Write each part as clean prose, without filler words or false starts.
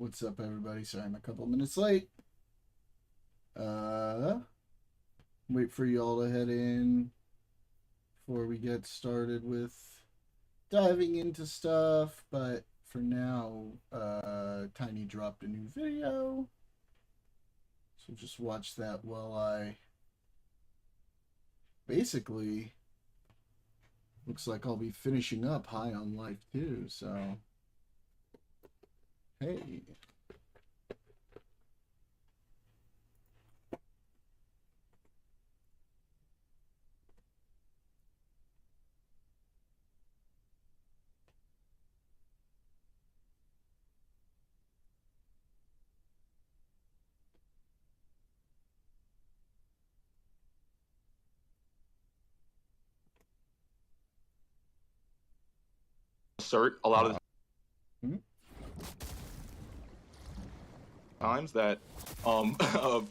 What's up, everybody? Sorry, I'm a couple minutes late. Wait for y'all to head in before we get started with diving into stuff. But for now, Tiny dropped a new video, so just watch that while I basically looks like I'll be finishing up High on Life too. So hey. Assert a lot of Hmm? times that of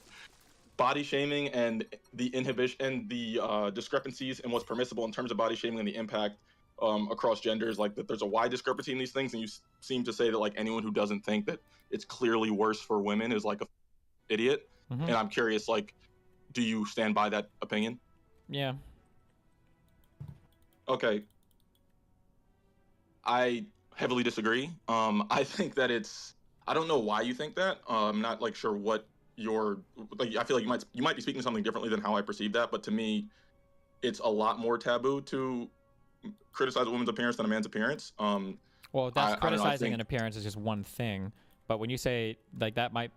body shaming and the inhibition and the discrepancies in what's permissible in terms of body shaming and the impact across genders, like that there's a wide discrepancy in these things, and you seem to say that like anyone who doesn't think that it's clearly worse for women is like a idiot. Mhm. And I'm curious, like, do you stand by that opinion? Yeah. Okay. I heavily disagree. I think that I don't know why you think that. I'm not like sure what your like. I feel like you might be speaking something differently than how I perceive that. But to me, it's a lot more taboo to criticize a woman's appearance than a man's appearance. Well, that's I don't know, I criticizing think- an appearance is just one thing. But when you say that might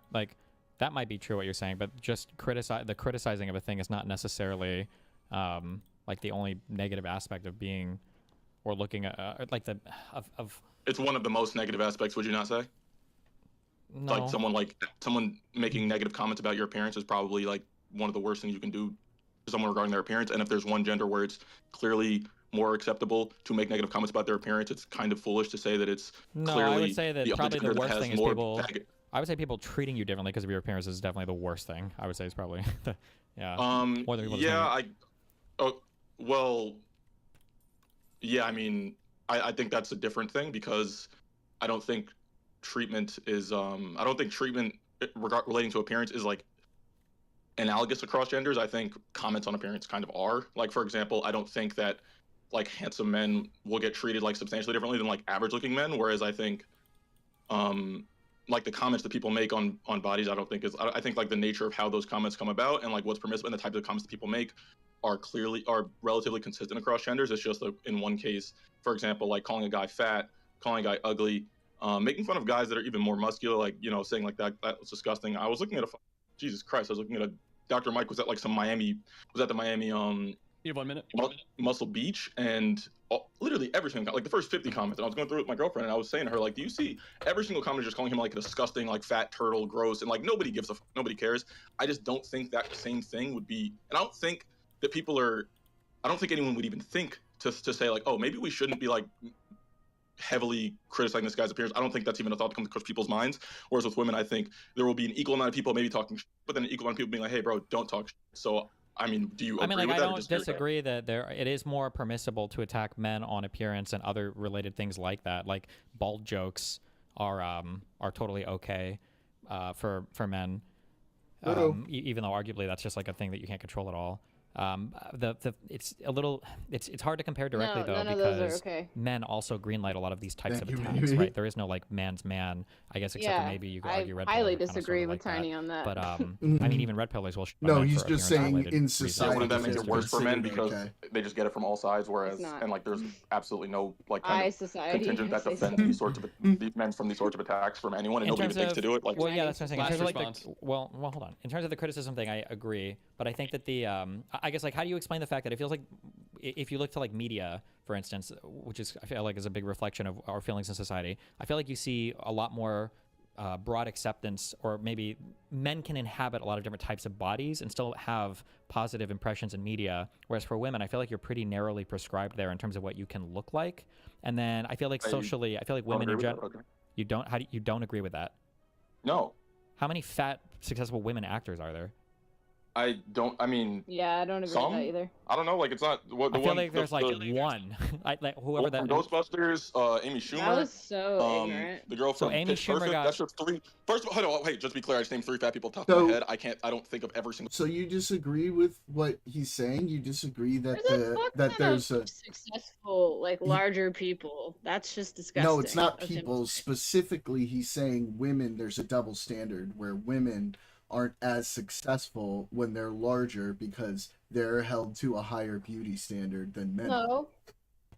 be true what you're saying. But just criticizing of a thing is not necessarily like the only negative aspect of being or looking at like the of. It's one of the most negative aspects. Would you not say? No. Like someone making negative comments about your appearance is probably like one of the worst things you can do to someone regarding their appearance. And if there's one gender where it's clearly more acceptable to make negative comments about their appearance, it's kind of foolish to say that it's No, clearly I would say that the other probably the gender that worst has thing is more people. bag- I would say people treating you differently because of your appearance is definitely the worst thing. I would say is probably yeah. More than people just Yeah, having- well, yeah, I mean, I think that's a different thing because I don't think treatment is, I don't think treatment relating to appearance is like analogous across genders. I think comments on appearance kind of are. Like, for example, I don't think that like handsome men will get treated like substantially differently than like average looking men, whereas I think, like the comments that people make on bodies, I don't think is. I think like the nature of how those comments come about and like what's permissible and the types of comments that people make are relatively consistent across genders. It's just in one case, for example, like calling a guy fat, calling a guy ugly, making fun of guys that are even more muscular, like saying like that was disgusting. I was looking at Jesus Christ, I was looking at a Dr. Mike was at like the Miami You have 1 minute. Muscle Beach, and literally every single like the first 50 comments, and I was going through it with my girlfriend, and I was saying to her like, do you see every single comment just calling him like a disgusting, like fat turtle, gross, and like nobody cares. I just don't think that same thing would be, and I don't think that I don't think anyone would even think to say like, oh, maybe we shouldn't be like heavily criticizing this guy's appearance. I don't think that's even a thought that comes across people's minds. Whereas with women, I think there will be an equal amount of people maybe talking, but then an equal amount of people being like, hey, bro, don't talk. So I mean, do you agree with that? I don't disagree that it is more permissible to attack men on appearance and other related things like that. Like bald jokes are totally okay for men, even though arguably that's just like a thing that you can't control at all. It's hard to compare directly though none of those are because okay. men also greenlight a lot of these types Thank of you, attacks, Mimi. right? There is no like man's man, I guess, except for maybe you could argue red highly pillars are kinda disagree sorta with like Tiny on that. But I mean, even red pillars will. No, he's just saying in society. Wouldn't that make it worse for men because Okay. they just get it from all sides, whereas It's not. and like there's absolutely no like kind of society. contingent that I say defends so. these sorts of these men from these sorts of attacks from anyone, and In nobody even terms thinks to do it. Like, Well, yeah, that's what I'm saying. In Last terms of like response. well, hold on. In terms of the criticism thing, I agree, but I think that I guess like how do you explain the fact that it feels like if you look to like media, for instance, which is I feel like is a big reflection of our feelings in society, I feel like you see a lot more broad acceptance, or maybe men can inhabit a lot of different types of bodies and still have positive impressions in media, whereas for women, I feel like you're pretty narrowly prescribed there in terms of what you can look like. And then I feel like socially, I feel like women in general, you don't agree with that. No, How many fat, successful women actors are there? I don't. I mean, Yeah, I don't agree with that either. I don't know. Like, it's not what the I feel one. like there's like one, like whoever from that. Ghostbusters, Amy Schumer. That was so ignorant. The girl So from Amy Pitch Schumer Perfect. got- That's just three. First of all, hold on, wait. Just to be clear, I just named 3 fat people off the top of my head. I don't think of every single. So you disagree with what he's saying? You disagree that there's successful, like, larger people. That's just disgusting. No, it's not of him people. to say. Specifically, he's saying women, there's a double standard where women aren't as successful when they're larger because they're held to a higher beauty standard than men. No.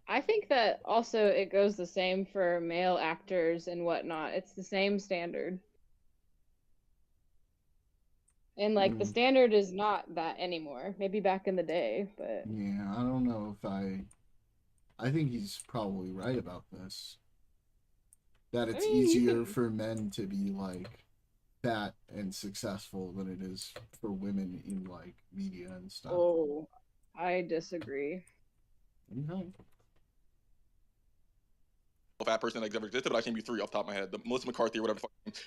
I think that also it goes the same for male actors and whatnot. It's the same standard. And, like, the standard is not that anymore. Maybe back in the day, but... Yeah, I don't know if I think he's probably right about this. That it's easier for men to be, like, fat and successful than it is for women in, like, media and stuff. Oh, I disagree. Okay. Fat person that's ever existed, but I can name you 3 off the top of my head. The Melissa McCarthy or whatever,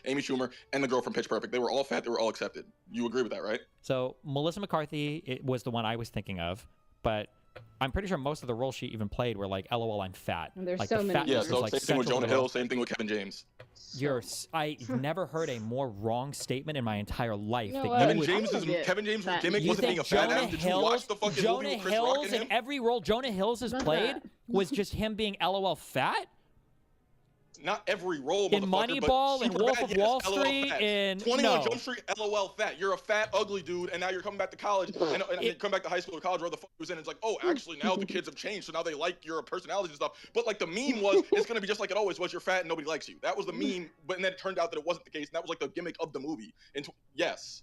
Amy Schumer, and the girl from Pitch Perfect. They were all fat. They were all accepted. You agree with that, right? So Melissa McCarthy was the one I was thinking of, but I'm pretty sure most of the roles she even played were like, "LOL, I'm fat." And there's like, so the many. fatness Yeah. was, So like, same thing with central to Jonah the role. Hill. Same thing with Kevin James. I've never heard a more wrong statement in my entire life. You know that what? you Kevin would- James' fat. gimmick You wasn't think being a fat Jonah ass. Did you watch the fucking Jonah movie with Chris Rock Hills and in him? every role Jonah Hills has Not played that. was just him being LOL fat? Not every role, In motherfucker, Moneyball, but in Superbad, Wolf of yes, Wall LOL Street, fat. in 21 no. Jump Street, LOL fat. You're a fat, ugly dude, and now you're coming back to college, and then come back to high school or college, where the fuck was in. It's like, oh, actually, now the kids have changed, so now they like your personalities and stuff. But like the meme was, it's gonna be just like it always was. You're fat and nobody likes you. That was the meme, but then it turned out that it wasn't the case, and that was like the gimmick of the movie. So Yes.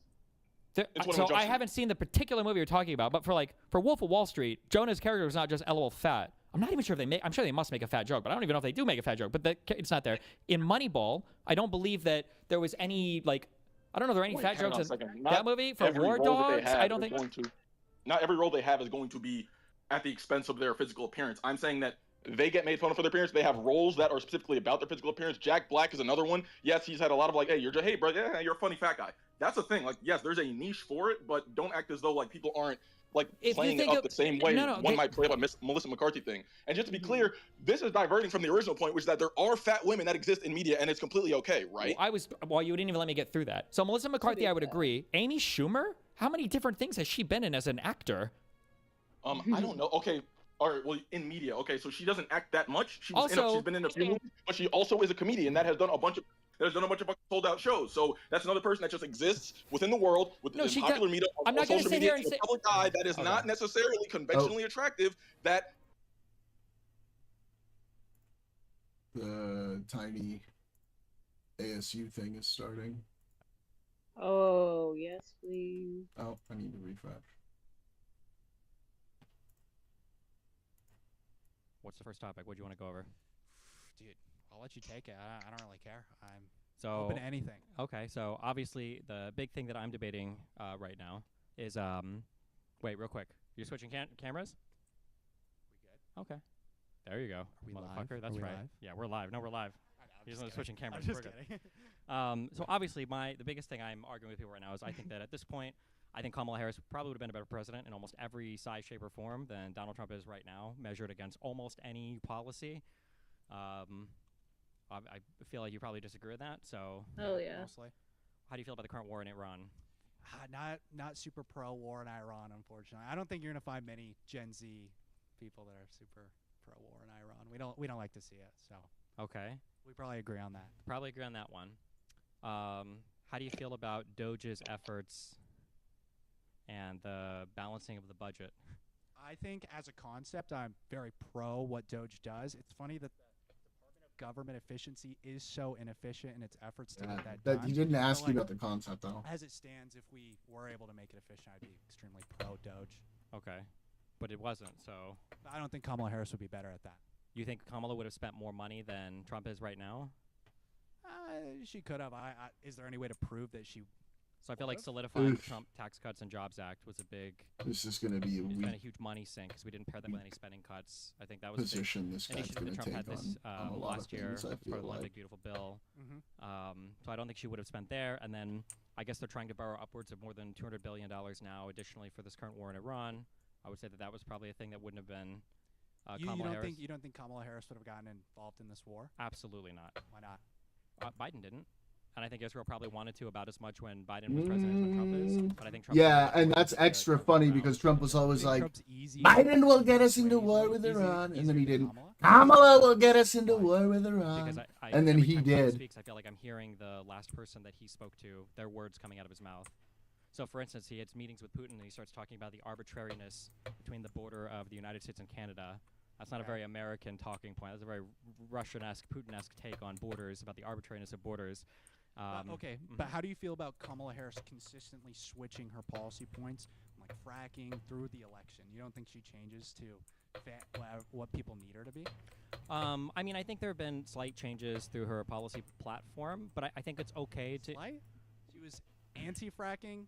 Jump I Street. haven't seen the particular movie you're talking about, but for Wolf of Wall Street, Jonah's character was not just LOL fat. I'm not even sure if I'm sure they must make a fat joke, but I don't even know if they do make a fat joke. But it's not there. In Moneyball, I don't believe that there was any I don't know if there are any fat jokes in that movie. For War Dogs, I don't think. Not every role they have is going to be at the expense of their physical appearance. I'm saying that they get made fun of for their appearance. They have roles that are specifically about their physical appearance. Jack Black is another one. Yes, he's had a lot of hey bro, yeah, you're a funny fat guy. That's the thing. Like, yes, there's a niche for it, but don't act as though like people aren't playing it up the same way one might play a Melissa McCarthy thing. And just to be clear, this is diverting from the original point, which is that there are fat women that exist in media, and it's completely okay, right? Well, you didn't even let me get through that. So Melissa McCarthy, I would agree. Amy Schumer, how many different things has she been in as an actor? I don't know. Okay. All right, well, in media, okay, so she doesn't act that much. She's been in a few movies, but she also is a comedian that has done a bunch of fucking sold-out shows. So that's another person that just exists within the world, popular media, I'm not going to sit here and say a public eye that is not necessarily conventionally attractive. That the tiny ASU thing is starting. Oh, yes, please. Oh, I need to refresh. What's the first topic? What do you want to go over? Dude, I'll let you take it. I don't really care. I'm So open to anything. Okay, so obviously the big thing that I'm debating right now is wait, real quick. You're switching cameras? We good? Okay. There you go, we motherfucker. live? That's Are we right. live? Yeah, we're live. No, we're live. You're just switching cameras. I'm just We're good. kidding. So obviously the biggest thing I'm arguing with people right now is I think that at this point, I think Kamala Harris probably would have been a better president in almost every size, shape, or form than Donald Trump is right now, measured against almost any policy. I feel like you probably disagree with that. So, Oh, yeah. Mostly. how do you feel about the current war in Iran? Not super pro war in Iran, unfortunately. I don't think you're gonna find many Gen Z people that are super pro war in Iran. We don't like to see it, so Okay, we probably agree on that. probably agree on that one. How do you feel about Doge's efforts and the balancing of the budget? I think as a concept, I'm very pro what Doge does. It's funny that the Department of Government Efficiency is so inefficient in its efforts to get that done. You didn't ask But, you about the concept, though. As it stands, if we were able to make it efficient, I'd be extremely pro Doge. Okay, but it wasn't. So But I don't think Kamala Harris would be better at that. you think Kamala would have spent more money than Trump is right now? She could have. Is there any way to prove that she So I feel like solidifying Oof. Trump Tax Cuts and Jobs Act was a big, This is going to be a it's been a weak huge money sink because we didn't pair that with any spending cuts. I think that was position this a big guy's initiative going that to Trump take had this on a lot of last year things, I as part feel of the One like. Big Beautiful Bill. Mm-hmm. So I don't think she would have spent there. And then I guess they're trying to borrow upwards of more than $200 billion now, additionally, for this current war in Iran. I would say that was probably a thing that wouldn't have been Kamala Harris. You don't think Kamala Harris would have gotten involved in this war? Absolutely not. Why not? Biden didn't. And I think Israel probably wanted to about as much when Biden was president as when Trump is. But I think Trump Yeah, and that's extra funny because Trump was always like, Biden will get us into war with Iran, and then he didn't. Kamala will get us into war with Iran, because and then every he time Trump did. speaks, I feel like I'm hearing the last person that he spoke to, their words coming out of his mouth. So, for instance, he had meetings with Putin, and he starts talking about the arbitrariness between the border of the United States and Canada. That's not a very American talking point. That's a very Russian-esque, Putin-esque take on borders, about the arbitrariness of borders. But how do you feel about Kamala Harris consistently switching her policy points, like fracking through the election? You don't think she changes to what people need her to be? I mean, I think there have been slight changes through her policy platform, but I think it's okay to. Slight? She was anti-fracking,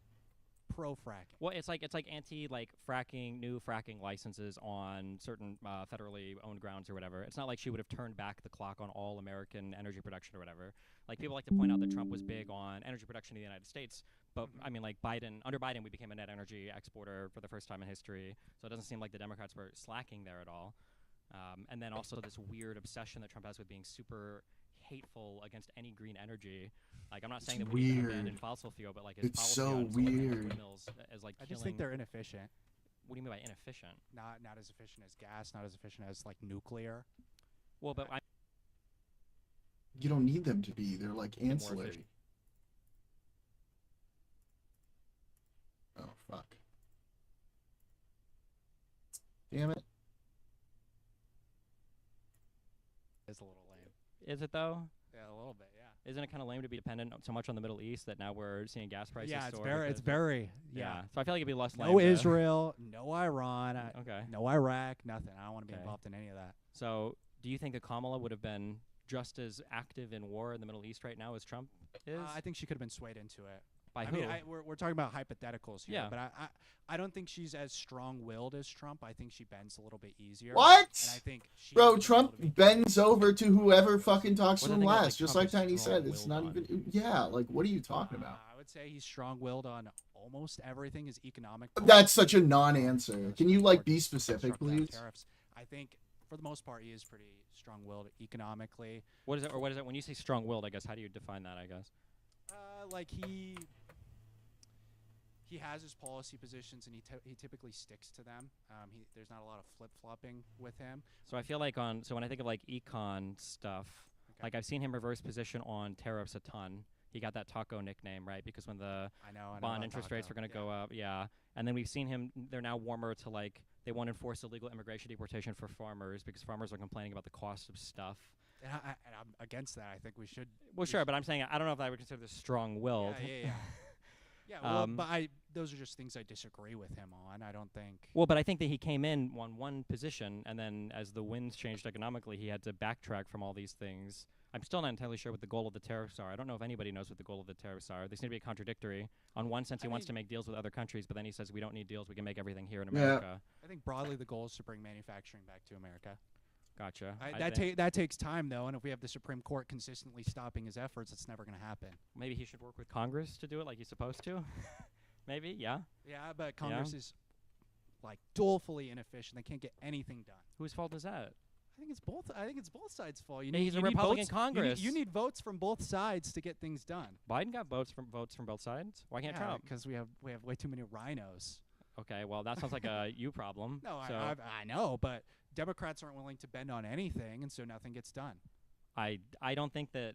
pro-fracking. Well, it's like anti fracking, new fracking licenses on certain federally owned grounds or whatever. It's not like she would have turned back the clock on all American energy production or whatever. Like people like to point out that Trump was big on energy production in the United States, but I mean, like under Biden, we became a net energy exporter for the first time in history. So it doesn't seem like the Democrats were slacking there at all. And then also this weird obsession that Trump has with being super hateful against any green energy. Like I'm not saying that we need to abandon fossil fuel, but like his policy so on solar panels, weird. windmills, as like I killing. just think they're inefficient. What do you mean by inefficient? Not as efficient as gas, not as efficient as like nuclear. Well, but You don't need them to be. They're like ancillary. efficient. Oh, fuck. Damn it. It's a little lame. Is it though? Yeah, a little bit. Yeah. Isn't it kind of lame to be dependent so much on the Middle East that now we're seeing gas prices Yeah, it's soar very, because- yeah. So I feel like it'd be less lame. No to- Israel, no Iran, Okay. no Iraq, nothing. I don't want to be Okay. involved in any of that. So do you think that Kamala would have been just as active in war in the Middle East right now as Trump is? I think she could have been swayed into it. By I who? mean, we're talking about hypotheticals here, Yeah. but I don't think she's as strong-willed as Trump. I think she bends a little bit easier. What? And I think she Bro, would be Trump able to be- bends over to whoever fucking talks What to do him they think of, last. Just Trump like is Tiny said, it's not strong-willed even. Yeah, like, what are you talking about? I would say he's strong-willed on almost everything. His economic. That's such a non-answer. Can you, like, be Struck specific, down please? Tariffs. I think for the most part he is pretty strong-willed economically. What is it? Or what is it? When you say strong-willed, I guess, how do you define that? I guess. Like he has his policy positions and he typically sticks to them. There's not a lot of flip-flopping with him. So I feel like so when I think of like econ stuff, Okay. like I've seen him reverse position on tariffs a ton. He got that taco nickname, right? Because when the I know bond about interest rates Taco, were going to yeah. go up, yeah. And then we've seen him, they're now warmer to like, they want to enforce illegal immigration deportation for farmers because farmers are complaining about the cost of stuff. And I'm against that. I think we should. Well, sure, but I'm saying I don't know if I would consider this strong-willed. Yeah. Yeah, well, but those are just things I disagree with him on. I don't think. Well, but I think that he came in on one position, and then as the winds changed economically, he had to backtrack from all these things. I'm still not entirely sure what the goal of the tariffs are. I don't know if anybody knows what the goal of the tariffs are. They seem to be contradictory. On one sense, he wants to make deals with other countries, but then he says we don't need deals. We can make everything here in America. I think broadly the goal is to bring manufacturing back to America. Gotcha. That takes time though, and if we have the Supreme Court consistently stopping his efforts, it's never going to happen. Maybe he should work with Congress to do it like he's supposed to. Maybe, yeah. Yeah, but Congress is like dolefully inefficient. They can't get anything done. Whose fault is that? I think it's both sides' fault. Yeah, he's a you need Republican votes- Congress. You need votes from both sides to get things done. Biden got votes from both sides. Why can't Trump? Because we have way too many rhinos. Okay, well that sounds like a you problem. No, so I know, but Democrats aren't willing to bend on anything, and so nothing gets done. I don't think that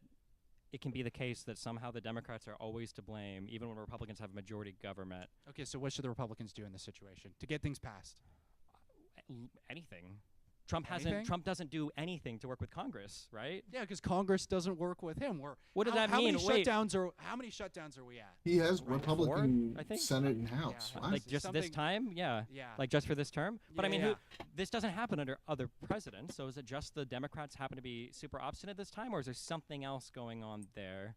it can be the case that somehow the Democrats are always to blame, even when Republicans have majority government. Okay, so what should the Republicans do in this situation to get things passed? Anything. Trump Anything? doesn't do anything to work with Congress, right? Yeah, because Congress doesn't work with him. What does that how mean? Many Wait. how many shutdowns are we at? He has Right. Republican I think. Senate and House. Yeah. What? Like just this Something- time? Yeah. Yeah. Like just for this term? But I Yeah, mean, yeah. this doesn't happen under other presidents, so is it just the Democrats happen to be super obstinate this time, or is there something else going on there?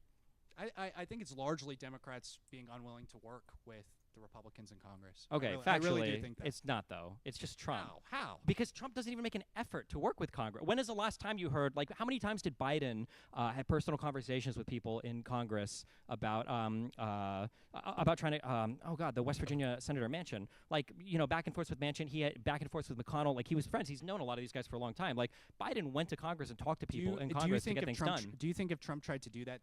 I think it's largely Democrats being unwilling to work with the Republicans in Congress. Okay, I really do factually, think that. it's not though. It's just Trump. How? Because Trump doesn't even make an effort to work with Congress. When is the last time you heard, like, how many times did Biden have personal conversations with people in Congress about trying to, the West Virginia Senator Manchin, like, back and forth with Manchin, he had back and forth with McConnell, like, he was friends. He's known a lot of these guys for a long time. Like, Biden went to Congress and talked to people in Congress to get things done. Do you think if Trump tried to do that,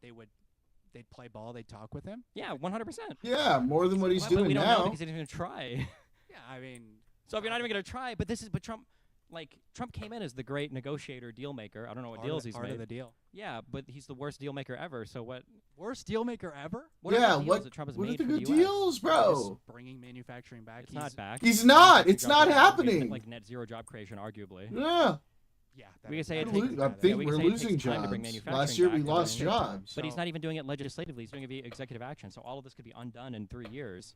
they'd play ball, they'd talk with him? Yeah, 100%. Yeah, more than what he's But doing we don't know now. because he didn't even try. Yeah, I mean. So if you're not even going to try, but Trump came in as the great negotiator, deal maker. I don't know what deals he's made. Of the deal. Yeah, but he's the worst deal maker ever. So what? Worst deal maker ever? What are the deals that Trump has what are made the for good the US? deals, bro? Just bringing manufacturing back. It's not back. He's not. Job It's not creation. happening. Like net zero job creation, arguably. Yeah. Yeah, We can say I it takes- think we can we're say it losing takes time to bring jobs. manufacturing Last year we back, but lost it- jobs. But he's not even doing it legislatively. He's doing it via executive action. So all of this could be undone in 3 years.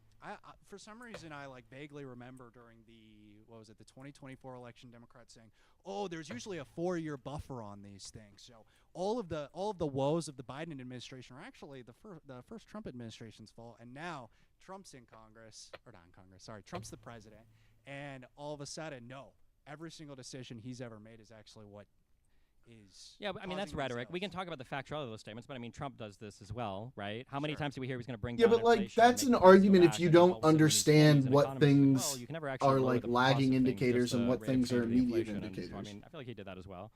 For some reason, I vaguely remember during the 2024 election, Democrats saying, "Oh, there's usually a 4-year buffer on these things." So all of the woes of the Biden administration are actually the first Trump administration's fault. And now Trump's in Congress, or not in Congress. Sorry, Trump's the president, and all of a sudden, no, every single decision he's ever made is actually what is. Yeah, but, I mean, that's causing rhetoric. these We can ills. talk about the factuality of those statements, but I mean, Trump does this as well, right? How many Sure. times did we hear he was going to bring Yeah, down but like inflation and that's make an prices go argument back, if you and all don't of a sudden these understand studies and what economists are like, things well, you can never actually are lower like the cost lagging of things, indicators just and the what rate of things are change of the immediate inflation. And so, I indicators. mean, I feel like he did that as well.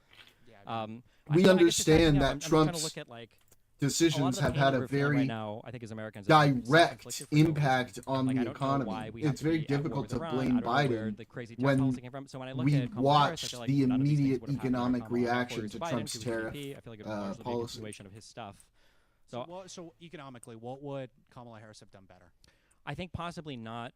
Yeah, I mean, We I guess just understand that I'm just trying to Trump's look at, like, decisions a lot have of the had pain a we're feeling very right now, I think as Americans, is direct self-inflicted for no impact reason. on Like, I the don't know why economy. we have It's to very be at war difficult with to Iran. blame I don't know where Biden the crazy tariff when policy came from. So when I look we at Kamala Harris, I watched feel like the none of these things immediate would have happened economic under Kamala before reaction it was to Biden, Trump's because of tariff GDP. I feel like it would largely be a policy. continuation of his stuff. so economically, what would Kamala Harris have done better? I think possibly not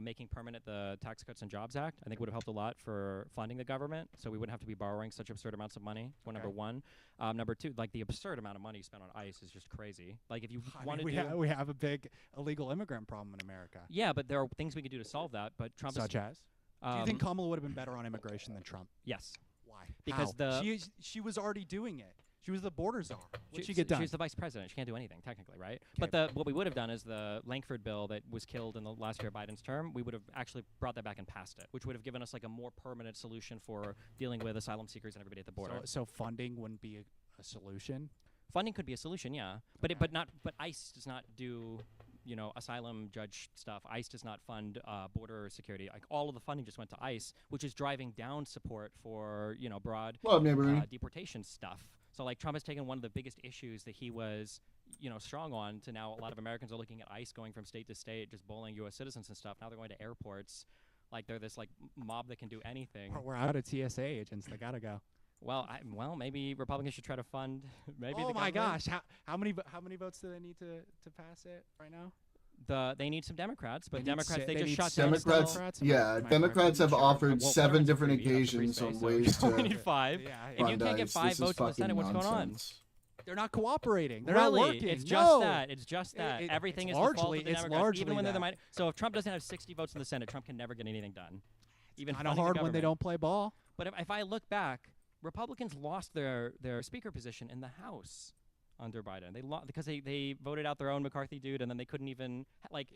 making permanent the Tax Cuts and Jobs Act. I think would have helped a lot for funding the government, so we wouldn't have to be borrowing such absurd amounts of money. Number one. Number two, like the absurd amount of money spent on ICE is just crazy. Like if you want to do, we have a big illegal immigrant problem in America. yeah, but there are things we could do to solve that. But Trump Such is, as? Do you think Kamala would have been better on immigration than Trump? yes, Why? Because How? she was already doing it. She was the border czar. What'd she get done? She's the vice president. She can't do anything technically, right? But what we would have done is the Langford bill that was killed in the last year of Biden's term. We would have actually brought that back and passed it, which would have given us like a more permanent solution for dealing with asylum seekers and everybody at the border. So funding wouldn't be a solution. Funding could be a solution, yeah, but but ICE does not do, asylum judge stuff. ICE does not fund border security. Like all of the funding just went to ICE, which is driving down support for broad deportation stuff. So like Trump has taken one of the biggest issues that he was strong on to now a lot of Americans are looking at ICE going from state to state, just bullying U.S. citizens and stuff. Now they're going to airports, like they're this like mob that can do anything. We're out of TSA agents. They gotta go. Well, maybe Republicans should try to fund. Maybe. Oh the my government. gosh! How many votes do they need to pass it right now? They need some Democrats, but They need Democrats se- they they just need shut seven down. Democrats, Democrats? yeah, Am I Democrats have correct? offered Well, 7 Democrats different agree. You have to free occasions space, on so ways we to need 5. Yeah, If you fund can't get ICE. 5 This is votes in the fucking Senate, what's going on? nonsense. They're not cooperating. They're really? not working. It's No. just that. It's just that. It- Everything it's is the fault largely- of the it's Democrats, largely even when they're the that. minority. So if Trump doesn't have 60 votes in the Senate, Trump can never get anything done. Even Kind of funding the hard when they government. don't play ball. But if I look back, Republicans lost their speaker position in the House under Biden. They lost because they voted out their own McCarthy dude, and then they couldn't even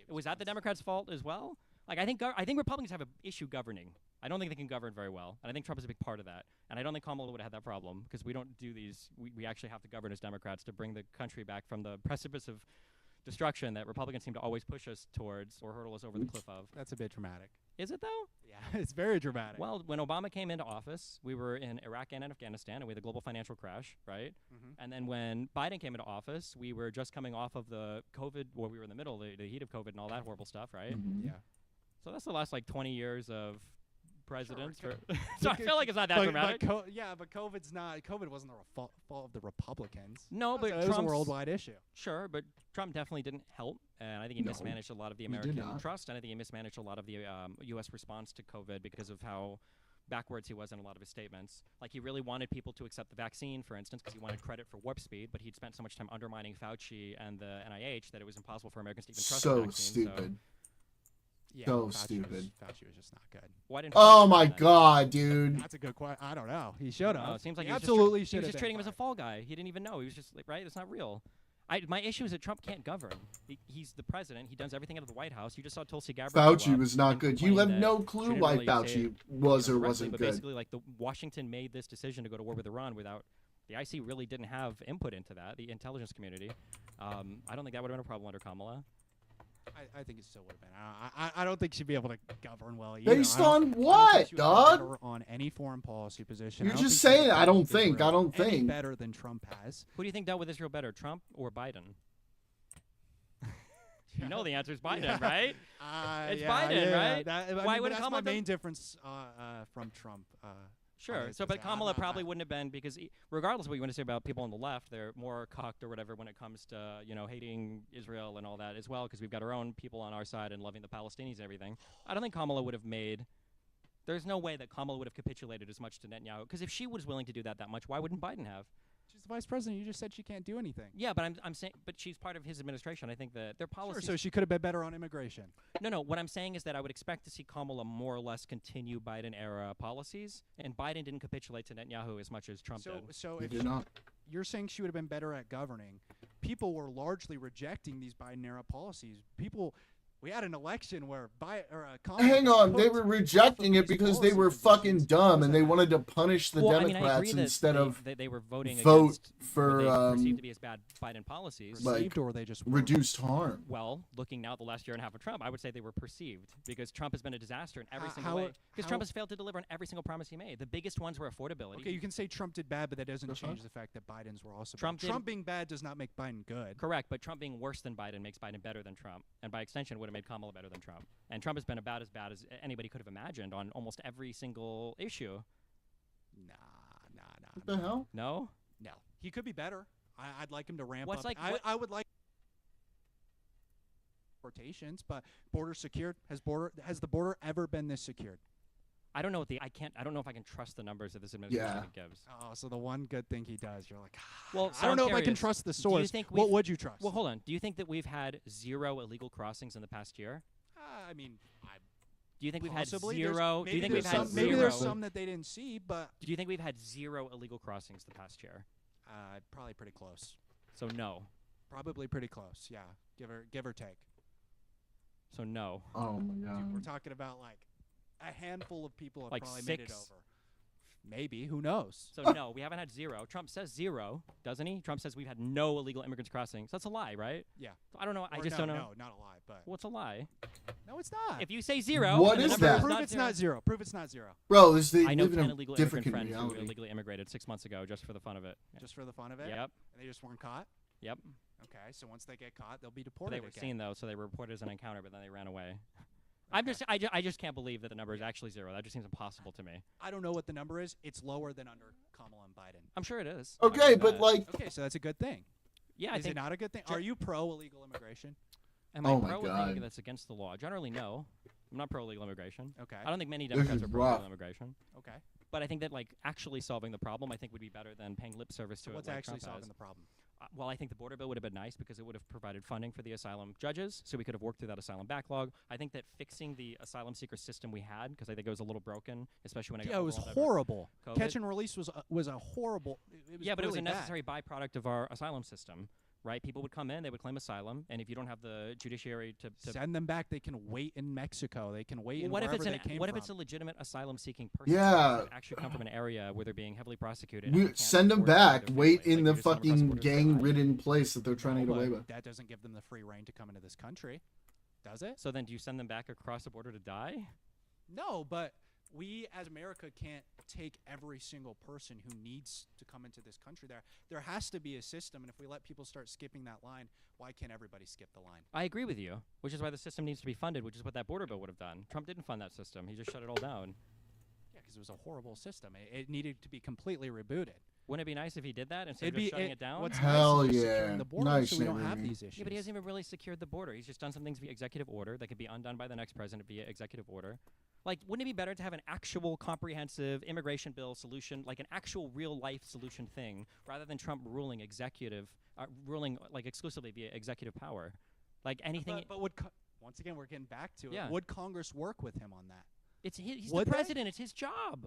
was that the Democrats' fault as well? Like I think Republicans have an issue governing. I don't think they can govern very well, and I think Trump is a big part of that. And I don't think Kamala would have had that problem because we don't do these. We actually have to govern as Democrats to bring the country back from the precipice of destruction that Republicans seem to always push us towards or hurdle us over the cliff of. That's a bit dramatic. Is it though? Yeah, it's very dramatic. Well, when Obama came into office, we were in Iraq and Afghanistan, and we had the global financial crash, right? Mhm. And then when Biden came into office, we were just coming off of the COVID, or we were in the middle, the heat of COVID and all that horrible stuff, right? Mhm. Yeah. So that's the last 20 years of presidents. Sure. So I feel like it's not that dramatic. But COVID's not. COVID wasn't the fault of the Republicans. No, but it was a Trump's- worldwide issue. Sure, but Trump definitely didn't help, and I think he No, mismanaged a lot of the he did American not. trust, and I think he mismanaged a lot of the U.S. response to COVID because of how backwards he was in a lot of his statements. Like he really wanted people to accept the vaccine, for instance, because he wanted credit for warp speed, but he'd spent so much time undermining Fauci and the NIH that it was impossible for Americans to even trust the So vaccine. stupid. Yeah, So Fauci stupid. Fauci was just not good. Why didn't? Oh Fauci my do that? god, dude. That's a good question. I don't know. He should have. It seems like he he was absolutely just, should he was have. just treating him as a fall guy. He didn't even know. He was just like, right? It's not real. My issue is that Trump can't govern. He's the president. He does everything out of the White House. You just saw Tulsi Gabbard. Fauci was not good. You have no clue why really Fauci was or directly, wasn't but good. basically, like Washington made this decision to go to war with Iran without the IC really didn't have input into that. The intelligence community. I don't think that would have been a problem under Kamala. I think it still would have been. I don't think she'd be able to govern well either. Based I don't- on I don't think what, she would be dog? better on any foreign policy position. You're I don't just think she saying, would I don't deal with think, Israel I don't any think. better than Trump has. Who do you think dealt with Israel better, Trump or Biden? You know the answer is Biden, Yeah. right? It's Yeah, Biden, yeah, right? That, Why I mean, would that's Kamala my do- main difference from Trump. Sure. So, but Kamala probably wouldn't have been because regardless of what you want to say about people on the left, they're more cocked or whatever when it comes to hating Israel and all that as well because we've got our own people on our side and loving the Palestinians and everything. I don't think Kamala would have made. There's no way that Kamala would have capitulated as much to Netanyahu because if she was willing to do that much, why wouldn't Biden have? She's the vice president. You just said she can't do anything. Yeah, but I'm saying, but she's part of his administration. I think that their policies. Sure, so she could have been better on immigration. No. What I'm saying is that I would expect to see Kamala more or less continue Biden-era policies, and Biden didn't capitulate to Netanyahu as much as Trump did. So You if do not. you're saying she would have been better at governing, people were largely rejecting these Biden-era policies. We had an election where Kamala Hang on, they put were off of rejecting it these because they policy were fucking positions. dumb and they Doesn't wanted to punish the Well, I mean, I Democrats agree that instead of they were voting vote against for, what they perceived to be as bad Biden policies. like, perceived, or they just weren't? reduced harm. Well, looking now at the last year and a half of Trump, I would say they were perceived because Trump has been a disaster in every How- single how- way. Because Trump how- has failed to deliver on every single promise he made. The biggest ones were affordability. Okay, you can say Trump did bad, but that doesn't Uh-huh. change the fact that Biden's were also Trump bad. did- Trump being bad does not make Biden good. Correct, but Trump being worse than Biden makes Biden better than Trump, and by extension would have made Kamala better than Trump. And Trump has been about as bad as anybody could have imagined on almost every single issue. Nah. What the hell? No? No, he could be better. I'd like him to ramp What's up. like- I, what- I would like deportations, but border secured. Has the border ever been this secured? I don't know what I don't know if I can trust the numbers that this administration gives. Oh, so the one good thing he does, you're like, Well, I don't know I'm if I can curious. trust the Do you source. think What we've- would you trust? Well, hold on. Do you think that we've had 0 illegal crossings in the past year? I mean, Do you think we've possibly. had There's- 0? Do you maybe think we've there's had some, maybe there's 0? some that they didn't see, but Do you think we've had 0 illegal crossings the past year? probably pretty close. So no. Probably pretty close. Yeah, give or take. So no. Oh my Dude, we're god. talking about like a handful of people have Like probably made it 6? over. Maybe. Who knows? So no, we haven't had 0. Trump says 0, doesn't he? Trump says we've had no illegal immigrants crossing. So that's a lie, right? Yeah. I don't know. I Or just no, don't know. No, not a lie, but What's a lie? no, it's not. If you say 0, What and the is number that? Prove not it's 0, not 0. Prove it's not 0. Bro, this they I know live in 10 a illegal different immigrant friends who reality. illegally immigrated 6 months ago just for the fun of it. Just for the fun of it. Yep. And they just weren't caught. Yep. Okay, so once they get caught, they'll be But deported they were again. seen though, so they were reported as an encounter, but then they ran away. I just can't believe that the number is actually 0. That just seems impossible to me. I don't know what the number is. It's lower than under Kamala and Biden. I'm sure it is. Okay, I'll give but that. like, Okay, so that's a good thing. yeah, I Is think. it not a good thing? Ju- Are you pro illegal immigration? Am I Oh my pro God. anything that's against the law? Generally, no. I'm not pro illegal immigration. Okay. I don't think many This Democrats is are pro rough. illegal immigration. Okay. But I think that like actually solving the problem, I think would be better than paying lip service to So it. what's like actually Trump has. solving the problem? Well, I think the border bill would have been nice because it would have provided funding for the asylum judges, so we could have worked through that asylum backlog. I think that fixing the asylum seeker system we had, because I think it was a little broken, especially when it Yeah, got it was overwhelmed over horrible. COVID. Catch and release was a horrible. It was Yeah, but it was a really bad. necessary byproduct of our asylum system, right? People would come in, they would claim asylum, and if you don't have the judiciary to Send them back. They can wait in Mexico. They can wait in what if wherever it's they came what if from. it's a legitimate asylum-seeking person? Yeah. who actually come from an area where they're being heavily prosecuted. and they we can't send them afford to leave back. their Wait family. in Like, the you just send them across the fucking border to die. gang-ridden place that they're trying to No, get away but with. that doesn't give them the free reign to come into this country, does it? So then, do you send them back across the border to die? No, but we as America can't take every single person who needs to come into this country. There has to be a system, and if we let people start skipping that line, why can't everybody skip the line? I agree with you, which is why the system needs to be funded, which is what that border bill would have done. Trump didn't fund that system; he just shut it all down. Yeah, because it was a horrible system. It needed to be completely rebooted. Wouldn't it be nice if he did that instead It'd of be just shutting it down? What's Hell nice is just yeah. securing the border Nice, so we don't Nate have Reed. these issues. Yeah, but he hasn't even really secured the border. He's just done some things via executive order that could be undone by the next president via executive order. Like, wouldn't it be better to have an actual comprehensive immigration bill solution, like an actual real life solution thing, rather than Trump ruling ruling like exclusively via executive power? Like anything. But once again, we're getting back to Yeah. it. Would Congress work with him on that? He's Would the they? president. It's his job.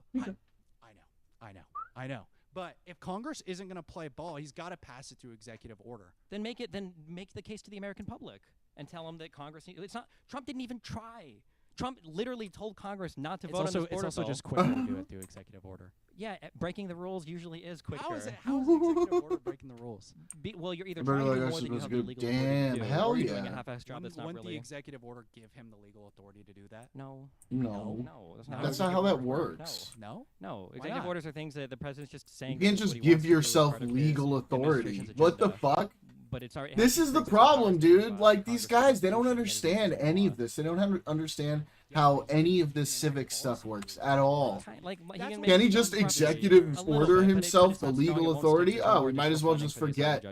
I know. But if Congress isn't going to play ball, he's got to pass it through executive order. Then make the case to the American public and tell them that Congress. It's not. Trump didn't even try. Trump literally told Congress not to vote on this border It's also bill. just quicker to do it through executive order. Yeah, breaking the rules usually is quicker. How is executive order breaking the rules? Well, you're either But trying to do like, more I than you suppose have go, the legal damn, authority to do, hell or you're doing yeah. a half-ass job that's not Wouldn't really. the executive order give him the legal authority to do that? No. No. No, That's not how that works. No. No, Why executive not? orders are things that the president's just saying. You can't this is just what he wants give to do as yourself part of his legal authority. administration's What the agenda. fuck? But it's already. This is the problem, dude. Like, these guys, they don't understand any of this. They don't understand how any of this civic stuff works at all. Can he just executive order himself the legal authority? Oh, we might as well just forget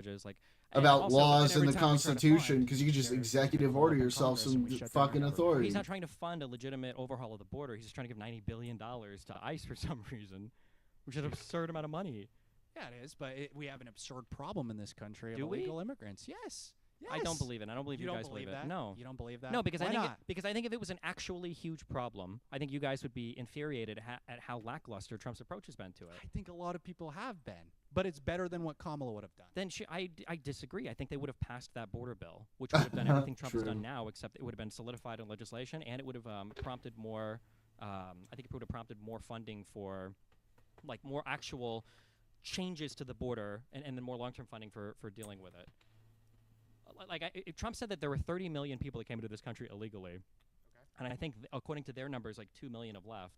about laws in the Constitution because you can just executive order yourself some fucking authority. He's not trying to fund a legitimate overhaul of the border. He's just trying to give $90 billion to ICE for some reason, which is an absurd amount of money. Yeah, it is, but we have an absurd problem in this country of Do we? illegal immigrants. Yes. Yes. I don't believe it. I don't believe you don't guys believe believe that? it. No. You don't believe that? No, because Why I think not? because I think if it was an actually huge problem, I think you guys would be infuriated at how lackluster Trump's approach has been to it. I think a lot of people have been, but it's better than what Kamala would have done. Then I disagree. I think they would have passed that border bill, which would have done everything Trump has True. done now, except it would have been solidified in legislation, and it would have prompted more. I think it would have prompted more funding for, like, more actual changes to the border, and then more long-term funding for dealing with it. Trump said that there were 30 million people that came into this country illegally, and I think according to their numbers, like 2 million have left.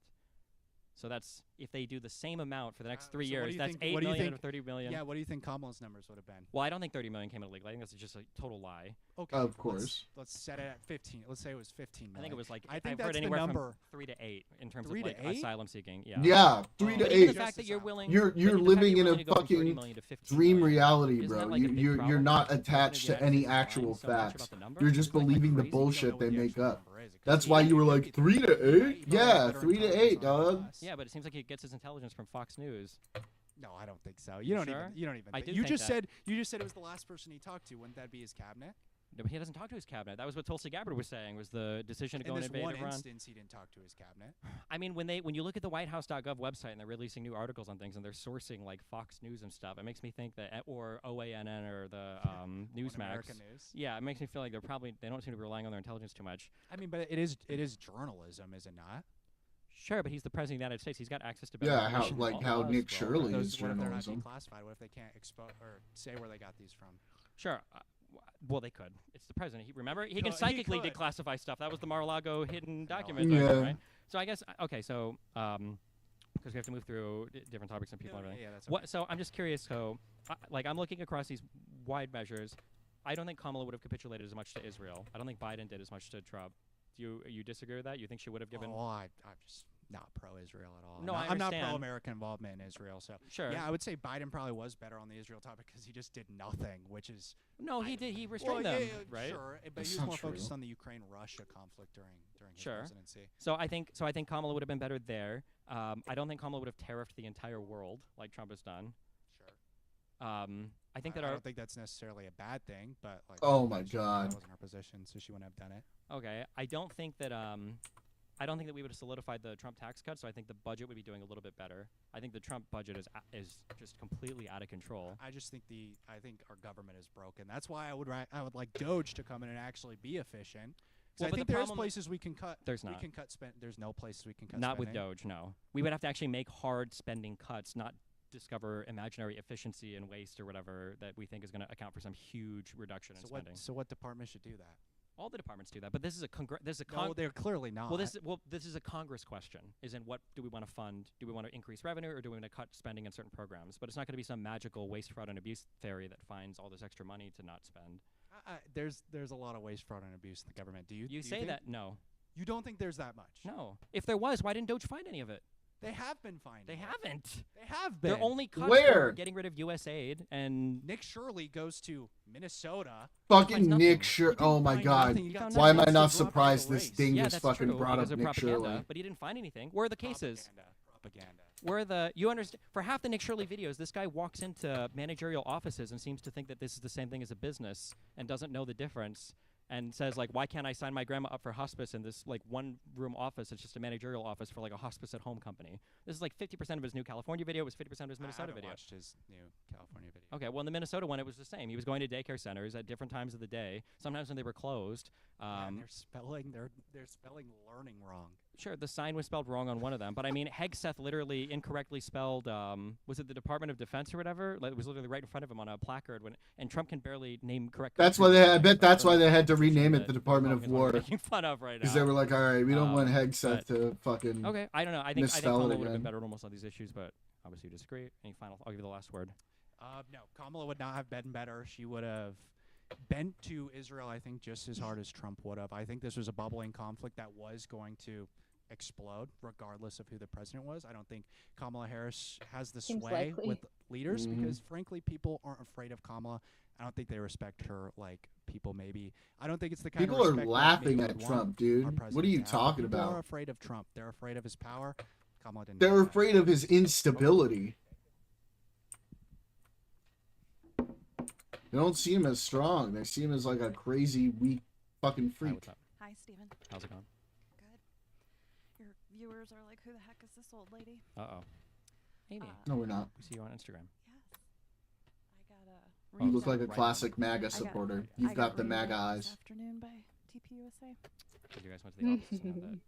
So that's if they do the same amount for the next 3 so what do years, you that's think- 8 what do you million think- out of 30 million. Yeah, what do you think Kamala's numbers would have been? Well, I don't think 30 million came in illegally. I think that's just a total lie. Okay. Of course. Let's set it at 15. Let's say it was 15 million. I think it was like I think I've that's heard the anywhere number. from 3 to 8 in terms 3 of to like 8? asylum seeking. Yeah. Yeah, 3 Oh, to but But 8. the fact that you're willing, You're but the fact living that in you're a willing to go from 30 fucking million to 15 dream million, reality, isn't that bro. like a big You're problem? not Isn't it attached the to any evidence lying actual so much about facts. the number? You're just Isn't it, like, believing the crazy? bullshit they You don't know what make the up. actual number is. It That's could why be- you were it like could be 3 to 8. You probably have Yeah, better 3 to intelligence 8, on dog. us. Yeah, but it seems like he gets his intelligence from Fox News. No, I don't think so. You You don't sure? even. You don't even. I think- do You think just that. said it was the last person he talked to. Wouldn't that be his cabinet? No, but he doesn't talk to his cabinet. That was what Tulsi Gabbard was saying. Was the decision to go In and this invade one Iran? instance, he didn't talk to his cabinet. I mean, when you look at the WhiteHouse.gov website and they're releasing new articles on things and they're sourcing like Fox News and stuff, it makes me think that or OANN or the One Newsmax. American News. Yeah, it makes me feel like they don't seem to be relying on their intelligence too much. I mean, but it is journalism, is it not? Sure, but he's the president of the United States. He's got access to better Yeah, how information than all how of us. Nick Shirley Those, is what if they're not journalism. declassified? What if they can't expose or say where they got these from? Sure. Well, they could. It's the president. Remember, he can could- he psychically could. declassify stuff. That was the Mar-a-Lago hidden No, document, Yeah. right? So I guess okay. So because we have to move through different topics and people and everything. Yeah, that's What? So I'm just curious. So, I'm looking across these wide measures. I don't think Kamala would have capitulated as much to Israel. I don't think Biden did as much to Trump. Do you disagree with that? You think she would have given? Oh, I'm just not pro-Israel at all. No, I'm not understand. pro-American involvement in Israel. So Sure. yeah, I would say Biden probably was better on the Israel topic because he just did nothing, which is No, he did. He restrained well, them, yeah, right? Sure, but That's he was not more focused true. on the Ukraine-Russia conflict during his Sure. presidency. So I think Kamala would have been better there. I don't think Kamala would have tariffed the entire world like Trump has done. Sure. I think that I our don't think that's necessarily a bad thing, but like Oh my that God. wasn't her position, so she wouldn't have done it. okay. I don't think that we would have solidified the Trump tax cut. So I think the budget would be doing a little bit better. I think the Trump budget is just completely out of control. I just think I think our government is broken. That's why I would like Doge to come in and actually be efficient. Well, Because I but think the there's problem- places we can cut. There's We not. can cut spend. There's no places we can cut. Not with spending. Doge, no. We would have to actually make hard spending cuts, not discover imaginary efficiency and waste or whatever that we think is going to account for some huge reduction in spending. So what department should do that? All the departments do that, but this is a No, they're clearly not. this is a Congress question. Is in what do we want to fund? Do we want to increase revenue or do we want to cut spending in certain programs? But it's not going to be some magical waste, fraud, and abuse theory that finds all this extra money to not spend. There's a lot of waste, fraud, and abuse in the government. Do you? You do you say think- that? No. You don't think there's that much? No. If there was, why didn't Doge find any of it? They have been finding. They it. haven't. They have been. Their only cuts Where? were getting rid of USAID and Nick Shirley goes to Minnesota. Fucking finds Nick nothing. Shirley. He didn't Oh my find God. nothing. He got Why am I nothing not to drop out surprised of the this race. thing yeah, just that's fucking true, brought because up of Nick propaganda, Shirley? but he didn't find anything. Where are the cases? Propaganda. Where the you understand for half the Nick Shirley videos, this guy walks into managerial offices and seems to think that this is the same thing as a business and doesn't know the difference. and says like, why can't I sign my grandma up for hospice in this like one room office? It's just a managerial office for like a hospice at home company. This is like 50% of his new California video. It was 50% of his Minnesota I haven't video. watched his new California video. Okay, well in the Minnesota one it was the same. He was going to daycare centers at different times of the day. Sometimes when they were closed. And they're spelling learning wrong. Sure, the sign was spelled wrong on one of them, but I mean, Hegseth literally incorrectly spelled. Was it the Department of Defense or whatever? Like, it was literally right in front of him on a placard. And Trump can barely name correct. That's why I bet that's why they had to rename it the Department of War. Making fun of right now. Because they were like, all right, we don't want Hegseth to fucking. Okay, I don't know. I think misspell Kamala it would have been again. better on almost all these issues, but obviously you disagree. Any final? I'll give you the last word. No, Kamala would not have been better. She would have bent to Israel, I think, just as hard as Trump would have. I think this was a bubbling conflict that was going to explode, regardless of who the president was. I don't think Kamala Harris has the Seems sway likely. with leaders Mhm. because, frankly, people aren't afraid of Kamala. I don't think they respect her like people maybe. I don't think it's the kind People of are respect that laughing maybe at we'd Trump, want dude. our What are president you to have. talking People about? are afraid of Trump. They're afraid of his power. Kamala didn't. They're do that. afraid of his instability. They don't see him as strong. They see him as like a crazy, weak, fucking Hi, freak. what's up? Hi, Steven. How's it going? Good. Your viewers are like, who the heck is this old lady? Uh-oh. Amy, No, we're not. we see you on Instagram. Yes. I got a. You Oh, look like a right classic on. MAGA supporter. You've got the MAGA This eyes. afternoon by TPUSA. So you guys went to the office and had that.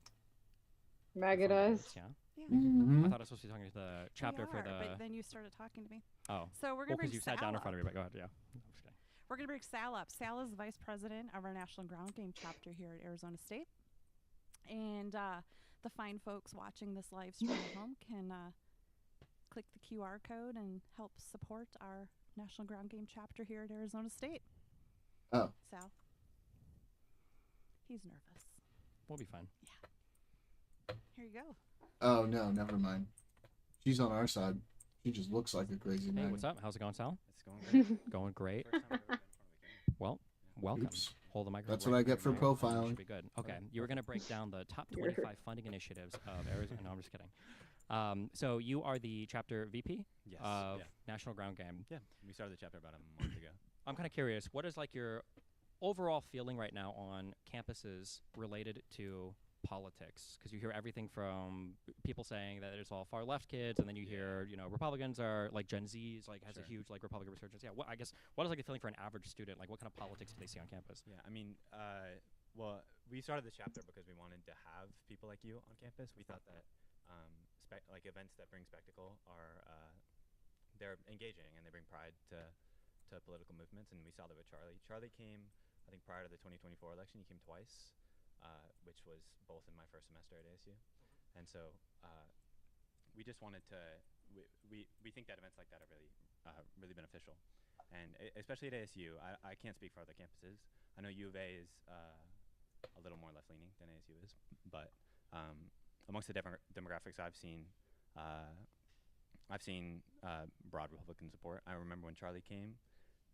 Maggot eyes. Yeah. Yeah. Mm-hmm. I thought I was supposed to be talking to the chapter we for are, the. But then you started talking to me. Oh. So we're Well, gonna bring because you Sal sat down in up. front of me, but go ahead. Yeah. I'm just kidding. We're gonna bring Sal up. Sal is the vice president of our National Ground Game chapter here at Arizona State, and the fine folks watching this live stream at home can click the QR code and help support our National Ground Game chapter here at Arizona State. Oh. Sal. He's nervous. We'll be fine. Here you go. Oh no, never mind. She's on our side. She just looks like a crazy Hey, MAGA. what's up? How's it going, Sal? It's going great. Going great. First time I've ever been in front of a camera. Well, welcome. Oops. Hold the microphone. That's what I get for right there. profiling. Should be good. Okay, you were going to break down the top 25 funding initiatives of Arizona. No, I'm just kidding. So you are the chapter VP Yes. of yeah. National Ground Game. Yeah. We started the chapter about a month ago. I'm kind of curious. What is like your overall feeling right now on campuses related to politics? Because you hear everything from people saying that it's all far left kids, and then you hear, you know, Republicans are like Gen Z's, like has a Sure. huge like Republican resurgence. Yeah. What I guess what is like the feeling for an average student? Like what kind of politics do they see on campus? Yeah. I mean, well, we started this chapter because we wanted to have people like you on campus. We thought that like events that bring spectacle are they're engaging and they bring pride to political movements. And we saw that with Charlie. Charlie came, I think, prior to the 2024 election. He came twice, which was both in my first semester at ASU. And so we just wanted to. We think that events like that are really beneficial, and especially at ASU. I can't speak for other campuses. I know U of A is a little more left leaning than ASU is, but amongst the demographics I've seen broad Republican support. I remember when Charlie came,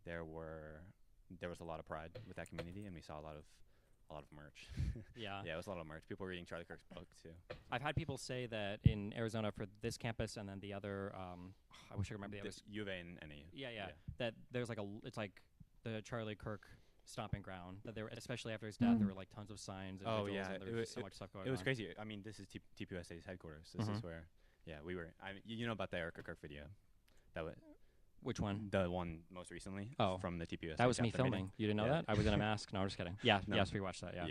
there was a lot of pride with that community, and we saw a lot of merch. Yeah. Yeah, it was a lot of merch. People were reading Charlie Kirk's book too. I've had people say that in Arizona for this campus and then the other, I wish I could remember the others. U of A and NAU. Yeah. That there's like it's like the Charlie Kirk stomping ground. That there, especially after his death, there were like tons of signs. And Oh, vigils, yeah, and there was just so much stuff going on. It was crazy. I mean, this is TPUSA's headquarters. This is where, we were. You know about the Erica Kirk video? That was Which one? the one most recently. Oh. From the TPUSA. That was me chapter meeting. filming. You didn't know Yeah. that? I was in a mask. No, I'm just kidding. Yeah. No. Yes, we watched that. Yeah.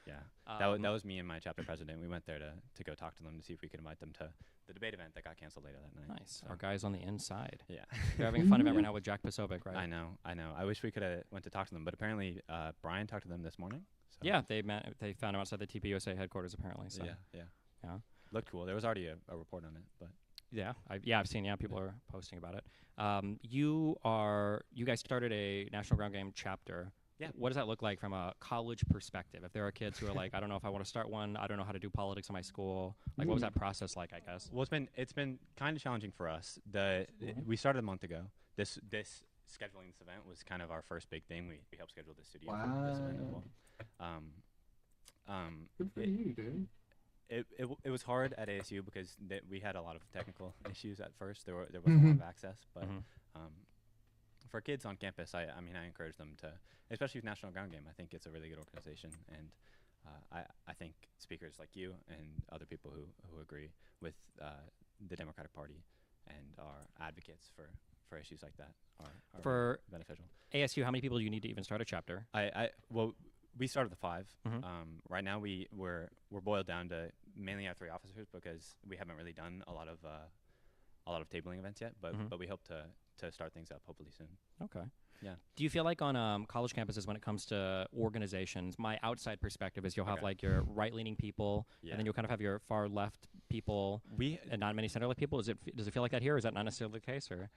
Yeah. Um, That was me and my chapter president. We went there to go talk to them to see if we could invite them to the debate event that got canceled later that night. Nice. So, Our guys on the inside. yeah. They're having a fun event right now with Jack Posobiec, right? I know. I wish we could have went to talk to them, but apparently Brian talked to them this morning. So Yeah, they found him outside the TPUSA headquarters apparently. So. Yeah. Yeah. Looked cool. There was already a report on it, but Yeah, I've seen. Yeah, people are posting about it. You guys started a National Ground Game chapter. Yeah. What does that look like from a college perspective? If there are kids who are like, I don't know if I want to start one. I don't know how to do politics in my school. Like, what was that process like? I guess. well, it's been kind of challenging for us. We started a month ago. This scheduling this event was kind of our first big thing. We helped schedule this studio for this event as well. Good for you, dude. It was hard at ASU because we had a lot of technical issues at first. There was a lot of access, but for kids on campus, I mean, I encourage them to, especially with National Ground Game. I think it's a really good organization, and I think speakers like you and other people who agree with the Democratic Party and are advocates for issues like that are For beneficial. ASU, how many people do you need to even start a chapter? Well, we started with 5. Mhm. Right now we're boiled down to mainly our 3 officers because we haven't really done a lot of tabling events yet, but Mhm. but we hope to start things up hopefully soon. Okay. Yeah. Do you feel like on college campuses when it comes to organizations, my outside perspective is you'll have Okay. like your right-leaning people, Yeah. and then you'll kind of have your far left people, and not many center left people. Does it feel like that here? Or is that not necessarily the case? Or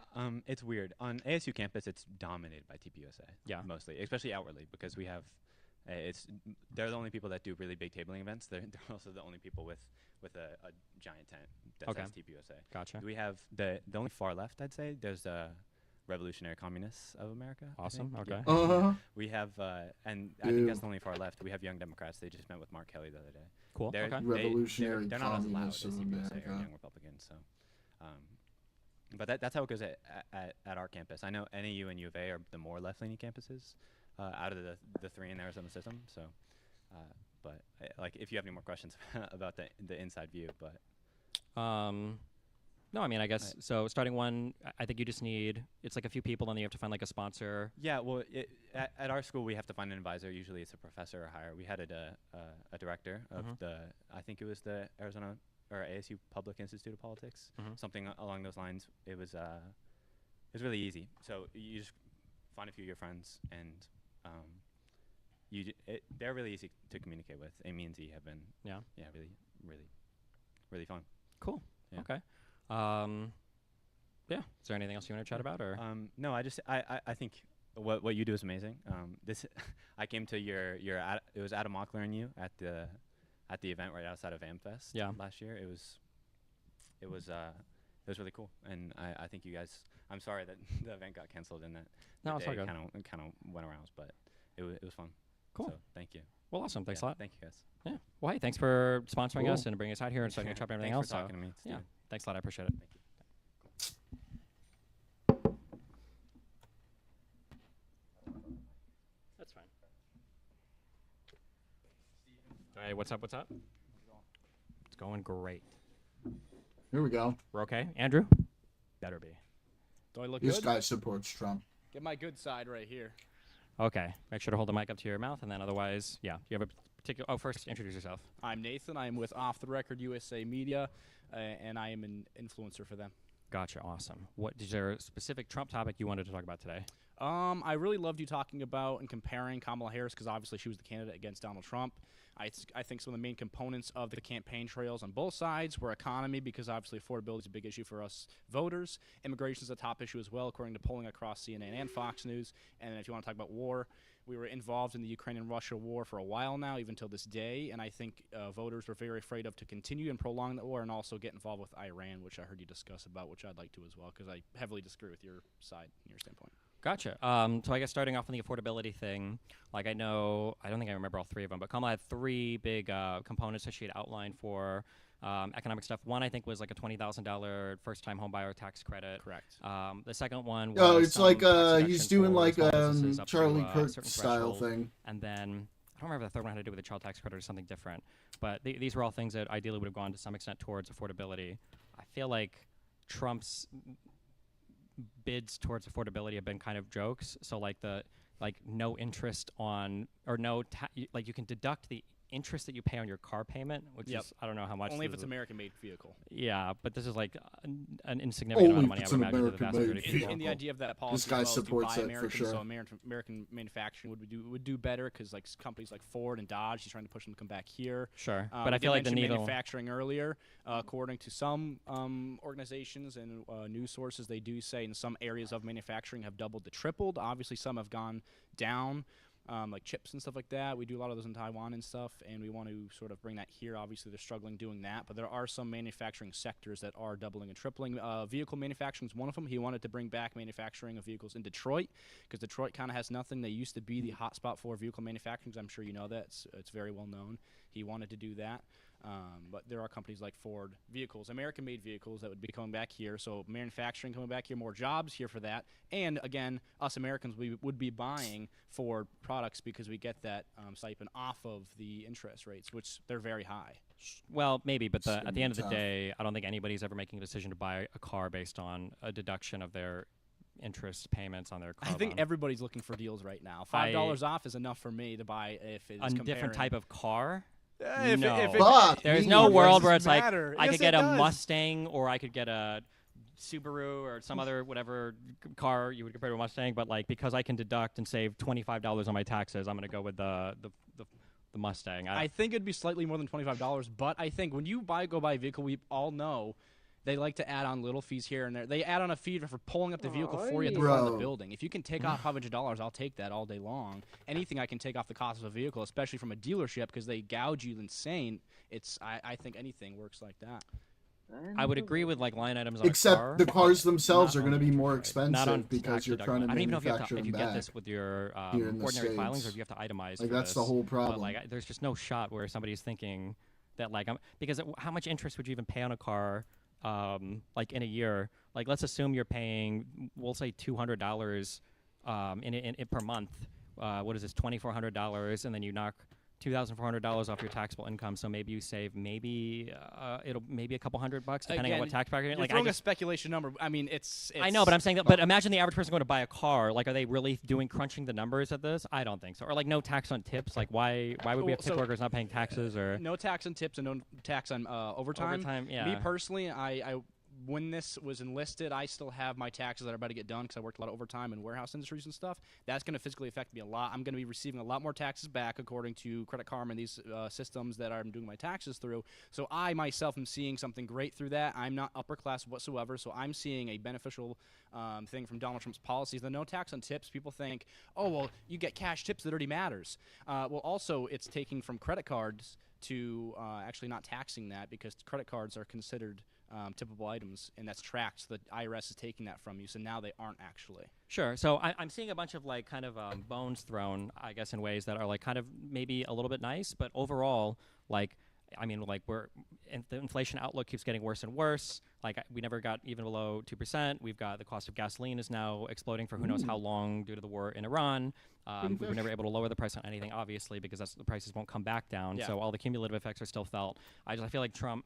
It's weird. On ASU campus, it's dominated by TPUSA. Yeah. Mostly, especially outwardly, because we have, they're the only people that do really big tabling events. They're also the only people with a giant tent that Okay. says TPUSA. Gotcha. We have the only far left, I'd say. There's the Revolutionary Communists of America. I Awesome. think. Okay. Yeah. Uh-huh. We have, and I think that's Ew. the only far left. We have Young Democrats. They just met with Mark Kelly the other day. Cool. They're, Okay. Revolutionary they're not as loud as Communists of TPUSA or America. Young Republicans. So, but that's how it goes at our campus. I know NAU and U of A are the more left-leaning campuses out of the 3 in the Arizona system. So, but like if you have any more questions about the inside view, but No, I mean, I guess Right. so. Starting one, I think you just need it's like a few people, and then you have to find like a sponsor. yeah, well, at our school we have to find an advisor. Usually it's a professor or higher. We had a director of Mhm. I think it was the Arizona or ASU Public Institute of Politics, Mhm. something along those lines. It was really easy. So you just find a few of your friends, and they're really easy to communicate with. Amy and Z have been really fun. Cool. Yeah. Okay. Yeah. Is there anything else you want to chat about, or? No, I think what you do is amazing. This I came to it was Adam Mockler and you at the event right outside of AmFest Yeah. last year. It was really cool, and I think you guys. I'm sorry that the event got canceled and that No, it's all good. kind of went around, but it was fun. Cool. So thank you. Well, awesome. Thanks Yeah, a lot. Thank you guys. Yeah. Well, hey, thanks for sponsoring Cool. us and bringing us out here and starting a chapter and everything Thanks else. for talking to me. Yeah. Steven. Thanks a lot. I appreciate it. Thank you. That's fine. Hey, what's up? What's up? It's going great. Here we go. We're okay, Andrew. Better be. Do I look This good? guy supports Trump. Get my good side right here. Okay. Make sure to hold the mic up to your mouth, and then otherwise, yeah. You have a particular. Oh, first introduce yourself. I'm Nathan. I'm with Off the Record USA Media, and I am an influencer for them. Gotcha. Awesome. What is there a specific Trump topic you wanted to talk about today? I really loved you talking about and comparing Kamala Harris because obviously she was the candidate against Donald Trump. I think some of the main components of the campaign trails on both sides were economy, because obviously affordability is a big issue for us voters. Immigration is a top issue as well, according to polling across CNN and Fox News. And if you want to talk about war, we were involved in the Ukraine and Russia war for a while now, even till this day. And I think voters were very afraid of to continue and prolong that war, and also get involved with Iran, which I heard you discuss about, which I'd like to as well, because I heavily disagree with your side and your standpoint. Gotcha. So I guess starting off on the affordability thing, like I don't think I remember all 3 of them, but Kamala had 3 big components that she had outlined for economic stuff. One, I think, was like a $20,000 first-time homebuyer tax credit. Correct. The second one was Oh, it's some like tax he's deduction doing for like small businesses up to Charlie a Kirk certain style threshold. thing. And then I don't remember the third one had to do with the child tax credit or something different. But these were all things that ideally would have gone to some extent towards affordability. I feel like Trump's bids towards affordability have been kind of jokes. So like no interest on, or no like you can deduct the interest that you pay on your car payment, which Yep. is I don't know how much. Only if this it's is. American-made vehicle. Yeah, but this is like an insignificant amount of money. I it's would an imagine to the vast American-made majority of people. And the idea of that policy, This guy as well, is to supports buy it for American, sure. so American manufacturing would do better, because like companies like Ford and Dodge, he's trying to push them to come back here. Sure, We but I did feel like the mention needle. manufacturing earlier, according to some organizations and news sources, they do say in some areas of manufacturing have doubled to tripled. Obviously, some have gone down. Like chips and stuff like that. We do a lot of those in Taiwan and stuff, and we want to sort of bring that here. Obviously, they're struggling doing that, but there are some manufacturing sectors that are doubling and tripling. Vehicle manufacturing is one of them. He wanted to bring back manufacturing of vehicles in Detroit, because Detroit kind of has nothing. They used to be the hotspot for vehicle manufacturing. I'm sure you know that. It's very well known. He wanted to do that. But there are companies like Ford vehicles, American-made vehicles that would be coming back here. So manufacturing coming back here, more jobs here for that. And again, us Americans, we would be buying Ford products because we get that stipend off of the interest rates, which they're very high. Well, maybe, but It's at the end of the tough. day, I don't think anybody's ever making a decision to buy a car based on a deduction of their interest payments on their car I think loan. everybody's looking for deals right now. $5 off is enough for me to buy if it's A different type of car? No. But There's me no and world Wes- where it's like matter. I Yes, could get it a does. Mustang or I could get a Subaru or some other whatever car you would compare to a Mustang, but like because I can deduct and save $25 on my taxes, I'm gonna go with the Mustang. I think it'd be slightly more than $25, but I think when you go buy a vehicle, we all know they like to add on little fees here and there. They add on a fee for pulling up the vehicle for you at the front of the Bro. building. If you can take off $500, I'll take that all day long. Anything I can take off the cost of a vehicle, especially from a dealership, because they gouge you insane. I think anything works like that. I would agree with like line items on a Except car. the cars themselves not are going to on be interest more rate. expensive Not on because tax you're trying to deduction. I don't even know if you have manufacture to, if them you get back. this with your here in the ordinary filings or States. if you have to itemize. Like for that's the this. whole But problem. like, there's just no shot where somebody's thinking that like because how much interest would you even pay on a car? Like in a year, like let's assume you're paying, we'll say $200 in per month. What is this, $2,400, and then you knock $2,400 off your taxable income. So maybe you save maybe a couple $100 depending Again, on what tax bracket. You're Like throwing a speculation number. I mean, it's I know, but I'm saying that. But imagine the average person going to buy a car. Like, are they really crunching the numbers at this? I don't think so. Or like no tax on tips. Like, why would we have tip So- workers not paying taxes or no tax on tips and no tax on overtime. overtime? Yeah. Me personally, I when this was enlisted, I still have my taxes that are about to get done because I worked a lot of overtime in warehouse industries and stuff. That's going to physically affect me a lot. I'm going to be receiving a lot more taxes back according to Credit Karma and these systems that I'm doing my taxes through. So I myself am seeing something great through that. I'm not upper class whatsoever, so I'm seeing a beneficial thing from Donald Trump's policies. The no tax on tips, people think, oh, well, you get cash tips, that already matters. Well, also, it's taking from credit cards to actually not taxing that because credit cards are considered tippable items, and that's tracked. So the IRS is taking that from you, so now they aren't actually. Sure. So I'm seeing a bunch of like kind of bones thrown, I guess, in ways that are like kind of maybe a little bit nice, but overall, like, I mean, like the inflation outlook keeps getting worse and worse. Like we never got even below 2%. We've got the cost of gasoline is now exploding for who knows how long due to the war in Iran. We were never able to lower the price on anything, obviously, because the prices won't come back down. Yeah. So all the cumulative effects are still felt. I feel like Trump.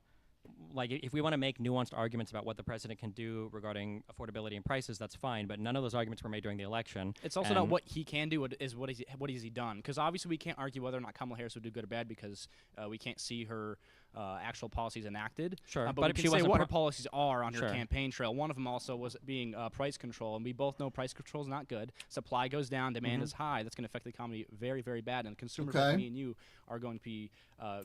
Like, if we want to make nuanced arguments about what the president can do regarding affordability and prices, that's fine. But none of those arguments were made during the election. It's also not what he can do; what has he done? Because obviously we can't argue whether or not Kamala Harris would do good or bad because we can't see her actual policies enacted. Sure, but but we if she can say wasn't what her policies are on her Sure. campaign trail. One of them also was being price control, and we both know price control is not good. Supply goes down, demand is high. That's going to affect the economy very, very bad, and consumers Okay. like me and you are going to be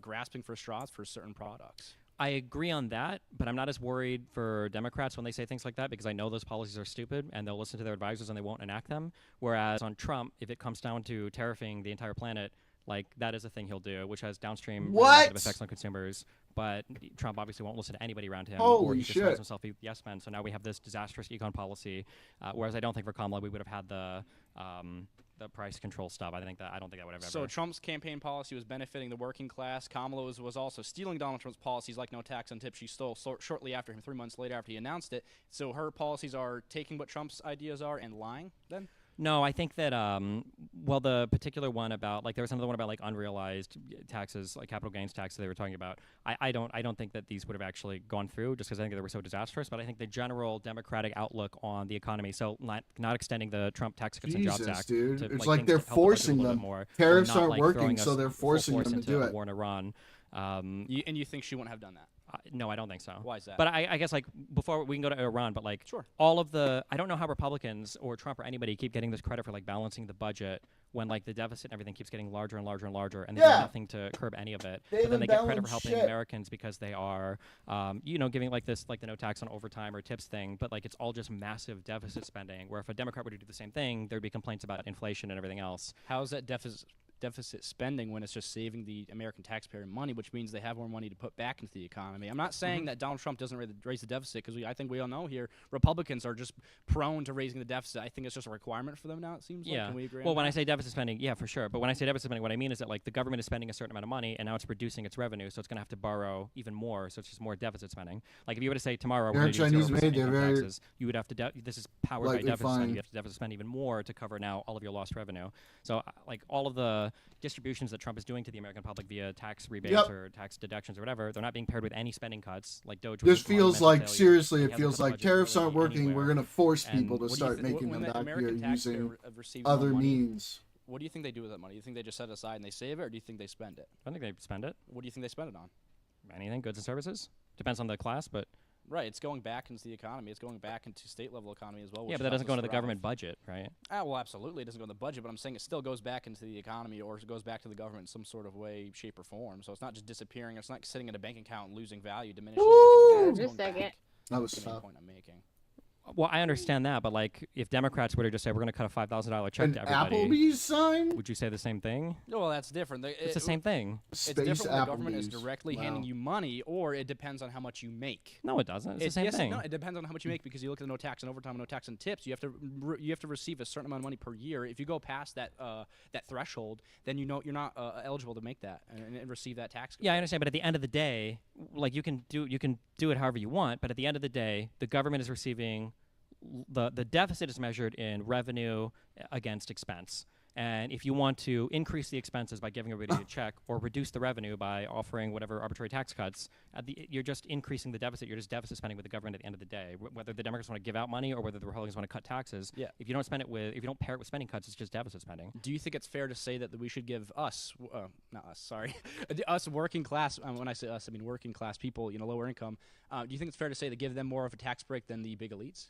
grasping for straws for certain products. I agree on that, but I'm not as worried for Democrats when they say things like that because I know those policies are stupid and they'll listen to their advisors and they won't enact them. Whereas on Trump, if it comes down to tariffing the entire planet, like that is a thing he'll do, which has downstream really What? negative effects on consumers. But Trump obviously won't listen to anybody around him. Holy or he just shit. finds himself a yes man. So now we have this disastrous econ policy. Whereas I don't think for Kamala we would have had the price control stuff. I don't think that would have ever. So Trump's campaign policy was benefiting the working class. Kamala was also stealing Donald Trump's policies, like no tax on tips. She stole shortly after him, 3 months later after he announced it. So her policies are taking what Trump's ideas are and lying then? No, I think that the particular one about like there was another one about like unrealized taxes, like capital gains taxes they were talking about. I don't think that these would have actually gone through just because I think they were so disastrous. But I think the general Democratic outlook on the economy, so not extending the Trump Tax Cuts and Jobs Jesus, Act, dude. to, It's like like things they're to help the budget a forcing little bit them. more, or Tariffs not, aren't like, working, throwing so us they're full forcing force them to into do a it. war in Iran. And you think she wouldn't have done that? No, I don't think so. Why is that? But I guess like before we can go to Iran, but like Sure. all of the I don't know how Republicans or Trump or anybody keep getting this credit for like balancing the budget when like the deficit and everything keeps getting larger and larger and larger, and they do Yeah. nothing to curb any of it. They But then they haven't get credit for balanced helping shit. Americans because they are, giving like this like the no tax on overtime or tips thing. But like it's all just massive deficit spending. Where if a Democrat were to do the same thing, there'd be complaints about inflation and everything else. How is that deficit deficit spending when it's just saving the American taxpayer money, which means they have more money to put back into the economy. I'm not saying that Donald Trump doesn't raise the deficit, because I think we all know here Republicans are just prone to raising the deficit. I think it's just a requirement for them now, it seems like. Can we agree well, on when that? I say deficit spending, yeah, for sure. But when I say deficit spending, what I mean is that like the government is spending a certain amount of money and now it's reducing its revenue, so it's going to have to borrow even more. So it's just more deficit spending. Like if you were to say tomorrow we're going to do Chinese 0% made, they're income very taxes, you would have to. This is powered by lightly deficit spending. fined. You have to deficit spend even more to cover now all of your lost revenue. So like all of the distributions that Trump is doing to the American public via tax rebates or tax deductions or whatever, they're not being paired with any spending cuts. Like Doge. This feels like, seriously, it feels like budget tariffs really aren't working. anywhere. We're going to force And people to what do you start think- making when them the back here American taxpayer using receives other more money, means. what do you think they do with that money? Do you think they just set it aside and they save it, or do you think they spend it? I think they spend it. What do you think they spend it on? Anything, goods and services. Depends on the class, but Right, it's going back into the economy. It's going back into state-level economy as well. yeah, which but that helps doesn't go us into the thrive. government budget, right? Well, absolutely, it doesn't go in the budget, but I'm saying it still goes back into the economy, or it goes back to the government in some sort of way, shape, or form. So it's not just disappearing. It's not sitting in a bank account and losing value, diminishing. Woo! It's Just a going second. back. That was That's the main tough. point I'm making. Well, I understand that, but like, if Democrats were to just say we're going to cut a $5,000 check An to everybody, Applebee's sign? would you say the same thing? No, well, that's different. It's the same thing. It's Space different when the government is Applebee's. directly Wow. handing you money, or it depends on how much you make. No, it doesn't. It's the same yes, thing. No, it depends on how much you make, because you look at the no tax and overtime, no tax and tips. You have to receive a certain amount of money per year. If you go past that that threshold, then you're not eligible to make that and receive that tax. Yeah, I understand, but at the end of the day, like you can do it however you want, but at the end of the day, the government is receiving the deficit is measured in revenue against expense. And if you want to increase the expenses by giving everybody a check, or reduce the revenue by offering whatever arbitrary tax cuts, you're just increasing the deficit. You're just deficit spending with the government at the end of the day. Whether the Democrats want to give out money or whether the Republicans want to cut taxes, if you don't pair it with spending cuts, it's just deficit spending. Do you think it's fair to say that we should give us, not us, sorry, us working class, when I say us, I mean working class people, lower income, do you think it's fair to say to give them more of a tax break than the big elites?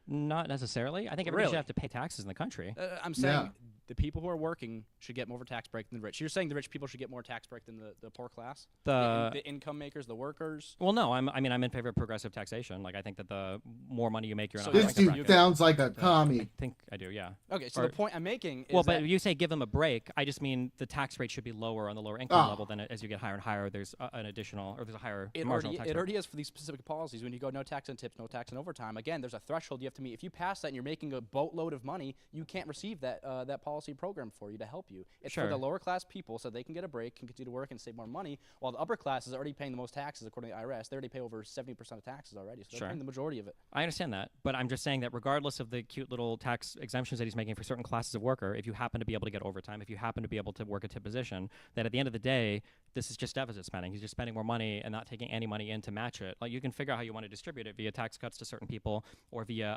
Not necessarily. I think everybody should have to pay taxes in the country. I'm saying the people who are working should get more of a tax break than the rich. You're saying the rich people should get more tax break than the poor class? The income makers, the workers? Well, no. I'm in favor of progressive taxation. Like, I think that the more money you make, you're in a This higher dude bracket. sounds like a commie. I think I do, yeah. Okay, so the point I'm making is but that if you say give them a break, I just mean the tax rate should be lower on the lower income level. Then as you get higher and higher, there's an additional, or there's a higher marginal tax rate. It already is for these specific policies. When you go no tax on tips, no tax on overtime, again, there's a threshold you have to meet. If you pass that and you're making a boatload of money, you can't receive that policy program for you to help you. It's for the lower class people so they can get a break, can continue to work and save more money, while the upper class is already paying the most taxes according to the IRS. They already pay over 70% of taxes already, so they're paying the majority of it. I understand that, but I'm just saying that regardless of the cute little tax exemptions that he's making for certain classes of worker, if you happen to be able to get overtime, if you happen to be able to work a tip position, that at the end of the day, this is just deficit spending. He's just spending more money and not taking any money in to match it. Like, you can figure out how you want to distribute it via tax cuts to certain people or via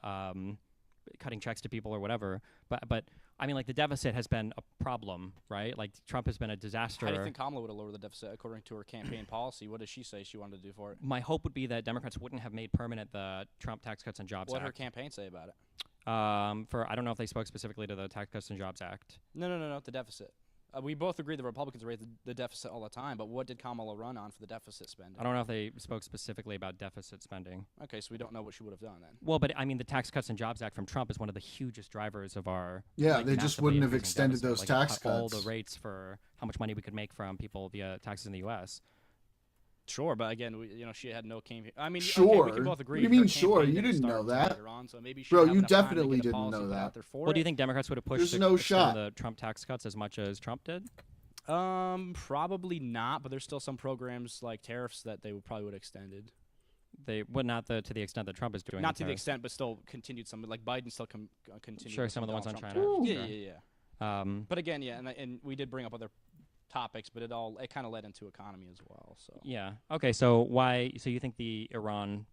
cutting checks to people or whatever. But I mean, like, the deficit has been a problem, right? Like, Trump has been a disaster. How do you think Kamala would have lowered the deficit according to her campaign policy? What does she say she wanted to do for it? My hope would be that Democrats wouldn't have made permanent the Trump Tax Cuts and Jobs What Act. did her campaign say about it? I don't know if they spoke specifically to the Tax Cuts and Jobs Act. No, the deficit. We both agree the Republicans raise the deficit all the time, but what did Kamala run on for the deficit spending? I don't know if they spoke specifically about deficit spending. Okay, so we don't know what she would have done then. Well, but I mean, the Tax Cuts and Jobs Act from Trump is one of the hugest drivers of our they just massively wouldn't have increasing extended deficit. those Like, tax it cut all cuts. the rates for how much money we could make from people via taxes in the U.S. Sure, but again, she had no campaign. I mean, Sure. okay, we can both agree. What do you her mean, sure? campaign You didn't know start that. later on, so maybe she Bro, didn't have you enough time to definitely get a didn't policy know put out that. there for Well, do you it. think Democrats would have pushed There's no extend shot. the Trump tax cuts as much as Trump did? Probably not, but there's still some programs like tariffs that they probably would have extended. They would not to the extent that Trump is doing. Not to the tariffs. extent, but still continued some. Like Biden still continued. Sure, with some of the ones on Donald China. Trump Sure. tariffs. Yeah. But again, and we did bring up other topics, but it kind of led into economy as well. So yeah. Okay. So so you think the Iran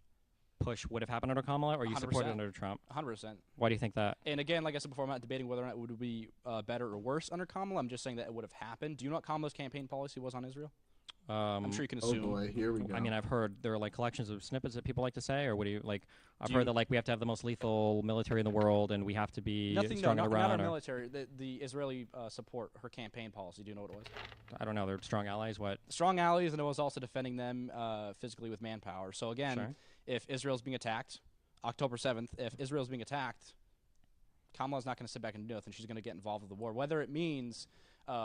push would have happened under Kamala, or you support it 100%. under Trump? 100%. Why do you think that? And again, like I said before, I'm not debating whether or not it would be better or worse under Kamala. I'm just saying that it would have happened. Do you know what Kamala's campaign policy was on Israel? I'm sure you can assume. Oh boy, here we go. I mean, I've heard there are like collections of snippets that people like to say, or what do you like? I've heard that like we have to have the most lethal military in the world, and we have to be strong in not Iran. our military. The Israeli support her campaign policy. Do you know what it was? I don't know. They're strong allies. What? Strong allies, and it was also defending them physically with manpower. So again, Sure. if Israel's being attacked, October 7th, if Israel's being attacked, Kamala's not going to sit back and do nothing. She's going to get involved with the war, whether it means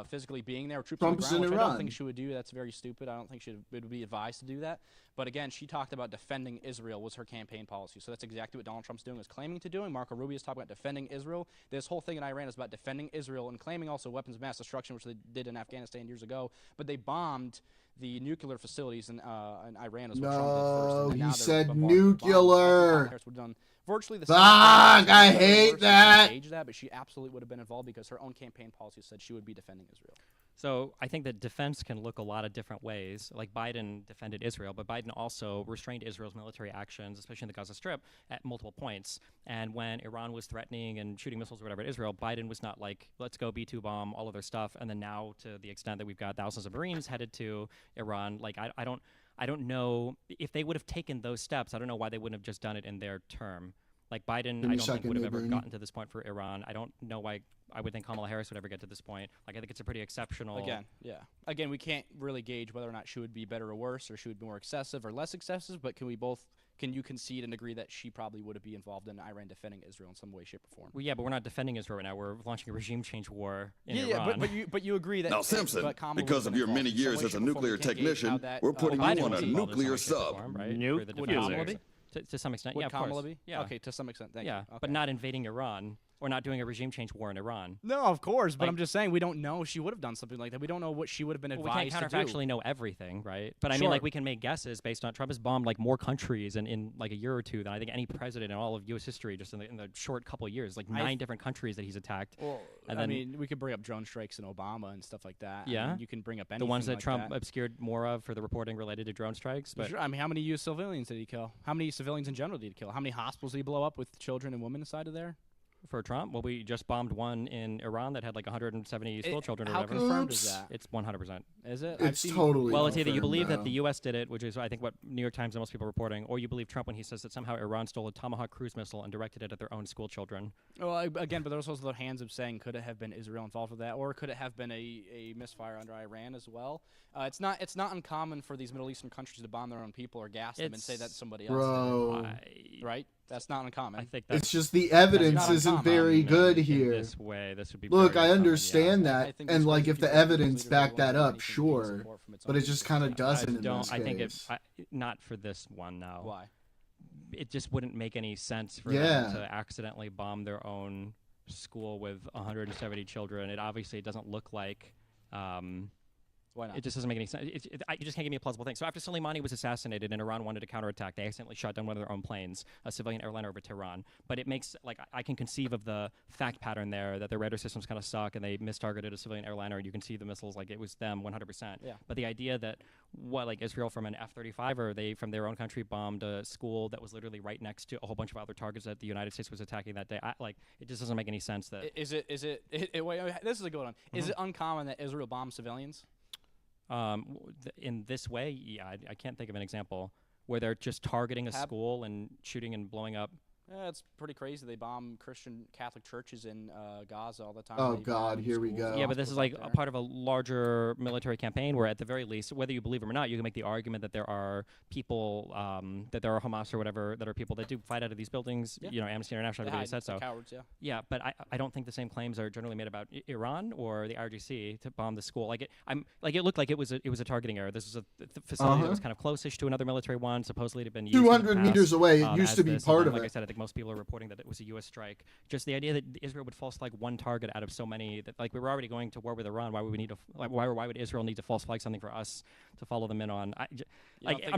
physically being there, troops Trump's on the in ground, which I don't Iran. think she would do. That's very stupid. I don't think it would be advised to do that. But again, she talked about defending Israel was her campaign policy. So that's exactly what Donald Trump's doing, is claiming to do. And Marco Rubio is talking about defending Israel. This whole thing in Iran is about defending Israel and claiming also weapons of mass destruction, which they did in Afghanistan years ago. But they bombed the nuclear facilities in Iran as well. Trump did first, and No, then now he they're said bombarding the bombs. I think nuclear. Kamala Harris would have done virtually the same. Fuck, I thing. hate Worse, that. she engaged that, but she absolutely would have been involved because her own campaign policy said she would be defending Israel. So I think that defense can look a lot of different ways. Like Biden defended Israel, but Biden also restrained Israel's military actions, especially in the Gaza Strip, at multiple points. And when Iran was threatening and shooting missiles or whatever at Israel, Biden was not like, let's go B-2 bomb all of their stuff. And then now, to the extent that we've got thousands of Marines headed to Iran, like I don't know if they would have taken those steps. I don't know why they wouldn't have just done it in their term. Like Biden, I don't think would have ever gotten to this point for Iran. I don't know why I would think Kamala Harris would ever get to this point. Like, I think it's a pretty exceptional. Again, we can't really gauge whether or not she would be better or worse, or she would be more excessive or less excessive. But can you concede and agree that she probably would be involved in Iran defending Israel in some way, shape, or form? Well, yeah, but we're not defending Israel right now. We're launching a regime change war in Yeah, Iran. but you agree that Now, Simpson, because of your many years as a nuclear technician, we're putting you on a nuclear sub. Nuclear. To some extent, Would yeah, of Kamala course. be? Yeah. Okay, to some extent. Thank you. Yeah, Okay. but not invading Iran or not doing a regime change war in Iran. No, of course, but Like- I'm just saying we don't know if she would have done something like that. We don't know what she would have been Well, we advised can't to do. counterfactually know everything, right? But I mean, Sure. like, we can make guesses based on Trump has bombed like more countries in like a year or two than I think any president in all of U.S. history, just in the short couple of years, like 9 different countries that he's attacked. Well, And I then- mean, we could bring up drone strikes and Obama and stuff like that. I Yeah? mean, you can bring up The anything ones that like Trump that. obscured more of for the reporting related to drone strikes. But Sure. I mean, how many U.S. civilians did he kill? How many civilians in general did he kill? How many hospitals did he blow up with children and women inside of there? for Trump, well, we just bombed one in Iran that had like 170 school children or How whatever. confirmed is that? It's 100%. Is it? It's totally. Well, it's either you confirmed, believe that though. the U.S. did it, which is I think what New York Times and most people are reporting, or you believe Trump when he says that somehow Iran stole a Tomahawk cruise missile and directed it at their own school children. Well, again, but there's also the hands of saying could it have been Israel involved with that, or could it have been a misfire under Iran as well? It's not uncommon for these Middle Eastern countries to bomb their own people or gas them and say that's somebody else. Bro. Right? That's not uncommon. I think that's It's just the evidence not isn't uncommon. very good in here. this way. This would be Look, very I uncommon, understand yeah. I that, think and this like was if the because evidence leaders backed won't that do up, anything to gain sure, support from its but own it just people. kind of I doesn't in don't. this I think case. not for this one. No. Why? It just wouldn't make any sense for Yeah. them to accidentally bomb their own school with 170 children. It obviously doesn't look like. Why not? It just doesn't make any sense. You just can't give me a plausible thing. So after Soleimani was assassinated and Iran wanted to counterattack, they accidentally shot down one of their own planes, a civilian airliner over Tehran. But it makes, like, I can conceive of the fact pattern there, that their radar systems kind of suck and they mistargeted a civilian airliner and you can see the missiles like it was them 100%. Yeah. But the idea that, like Israel from an F-35 or they from their own country bombed a school that was literally right next to a whole bunch of other targets that the United States was attacking that day, it just doesn't make any sense that... Is it wait, this is a good one. Is it uncommon that Israel bombs civilians? In this way, yeah, I can't think of an example where they're just targeting a school and shooting and blowing up. Yeah, it's pretty crazy. They bomb Christian Catholic churches in Gaza all the time. Oh, They God, bomb here we schools go. and Yeah, but this is hospitals like out a there. part of a larger military campaign where, at the very least, whether you believe it or not, you can make the argument that there are people, that there are Hamas or whatever, that are people that do fight out of these buildings. Yeah. You know, Amnesty International, They everybody hide, said so. they're cowards, yeah. Yeah, but I don't think the same claims are generally made about Iran or the IRGC to bomb the school. It looked like it was a targeting error. This was a facility that was kind of close-ish to another military one. Supposedly it had been used in the 200 past, meters away, it used as to be this, part and of like it. I said, I think most people are reporting that it was a U.S. strike. Just the idea that Israel would false flag one target out of so many, that like we were already going to war with Iran. Why would we need to? Why would Israel need to false flag something for us to follow them in on? I'm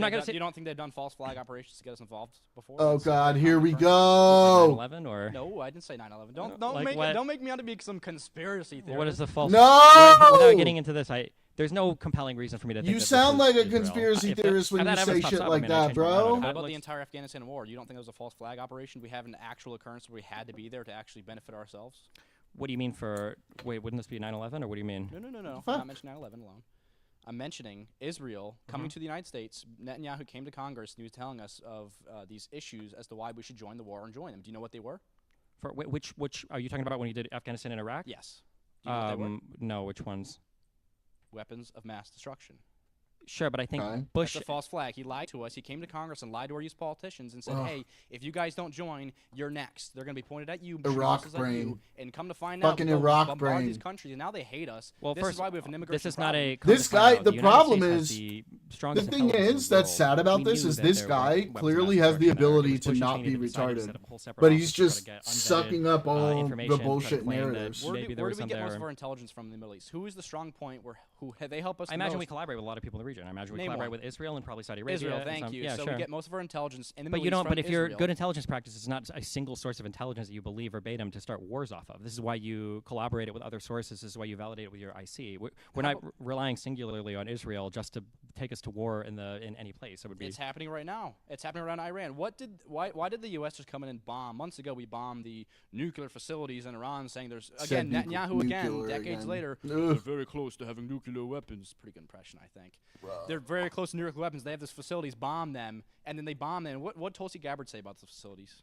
not gonna say. You don't think they've done false flag operations to get us involved before? Oh That's God, very here we common go. 9/11 or No, I didn't say 9/11. Don't Like make what? don't make me out to be some conspiracy theory. what is the false? No! Without getting into this, there's no compelling reason for me to think You that this sound was like a Israel. conspiracy If that- theorist when if you that ever say pops shit up, I like mean, I that, change my mind bro. on it. What But about the let's- entire Afghanistan war? You don't think that was a false flag operation? We have an actual occurrence where we had to be there to actually benefit ourselves? What do you mean for? Wait, wouldn't this be 9/11 or what do you mean? No. I'm Fuck. not mentioning 9/11 alone. I'm mentioning Israel coming to the United States. Netanyahu came to Congress and he was telling us of these issues as to why we should join the war and join them. Do you know what they were? For which are you talking about when you did Afghanistan and Iraq? Yes. Do you know what they were? No, which ones? Weapons of mass destruction. Sure, but I think Okay. Bush. That's a false flag. He lied to us. He came to Congress and lied to our youth politicians and said, Ugh. hey, if you guys don't join, you're next. They're going to be pointed at you, Iraq missiles at brain. you, and come to find Fucking out, they'll Iraq bombard brain. these countries, and now they hate us. Well, this first, is why we have an immigration this is not problem. a. This guy, the United problem States has is, the The strongest thing intelligence is in the that's world. sad about We this knew is that this there were guy weapons of clearly mass has the destruction there. It ability was to Bush not Cheney be that decided to retarded, set up a whole separate but he's office to try just to get sucking unvetted, up all information the to try to bullshit claim that narratives. Where maybe do there we was some get most there. of our intelligence from in the Middle East? Who is the strong point who they help us I the imagine we most? collaborate with a lot of people in the region. I imagine we Name collaborate one. with Israel and probably Saudi Arabia. Israel, and thank some- you. Yeah, so sure. we get most of our intelligence in the But Middle you East don't. from But if your Israel. good intelligence practice is not a single source of intelligence that you believe verbatim to start wars off of, this is why you collaborate it with other sources. This is why you validate it with your IC. We're not relying singularly on Israel just to take us to war in any place. It would be. It's happening right now. It's happening around Iran. Why did the U.S. just come in and bomb? Months ago, we bombed the nuclear facilities in Iran, saying there's again Said Netanyahu again, nuclear decades again. later. Ugh. They're very close to having nuclear weapons. Pretty good impression, I think. They're very close to nuclear weapons. They have these facilities, bomb them, and then they bomb them. What Tulsi Gabbard say about the facilities?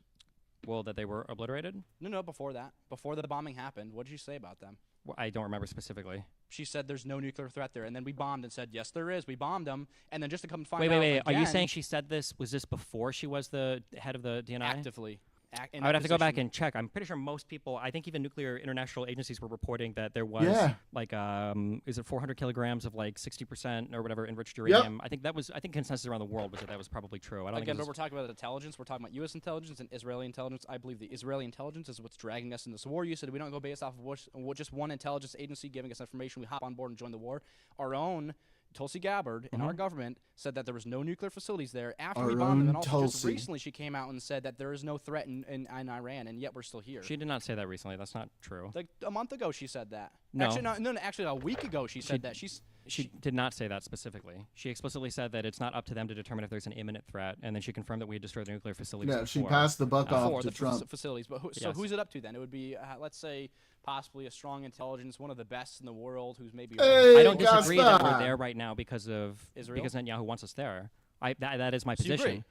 Well, that they were obliterated. No, before that, before the bombing happened, what did she say about them? Well, I don't remember specifically. She said there's no nuclear threat there, and then we bombed and said yes, there is. We bombed them, and then just to come and find out. Wait. Are you again, saying she said this? Was this before she was the head of the DNI? actively? I would have to go back and check. I'm pretty sure most people, I think even nuclear international agencies were reporting that there was like, is it 400 kilograms of like 60% or whatever enriched uranium? I think consensus around the world was that was probably true. I don't Again, think but we're talking about intelligence. We're talking about U.S. intelligence and Israeli intelligence. I believe the Israeli intelligence is what's dragging us in this war. You said we don't go based off of just one intelligence agency giving us information. We hop on board and join the war. Our own Tulsi Gabbard in our government said that there was no nuclear facilities there after we bombed them, and also just Tulsi. recently she came out and said that there is no threat in Iran, and yet we're still here. she did not say that recently. That's not true. Like a month ago, she said that. No. Actually, a week ago she said that. She did not say that specifically. She explicitly said that it's not up to them to determine if there's an imminent threat, and then she confirmed that we had destroyed the nuclear facilities. Yeah, she before. passed the buck off for to the Trump. facilities. But so who's it up to then? It would be, let's say, possibly a strong intelligence, one of the best in the world, who's maybe. Hey, I don't disagree that we're Gaspar. there right now because of Israel? because Netanyahu wants us there. That is my So you position. agree?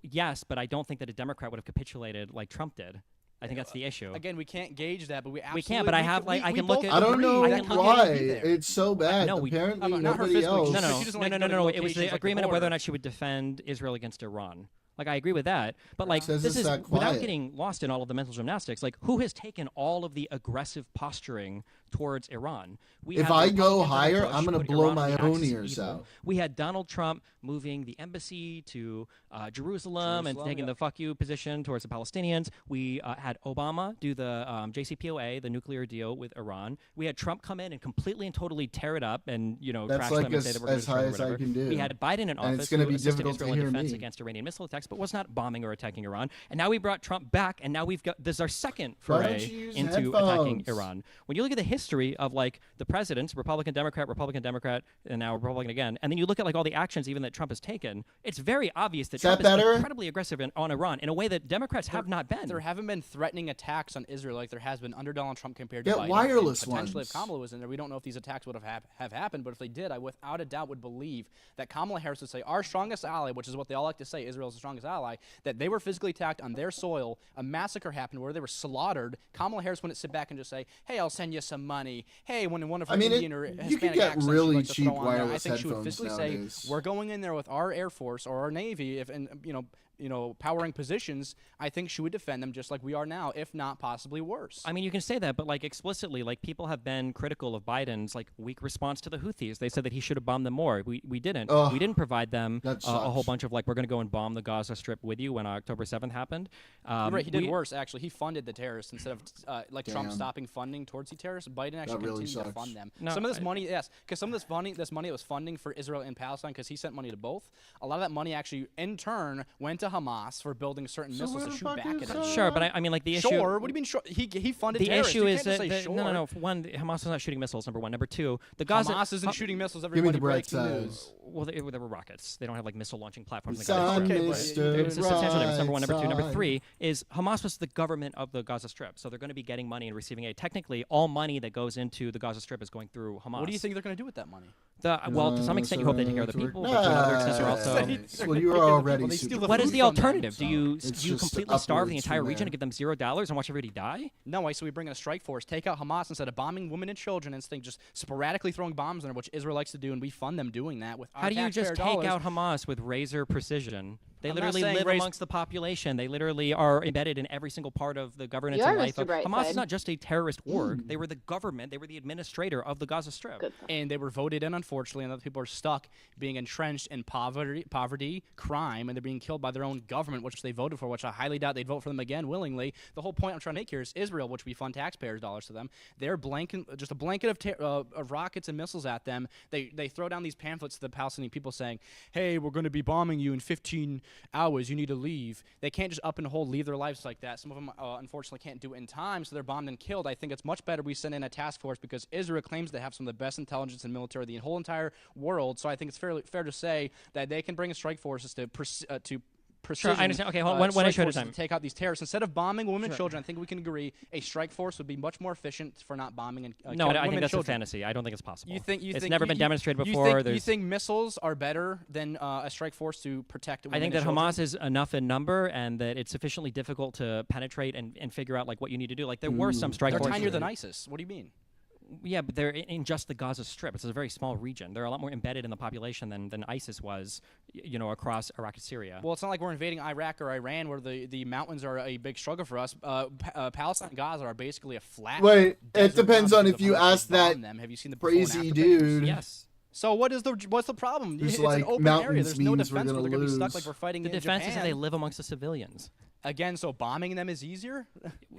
Yes, but I don't think that a Democrat would have capitulated like Trump did. I think that's the issue. Again, we can't gauge that, but we absolutely. can't, but I have, like, I can look both at- I don't agree know that Kanye why would be there. it's so bad. No, Apparently, not her nobody physically, else. just No, But she doesn't like no. going It was locations the like the agreement of whether or border. not she would defend Israel against Iran. Like, I agree with that, but like Says this it's is that without quiet. getting lost in all of the mental gymnastics. Like, who has taken all of the aggressive posturing towards Iran? We If had the I go Republicans under higher, Bush I'm gonna put blow Iran on my the own axis of ears evil. out. We had Donald Trump moving the embassy to Jerusalem and taking yeah. the "fuck you" position towards the Palestinians. We had Obama do the JCPOA, the nuclear deal with Iran. We had Trump come in and completely and totally tear it up and That's crash like them and say that we're going as to high destroy it or as I whatever. can do. We had Biden in And office it's gonna who be assisted difficult Israel to in hear defense me. against Iranian missile attacks, but was not bombing or attacking Iran. And now we brought Trump back, and now we've got this is our second Why don't foray you use into attacking headphones? Iran. When you look at the history of like the presidents, Republican, Democrat, and now Republican again, and then you look at like all the actions even that Trump has taken, it's very obvious that Is that Trump is better? incredibly aggressive on Iran in a way that Democrats have not been. There haven't been threatening attacks on Israel like there has been under Donald Trump compared to Get Biden. wireless And potentially, ones. if Kamala was in there, we don't know if these attacks would have happened. But if they did, I without a doubt would believe that Kamala Harris would say our strongest ally, which is what they all like to say, Israel's the strongest ally, that they were physically attacked on their soil. A massacre happened where they were slaughtered. Kamala Harris wouldn't sit back and just say, "Hey, I'll send you some money." Hey, when one of her I mean, Indian or you could Hispanic get accents she'd really like to cheap throw on there, I wireless think she would headphones physically nowadays. say, "We're going in there with our Air Force or our Navy, if and powering positions." I think she would defend them just like we are now, if not possibly worse. I mean, you can say that, but like explicitly, like people have been critical of Biden's like weak response to the Houthis. They said that he should have bombed them more. We didn't. Ugh, We didn't provide them that a whole sucks. bunch of like we're going to go and bomb the Gaza Strip with you when October 7th happened. You're right, he did we- worse, actually. He funded the terrorists instead of Trump Damn. stopping funding towards the terrorists. Biden actually really continued to sucks. fund them. No, Some of this I- money, yes, because some of this money that was funding for Israel and Palestine, because he sent money to both. A lot of that money actually, in turn, went to Hamas for building certain So missiles who to the shoot fuck back is at that? us. Sure, but I mean, like the issue. Sure. What do you mean? Sure. He funded The terrorists. issue You is can't that just say no. sure. One, Hamas is not shooting missiles. Number one. Number two, the Gaza. Hamas isn't shooting missiles. Give me Everybody the bright breaking side. news. Well, they were rockets. They don't have like missile launching platforms. in the Son, Gaza Strip. Okay, but Mr. It's a substantial difference. Number one. Number two. Number Right three is Hamas was the government of the Gaza Strip, so they're going to be getting money and receiving aid. Technically, all money that goes into the Gaza Strip is going through Hamas. What do you think they're going to do with that money? Well, to some extent, you hope they take care of the people, but to another extent, they're also. Well, you are already. What is the alternative? Do you just completely starve the upwards entire from region there. and give them $0 and watch everybody die? No, so we bring in a strike force, take out Hamas instead of bombing women and children and just sporadically throwing bombs on them, which Israel likes to do, and we fund them doing that with our How do you just taxpayer take dollars. out Hamas with razor precision? They I'm not literally saying live amongst the population. They literally are embedded in every single part of the governance You and are life. Mr. Hamas is Brightside. not just a terrorist org. They were the government. They were the administrator of the Gaza Strip. Good. And they were voted in, unfortunately, and other people are stuck being entrenched in poverty, crime, and they're being killed by their own government, which they voted for, which I highly doubt they'd vote for them again willingly. The whole point I'm trying to make here is Israel, which we fund taxpayers' dollars to them. They're just a blanket of rockets and missiles at them. They throw down these pamphlets to the Palestinian people saying, hey, we're going to be bombing you in 15 hours. You need to leave. They can't just up and leave their lives like that. Some of them, unfortunately, can't do it in time, so they're bombed and killed. I think it's much better we send in a task force because Israel claims they have some of the best intelligence and military of the whole entire world. So I think it's fair to say that they can bring in strike forces to precision. Sure, I understand. Okay, hold on, one issue at a time. To take out these terrorists instead of bombing women and children. I think we can agree a strike force would be much more efficient for not bombing and no, killing I think women that's and a children. fantasy. I don't think it's possible. It's never been demonstrated before. You think missiles are better than a strike force to protect women I think and that children? Hamas is enough in number and that it's sufficiently difficult to penetrate and figure out like what you need to do. Like there were some strike They're forces. tinier than ISIS. What do you mean? Yeah, but they're in just the Gaza Strip. It's a very small region. They're a lot more embedded in the population than ISIS was, across Iraq and Syria. Well, it's not like we're invading Iraq or Iran where the mountains are a big struggle for us. Palestine and Gaza are basically a flat Wait, it desert depends on mountains if you of how much ask they that bomb them. Have you seen the before and crazy after pictures? dude. Yes. So what's the problem? Who's It's like, an open mountains area. There's no means we're defense where they're going to be stuck lose. like we're fighting The in defense is Japan. that they live amongst the civilians. Again, so bombing them is easier?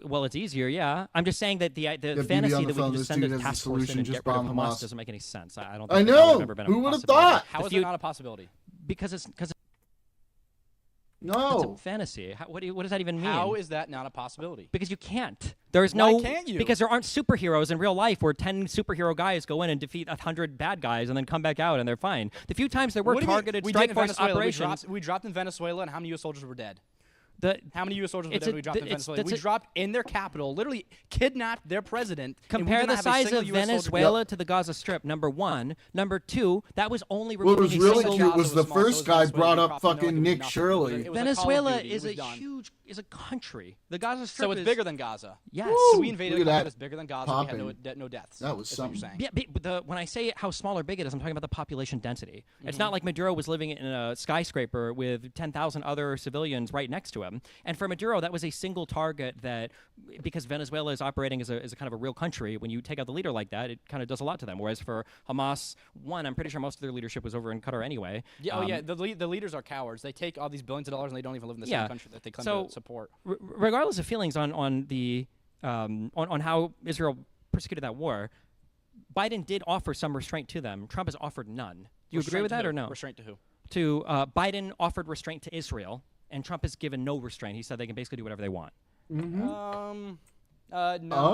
Well, it's easier, yeah. I'm just saying that the BB fantasy on the that we phone, can this just send dude a has the task force in solution, and just get rid of bomb Hamas Hamas. doesn't make any sense. I don't I think that would have know. ever been a Who would have possibility. thought? How is it not a possibility? Because it's a No. fantasy. What does that even mean? How is that not a possibility? Because you can't. There's Why no. can't you? Because there aren't superheroes in real life where 10 superhero guys go in and defeat 100 bad guys and then come back out and they're fine. The few times there were What do you mean? targeted We strike did in force Venezuela. operations. We dropped in Venezuela, and how many U.S. soldiers were dead? How many U.S. soldiers were it's dead a- we dropped in it's- Venezuela? that's We a- dropped in their capital, literally kidnapped their president. and we Compare did the not have a size single of US soldier Venezuela killed. to the Gaza Strip, number one. Number two, that was only What was removing a really single... cute was Gaza the was small, so first was guy Venezuela. brought We up dropped in there fucking like Nick nothing. Shirley. It was a Call of Venezuela Duty. It is was a done. huge... is a country. The Gaza Strip So it's is... bigger than Gaza. Yes. So we invaded a Look at country that that's bigger than Gaza. We had popping. no deaths. That was is what you're something. saying. Yeah, but when I say how small or big it is, I'm talking about the population density. Mm-hmm. It's not like Maduro was living in a skyscraper with 10,000 other civilians right next to him. And for Maduro, that was a single target that, because Venezuela is operating as a kind of a real country, when you take out the leader like that, it kind of does a lot to them. Whereas for Hamas, one, I'm pretty sure most of their leadership was over in Qatar anyway. Yeah, the leaders are cowards. They take all these billions of dollars and they don't even live in the same country that they claim to support. Regardless of feelings on the on how Israel persecuted that war, Biden did offer some restraint to them. Trump has offered none. Do you agree with that or no? Restraint to who? To Biden offered restraint to Israel, and Trump has given no restraint. He said they can basically do whatever they want. No,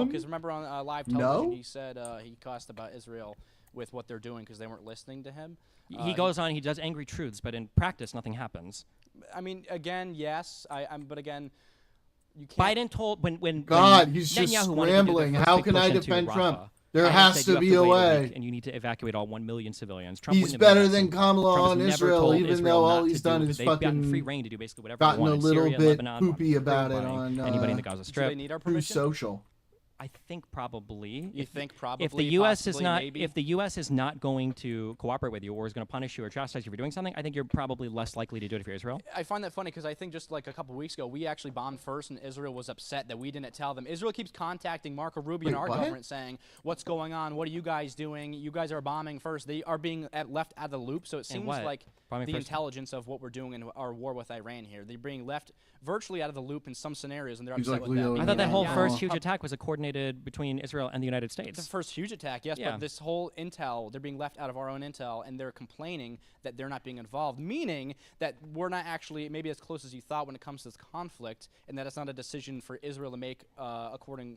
because remember on live television he said he cussed about Israel with what they're doing because they weren't listening to him. He goes on, he does angry truths, but in practice, nothing happens. I mean, again, yes, but again, you can't. Biden told when God, when he's just Netanyahu wanted to do their scrambling. first How big can push I into defend Rafah, Trump? There Biden has said to you have be a wait way. week and you need to evacuate all 1 million civilians. Trump He's wouldn't have better done that. than Kamala Trump has on never Israel, told even Israel though not all to he's do done it. is They've gotten free fucking reign to do basically whatever they gotten want a in little Syria, bit Lebanon, poopy about it bombing on anybody in the Gaza Do Strip. they need our Who's permission? social. I think probably. You think probably? If the U.S. is possibly, not, maybe? if the U.S. is not going to cooperate with you or is going to punish you or chastise you for doing something, I think you're probably less likely to do it if you're Israel. I find that funny because I think just like a couple weeks ago, we actually bombed first, and Israel was upset that we didn't tell them. Israel keeps contacting Marco Rubio and our what? government saying, "What's going on? What are you guys doing? You guys are bombing first." They are being left out of the loop, so it seems what? like Bombing the first? intelligence of what we're doing in our war with Iran here. They're being left virtually out of the loop in some scenarios, and they're He's upset like with Leo that. I thought that whole Yeah. first huge attack was coordinated between Israel and the United States. It's the first huge attack, yes, Yeah. but this whole intel, they're being left out of our own intel, and they're complaining that they're not being involved, meaning that we're not actually maybe as close as you thought when it comes to this conflict, and that it's not a decision for Israel to make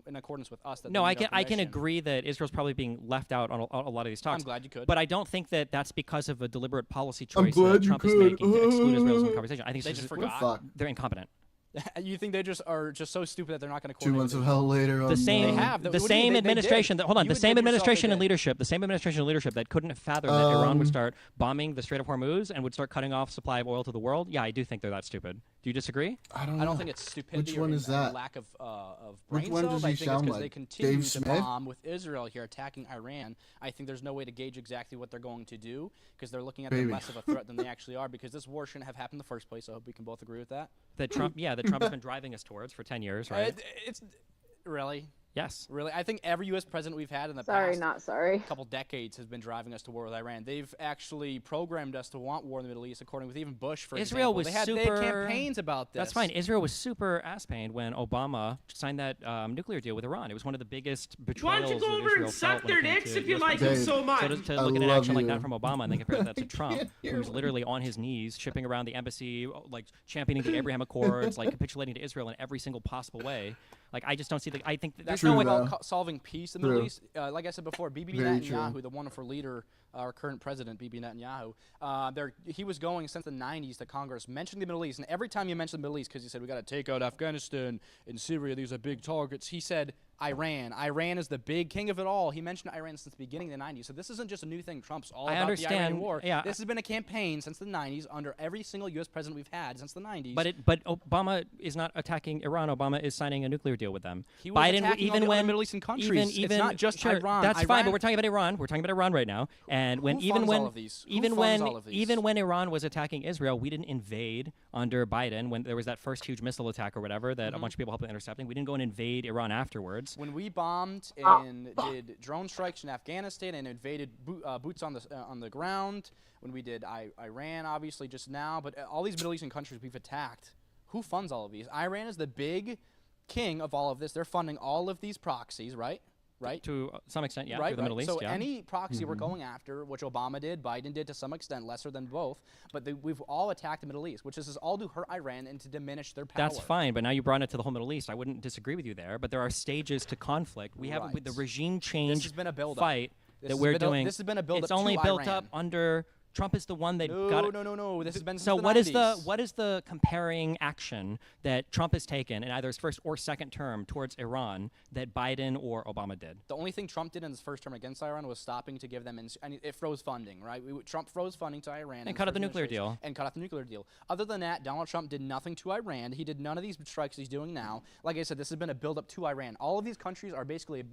in accordance with us. That No, they I need can our I can permission. agree that Israel's probably being left out on a lot of these talks. I'm glad you could. But I don't think that that's because of a deliberate policy I'm choice glad that you Trump is could. making to exclude Israel from the conversation. I think They it's just just forgot. Fuck. they're incompetent. You think they just are just so stupid that they're not going to 2 months of hell later. The same, They have. the What do you same mean? They administration. did. Hold on, You the same admit yourself administration they and did. leadership. The same administration and leadership that couldn't fathom that Iran would start bombing the Strait of Hormuz and would start cutting off supply of oil to the world. Yeah, I do think they're that stupid. Do you disagree? I don't know. I don't think it's stupidity. Which one or is that? lack of Which brain one cells. does I he think it's sound because like? they continue Dave to Smith? bomb with Israel here, attacking Iran. I think there's no way to gauge exactly what they're going to do because they're looking at them less of a threat than they actually are. Because this war shouldn't have happened in the first place. I hope we can both agree with that. That Trump has been driving us towards for 10 years, right? It's really. Yes. Really, I think every U.S. president we've had in the Sorry, past not sorry. couple decades has been driving us to war with Iran. They've actually programmed us to want war in the Middle East, according with even Bush, for Israel example. was they had super campaigns about this. That's fine. Israel was super ass-pained when Obama signed that nuclear deal with Iran. It was one of the biggest betrayals. Why don't you go that over Israel and suck felt when their it came dicks to if you US like president. them so much? So to I look at an love action like you. that from Obama and then compare that to Trump, who's literally on his knees, shipping around the embassy, like championing the Abraham Accords, like capitulating to Israel in every single possible way. Like, I just don't see I think that That's there's no not way. about solving peace in the Middle East. Like I said before, Bibi Very Netanyahu, true. the wonderful leader, our current president, Bibi Netanyahu, he was going since the 90s to Congress, mentioning the Middle East. And every time you mention the Middle East, because he said, we got to take out Afghanistan and Syria, these are big targets, he said, Iran. Iran is the big king of it all. He mentioned Iran since the beginning of the 90s. So this isn't just a new thing. Trump's all about the Iranian war. Yeah. This has been a campaign since the 90s under every single U.S. president we've had since the 90s. But Obama is not attacking Iran. Obama is signing a nuclear deal with them. He was Biden, attacking all even the when other Middle Eastern countries. It's not just sure, Iran. That's fine, Iran- but we're talking about Iran. We're talking about Iran right now. And when Who even funds when all of these? Who even funds when all of these? even when Iran was attacking Israel, we didn't invade under Biden when there was that first huge missile attack or whatever that a bunch of people helped with intercepting. We didn't go and invade Iran afterwards. When we bombed and did drone strikes in Afghanistan and invaded boots on the ground, when we did Iran, obviously just now, but all these Middle Eastern countries we've attacked, who funds all of these? Iran is the big king of all of this. They're funding all of these proxies, right? Right? To some extent, yeah, Right, through the Middle East, so yeah. any proxy we're going after, which Obama did, Biden did to some extent, lesser than both, but we've all attacked the Middle East, which is all to hurt Iran and to diminish their power. That's fine, but now you brought it to the whole Middle East. I wouldn't disagree with you there, but there are stages to conflict. We have Right. the regime change This has been a build-up. fight This that has we're been a- doing. this has been a build-up It's only to built Iran. up under Trump is the one that No, got it. no. This has been So since the what is 90s. what is the comparing action that Trump has taken in either his first or second term towards Iran that Biden or Obama did? The only thing Trump did in his first term against Iran was stopping to give them, and it froze funding, right? Trump froze funding to Iran. in And his cut out first the nuclear administration, deal. And cut off the nuclear deal. Other than that, Donald Trump did nothing to Iran. He did none of these strikes he's doing now. Like I said, this has been a build-up to Iran. All of these countries are basically,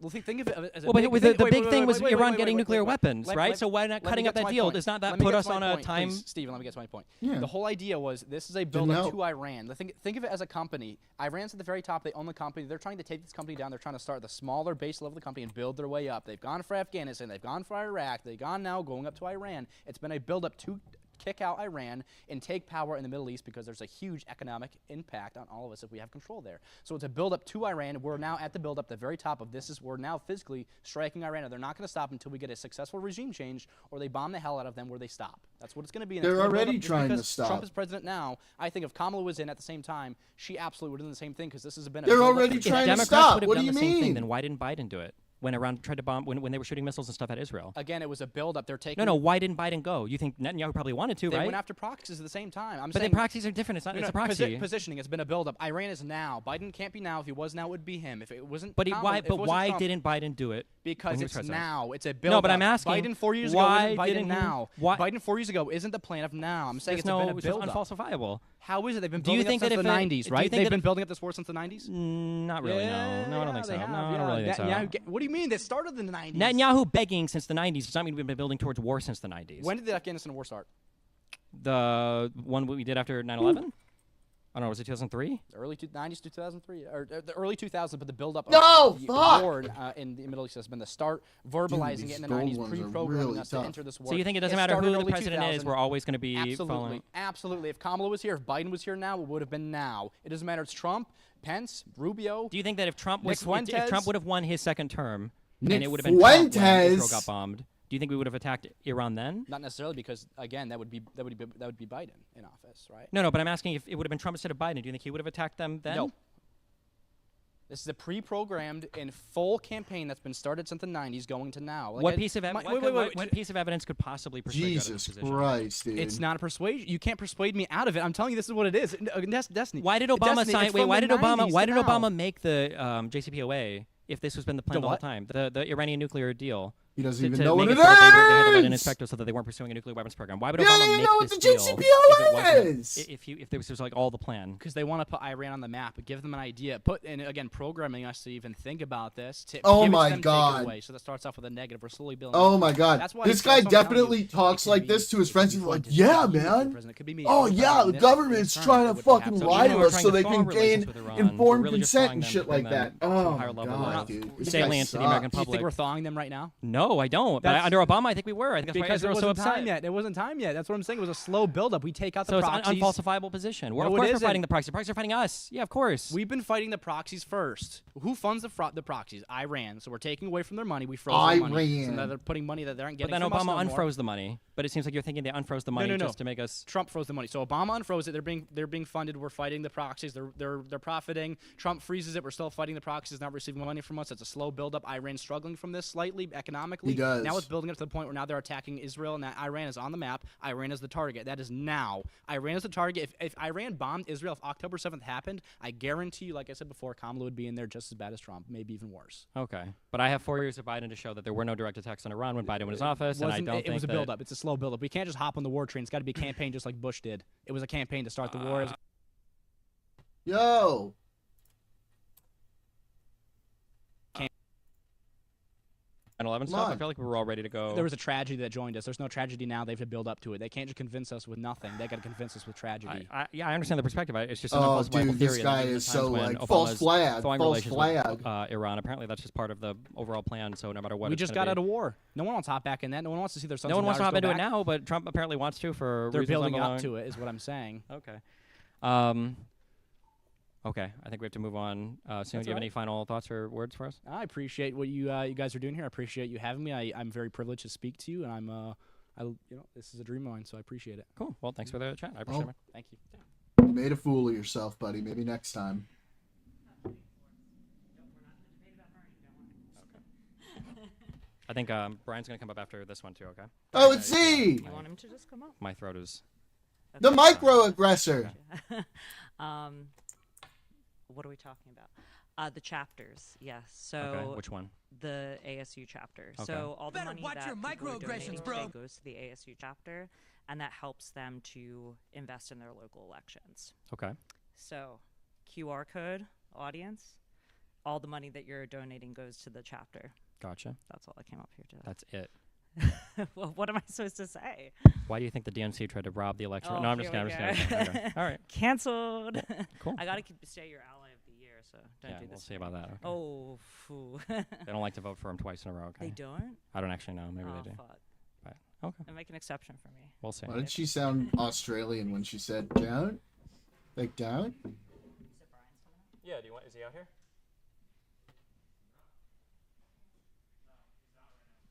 think of it as a Well, big, but the big thing was Iran getting nuclear weapons, right? So why not let me cutting get up to that my deal? point. Does not that Let me put get us to my on a point, time? please, Stephen, let me get to my point. Yeah. The whole idea was this is a build-up help. to Iran. Think of it as a company. Iran's at the very top. They own the company. They're trying to take this company down. They're trying to start the smaller base level of the company and build their way up. They've gone for Afghanistan. They've gone for Iraq. They've gone now going up to Iran. It's been a build-up to kick out Iran and take power in the Middle East because there's a huge economic impact on all of us if we have control there. So it's a build-up to Iran. We're now at the build-up, the very top of this. We're now physically striking Iran, and they're not going to stop until we get a successful regime change or they bomb the hell out of them where they stop. That's what it's going to be. And They're it's gonna build already up just trying to because stop. Trump is president now. I think if Kamala was in at the same time, she absolutely would have done the same thing because this has been a They're build-up already to- trying to Democrats stop. would have What done do you the same thing. mean? Then why didn't Biden do it when Iran tried to bomb when they were shooting missiles and stuff at Israel? Again, it was a build-up. They're taking. No. Why didn't Biden go? You think Netanyahu probably wanted to, They right? went after proxies at the same time. I'm But saying the proxies are different. It's not. No, It's a no, proxy. positioning. It's been a build-up. Iran is now. Biden can't be now. If he was now, it would be him. If it wasn't. But Kamala, if it wasn't why Trump, didn't Biden do it? when Because he was it's president? now. It's a build. No, but I'm asking, Biden 4 years why ago isn't Biden didn't he- now. why- Biden 4 years ago isn't the plan of now. I'm saying There's it's been a it's build-up. unfalsifiable. How is it? They've been Do you building think up that since if the it- 90s, do you right? think They've that been if- building up this war since the 90s. Not really. No, I don't think so. They have, No, I don't really think so. What do you mean? They started in the 90s. Netanyahu begging since the 90s does not mean we've been building towards war since the 90s. When did the Afghanistan war start? The one we did after 9/11? I don't know. Was it 2003? The early 90s, 2003, or the early 2000s, but the build-up No, of the fuck! war in the Middle East has been the start, verbalizing these it in the gold 90s, ones are pre-programming really us tough. to enter this war. So you think it doesn't It matter started who the early president is? 2000. We're always going to be Absolutely, following. absolutely. If Kamala was here, if Biden was here now, it would have been now. It doesn't matter. It's Trump, Pence, Rubio. Do you think that if Trump Nick was if Fuentes? Trump would have won his second term, Nick and it would have been Trump when Fuentes? Israel got bombed, do you think we would have attacked Iran then? Not necessarily, because again, that would be Biden in office, right? No, but I'm asking if it would have been Trump instead of Biden. Do you think he would have attacked them then? No. This is a pre-programmed and full campaign that's been started since the 90s going to now. Like What piece of what piece of evidence could possibly persuade you out of Jesus this position? Christ, dude. It's not a persuasion. You can't persuade me out of it. I'm telling you, this is what it is. Destiny. Why did Obama Destiny, sign? it's Wait, from why the did Obama? 90s Why to did now. Obama make the JCPOA if this has been the plan the whole time? The Iranian nuclear deal. He doesn't to even know make what it so that they had an is! inspector so that they weren't pursuing a nuclear weapons program. Why would Yeah, Obama you make know what this the deal JCPOA if this was like all the plan? Because they want to put Iran on the map, but give them an idea. And again, programming us to even think about this. To Oh give it to my them, take it God. away. So that starts off with a negative. We're slowly building. Oh up. my God. That's why This that's guy what I'm telling definitely you. talks It like could this be- to his it friends. could He's be like, fun to yeah, be man. president. It could be me. Oh If yeah, I'm the this government's term, trying it to would be fucking happening. lie So to we're us trying so to they thaw can relations gain with Iran. We're informed really just consent thawing and them shit to bring like that. them to a Oh higher my level. We're God, not dude. This salient guy to the American sucks. Do you think public. we're thawing them right now? No, I don't. But That's- under Obama, I think we were. I think that's why Because it Israel's so wasn't upset. time yet. It wasn't time yet. That's what I'm saying. It was a slow buildup. We take out the So it's proxies. an unfalsifiable position. Of No, course it we're fighting isn't. the proxies. The proxies are fighting us. Yeah, of course. We've been fighting the proxies first. Who funds the proxies? Iran. So we're taking away from their money. We froze their money. So now Iran. they're putting money that they aren't But getting then from us Obama no more. unfroze the money. But it seems like you're thinking they unfroze the money no. just to make us. Trump froze the money. So Obama unfroze it. They're being funded. We're fighting the proxies. They're profiting. Trump freezes it. We're still fighting the proxies. Not receiving money from us. It's a slow buildup. Iran's struggling from this slightly economically. He does. Now it's building up to the point where now they're attacking Israel, and that Iran is on the map. Iran is the target. That is now. Iran is the target. If Iran bombed Israel, if October 7th happened, I guarantee you, like I said before, Kamala would be in there just as bad as Trump, maybe even worse. Okay. But I have 4 years of Biden to show that there were no direct attacks on Iran when Biden was in office, and I don't It think was a that- buildup. It's a slow buildup. We can't just hop on the war train. It's got to be a campaign just like Bush did. It was a campaign to start the war. Yo. 9/11 Come stuff. I on. feel like we were all ready to go. There was a tragedy that joined us. There's no tragedy now. They have to build up to it. They can't just convince us with nothing. They got to convince us with tragedy. Yeah, I understand the perspective. It's just an Oh, unfalsifiable dude, theory. this that guy even is the times so, when like, false Obama's flag, thawing false relations with, Iran. Apparently, that's just part of the overall plan. So no matter what, We it's just gonna got out be. of war. No one wants to hop back in that. No one wants to see their sons No one and wants to hop daughters into go it back. now, but Trump apparently wants to for They're reasons building up unknown. to it, is what I'm saying. Okay. Okay, I think we have to move on soon. That's Do you have all any right. final thoughts or words for us? I appreciate what you guys are doing here. I appreciate you having me. I'm very privileged to speak to you, and this is a dream of mine, so I appreciate it. Cool. Well, thanks for the chat. I appreciate it. Thank you. You made a fool of yourself, buddy. Maybe next time. I think Brian's gonna come up after this one too. Okay. Oh, let's see. You want him to just come up? My throat is. The microaggressor. What are we talking about? The chapters, yes. So Okay, which one? The ASU chapter. Okay. So all the Better money watch that your people are donating microaggressions, bro. today goes to the ASU chapter, and that helps them to invest in their local elections. Okay. So, QR code, audience, all the money that you're donating goes to the chapter. Gotcha. That's all I came up here to. That's it. Well, what am I supposed to say? Why do you think the DNC tried to rob the election? Oh, No, I'm just here kidding. we I'm just go. kidding. Okay. All right. Canceled. Cool. I gotta stay your ally of the year, so don't Yeah, do this. we'll to see me. about that. Okay. Oh, phoo. They don't like to vote for him twice in a row. Okay. They don't? I don't actually know. Maybe Oh, they do. fuck. But okay. And make an exception for me. We'll see. Why did she sound Australian when she said don't? Like don't? Yeah. Do you want? Is he out here?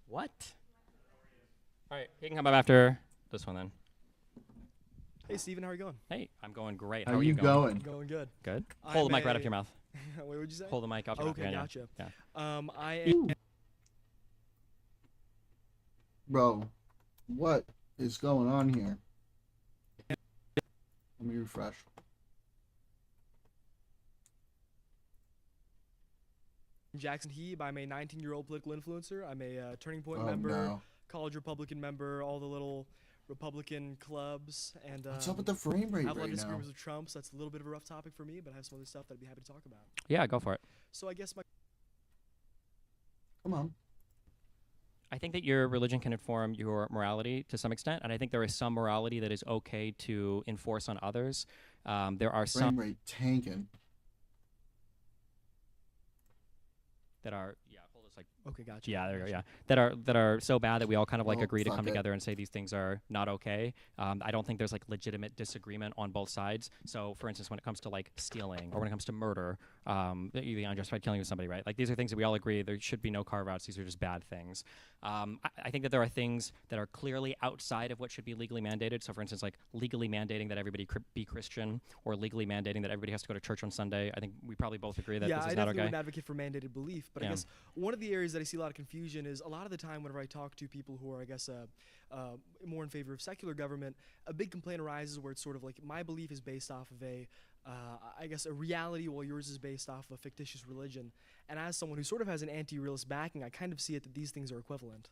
What? All right. He can come up after this one then. Hey, Steven, how are you going? Hey, I'm going great. How How are you going? Going good. Good. Hold the mic right up to your mouth. Wait, what'd you say? Hold the mic up to your mouth. Okay, Yeah, gotcha. Yeah. I am. Bro, what is going on here? Let me refresh. Jackson Heeb. I'm a 19-year-old political influencer. I'm a Turning Point Oh, member, no. college Republican member, all the little Republican clubs, and What's up with the frame rate I have a lot right of now? disagreements with Trump, so that's a little bit of a rough topic for me, but I have some other stuff that I'd be happy to talk about. Yeah, go for it. So I guess my Come on. I think that your religion can inform your morality to some extent, and I think there is some morality that is okay to enforce on others. There are Frame some rate tanking. that are hold this like Okay, gotcha. Yeah, there you go. Yeah, that are so bad that we all kind of like Well, agree to fuck come it. together and say these things are not okay. I don't think there's like legitimate disagreement on both sides. So, for instance, when it comes to like stealing or when it comes to murder, the unjustified killing of somebody, right? Like these are things that we all agree there should be no carve-outs. These are just bad things. I think that there are things that are clearly outside of what should be legally mandated. So, for instance, like legally mandating that everybody be Christian or legally mandating that everybody has to go to church on Sunday. I think we probably both agree that yeah, this I is not definitely okay. wouldn't advocate for mandated belief, but I Yeah. guess one of the areas that I see a lot of confusion is a lot of the time whenever I talk to people who are, I guess, more in favor of secular government, a big complaint arises where it's sort of like my belief is based off of I guess, a reality, while yours is based off of a fictitious religion. And as someone who sort of has an anti-realist backing, I kind of see it that these things are equivalent.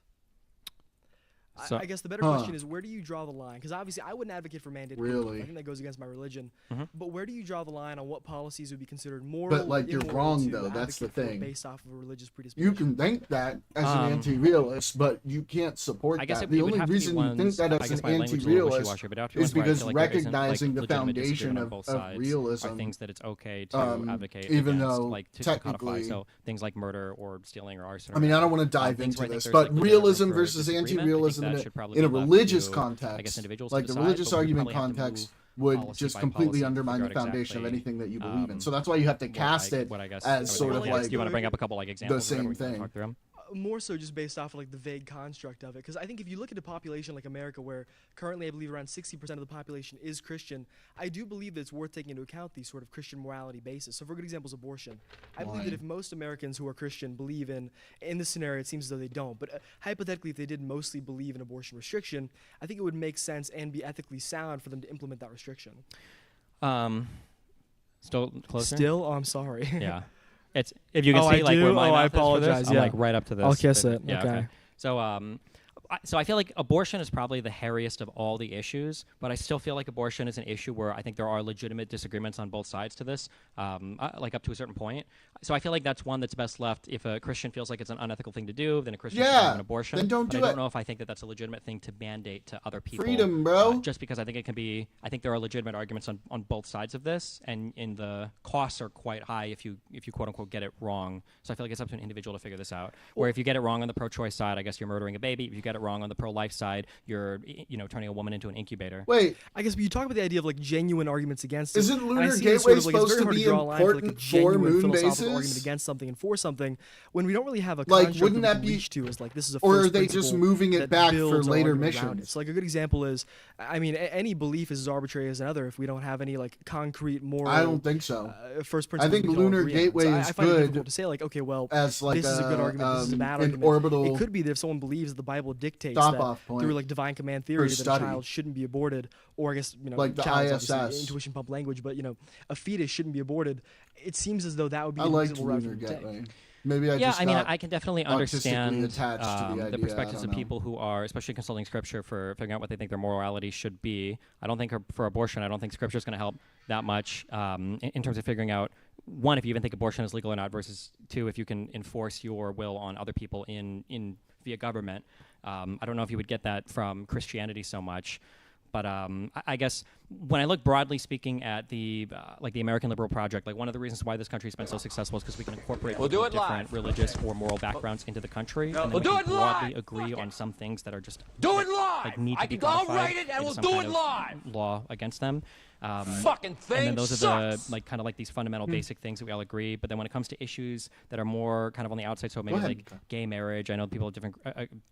So- I guess the better question is, where do you draw the line? Because obviously, I wouldn't advocate for mandated belief. Really? I think that goes against my religion. Mhm. But where do you draw the line on what policies would be considered moral? But, like, you're immoral wrong, to though. That's the advocate for thing. Based off of a religious You predisposition. can think that as an anti-realist, but you can't support I guess that. it The would only have to be reason you think ones- that I as guess an my language is a little anti-realist wishy-washy, but out to is ones where I because feel like there isn't, like, recognizing the legitimate foundation disagreement on of both sides realism, are things that it's okay to advocate even against, though like to codify. technically- So things like murder or stealing or arson. I mean, I don't want to dive things into where I think this, there's, but like, legitimate realism room for versus disagreement, I think anti-realism that in should probably in a be left religious to, context, I guess, individuals like to the decide, religious but we argument probably have to context, move would policy just by completely policy to undermine the figure out foundation of exactly, anything that you believe in. So um, that's why you have to what cast it I guess as sort of like do you want to bring up a couple like examples the or whatever, same we can thing. talk through 'em? More so just based off of like the vague construct of it, because I think if you look at a population like America, where currently I believe around 60% of the population is Christian, I do believe that it's worth taking into account these sort of Christian morality basis. So for good examples, abortion. I believe that if most Americans who are Christian believe in this scenario, it seems as though they don't, but hypothetically, if they did mostly believe in abortion restriction, I think it would make sense and be ethically sound for them to implement that restriction. Still closer? Still? Oh, I'm sorry. Yeah. It's if you can Oh, see I like where do? my Oh, I mouth is for apologize, this, I'm yeah. like right up to this. I'll kiss but- it, Yeah, okay. So I feel like abortion is probably the hairiest of all the issues, but I still feel like abortion is an issue where I think there are legitimate disagreements on both sides to this, like up to a certain point. So I feel like that's one that's best left. If a Christian feels like it's an unethical thing to do, then a Christian should have an abortion. then don't but do I don't it. know if I think that that's a legitimate thing to mandate to other people. Freedom, bro. Just because I think it can be, I think there are legitimate arguments on both sides of this, and the costs are quite high if you quote unquote get it wrong. So I feel like it's up to an individual to figure this out. Where if you get it wrong on the pro-choice side, I guess you're murdering a baby. If you get it wrong on the pro-life side, you're turning a woman into an incubator. Wait, I guess, but you talk about the idea of like genuine arguments against it. Isn't and Lunar I see it Gateway sort of, like, it's supposed very to hard be draw a line for, like, a important for genuine moon philosophical argument bases? against something and for something when we don't really have a Like, construct wouldn't that that we be- can reach to as like this is a or are first they just principle moving it that back for builds our later argument around it. missions? So like a good example is, I mean, any belief is as arbitrary as another if we don't have any like concrete moral. I don't think so. First I principle. think we can all Lunar agree on. Gateway So is I find it good difficult to say like, okay, well, as like this is a good argument, this is a bad an argument. orbital It could be that if someone believes that the Bible dictates stop-off that point through like divine command theory that study. a child shouldn't be aborted, or I guess Like the child's obviously ISS. intuition pump language, but a fetus shouldn't be aborted. It seems as though that would be I a liked reasonable route for Lunar them to take. Gateway. Maybe I Yeah, just I mean, got I can definitely artistically understand attached to the idea. I perspectives don't of know. people who are, especially consulting scripture for figuring out what they think their morality should be. I don't think for abortion, I don't think scripture is going to help that much in terms of figuring out, one, if you even think abortion is legal or not, versus two, if you can enforce your will on other people in via government. I don't know if you would get that from Christianity so much. But I guess when I look broadly speaking at the American Liberal Project, like one of the reasons why this country's been so successful is because we can incorporate people different religious or moral backgrounds into the country, and then we can broadly agree on some things that are just like need to be codified into some kind of law against them. Fucking thing and then those are sucks. the like kind of like these fundamental basic things that we all agree. But then when it comes to issues that are more kind of on the outside, so maybe ahead. like gay marriage, I know people have different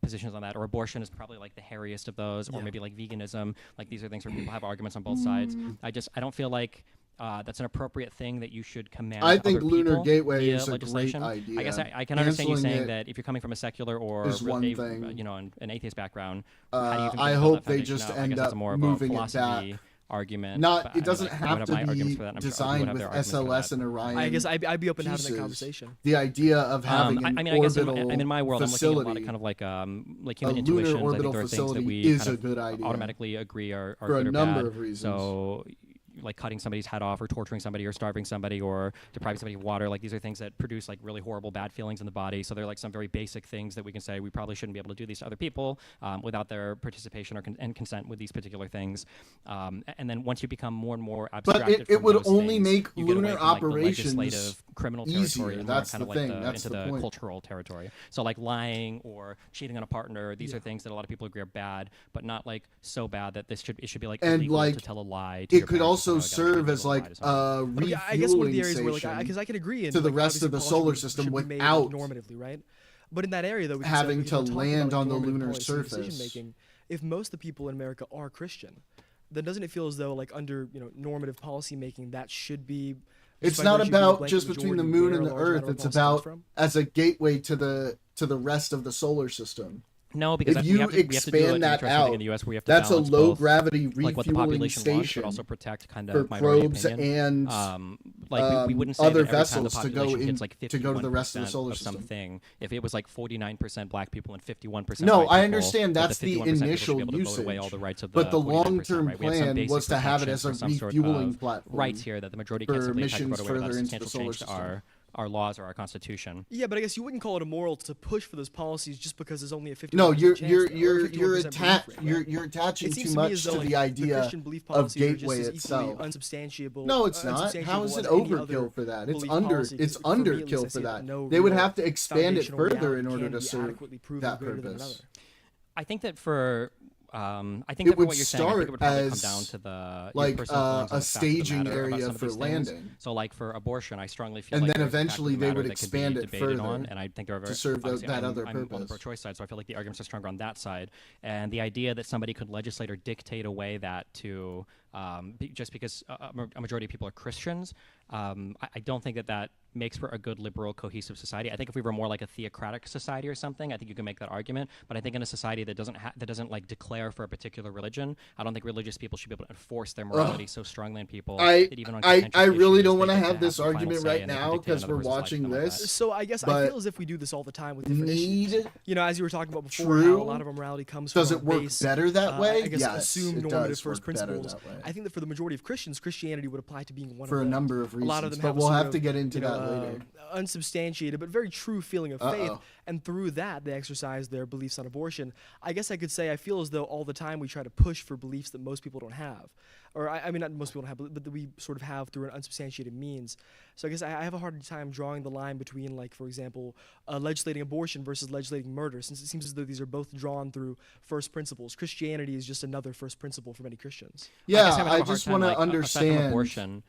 positions on that, or abortion is probably like the hairiest of those, or maybe like veganism. Like these are things where people have arguments on both sides. I don't feel like that's an appropriate thing that you should command. I think other Lunar people Gateway via is a legislation. great idea. I guess I can understand you Canceling saying it that if you're coming from a secular or is one thing. an atheist background. how do you even I build hope that they foundation just out? I end guess it's up more of moving a it philosophy back. argument. Not, but it doesn't I would have my to arguments be for that, and I'm sure other people designed would have with their arguments for SLS that. and Orion. I guess I'd be open to having that pieces. conversation. The idea of having an I mean, I guess orbital in my world, facility, I'm looking at a lot of kind of like a human lunar intuitions. I think orbital there are things that facility we is kind a of good idea automatically agree are for a good or number bad. of reasons. So like cutting somebody's head off or torturing somebody or starving somebody or depriving somebody of water. Like these are things that produce like really horrible bad feelings in the body. So they're like some very basic things that we can say we probably shouldn't be able to do these to other people without their participation or and consent with these particular things. And then once you become more and more abstracted but it from would those only things, make you get away lunar from, like, the operations legislative criminal easier. territory and That's more kind of the like thing. That's into the the point. cultural territory. So like lying or cheating on a partner, these are things that a lot of people agree are bad, but not like so bad that it should be like And, illegal like, to tell a lie. To it your could parents also and say, "Oh, I gotta serve be as able to like lie to somebody." a I guess one of the refueling areas where, like, station because I can agree, and to the like, rest of the obviously solar policy system should be made, without normatively, right? But in that area, though, we can having say, to land on the lunar normative surface. decision-making, if most of the people in America are Christian, then doesn't it feel as though, like, under normative policy making, that should be? It's by not virtue of being a about blanket just between the majority moon where and a the large amount Earth. of our It's policy comes about from. as a gateway to the rest of the solar system. No, because if we you have to do expand an that interesting thing out, in the US where we have to that's a balance low both, gravity like what the refueling population wants, station but also protect kind for of minority probes opinion. and Like we wouldn't say other that every time the vessels to go population hits like to go to the rest of the 51% solar of system. something, if it was like 49% black people and 51% No, white I people, understand that that's the the 51% people should be initial able to vote away all usage. the rights of But the 49%, long-term right? We have some plan basic was to have it as a protections for some sort refueling of platform rights here that the majority for can't simply attack missions vote away without further a into the substantial solar change to system. our laws or our constitution. Yeah, but I guess you wouldn't call it immoral to push for those policies just because there's only a 50%. No, you're chance, you're though, or you're 51% you're belief attached rate, right? you're attaching It seems too to me much as though, to like, the idea Christian belief of policies are just gateway as itself. equally unsubstantiable. No, it's not. How is it overkill for that? It's underkill for that. They would have to expand it further in order to serve that purpose. I think that for I think that for what you're saying, I think it would probably come down to the like personal feelings on a the fact of the staging matter about area some of for these things. landing. So, like for abortion, I strongly feel And like then there's a fact of eventually the they matter would that could be expand it debated further on, and I think there are to serve obviously, that other I'm on the purpose. pro-choice side, so I feel like the arguments are stronger on that side. And the idea that somebody could legislate or dictate away that to just because a majority of people are Christians, I don't think that makes for a good liberal cohesive society. I think if we were more like a theocratic society or something, I think you can make that argument. But I think in a society that doesn't like declare for a particular religion, I don't think religious people should be able to enforce their morality so strongly on people that even on I contentious really issues, don't they want to get have this the final argument say right and they can now dictate because another we're person's life watching and all that. this. So I guess I but feel as if we do this all the time with different issues. need As you were talking about before, true. how a lot of our morality comes Does from it work base, better that way? I guess Yes, assume it normative does first work better principles. that way. I think that for the majority of Christians, Christianity would apply to being one For of a them. number of A lot of reasons, them but have a we'll sort have of, to get into that uh, later. Unsubstantiated but very true feeling of faith, Uh-oh. and through that they exercise their beliefs on abortion. I guess I could say I feel as though all the time we try to push for beliefs that most people don't have, or I mean not most people don't have, but that we sort of have through an unsubstantiated means. So I guess I have a hard time drawing the line between, like, for example, legislating abortion versus legislating murder, since it seems as though these are both drawn through first principles. Christianity is just another first principle for many Christians. Yeah, I just want to understand,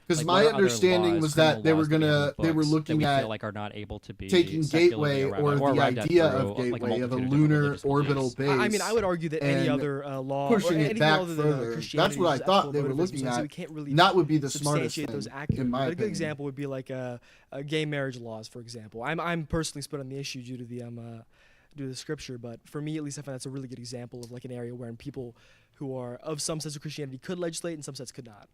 because my understanding was that they were looking that we at feel like are not able to be taking gateway or the idea of gateway of a lunar orbital base. I mean, I would argue that any and other law pushing or it anything back other than further. Christianity That's what I is thought ethical they were motivism, looking so at. we can't really And that would be the smartest substantiate thing, those accurately. in my But a good opinion. example would be like gay marriage laws, for example. I'm personally split on the issue due to the scripture, but for me at least, I find that's a really good example of like an area wherein people who are of some sense of Christianity could legislate and some sense could not.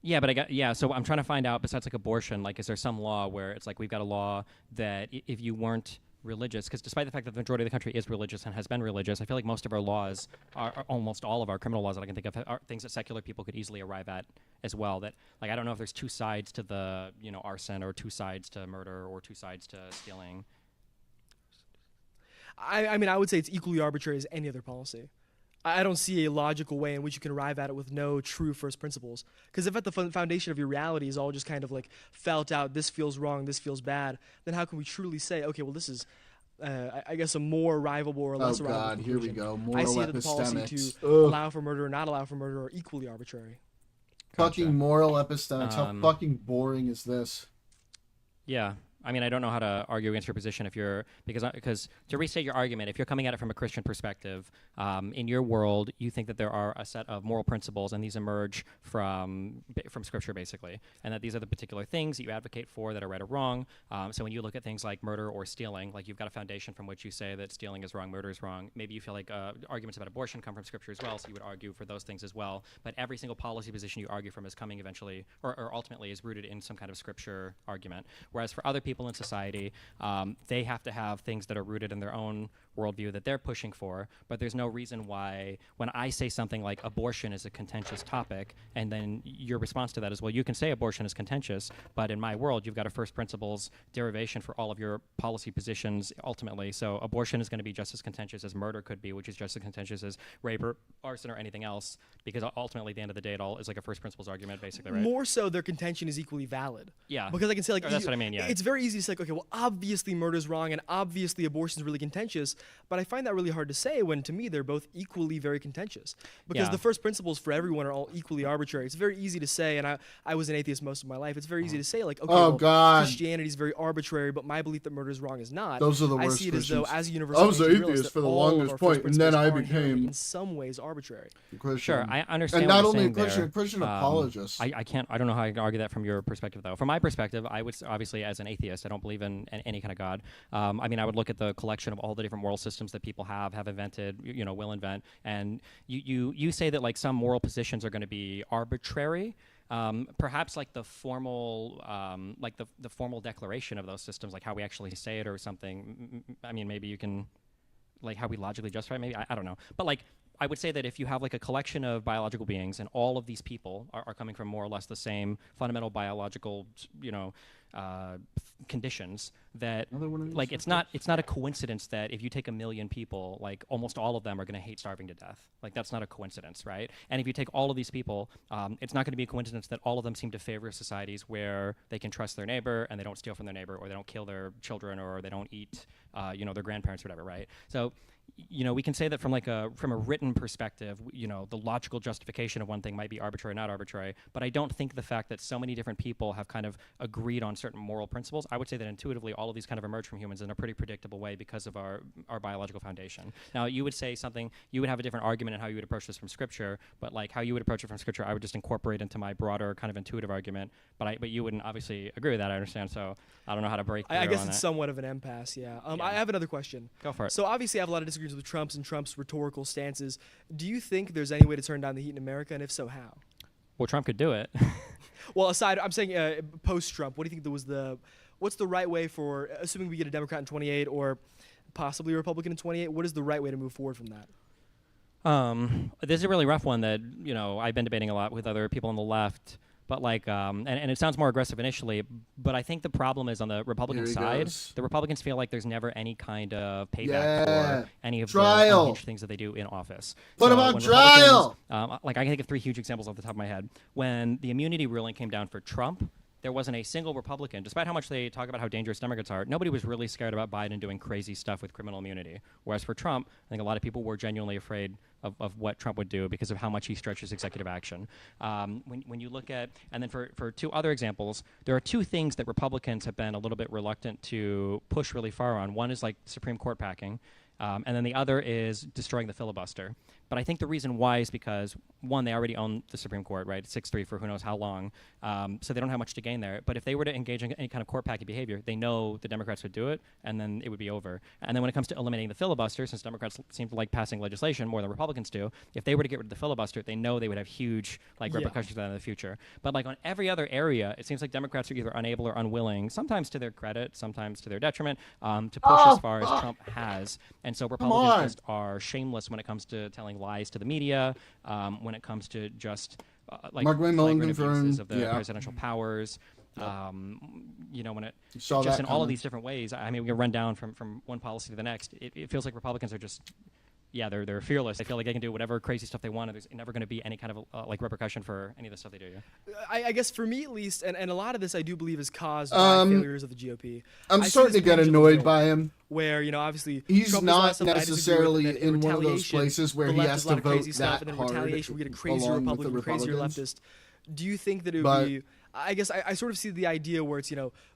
Yeah, but so I'm trying to find out, besides like abortion, like is there some law where it's like we've got a law that if you weren't religious, because despite the fact that the majority of the country is religious and has been religious, I feel like most of our laws are almost all of our criminal laws that I can think of are things that secular people could easily arrive at as well. That, like, I don't know if there's two sides to the arson or two sides to murder or two sides to stealing. I mean, I would say it's equally arbitrary as any other policy. I don't see a logical way in which you can arrive at it with no true first principles. Because if at the foundation of your reality is all just kind of like felt out, this feels wrong, this feels bad, then how can we truly say, okay, well, this is, I guess, a more arrivable or less arrivable God, here we conclusion? go. I Moral see that the policy epistemics. to allow for murder or not allow for murder are equally arbitrary. Fucking moral epistemics. How fucking boring is this? Yeah. I mean, I don't know how to argue against your position because to restate your argument, if you're coming at it from a Christian perspective, in your world, you think that there are a set of moral principles, and these emerge from Scripture, basically, and that these are the particular things that you advocate for that are right or wrong. So when you look at things like murder or stealing, like you've got a foundation from which you say that stealing is wrong, murder is wrong. Maybe you feel like arguments about abortion come from Scripture as well, so you would argue for those things as well. But every single policy position you argue from is coming eventually, or ultimately is rooted in some kind of Scripture argument. Whereas for other people, people in society. They have to have things that are rooted in their own worldview that they're pushing for, but there's no reason why when I say something like abortion is a contentious topic, and then your response to that is, well, you can say abortion is contentious, but in my world, you've got a first principles derivation for all of your policy positions ultimately. So abortion is going to be just as contentious as murder could be, which is just as contentious as rape or arson or anything else, because ultimately at the end of the day, it all is like a first principles argument, basically, right? More so, their contention is equally valid. Yeah. Because I can say, like, that's what I mean, yeah. It's very easy to say, like, okay, well, obviously murder's wrong and obviously abortion's really contentious, but I find that really hard to say when, to me, they're both equally very contentious. Because the first principles for everyone are all equally arbitrary. It's very easy to say, and I was an atheist most of my life, it's very easy to say, like, okay, Christianity is very arbitrary, but my belief that murder is wrong is not. Those are the worst I see it Christians. as though, as a universal, I was an atheist for the longest point, and then I became in some ways arbitrary. Christian. Sure, I understand. And not only a Christian, Christian apologist. I don't know how I can argue that from your perspective, though. From my perspective, I would obviously, as an atheist, I don't believe in any kind of God. I mean, I would look at the collection of all the different moral systems that people have invented, will invent, and you say that like some moral positions are going to be arbitrary. Perhaps like the formal, the formal declaration of those systems, like how we actually say it or something. I mean, maybe you can, like how we logically justify it, maybe, I don't know. But like, I would say that if you have like a collection of biological beings and all of these people are coming from more or less the same fundamental biological, conditions, that like it's not a coincidence that if you take 1 million people, like almost all of them are going to hate starving to death. Like that's not a coincidence, right? And if you take all of these people, it's not going to be a coincidence that all of them seem to favor societies where they can trust their neighbor and they don't steal from their neighbor, or they don't kill their children, or they don't eat their grandparents or whatever, right? So we can say that from a written perspective, the logical justification of one thing might be arbitrary or not arbitrary, but I don't think the fact that so many different people have kind of agreed on certain moral principles, I would say that intuitively all of these kind of emerge from humans in a pretty predictable way because of our biological foundation. Now, you would say something, you would have a different argument in how you would approach this from Scripture, but like how you would approach it from Scripture, I would just incorporate into my broader kind of intuitive argument, but you wouldn't obviously agree with that, I understand, so I don't know how to break through I guess on it's that. somewhat of an impasse, yeah. I have another question. Go for it. So obviously I have a lot of disagreements with Trump's rhetorical stances. Do you think there's any way to turn down the heat in America, and if so, how? Well, Trump could do it. Well, aside, I'm saying post-Trump, what do you think what's the right way for, assuming we get a Democrat in 28 or possibly a Republican in 28, what is the right way to move forward from that? This is a really rough one that, I've been debating a lot with other people on the left. But like, and it sounds more aggressive initially, but I think the problem is on the Republican side, the Republicans feel like there's never any kind of payback for any of the unhinged things that they do in office. What about trial? Like I can think of 3 huge examples off the top of my head. When the immunity ruling came down for Trump, there wasn't a single Republican, despite how much they talk about how dangerous Democrats are, nobody was really scared about Biden doing crazy stuff with criminal immunity. Whereas for Trump, I think a lot of people were genuinely afraid of what Trump would do because of how much he stretches executive action. When you look at, and then for 2 other examples, there are 2 things that Republicans have been a little bit reluctant to push really far on. One is like Supreme Court packing, and then the other is destroying the filibuster. But I think the reason why is because, one, they already own the Supreme Court, right? 6-3 for who knows how long. So they don't have much to gain there. But if they were to engage in any kind of court packing behavior, they know the Democrats would do it, and then it would be over. And then when it comes to eliminating the filibuster, since Democrats seem to like passing legislation more than Republicans do, if they were to get rid of the filibuster, they know they would have huge repercussions for that in the future. But like on every other area, it seems like Democrats are either unable or unwilling, sometimes to their credit, sometimes to their detriment, to push as far as Trump has. And so Republicans just are shameless when it comes to telling lies to the media, when it comes to just flagrant abuses of the presidential powers. When it just in all of these different ways. I mean, we can run down from one policy to the next. It feels like Republicans are just. Yeah, they're fearless. They feel like they can do whatever crazy stuff they want, and there's never going to be any kind of repercussion for any of the stuff they do. Yeah? I guess for me at least, and a lot of this I do believe is caused by failures of the GOP. I'm starting to get annoyed by him. Where obviously he's Trump not necessarily in one of those places where he has to vote that and then hard. Retaliation, we get a crazier Republican, crazier leftist. Do you think that it would be? I guess I sort of see the idea where it's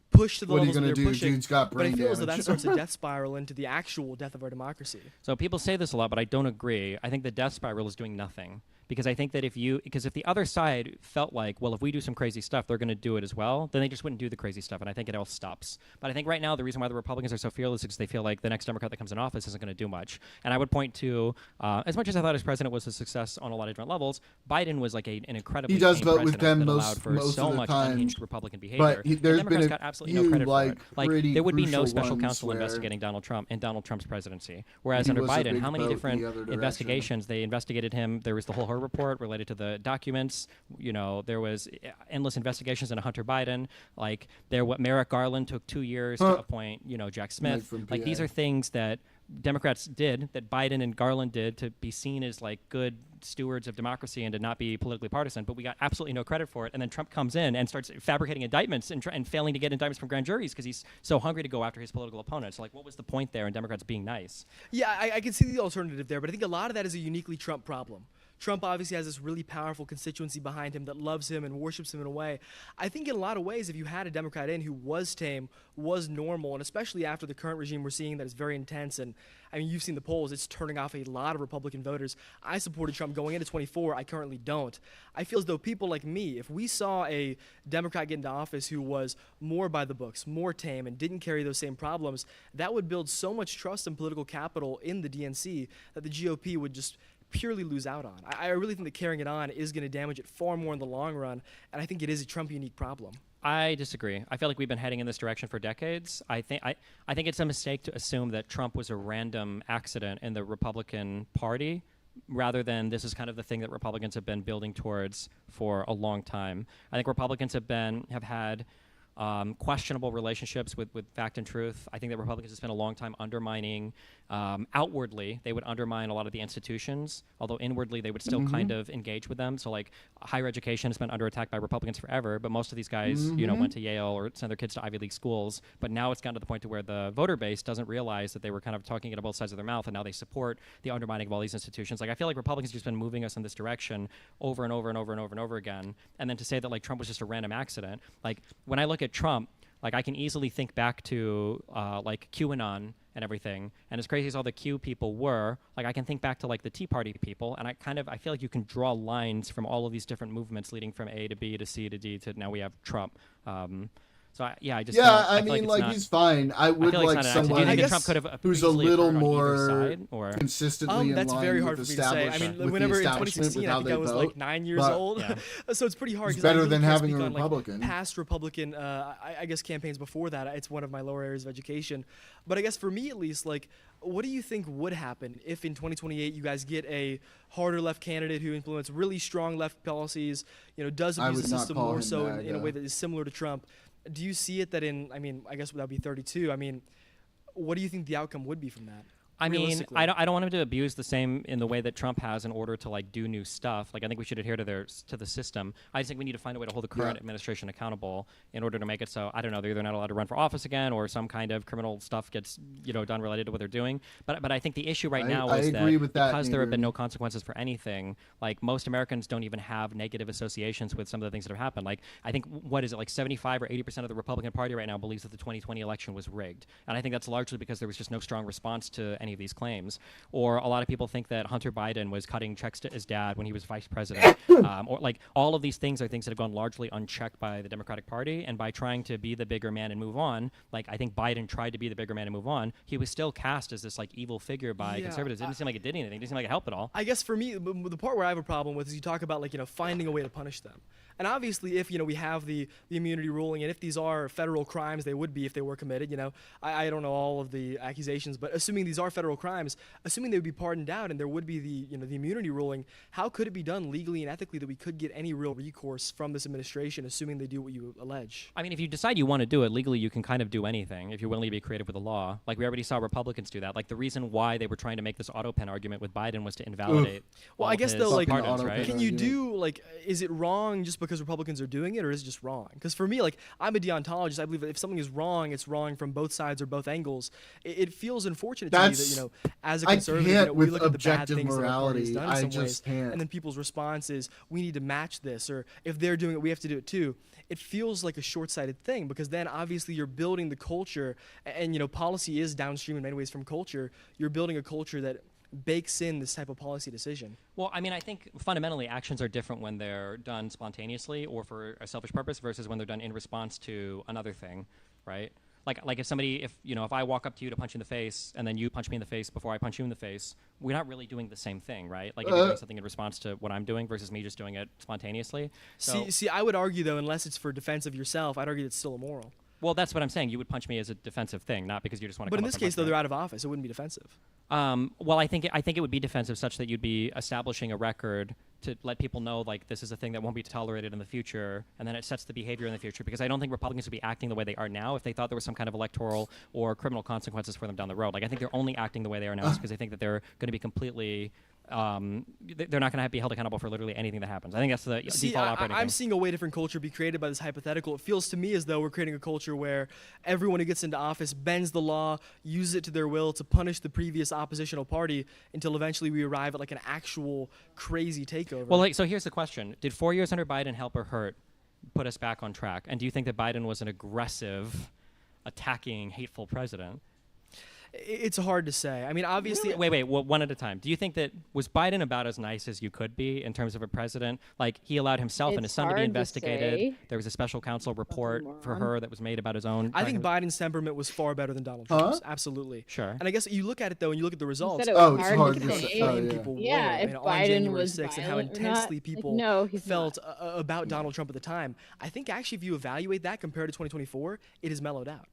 push to the levels where they're pushing, but I feel as though that starts a death spiral into the actual death of our democracy. So people say this a lot, but I don't agree. I think the death spiral is doing nothing. because I think that if the other side felt like, well, if we do some crazy stuff, they're going to do it as well, then they just wouldn't do the crazy stuff, and I think it all stops. But I think right now the reason why the Republicans are so fearless is because they feel like the next Democrat that comes in office isn't going to do much. And I would point to, as much as I thought his president was a success on a lot of different levels, Biden was like an incredibly he does tame vote with president them that most, allowed for most so of the much time, unhinged Republican behavior. but there's and been Democrats a got absolutely few, no credit like, for it. Like pretty there would be no crucial special ones counsel where investigating Donald Trump in Donald Trump's presidency. Whereas he under was a Biden, big how many vote in different the other direction. investigations they investigated him? There was the whole Her report related to the documents. You know, there was endless investigations into Hunter Biden. Like Merrick Garland took 2 years to appoint, Jack Smith. from Like these PA. are things that Democrats did, that Biden and Garland did, to be seen as like good stewards of democracy and to not be politically partisan, but we got absolutely no credit for it. And then Trump comes in and starts fabricating indictments and failing to get indictments from grand juries because he's so hungry to go after his political opponents. Like, what was the point there in Democrats being nice? Yeah, I can see the alternative there, but I think a lot of that is a uniquely Trump problem. Trump obviously has this really powerful constituency behind him that loves him and worships him in a way. I think in a lot of ways, if you had a Democrat in who was tame, was normal, and especially after the current regime we're seeing that is very intense, and I mean, you've seen the polls, it's turning off a lot of Republican voters. I supported Trump going into 24. I currently don't. I feel as though people like me, if we saw a Democrat get into office who was more by the books, more tame, and didn't carry those same problems, that would build so much trust and political capital in the DNC that the GOP would just purely lose out on. I really think that carrying it on is going to damage it far more in the long run, and I think it is a Trump-unique problem. I disagree. I feel like we've been heading in this direction for decades. I think it's a mistake to assume that Trump was a random accident in the Republican Party, rather than this is kind of the thing that Republicans have been building towards for a long time. I think Republicans have had questionable relationships with fact and truth. I think that Republicans have spent a long time undermining, outwardly, they would undermine a lot of the institutions, although inwardly they would still kind of engage with them. So like higher education has been under attack by Republicans forever, but most of these guys, went to Yale or sent their kids to Ivy League schools. But now it's gotten to the point to where the voter base doesn't realize that they were kind of talking out of both sides of their mouth, and now they support the undermining of all these institutions. Like I feel like Republicans have just been moving us in this direction over and over and over and over and over again. And then to say that like Trump was just a random accident, like when I look at Trump, like I can easily think back to like QAnon and everything, and as crazy as all the Q people were, like I can think back to like the Tea Party people, and I feel like you can draw lines from all of these different movements leading from A to B to C to D to now we have Trump. I mean, like he's fine. I would like someone who's a little more consistently in that's line very hard with for me to say. I mean, whenever in 2016, I think I was like 9 years old, so it's pretty hard. It's better than having a on, Republican. Like, past Republican, I guess campaigns before that. It's one of my lower areas of education, but I guess for me at least, like, what do you think would happen if in 2028 you guys get a harder left candidate who implements really strong left policies, does abuse the system more so in a way that is similar to Trump? Do you see it that I guess that would be 32. I mean, what do you think the outcome would be from that? I mean, I don't want him to abuse the same in the way that Trump has in order to like do new stuff. Like I think we should adhere to the system. I just think we need to find a way to hold the current administration accountable in order to make it so, I don't know, they're either not allowed to run for office again or some kind of criminal stuff gets done related to what they're doing. But I think the issue right now is that because there have been no consequences for anything, like most Americans don't even have negative associations with some of the things that have happened. Like I think like 75 or 80% of the Republican Party right now believes that the 2020 election was rigged, and I think that's largely because there was just no strong response to any of these claims. Or a lot of people think that Hunter Biden was cutting checks to his dad when he was vice president. Or like all of these things are things that have gone largely unchecked by the Democratic Party, and by trying to be the bigger man and move on, like I think Biden tried to be the bigger man and move on, he was still cast as this like evil figure by conservatives. It didn't seem like it did anything. It didn't seem like it helped at all. I guess for me, the part where I have a problem with is you talk about like, finding a way to punish them. And obviously, if we have the immunity ruling, and if these are federal crimes, they would be if they were committed. I don't know all of the accusations, but assuming these are federal crimes, assuming they would be pardoned out, and there would be the immunity ruling, how could it be done legally and ethically that we could get any real recourse from this administration, assuming they do what you allege? I mean, if you decide you want to do it legally, you can kind of do anything if you're willing to be creative with the law. Like we already saw Republicans do that. Like the reason why they were trying to make this auto pen argument with Biden was to invalidate. Well, I guess though, like, pardons, right? Can you do like, is it wrong just because Republicans are doing it, or is it just wrong? Because for me, like, I'm a deontologist. I believe that if something is wrong, it's wrong from both sides or both angles. It feels unfortunate to me that as a conservative, we look at the bad things that our party's done in some ways, and then people's response is, we need to match this, or if they're doing it, we have to do it too. It feels like a short-sighted thing, because then obviously you're building the culture, and policy is downstream in many ways from culture. You're building a culture that bakes in this type of policy decision. Well, I mean, I think fundamentally actions are different when they're done spontaneously or for a selfish purpose versus when they're done in response to another thing, right? Like if I walk up to you to punch you in the face and then you punch me in the face before I punch you in the face, we're not really doing the same thing, right? Like if you're doing something in response to what I'm doing versus me just doing it spontaneously. So, See, I would argue though, unless it's for defense of yourself, I'd argue it's still immoral. well, that's what I'm saying. You would punch me as a defensive thing, not because you just want to. But in this case, though, they're out of office. It wouldn't be defensive. Well, I think it would be defensive, such that you'd be establishing a record to let people know, like, this is a thing that won't be tolerated in the future, and then it sets the behavior in the future. Because I don't think Republicans would be acting the way they are now if they thought there was some kind of electoral or criminal consequences for them down the road. Like, I think they're only acting the way they are now because they think that they're going to be completely. They're not going to be held accountable for literally anything that happens. I think that's the default operating I'm thing. seeing a way different culture be created by this hypothetical. It feels to me as though we're creating a culture where everyone who gets into office bends the law, uses it to their will to punish the previous oppositional party until eventually we arrive at like an actual crazy takeover. Well, so here's the question. Did 4 years under Biden help or hurt put us back on track? And do you think that Biden was an aggressive, attacking, hateful president? It's hard to say. I mean, obviously. Wait, well, one at a time. Do you think that was Biden about as nice as you could be in terms of a president? Like, he allowed himself and his son to be investigated. There was a special counsel report for her that was made about his own. I think Biden's temperament was far better than Donald Trump's. Absolutely. Sure. And I guess you look at it though, and you look at the results. It's hard to how say. inflamed people were, if on Biden January was 6th and how intensely people felt not. About Donald Trump at the time. I think actually, if you evaluate that compared to 2024, it has mellowed out.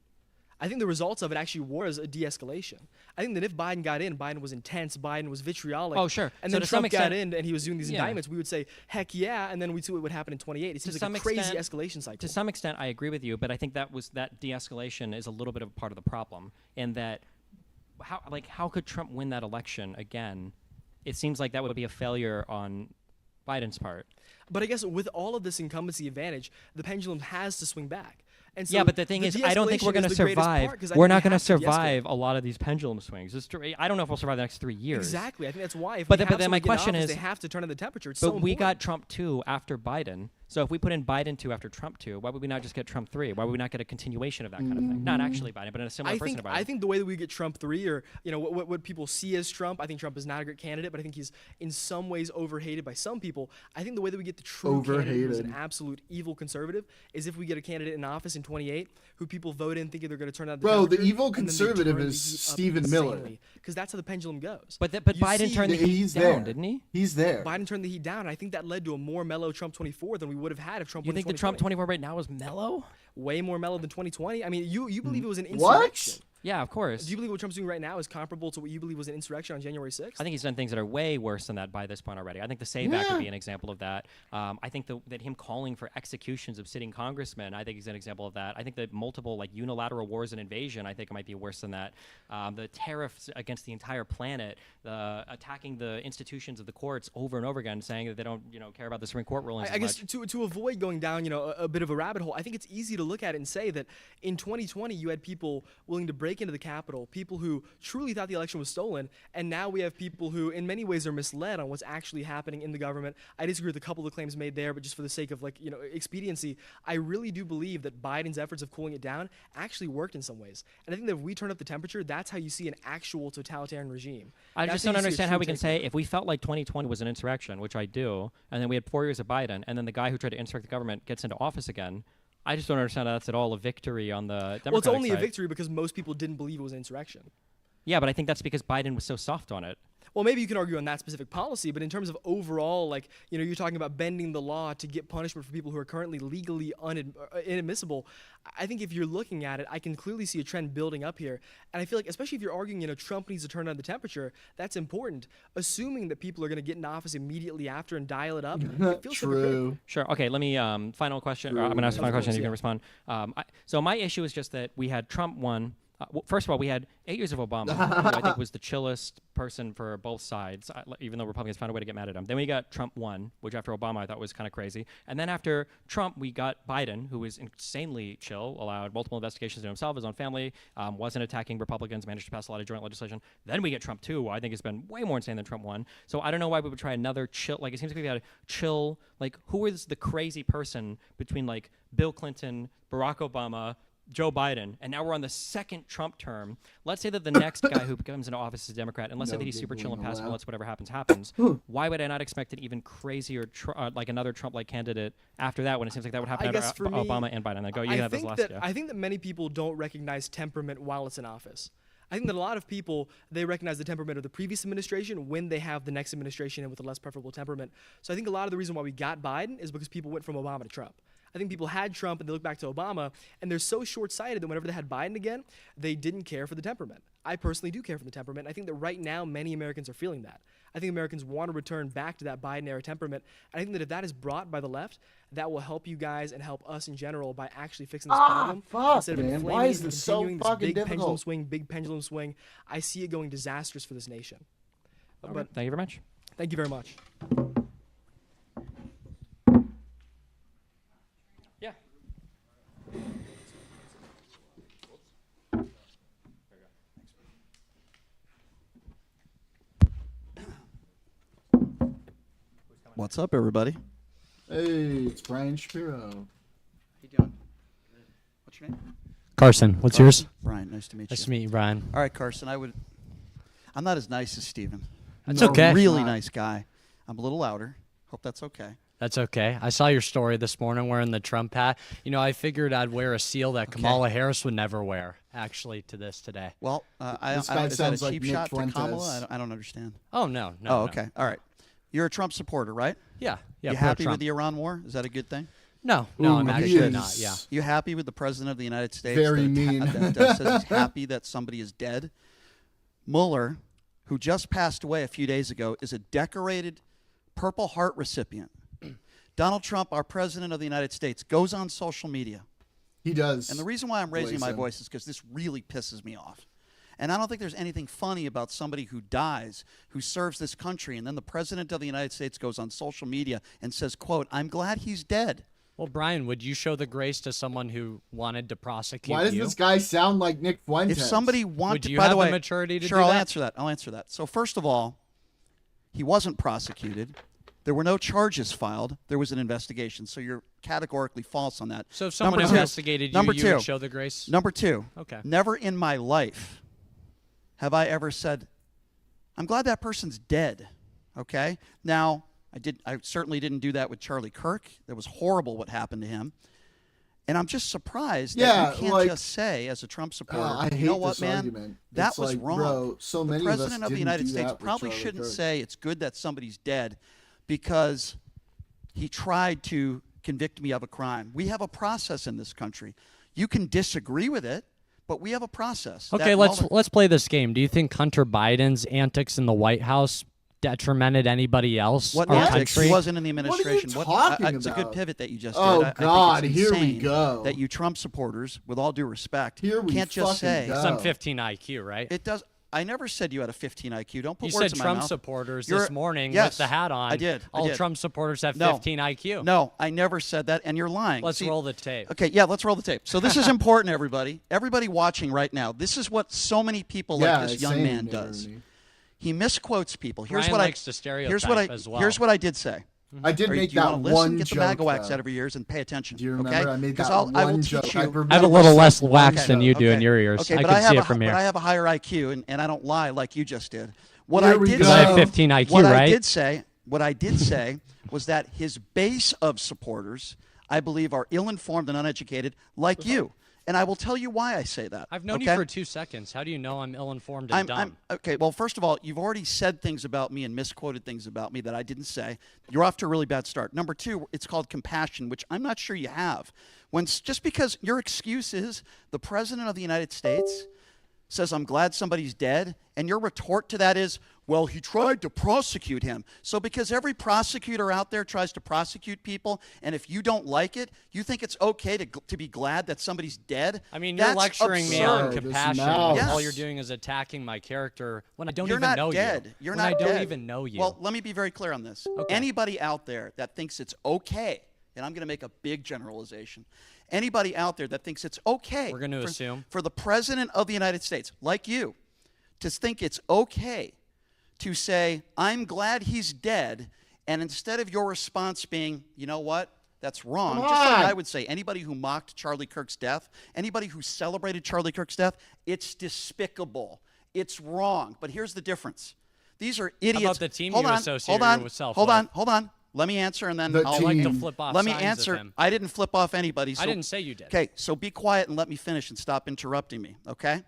I think the results of it actually was a de-escalation. I think that if Biden got in, Biden was intense, Biden was vitriolic. Oh, sure. And so then Trump got in and he was doing these indictments, we would say, heck yeah, and then we'd see what would happen in 28. It seems like a crazy escalation cycle. To some extent, I agree with you, but I think that de-escalation is a little bit of a part of the problem, in that how could Trump win that election again? It seems like that would be a failure on Biden's part. But I guess with all of this incumbency advantage, the pendulum has to swing back. And so yeah, but the thing is, I don't think we're going to survive. We're not going to survive a lot of these pendulum swings. I don't know if we'll survive the next 3 years. Exactly. I think that's why. But then my question is, they have to turn on the temperature. It's but we got Trump 2 after Biden. So if we put in Biden 2 after Trump 2, why would we not just get Trump 3? Why would we not get a continuation of that kind of thing? Not actually Biden, but in a similar person to Biden. I think the way that we get Trump 3, or what people see as Trump, I think Trump is not a great candidate, but I think he's in some ways overhated by some people. I think the way that we get the true candidate who's an absolute evil conservative is if we get a candidate in office in 28 who people vote in thinking they're going to turn out the temperature. The evil conservative is Stephen Miller. Because that's how the pendulum goes. But Biden turned the heat down, didn't he? He's there. Biden turned the heat down, and I think that led to a more mellow Trump 24 than we would have had if Trump. You think the Trump 24 right now is mellow? Way more mellow than 2020. I mean, you believe it was an insurrection. What? Yeah, of course. Do you believe what Trump's doing right now is comparable to what you believe was an insurrection on January 6th? I think he's done things that are way worse than that by this point already. I think the SAVE Act would be an example of that. I think that him calling for executions of sitting congressmen, I think he's an example of that. I think that multiple unilateral wars and invasion, I think it might be worse than that. The tariffs against the entire planet, attacking the institutions of the courts over and over again, saying that they don't care about the Supreme Court rulings. I guess to avoid going down a bit of a rabbit hole, I think it's easy to look at it and say that in 2020 you had people willing to break into the Capitol, people who truly thought the election was stolen, and now we have people who in many ways are misled on what's actually happening in the government. I disagree with a couple of the claims made there, but just for the sake of expediency, I really do believe that Biden's efforts of cooling it down actually worked in some ways. And I think that if we turn up the temperature, that's how you see an actual totalitarian regime. I just don't understand how we can say if we felt like 2020 was an insurrection, which I do, and then we had 4 years of Biden, and then the guy who tried to insurrect the government gets into office again, I just don't understand how that's at all a victory on the Democratic Well, it's only side. a victory because most people didn't believe it was an insurrection. Yeah, but I think that's because Biden was so soft on it. Well, maybe you can argue on that specific policy, but in terms of overall, you're talking about bending the law to get punishment for people who are currently legally inadmissible. I think if you're looking at it, I can clearly see a trend building up here. And I feel like, especially if you're arguing, Trump needs to turn down the temperature, that's important. Assuming that people are going to get in office immediately after and dial it up, it feels True. Sure. Okay, let me, final question. I'm going to ask a final question and you can respond. So my issue is just that we had Trump 1. First of all, we had 8 years of Obama, who I think was the chillest person for both sides, even though Republicans found a way to get mad at him. Then we got Trump 1, which after Obama I thought was kind of crazy. And then after Trump, we got Biden, who was insanely chill, allowed multiple investigations into himself, his own family, wasn't attacking Republicans, managed to pass a lot of joint legislation. Then we get Trump 2, who I think has been way more insane than Trump 1. So I don't know why we would try another chill. It seems like we got a chill. Who is the crazy person between Bill Clinton, Barack Obama, Joe Biden, and now we're on the second Trump term. Let's say that the next guy who comes into office is a Democrat, and let's say that he's super chill and passive, and let's whatever happens, happens. Why would I not expect an even crazier, like another Trump-like candidate after that, when it seems like that would happen I guess under for me, Obama and Biden? Go, you have this last guy. I think that many people don't recognize temperament while it's in office. I think that a lot of people, they recognize the temperament of the previous administration when they have the next administration and with a less preferable temperament. So I think a lot of the reason why we got Biden is because people went from Obama to Trump. I think people had Trump and they look back to Obama, and they're so short-sighted that whenever they had Biden again, they didn't care for the temperament. I personally do care for the temperament. I think that right now many Americans are feeling that. I think Americans want to return back to that Biden-era temperament. And I think that if that is brought by the left, that will help you guys and help us in general by actually fixing this problem. Instead of inflaming Why is and this so continuing this fucking big difficult? big pendulum swing, I see it going disastrous for this nation. But Thank you very much. thank you very much. Yeah. What's up, everybody? Hey, it's Brian Shapiro. How you doing? What's your name? Carson, what's yours? Brian, nice to meet you. Nice to meet you, Brian. All right, Carson, I'm not as nice as Steven. That's You're okay. a really nice guy. I'm a little louder. Hope that's okay. That's okay. I saw your story this morning wearing the Trump hat. You know, I figured I'd wear a seal that Kamala Harris would never wear, actually, to this today. Well, This I guy is that a sounds like cheap Nick shot to Fuentes. Kamala? I don't understand. Oh, no. Oh, okay. All right. You're a Trump supporter, right? Yeah. You pro happy Trump. with the Iran war? Is that a good thing? No, Ooh, I'm he actually is not, yeah. You happy with the President of the United States Very that, mean. that says he's happy that somebody is dead? Mueller, who just passed away a few days ago, is a decorated Purple Heart recipient. Donald Trump, our President of the United States, goes on social media. He does. And the reason why I'm raising my Blazing. voice is because this really pisses me off. And I don't think there's anything funny about somebody who dies, who serves this country, and then the President of the United States goes on social media and says, quote, "I'm glad he's dead." Well, Brian, would you show the grace to someone who wanted to prosecute Why does you? this guy sound like Nick Fuentes? If somebody wanted, Would you by have the way, the maturity to sure, do I'll that? answer that. I'll answer that. So first of all, he wasn't prosecuted. There were no charges filed. There was an investigation. So you're categorically false on that. So if someone Number two- investigated you, number you two, would show the grace? Number two, Okay. never in my life have I ever said, "I'm glad that person's dead." Okay? Now, I certainly didn't do that with Charlie Kirk. That was horrible what happened to him. And I'm just surprised that you can't like, just say, as a Trump supporter, I hate you know what, this man? argument. That It's was like, wrong. bro, so many the of us President of the didn't United do States that with probably Charlie shouldn't Kirk. say it's good that somebody's dead because he tried to convict me of a crime. We have a process in this country. You can disagree with it, but we have a process. Okay, let's play this game. Do you think Hunter Biden's antics in the White House detrimented anybody else? What our antics? country? He wasn't in the administration. What are you talking it's a good about? pivot that you just Oh, did. I God, think it's here we insane go. That you Trump supporters, with all due respect, Here we can't just fucking say. go. Because I'm 15 IQ, right? It does. I never said you had a 15 IQ. Don't put You words said in my Trump mouth. supporters You're- this morning yes, with the hat on. I did. All Trump supporters have No. 15 IQ. No, I never said that, and you're lying. Let's See- roll the tape. Okay, yeah, let's roll the tape. So this is important, everybody. Everybody watching right now. This is what so many people like this young man does. He misquotes people. Here's Brian what likes to here's what I stereotype as well. here's what I did say. I did make do you that want to listen? one Get the joke, MAGA wax though. out of your ears and pay attention. Do you remember okay? I made 'Cause that I one will joke? teach I you. remember I have a little that less one wax joke. than you do in Okay. your ears. Okay, I but can have see a it from but here. I have a higher IQ, and I don't lie like you just did. What Here I we did go. say, I have 15 IQ, what right? I did say was that his base of supporters, I believe, are ill-informed and uneducated, like you. And I will tell you why I say that. I've known you for 2 seconds. How do you know I'm ill-informed and dumb? Okay, well, first of all, you've already said things about me and misquoted things about me that I didn't say. You're off to a really bad start. Number two, it's called compassion, which I'm not sure you have. Just because your excuse is the President of the United States says, "I'm glad somebody's dead," and your retort to that is, "Well, he tried to prosecute him." So because every prosecutor out there tries to prosecute people, and if you don't like it, you think it's okay to be glad that somebody's dead? I mean, you're That's lecturing me on absurd. compassion. Yes. All you're doing is attacking my character when I don't You're even not know dead. you. You're when not I don't dead. even know you. Well, let me be very clear on this. Okay. Anybody out there that thinks it's okay, and I'm going to make a big generalization, anybody out there that thinks it's okay We're gonna assume. for the President of the United States, like you, to think it's okay to say, "I'm glad he's dead," and instead of your response being, "You know what? That's wrong. Come Just like on. I would say, anybody who mocked Charlie Kirk's death, anybody who celebrated Charlie Kirk's death, it's despicable. It's wrong. But here's the difference. These are idiots. How about the team hold you on, associate hold on, yourself hold with? on, hold on. Let me answer, and then The I'll like to team. flip off let me signs answer. of him. I didn't flip off anybody. So, I didn't say you did. Okay, so be quiet and let me finish and stop interrupting me, okay?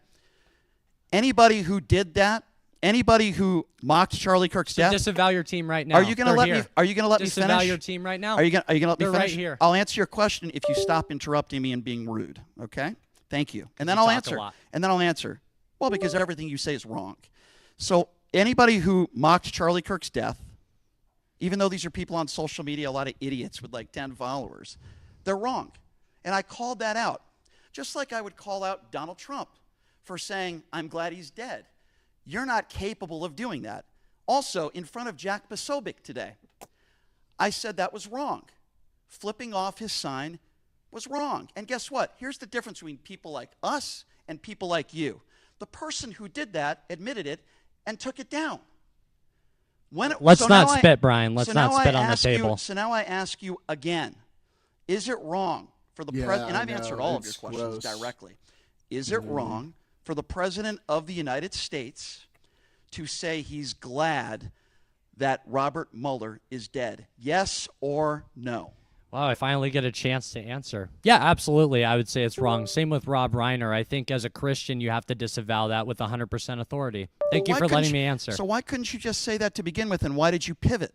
Anybody who did that, anybody who mocked Charlie Kirk's So death, disavow your team right now. are you going to They're let here. me? Are you going to let Disavow me finish? your team right now. Are you going to let me They're finish? right here. I'll answer your question if you stop interrupting me and being rude. Okay? Thank you. And then you I'll talk a answer. lot. And then I'll answer. Well, because everything you say is wrong. So anybody who mocked Charlie Kirk's death, even though these are people on social media, a lot of idiots with like 10 followers, they're wrong. And I called that out. Just like I would call out Donald Trump for saying, I'm glad he's dead. You're not capable of doing that. Also, in front of Jack Posobiec today, I said that was wrong. Flipping off his sign was wrong. And guess what? Here's the difference between people like us and people like you. The person who did that admitted it and took it down. Let's not spit, Brian. Let's not now spit I on the ask you- table. So now I ask you again, is it wrong for the president, and I I've answered know, all of your it's questions gross. directly, is it wrong for the President of the United States to say he's glad that Robert Mueller is dead? Yes or no? Wow, I finally get a chance to answer. Yeah, absolutely. I would say it's wrong. Same with Rob Reiner. I think as a Christian, you have to disavow that with 100% authority. Thank you Why for couldn't letting me answer. So why couldn't you just say that to begin with, and why did you pivot?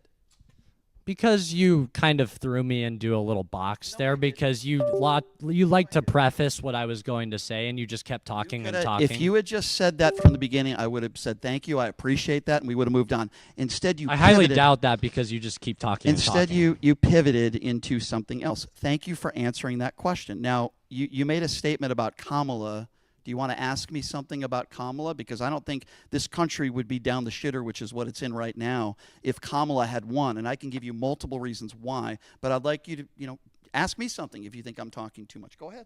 Because you kind of threw me into a little box there because you like to preface what I was going to say, and you just kept talking and talking. If you had just said that from the beginning, I would have said thank you, I appreciate that, and we would have moved on. Instead, you I highly pivoted. doubt that because you just keep talking and Instead, talking. you pivoted into something else. Thank you for answering that question. Now, you made a statement about Kamala. Do you want to ask me something about Kamala? Because I don't think this country would be down the shitter, which is what it's in right now, if Kamala had won. And I can give you multiple reasons why. But I'd like you to, ask me something if you think I'm talking too much. Go ahead.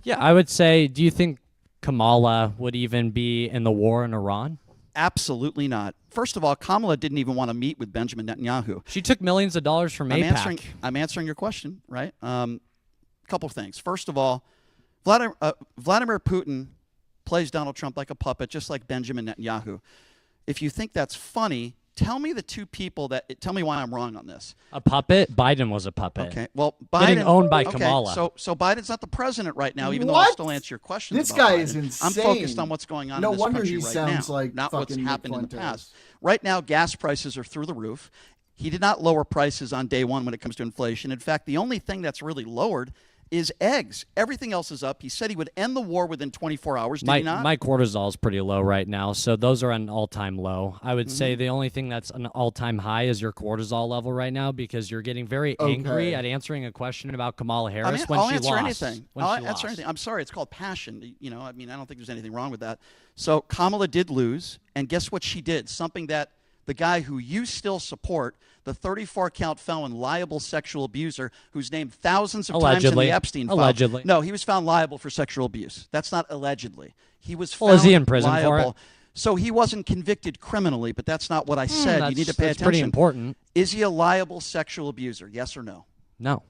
Yeah, I would say, do you think Kamala would even be in the war in Iran? Absolutely not. First of all, Kamala didn't even want to meet with Benjamin Netanyahu. She took millions of dollars from AIPAC. I'm answering your question, right? Couple of things. First of all, Vladimir Putin plays Donald Trump like a puppet, just like Benjamin Netanyahu. If you think that's funny, tell me tell me why I'm wrong on this. A puppet? Biden was a puppet. Okay. Well, Biden getting owned by Kamala. So Biden's not the president right now, even though I'll still answer your questions. This about guy Biden. is insane. I'm focused on what's going on No in this wonder country he right sounds now, like not what's fucking happened in the Fuentes. past. Right now, gas prices are through the roof. He did not lower prices on day one when it comes to inflation. In fact, the only thing that's really lowered is eggs. Everything else is up. He said he would end the war within 24 hours. Did he not? My cortisol is pretty low right now, so those are an all-time low. I would say the only thing that's an all-time high is your cortisol level right now because you're getting very angry at answering a question about Kamala Harris when I'll she answer lost. anything. When I'll she answer lost. anything. I'm sorry. It's called passion. I don't think there's anything wrong with that. So Kamala did lose, and guess what she did? Something that the guy who you still support, the 34-count felon, liable sexual abuser, who's named thousands of times in the Epstein file. Allegedly. No, he was found liable for sexual abuse. That's not allegedly. He was found Well, is he in prison for liable. it? So he wasn't convicted criminally, but that's not what I said. You need to pay that's attention. pretty important. Is he a liable sexual abuser? Yes or no? No.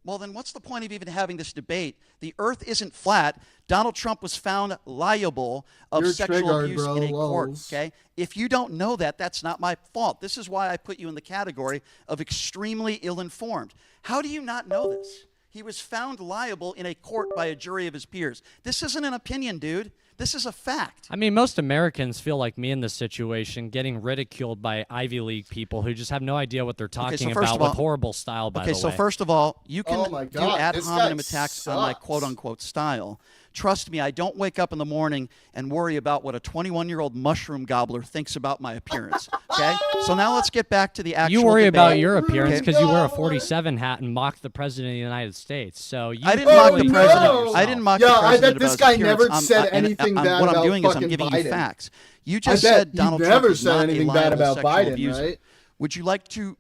Well, then what's the point of even having this debate? The earth isn't flat. Donald Trump was found liable of You're sexual triggered, abuse bro. in a court, Lols. okay? If you don't know that, that's not my fault. This is why I put you in the category of extremely ill-informed. How do you not know this? He was found liable in a court by a jury of his peers. This isn't an opinion, dude. This is a fact. I mean, most Americans feel like me in this situation, getting ridiculed by Ivy League people who just have no idea what they're talking about with horrible style, by the way. Okay, so first of all, you can Oh my do God, ad this hominem guy attacks on my sucks. quote-unquote style. Trust me, I don't wake up in the morning and worry about what a 21-year-old mushroom gobbler thinks about my appearance, okay? So now let's get back to the actual You worry debate. about your appearance Okay. because you wear a 47 hat and mock the President of the United States. So you I didn't mock the clearly president. know yourself. I didn't mock Yo, the I president. bet about this his guy appearance. never said anything bad what I'm about doing is I'm fucking giving you Biden. facts. You I just bet said you Donald never Trump is said not anything a bad liable about sexual Biden, abuser. right? Would you like to?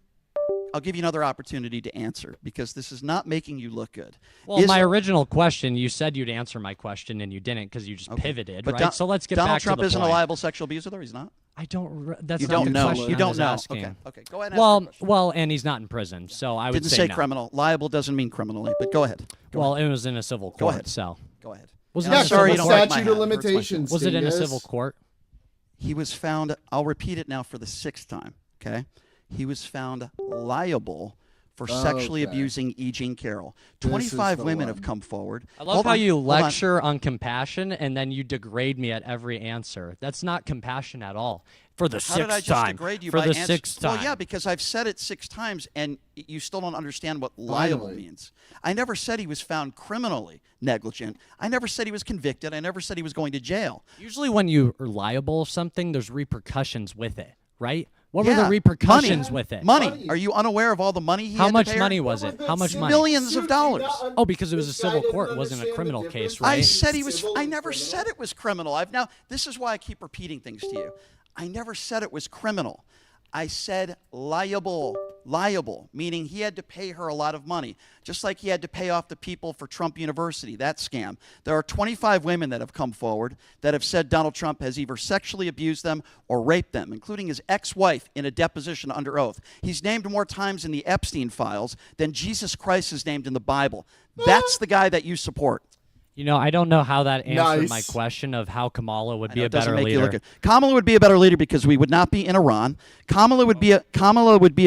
I'll give you another opportunity to answer because this is not making you look good. Well, my original question, you said you'd answer my question and you didn't because you just pivoted, But right? So let's get Donald back Trump to the isn't point. a liable sexual abuser, though. He's not. I don't. That's You not don't the know. question You I don't was know. asking. Okay. Go ahead. And ask your question. Well, and he's not in prison, so I would Didn't say no. criminal. Liable doesn't mean criminally, but go ahead. Well, it was in a civil court. Go ahead. So Go ahead. was it Yeah, in a sorry, civil you don't court? like my statute of hat. It hurts my limitations. feelings. Was it in a Dingus. civil court? He was found, I'll repeat it now for the 6th time, okay? He was found liable for sexually Okay. abusing E. Jean Carroll. This is 25 the women one. have come forward. I love Hold how on, you hold on. lecture on compassion and then you degrade me at every answer. That's not compassion at all. For the How did I sixth just time. degrade you For by the answer- sixth time. Well, yeah, because I've said it 6 times, and you still don't understand what liable Finally. means. I never said he was found criminally negligent. I never said he was convicted. I never said he was going to jail. Usually when you are liable of something, there's repercussions with it, right? What were Yeah, the repercussions money. with it? Money. Are you unaware of all the money he How had much to pay her? money was it? How much money? Millions of dollars. Oh, because it was a civil court. It wasn't a criminal case, right? I said he was. I never said it was criminal. This is why I keep repeating things to you. I never said it was criminal. I said liable, meaning he had to pay her a lot of money, just like he had to pay off the people for Trump University, that scam. There are 25 women that have come forward that have said Donald Trump has either sexually abused them or raped them, including his ex-wife in a deposition under oath. He's named more times in the Epstein files than Jesus Christ is named in the Bible. That's the guy that you support. You know, I don't know how that answered Nice. my question of how Kamala would I be know a it doesn't better make you look leader. good. Kamala would be a better leader because we would not be in Iran. Kamala would be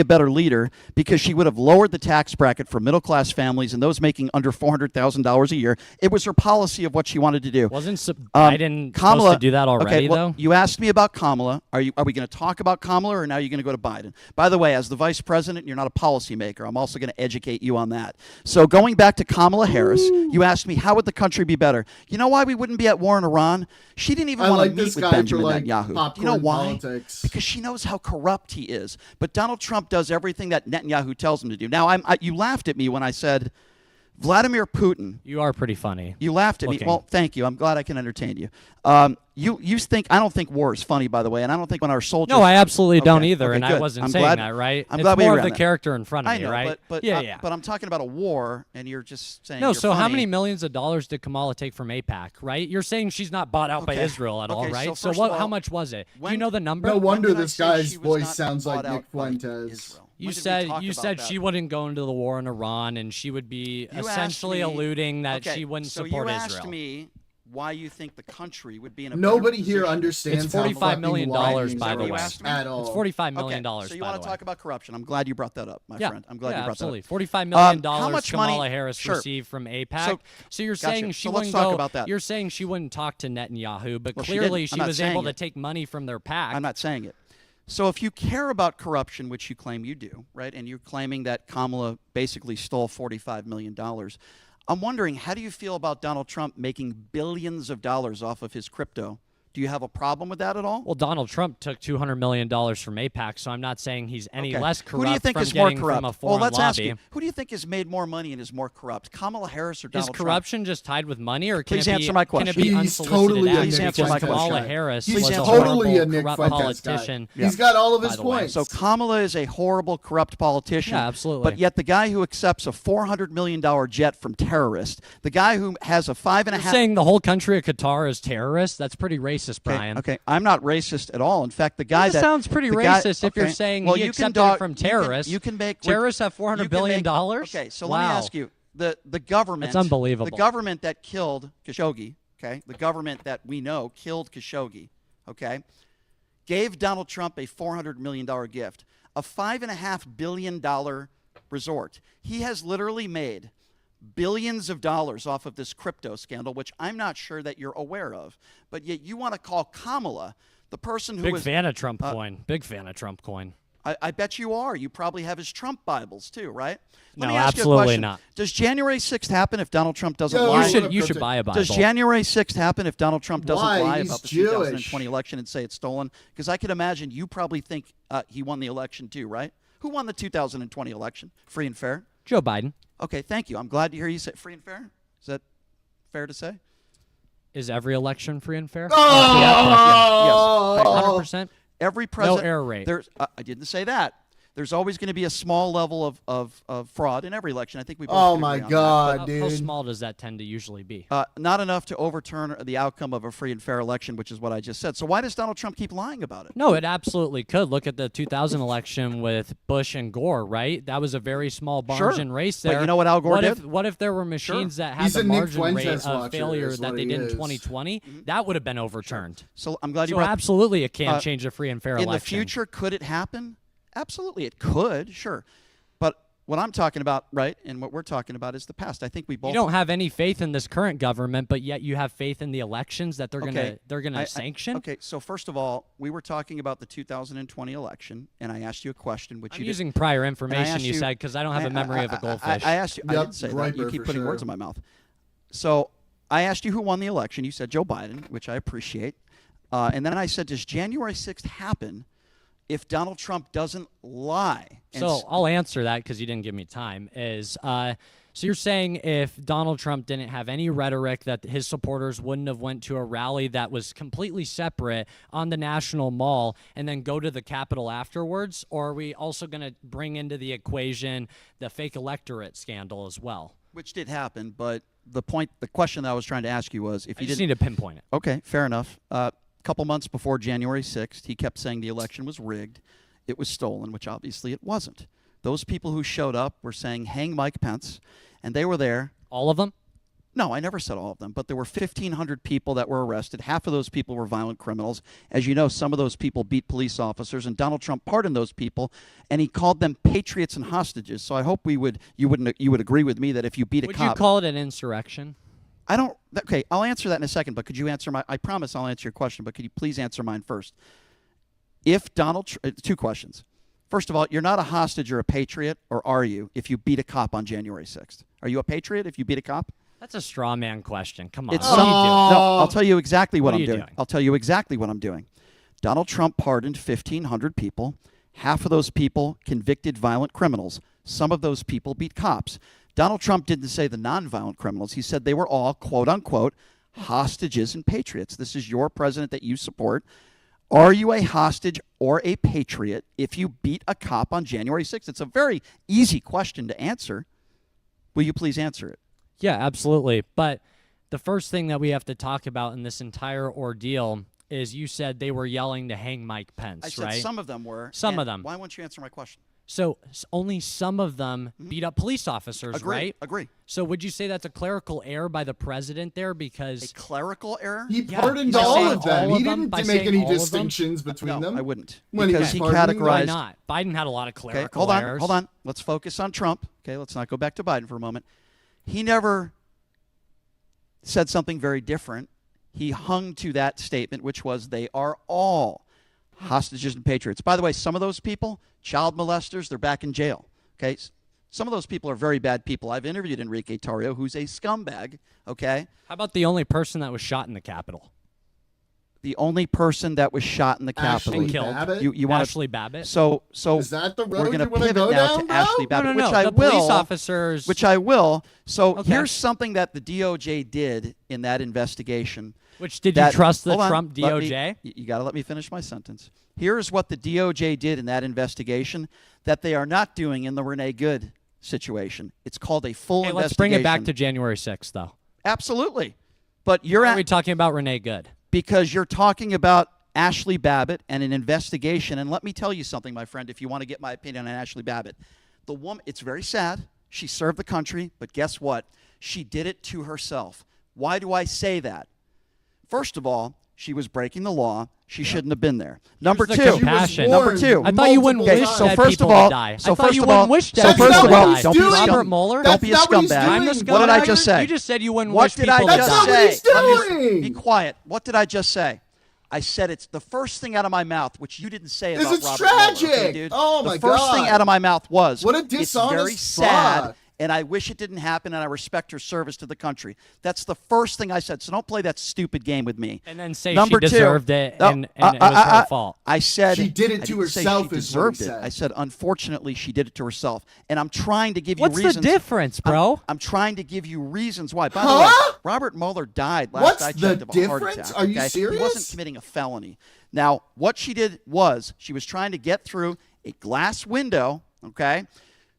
a better leader because she would have lowered the tax bracket for middle class families and those making under $400,000 a year. It was her policy of what she wanted to do. Wasn't Biden supposed to do that already, okay, well, though? You asked me about Kamala. Are we going to talk about Kamala or now you're going to go to Biden? By the way, as the vice president, you're not a policymaker. I'm also going to educate you on that. So going back to Kamala Harris, you asked me how would the country be better? You know why we wouldn't be at war in Iran? She didn't even I want like to meet this with guy Benjamin for, like, Netanyahu. You know popcorn why? politics. Because she knows how corrupt he is. But Donald Trump does everything that Netanyahu tells him to do. Now, you laughed at me when I said Vladimir Putin. You are pretty funny. You laughed at me. looking. Well, thank you. I'm glad I can entertain you. You think I don't think war is funny, by the way, and I don't think when our soldiers. No, I absolutely don't Okay, either, okay, and I good. wasn't I'm saying glad, that, right? I'm It's glad we more agree of on the that. character in front of I me, know, right? but yeah. But I'm talking about a war, and you're just saying. No, you're so how funny. many millions of dollars did Kamala take from AIPAC, right? You're saying she's not bought out by Okay. Israel at all, Okay, right? so So first what? of How all, much was it? Do when- you know the number? No wonder did I this say guy's she was voice not sounds like bought Nick out by Fuentes. Israel? You When did we said talk you about said that? she wouldn't go into the war in Iran, and she would be You asked essentially me- alluding that okay, she wouldn't so support you Israel. asked me why you think the country would be in a Nobody better here position. understands It's how $45 fucking million, lying by the is way. at all. It's $45 million, Okay, so you by want the to way. talk about corruption? I'm glad you brought that up, my Yeah, friend. I'm glad yeah, you brought absolutely. that up. $45 million How much Kamala money? Harris Sure. received from AIPAC. So you're gotcha. saying she So let's wouldn't talk go. about that. You're saying she wouldn't talk to Netanyahu, but Well, she clearly didn't. she I'm not was able saying to it. take money from their PAC. I'm not saying it. So if you care about corruption, which you claim you do, right, and you're claiming that Kamala basically stole $45 million, I'm wondering, how do you feel about Donald Trump making billions of dollars off of his crypto? Do you have a problem with that at all? Well, Donald Trump took $200 million from AIPAC, so I'm not saying he's any Okay. less corrupt Who do you think from is more getting corrupt? from a foreign well, let's ask lobby. you. Who do you think has made more money and is more corrupt, Kamala Harris or Donald Is Trump? corruption just tied with money, or can Please it be, answer my can it question. be He's unsolicited totally a action? Nick Please answer my Because question. Kamala Harris He's was a totally horrible, a Nick corrupt Fuentes politician. guy. He's got all of his by the way. points. So Kamala is a horrible, corrupt politician. Yeah, absolutely. But yet the guy who accepts a $400 million jet from terrorists, the guy who has a You're saying the whole country of Qatar is terrorists? That's pretty racist, Brian. Okay, I'm not racist at all. In fact, the guy That sounds pretty racist if you're saying he accepted it from terrorists. You can make terrorists have $400 billion. Okay, so wow. let me ask you: the government, That's unbelievable. The government that killed Khashoggi, okay, the government that we know killed Khashoggi, okay, gave Donald Trump a $400 million gift, a $5.5 billion resort. He has literally made billions of dollars off of this crypto scandal, which I'm not sure that you're aware of. But yet you want to call Kamala the person who Big was fan of Trump coin. Big fan of Trump coin. I bet you are. You probably have his Trump Bibles too, right? Let No, me ask you a absolutely question. not. Does January 6th happen if Donald Trump doesn't Yo, lie? You should buy a Bible. Does January 6th happen if Donald Trump doesn't Why? lie He's about the Jewish. 2020 election and say it's stolen? Because I could imagine you probably think he won the election too, right? Who won the 2020 election? Free and fair? Joe Biden. Okay, thank you. I'm glad to hear you say free and fair. Is that fair to say? Is every election free and fair? Oh! Yes. 100%. Every president. error rate. There's, I didn't say that. There's always going to be a small level of fraud in every election. I think we both Oh can my agree on God, that. dude! How small does that tend to usually be? Not enough to overturn the outcome of a free and fair election, which is what I just said. So why does Donald Trump keep lying about it? No, it absolutely could. Look at the 2000 election with Bush and Gore, right? That was a very small margin race there. But you know what Al Gore did? What if there were machines that had He's the a Nick margin rate Fuentes of watcher, failure is that what they he did in is. 2020? That would have been overturned. So I'm glad you So brought. absolutely, it can change a free and fair in election. the future, could it happen? Absolutely, it could. Sure, but what I'm talking about, right, and what we're talking about is the past. I think we both. You don't have any faith in this current government, but yet you have faith in the elections that they're gonna sanction. Okay, so first of all, we were talking about the 2020 election, and I asked you a question, which I'm you using prior information. asked You said because I don't have a memory of a goldfish. I asked you. I didn't say that. You keep putting words in my mouth. So I asked you who won the election. You said Joe Biden, which I appreciate. And then I said, does January 6th happen if Donald Trump doesn't lie? And So I'll answer that because you didn't give me time. So you're saying if Donald Trump didn't have any rhetoric that his supporters wouldn't have went to a rally that was completely separate on the National Mall and then go to the Capitol afterwards, or are we also going to bring into the equation the fake electorate scandal as well? which did happen, but the question that I was trying to ask you was if you just didn't need to pinpoint it. Okay, fair enough. A couple months before January 6th, he kept saying the election was rigged. It was stolen, which obviously it wasn't. Those people who showed up were saying, hang Mike Pence, and they were there. All of them? No, I never said all of them, but there were 1,500 people that were arrested. Half of those people were violent criminals. As you know, some of those people beat police officers, and Donald Trump pardoned those people, and he called them patriots and hostages. So I hope you would agree with me that if you beat a Would cop, you call it an insurrection? I don't. Okay, I'll answer that in a second. But could you answer my? I promise I'll answer your question. But could you please answer mine first? If two questions. First of all, you're not a hostage or a patriot, or are you? If you beat a cop on January 6th, are you a patriot if you beat a cop? That's a straw man question. Come on. It's What are you doing? No, I'll tell you exactly what What are I'm you doing. doing? I'll tell you exactly what I'm doing. Donald Trump pardoned 1,500 people. Half of those people convicted violent criminals. Some of those people beat cops. Donald Trump didn't say the nonviolent criminals. He said they were all, quote unquote, hostages and patriots. This is your president that you support. Are you a hostage or a patriot if you beat a cop on January 6th? It's a very easy question to answer. Will you please answer it? Yeah, absolutely. But the first thing that we have to talk about in this entire ordeal is you said they were yelling to hang Mike Pence, I said right? some of them were. Some and of them. Why won't you answer my question? So only some of them beat up police officers, Agree, right? agree. So would you say that's a clerical error by the president there? A Because clerical error? He Yeah, pardoned by all saying of them. all He of them, didn't by make saying any all of them? distinctions between No, them. I wouldn't. When he Because was he pardoning them? why categorized. not? Biden had a lot of Okay, clerical hold on, errors. hold on. Let's focus on Trump. Okay, let's not go back to Biden for a moment. He never said something very different. He hung to that statement, which was they are all hostages and patriots. By the way, some of those people, child molesters, they're back in jail. Okay, some of those people are very bad people. I've interviewed Enrique Tarrio, who's a scumbag. Okay, How about the only person that was shot in the Capitol? the only person that was shot in the Capitol. Ashley killed. Babbitt? You want Ashley Babbitt? So Is that the we're road going to you want to pivot go now down, to bro? Ashley Babbitt, no, which I the will. police officers. Which I will. So Okay. here's something that the DOJ did in that investigation. Which did you that- trust the hold on, Trump let me- DOJ? You got to let me finish my sentence. Here's what the DOJ did in that investigation that they are not doing in the Renee Good situation. It's called a full Hey, investigation. let's bring it back to January 6th, though. Absolutely. But you're Why are at we talking about Renee Good? because you're talking about Ashley Babbitt and an investigation. And let me tell you something, my friend, if you want to get my opinion on Ashley Babbitt. The woman, it's very sad. She served the country, but guess what? She did it to herself. Why do I say that? First of all, she was breaking the law. She shouldn't have been there. Number the two. compassion. Number two. I thought you wouldn't Okay, wish so dead first people of all, to die. so I thought first you of wouldn't all, wish so dead first people of to all, die. don't be a Robert scum- Mueller? Don't be a That's not what he's scumbag. doing. What did I Scumbag? just say? You just said you wouldn't What wish did people I to just die. That's not what say? he's Let me doing. be quiet. What did I just say? I said it's the first thing out of my mouth, which you didn't say This about is Robert Mueller, okay, tragic. dude? Oh, the my first thing God. out of my mouth was, What a it's very dishonest sad, fuck. and I wish it didn't happen, and I respect her service to the country. That's the first thing I said. So don't play that stupid game with me. And then say Number she two, deserved it no, and it was her fault. I said She did it I to didn't say herself she is what he deserved it. said. I said, unfortunately, she did it to herself. And I'm trying to give you What's reasons. the difference, bro? I'm trying to give you reasons why. By the way, Huh? Robert Mueller died last What's I the checked of a heart difference? attack. Are you okay? serious? He wasn't committing a felony. Now, what she did was she was trying to get through a glass window, okay?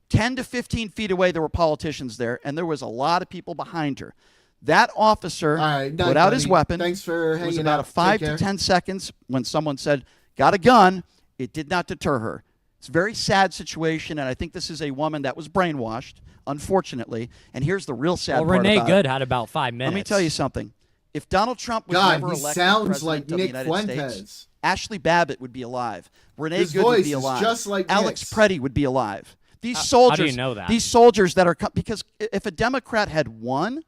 10 to 15 feet away, there were politicians there, and there was a lot of people behind her. That officer put out his weapon. Thanks for hanging out. It was about a 5 to 10 seconds when someone said, got a gun. It did not deter her. It's a very sad situation, and I think this is a woman that was brainwashed, unfortunately. And here's the real sad part Renee about Good it. had about 5 minutes. Let me tell you something. If Donald Trump was God, never he elected sounds president like of the Nick United Fuentes. States, Ashley Babbitt would be alive. Renee His Good would voice be is alive. just like Alex Nick's. Preddy would be alive. These How soldiers, do you know that? These soldiers that are because if a Democrat had won,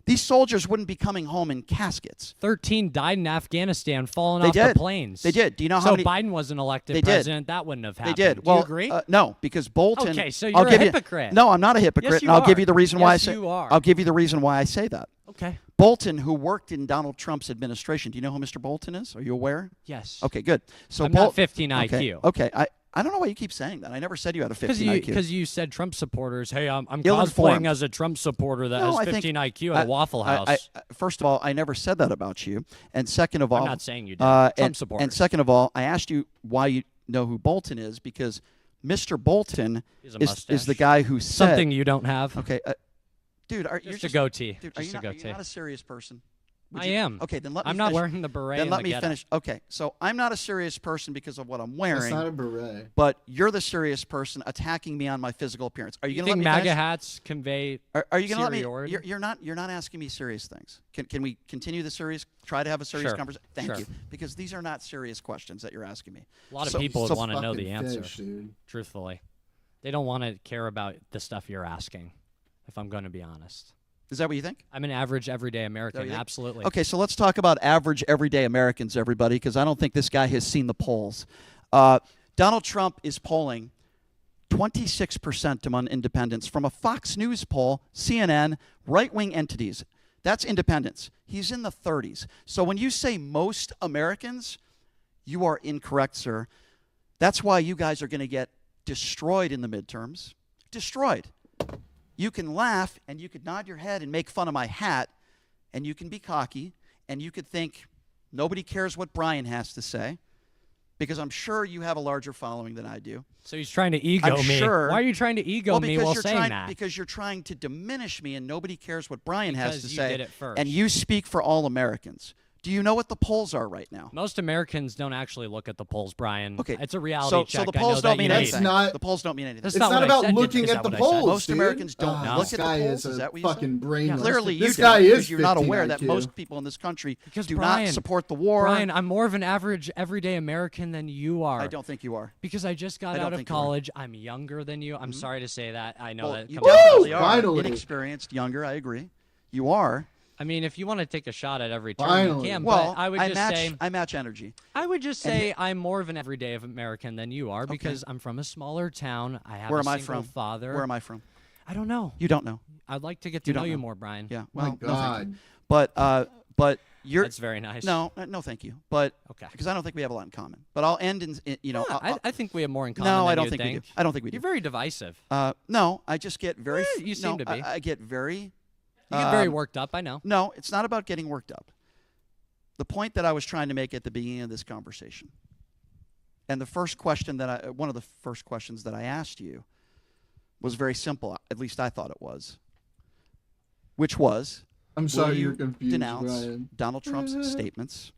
these soldiers wouldn't be coming home in caskets. 13 died in Afghanistan falling They off did. the planes. They did. Do you know how so many? Biden wasn't elected They did. president. That wouldn't have They happened. did. Do Well, you agree? No, because Bolton. Okay, so I'll you're a give hypocrite. No, I'm not a hypocrite. Yes, you and I'll give are. you the reason why I Yes, say. you are. I'll give you the reason why I say that. Okay. Bolton, who worked in Donald Trump's administration. Do you know who Mr. Bolton is? Are you aware? Yes. Okay, good. So I'm not 15 okay, IQ. Okay, I don't know why you keep saying that. I never said you had a 15 IQ. Because you said Trump supporters. Hey, I'm Ill-informed. cosplaying as a Trump supporter that No, has I think- 15 IQ at a Waffle House. First of all, I never said that about you. And second of all, I'm not saying you did. Trump and supporters. second of all, I asked you why you know who Bolton is because Mr. Bolton He's a is the mustache. guy who said Something you don't have. Okay, dude, you're Just a goatee. Dude, Just a you're goatee. not a serious person. I am. Okay, then let me I'm not finish. wearing the beret Then and let the me getup. finish. Okay, so I'm not a serious person because of what I'm wearing. That's not a beret. But you're the serious person attacking me on my physical appearance. Are you, You going to think let me MAGA finish? hats convey Are you going to let me? superiority? You're not asking me serious things. Can we continue the serious? Try to have a serious Sure. conversation. Thank Sure. you, because these are not serious questions that you're asking me. A lot of So- people so would want to know the fucking answer. fish, dude. Truthfully, they don't want to care about the stuff you're asking. If I'm going to be honest, Is that what you think? I'm an average, everyday Is that what American. you think? Absolutely. Okay, so let's talk about average, everyday Americans, everybody, because I don't think this guy has seen the polls. Donald Trump is polling 26% among independents from a Fox News poll, CNN, right-wing entities. That's independents. He's in the 30s. So when you say most Americans, you are incorrect, sir. That's why you guys are going to get destroyed in the midterms. Destroyed. You can laugh and you could nod your head and make fun of my hat and you can be cocky and you could think nobody cares what Brian has to say because I'm sure you have a larger following than I do. So he's trying to ego I'm me. sure- Why are you trying to ego me while you're saying trying, that? Because you're trying to diminish me and nobody cares what Brian has Because to you say. did it first. And you speak for all Americans. Do you know what the polls are right now? Most Americans don't actually look at the polls, Brian. Okay, It's a reality so check. the I know polls that don't mean you know anything. that. The polls don't mean anything. That's It's not not what I about said. looking Is at that the what I said? polls. Most dude. Americans don't Ah, look this at the guy polls. a Is that what you fucking said? brainless. Clearly, this you guy don't, is because you're not 15 aware that IQ. most people in this country Because do Brian, not support the war. Brian, I'm more of an average, everyday American than you are. I don't think you are. Because I just got I don't out of think you are. college. I'm younger than you. I'm sorry to say that. I know Well, that. you comes definitely across- are. Finally. Inexperienced, younger. I agree. You are. I mean, if you want to take a shot at every turn, Finally. you can. Well, but I would just say, I match energy. I would just And say I'm more of an everyday American than you are because I'm from a smaller town. I have Where a am I single from? father. Where am I from? I don't know. You don't know. I'd like to get You to know don't you know. more, Brian. Yeah. My Well, no, thank God. you. But you're. That's very nice. No, no, thank you. But Okay. because I don't think we have a lot in common. But I'll end in Yeah, I'll- I think we have more in common. no, than I don't you'd think we do. I don't think we do. You're very divisive. No, I just get very. You seem to be. I get very. You get very worked up. I know. No, it's not about getting worked up. The point that I was trying to make at the beginning of this conversation, and the first question that one of the first questions that I asked you was very simple. At least I thought it was. Which was, I'm will sorry you you're confused, denounce Brian. Donald Trump's statements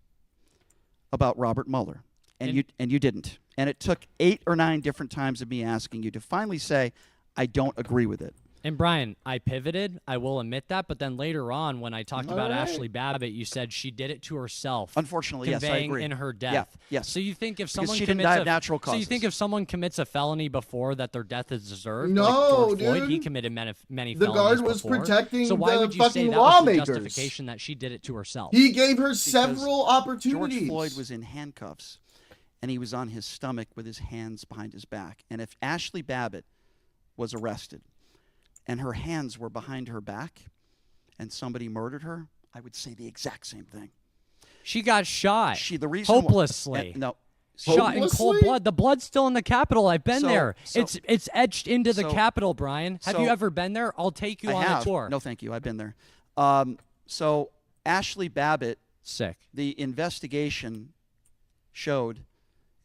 about Robert Mueller? And you didn't. And it took 8 or 9 different times of me asking you to finally say, I don't agree with it. And Brian, I pivoted. I will admit that. But then later on, when I talked about right. Ashley Babbitt, you said she did it to herself. Unfortunately, yes, I conveying agree. in her Yeah, death. yes. So you think if Because someone she didn't commits die a, of natural So you causes. think if someone commits a felony before that their death is deserved? No, like George Floyd, he dude. committed many The felonies guard was before. protecting So why the would you say fucking that was the lawmakers. justification that she did it to herself? He gave her several opportunities. George Floyd was in handcuffs, and he was on his stomach with his hands behind his back. And if Ashley Babbitt was arrested and her hands were behind her back and somebody murdered her, I would say the exact same thing. She got shot. The reason hopelessly. no. Shot in cold blood. The blood's still in the Capitol. I've been So- there. so- It's etched into the so- Capitol, Brian. Have you so- ever been there? I'll take you I on have. a tour. No, thank you. I've been there. So Ashley Babbitt, Sick. the investigation showed,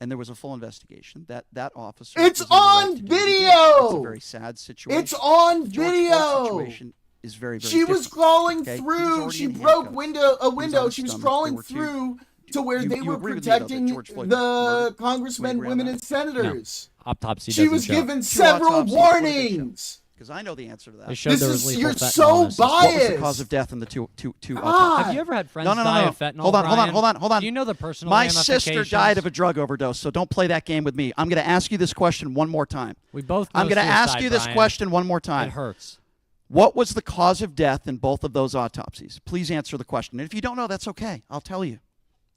and there was a full investigation, that officer. It's was in the right on to do what he did. video! It's a very sad situation. It's on The George video! Floyd situation is very, very She was different, crawling okay? He was through. already She in broke handcuffs. a He window. on his She was stomach. crawling There were two- through to where they were agree with me, though, that protecting George Floyd was the murdered? congressmen, We agree on women, that? and senators. Autopsy She doesn't was show. given Two several autopsies. What did they show? warnings. Because I know the answer to that. They showed there was lethal You're fentanyl so in the system. What was the biased. cause of death in the two God. autopsies? Have you ever had friends No. die of fentanyl? Hold on. Brian? Do you know the personal My sister ramifications? died of a drug overdose, so don't play that game with me. I'm going to ask you this question one more time. We both know I'm going to ask suicide, you this Brian. question one more time. It hurts. What was the cause of death in both of those autopsies? Please answer the question. And if you don't know, that's okay. I'll tell you.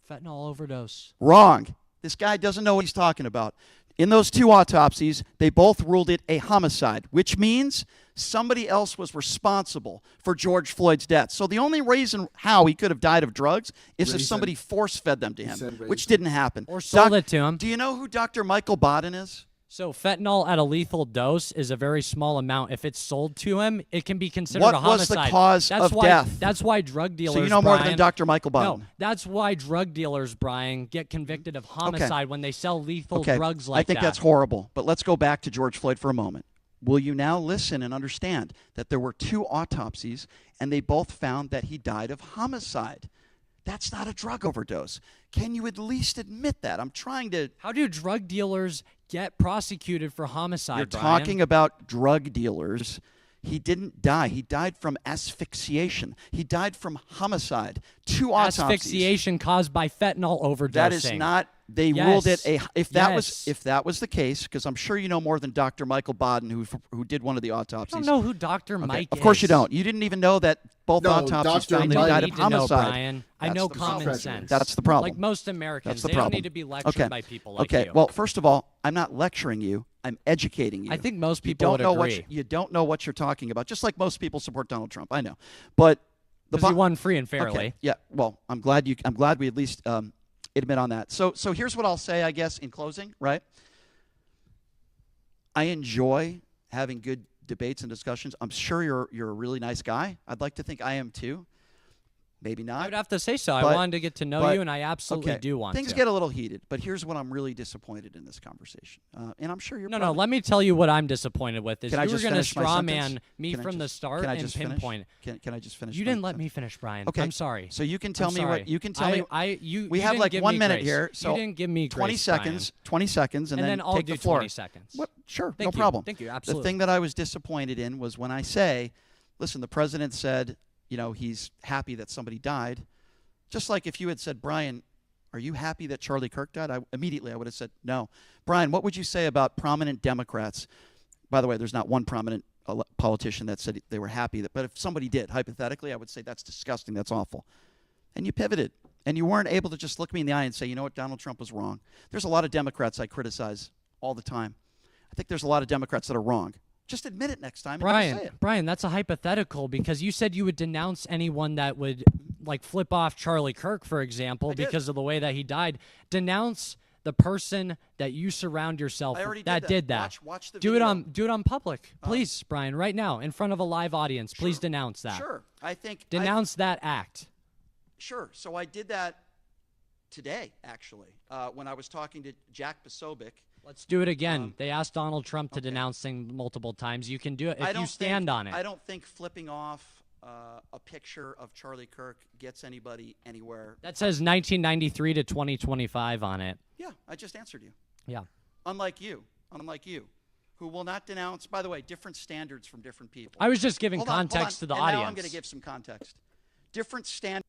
Fentanyl overdose. Wrong. This guy doesn't know what he's talking about. In those two autopsies, they both ruled it a homicide, which means somebody else was responsible for George Floyd's death. So the only reason how he could have died of drugs is if somebody force-fed them to him, which didn't happen. Or sold it to him. Do you know who Dr. Michael Bodden is? So fentanyl at a lethal dose is a very small amount. If it's sold to him, it can be considered What a homicide. was the cause that's of why, death? That's why drug dealers. So you know more Brian, than Dr. Michael Bodden. No, that's why drug dealers, Brian, get convicted of homicide when they sell lethal drugs like that. I think that's horrible. But let's go back to George Floyd for a moment. Will you now listen and understand that there were two autopsies and they both found that he died of homicide? That's not a drug overdose. Can you at least admit that? I'm trying to. How do drug dealers get prosecuted for homicide, You're Brian? talking about drug dealers. He didn't die. He died from asphyxiation. He died from homicide. Two autopsies. Asphyxiation caused by fentanyl overdosing. That is not. They Yes. ruled it a. If that Yes. was the case, because I'm sure you know more than Dr. Michael Bodden, who did one of the autopsies. I don't know who Dr. Mike is. Of course you don't. You didn't even know that both No, autopsies Dr. found Mike- he died I of need to know, homicide. Brian. I That's know the common problem. sense. That's the problem. Like most Americans, That's the they problem. don't need to be lectured by people like okay. you. Well, first of all, I'm not lecturing you. I'm educating you. I think most You people don't would know agree. you don't know what you're talking about. Just like most people support Donald Trump. I know, but Because he won free and fairly. Okay, yeah. Well, I'm glad we at least admit on that. So here's what I'll say, I guess, in closing. Right. I enjoy having good debates and discussions. I'm sure you're a really nice guy. I'd like to think I am too. Maybe not. I would have to say so. I But- wanted to get to know but- you, and I absolutely okay, do want Things to. get a little heated, but here's what I'm really disappointed in this conversation. And I'm sure you're No, probably, let me tell you what I'm disappointed with. Is Can I you were just going to finish my straw sentence? man me Can I from the just- start can I and just finish? pinpoint. Can I just finish? You my didn't let me sentence? finish, Brian. Okay. I'm sorry. So you can tell I'm me sorry. what you can tell me. You We have didn't like give 1 me minute grace. here, so you didn't give me 20 grace, seconds. 20 seconds, and And then then I'll take do the floor. 20 seconds. What? Sure, Thank no you. problem. Thank you. The Absolutely. thing that I was disappointed in was when I say, listen, the president said, he's happy that somebody died. Just like if you had said, Brian, are you happy that Charlie Kirk died? I would have said no. Brian, what would you say about prominent Democrats? By the way, there's not one prominent politician that said they were happy. But if somebody did, hypothetically, I would say that's disgusting. That's awful. And you pivoted. And you weren't able to just look me in the eye and say, you know what, Donald Trump was wrong. There's a lot of Democrats I criticize all the time. I think there's a lot of Democrats that are wrong. Just admit it next time. And just say it. Brian, that's a hypothetical because you said you would denounce anyone that would like flip off Charlie Kirk, for example, because of the way that he died. Denounce the person that you surround yourself I already with did that. Watch the do video. it on public, please, Brian, right now in front of a live audience. Please denounce that. Sure. I think denounce that act. Sure. So I did that today, actually, when I was talking to Jack Posobiec. Let's do it again. They asked Donald Trump to denounce things multiple times. You can do it if you stand on it. I don't think flipping off a picture of Charlie Kirk gets anybody anywhere. That says 1993 to 2025 on it. Yeah, I just answered you. Yeah. Unlike you, who will not denounce, by the way, different standards from different people. I was just giving Hold on, context to the and audience. Now I'm going to give some context. Different standards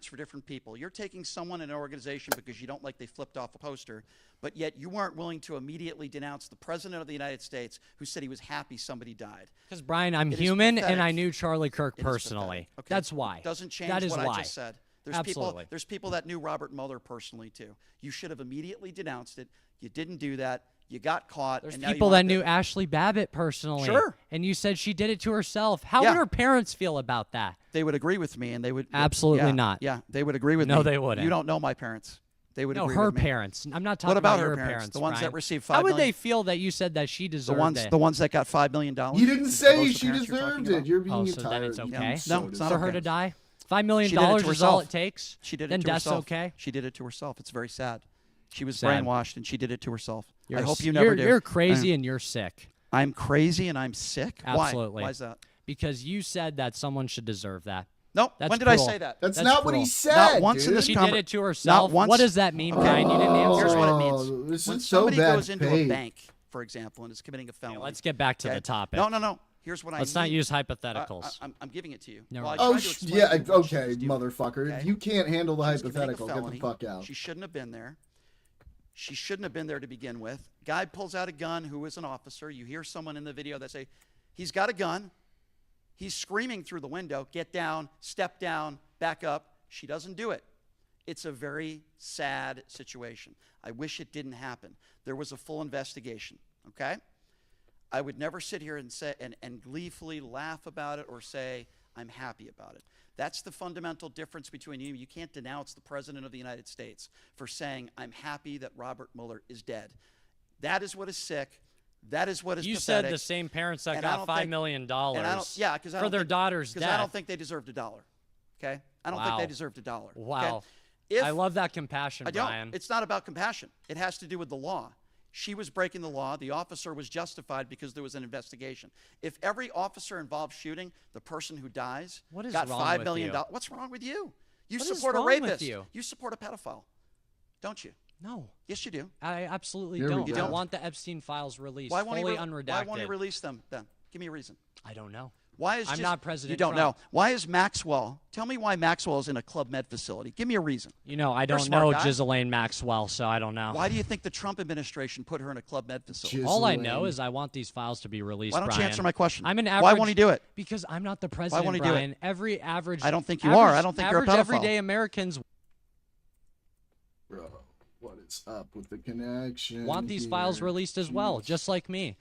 for different people. You're taking someone in an organization because you don't like they flipped off a poster, but yet you weren't willing to immediately denounce the President of the United States who said he was happy somebody died. Because, Brian, I'm It is human, pathetic. and I knew Charlie Kirk It is personally. pathetic. Okay. That's why. Doesn't change that is what why. I just said. Absolutely. There's people that knew Robert Mueller personally, too. You should have immediately denounced it. You didn't do that. You got caught. There's and now people you that want knew to- Ashley Babbitt personally. Sure. And you said she did it to herself. How Yeah. would her parents feel about that? They would agree with me, and they would Absolutely yeah, not. Yeah, they would agree with me. No, they wouldn't. You don't know my parents. They would No, agree her with me. parents. I'm not talking What about your her parents? The ones Brian. that received How $5 would million? they feel that you said that she The deserved it? ones that got $5 million. You didn't Are say those the she parents you're talking deserved it. about? You're being Oh, so then tired. it's okay? No, it's not For her okay. to die? $5 million She did it to is all herself. it takes? She did it Then to death's herself. okay? She did it to herself. It's very sad. She was Sad. brainwashed, and she did it to herself. You're I hope s- you never do. You're crazy and you're sick. I'm crazy and I'm sick? Absolutely. Why is that? Because you said that someone should deserve that. No, That's when did I cruel. say that? That's not what he cruel. said. Not once in dude. this She did it to herself. Not once. What does that mean, Brian? You didn't answer. Here's what it Oh, means. this When is so somebody bad goes into a faith. bank, for example, and is committing a felony. Let's get back to the topic. No. Here's what Let's I not mean. use hypotheticals. I'm giving it to you. No, Well, I right. tried to explain yeah, to you what she okay, was doing, motherfucker. okay? You can't handle the She was committing a hypothetical. Get the felony. fuck out. She shouldn't have been there. She shouldn't have been there to begin with. Guy pulls out a gun who is an officer. You hear someone in the video that say, he's got a gun. He's screaming through the window, get down, step down, back up. She doesn't do it. It's a very sad situation. I wish it didn't happen. There was a full investigation, okay? I would never sit here and say and gleefully laugh about it or say I'm happy about it. That's the fundamental difference between you. You can't denounce the President of the United States for saying I'm happy that Robert Mueller is dead. That is what is sick. That is what is You pathetic. said the same parents that And I got don't $5 think- million and I don't- yeah, 'cause I for don't their think- daughter's Because death. I don't think they deserved $1. Okay? I don't think Wow. they deserved $1. okay? Wow. If, I love that compassion, I don't. Brian. It's not about compassion. It has to do with the law. She was breaking the law. The officer was justified because there was an investigation. If every officer involved shooting, the person who dies What is got wrong $5 with million. you? What's wrong with you? You What is support a wrong with rapist. you? You support a pedophile, don't you? No. Yes, you do. I absolutely Here we don't. go. I You don't? want the Epstein files released, Why won't, fully he unredacted. why won't he release them then? Give me a reason. I don't know. Why is I'm just- not President You don't Trump. know. Why is Maxwell? Tell me why Maxwell is in a Club Med facility. Give me a reason. You know, I You're a don't smart know guy. Ghislaine Maxwell, so I don't know. Why do you think the Trump administration put her in a Club Med facility? All I know is I want these files to be released. Why don't you Brian. answer my question? I'm an average. Why won't he do it? Because I'm not the president. won't he do it? Brian. Every average. I don't think you are. I don't think you're a average pedophile. everyday Americans Bro, what is up with the connection? want these files here? released as well, Jeez. just like me.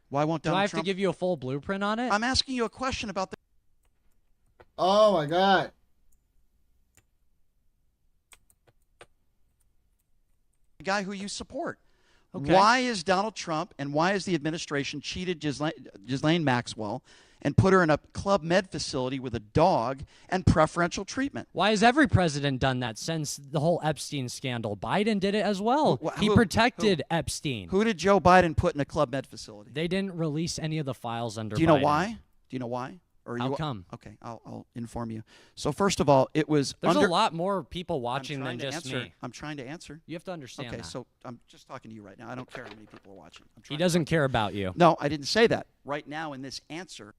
Why won't Do Donald I have Trump? to give you a full blueprint on it? I'm asking you a question about the Oh my god. guy who you support. Okay. Why is Donald Trump and why has the administration cheated Ghislaine Maxwell and put her in a Club Med facility with a dog and preferential treatment? Why has every president done that since the whole Epstein scandal? Biden did it as well. He who- protected Epstein. Who did Joe Biden put in a Club Med facility? They didn't release any of the files under Do you know Biden. why? Do you know why? Or How you, come? Okay, I'll inform you. So first of all, it was There's under, a lot more people I'm watching trying than to just answer. me. I'm trying to answer. You have to understand Okay, that. so I'm just talking to you right now. I don't care how many people are watching. I'm He trying doesn't care about you. No, I didn't say that. Right now in this answer,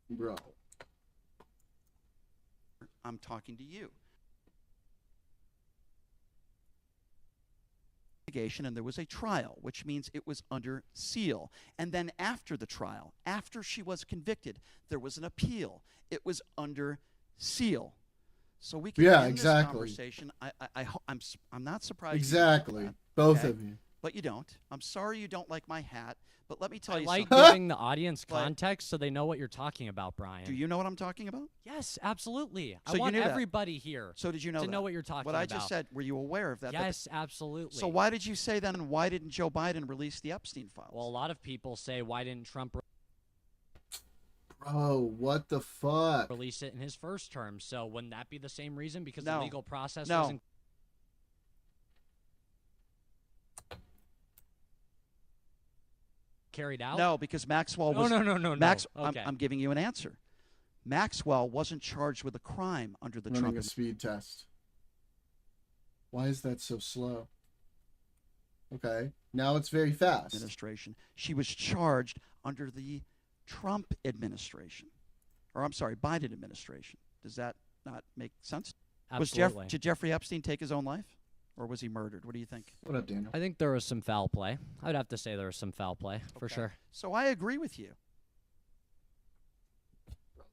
Bro. I'm talking to you. And there was a trial, which means it was under seal. And then after the trial, after she was convicted, there was an appeal. It was under seal. So we can Yeah, end exactly. this conversation. I'm not surprised. you Exactly. think that, Both okay? of you. But you don't. I'm sorry you don't like my hat. But let me tell I you like something. giving the audience But- context so they know what you're talking about, Brian. Do you know what I'm talking about? Yes, absolutely. So I you want knew that. everybody here So did you know to that? know what you're talking What about. I just said, were you aware of that? Yes, absolutely. So why did you say then, and why didn't Joe Biden release the Epstein files? Well, a lot of people say, why didn't Trump Bro, what the fuck? release it in his first term? So wouldn't that be the same reason? Because No. the legal process No. wasn't carried out? No, because Maxwell No, was. no. Okay. I'm giving you an answer. Maxwell wasn't charged with a crime under the Running Trump. a speed test. Why is that so slow? Okay. Now it's very fast. Administration. She was charged under the Trump administration, or I'm sorry, Biden administration. Does that not make sense? Absolutely. Did Jeffrey Epstein take his own life, or was he murdered? What do you think? What up, Daniel? I think there was some foul play. I would have to say there was some foul play, for Okay. sure. So I agree with you.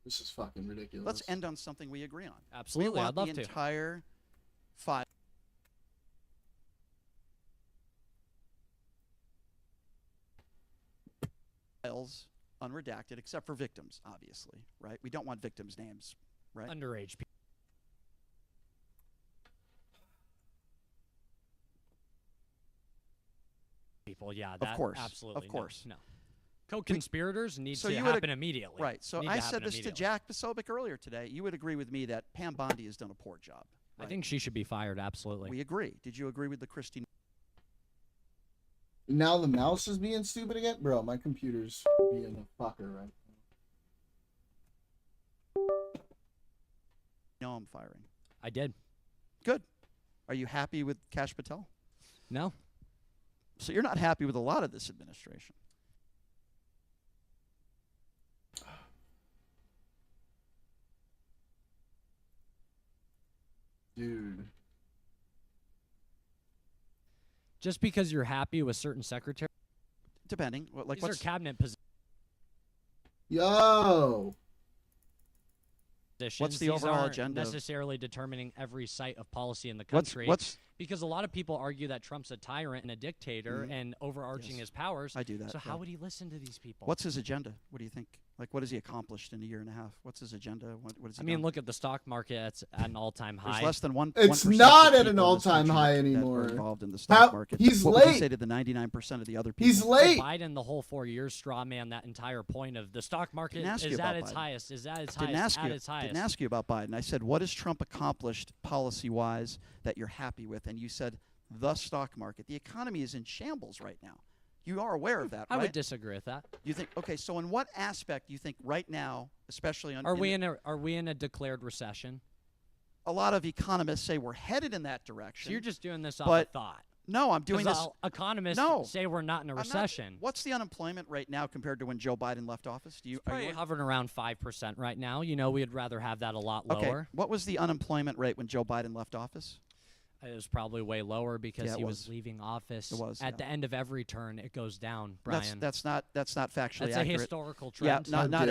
This is fucking ridiculous. Let's end on something we agree on. Absolutely, We want I'd love the to. entire file. Files unredacted, except for victims, obviously, right? We don't want victims' names, right? Underage people. Yeah, that Of course, absolutely. of course. No. Co-conspirators need so to you would happen immediately. Right. So Need I to said happen this to immediately. Jack Posobiec earlier today. You would agree with me that Pam Bondi has done a poor job. I think she should be fired, absolutely. We agree. Did you agree with the Christine? Now the mouse is being stupid again? Bro, my computer's being a fucker right No, I'm firing. I did. Good. Are you happy with Kash Patel? No. So you're not happy with a lot of this administration. Dude. Just because you're happy with certain secretaries. Depending. Like These are cabinet positions. Yo. What's the These overall aren't agenda of- necessarily determining every site of policy in the What's- country. what's- because a lot of people argue that Trump's a tyrant and a dictator and overarching Yes. his powers. I do that, So yeah. how would he listen to these people? What's his agenda? What do you think? Like, what has he accomplished in a year and a half? What's his agenda? What has he I mean, done? look at the stock market. It's at an all-time high. There's less than one. It's 1% not of at an people in this all-time country high that anymore. are involved in the stock market. He's what would you late. say to the 99% of the other people? He's late. Biden, the whole 4 years straw man, that entire point of the stock market Didn't ask you is about at its Biden. highest. Is at its Didn't highest. ask At you. its highest. Didn't ask you about Biden. I said, what has Trump accomplished policy-wise that you're happy with? And you said the stock market. The economy is in shambles right now. You are aware of that, I right? would disagree with that. You think okay? So in what aspect do you think right now, especially on Are we in a declared recession? a lot of economists say we're headed in that direction. So you're just doing this off but of thought. No, I'm doing 'Cause this. all economists no, say we're not in a I'm not- recession. What's the unemployment rate now compared to when Joe Biden left office? Do you are Probably you hovering around 5% right now. You know, we'd rather have that a lot okay? lower. What was the unemployment rate when Joe Biden left office? It was probably way lower because Yeah, it he was was. leaving office. It was, At yeah. the end of every turn, it goes down, Brian. That's not factually That's a accurate. historical Yeah, trend. not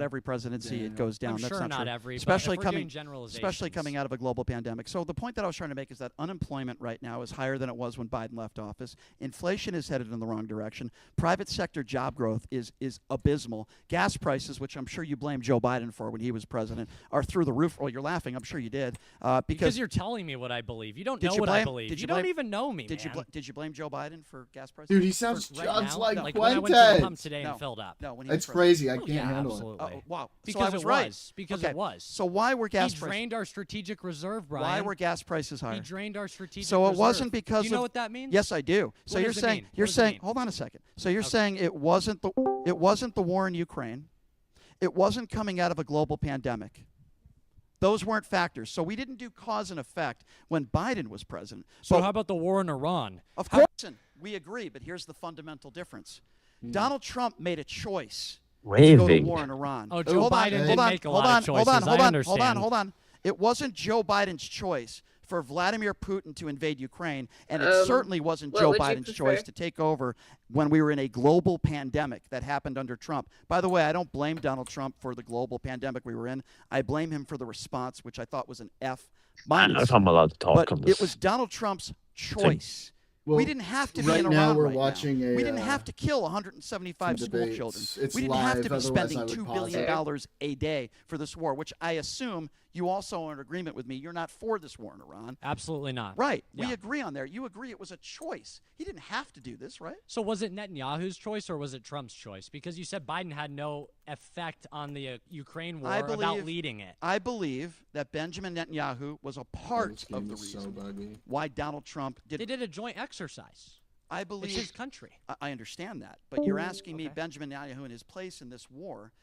every presidency it goes down. I'm That's sure not not true. every, but especially if we're coming doing generalizations. especially coming out of a global pandemic. So the point that I was trying to make is that unemployment right now is higher than it was when Biden left office. Inflation is headed in the wrong direction. Private sector job growth is abysmal. Gas prices, which I'm sure you blame Joe Biden for when he was president, are through the roof. Well, you're laughing. I'm sure you did. Because you're telling me what I believe. You don't know Did you what I blame- believe. did You you don't blame- even know me, Did man. you blame Joe Biden for gas prices? Dude, he sounds Right just now? like Like when I went to the Fuentes. pump today and filled up. No, when he was It's president. crazy. I Oh, can't yeah, handle absolutely. it. Oh, wow. Because so I was it right. was. Because Okay. it was. So why were gas He prices? drained our strategic reserve, Brian. Why were gas prices higher? He drained our strategic So it reserve. wasn't because Do you know of, what that means? Yes, I do. So What you're does it saying mean? you're What does it saying mean? hold on a second. So you're saying it wasn't the war in Ukraine. It wasn't coming out of a global pandemic. Those weren't factors. So we didn't do cause and effect when Biden was president. So But how about the war in Iran? of course, we agree, but here's the fundamental difference. Donald Trump made a choice to go to war in Iran. Oh, Joe hold on, Biden didn't hold on, make a hold lot on, of hold on, choices. hold I on, understand. hold on, hold on. It wasn't Joe Biden's choice for Vladimir Putin to invade Ukraine, and it certainly wasn't what Joe would you Biden's choice prefer? to take over when we were in a global pandemic that happened under Trump. By the way, I don't blame Donald Trump for the global pandemic we were in. I blame him for the response, which I thought was an F minus. if I'm allowed to talk But on this. it was Donald Trump's choice. Well, we didn't have to be right in now Iran we're right watching now. a, We didn't have to kill 175 some school debates. children. It's We didn't have live, to be otherwise spending I would $2 pause billion it. a day for this war, which I assume you also are in agreement with me. You're not for this war in Iran. Absolutely not. Right. Yeah. We agree on there. You agree it was a choice. He didn't have to do this, right? So was it Netanyahu's choice or was it Trump's choice? Because you said Biden had no effect on the Ukraine war about leading it. I believe that Benjamin Netanyahu was a part of the reason why Donald Trump did. They did a joint exercise. I believe It's his country. I understand that, but you're asking me Benjamin Netanyahu and his place in this war.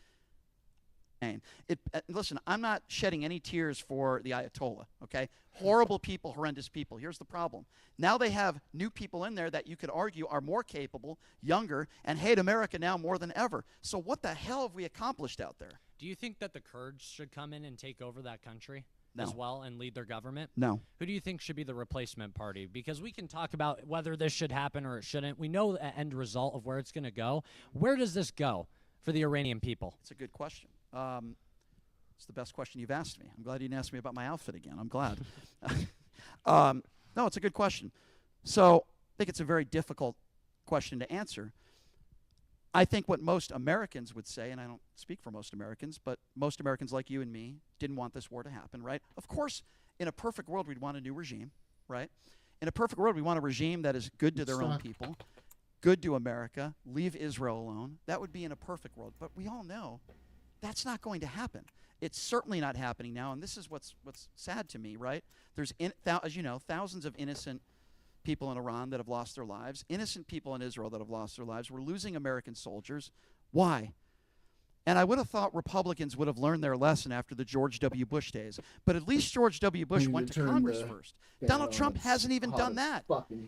Listen, I'm not shedding any tears for the Ayatollah, okay? Horrible people, horrendous people. Here's the problem. Now they have new people in there that you could argue are more capable, younger, and hate America now more than ever. So what the hell have we accomplished out there? Do you think that the Kurds should come in and take over that country No. as well and lead their government? No. Who do you think should be the replacement party? Because we can talk about whether this should happen or it shouldn't. We know the end result of where it's going to go. Where does this go for the Iranian people? It's a good question. It's the best question you've asked me. I'm glad you didn't ask me about my outfit again. I'm glad. No, it's a good question. So I think it's a very difficult question to answer. I think what most Americans would say, and I don't speak for most Americans, but most Americans like you and me didn't want this war to happen, right? Of course, in a perfect world, we'd want a new regime, right? In a perfect world, we want a regime that is good to their own people, good to America, leave Israel alone. That would be in a perfect world. But we all know that's not going to happen. It's certainly not happening now, and this is what's sad to me, right? There's, as you know, thousands of innocent people in Iran that have lost their lives, innocent people in Israel that have lost their lives. We're losing American soldiers. Why? And I would have thought Republicans would have learned their lesson after the George W. Bush days. But at least George W. Bush went to Congress first. Donald Trump hasn't even done that.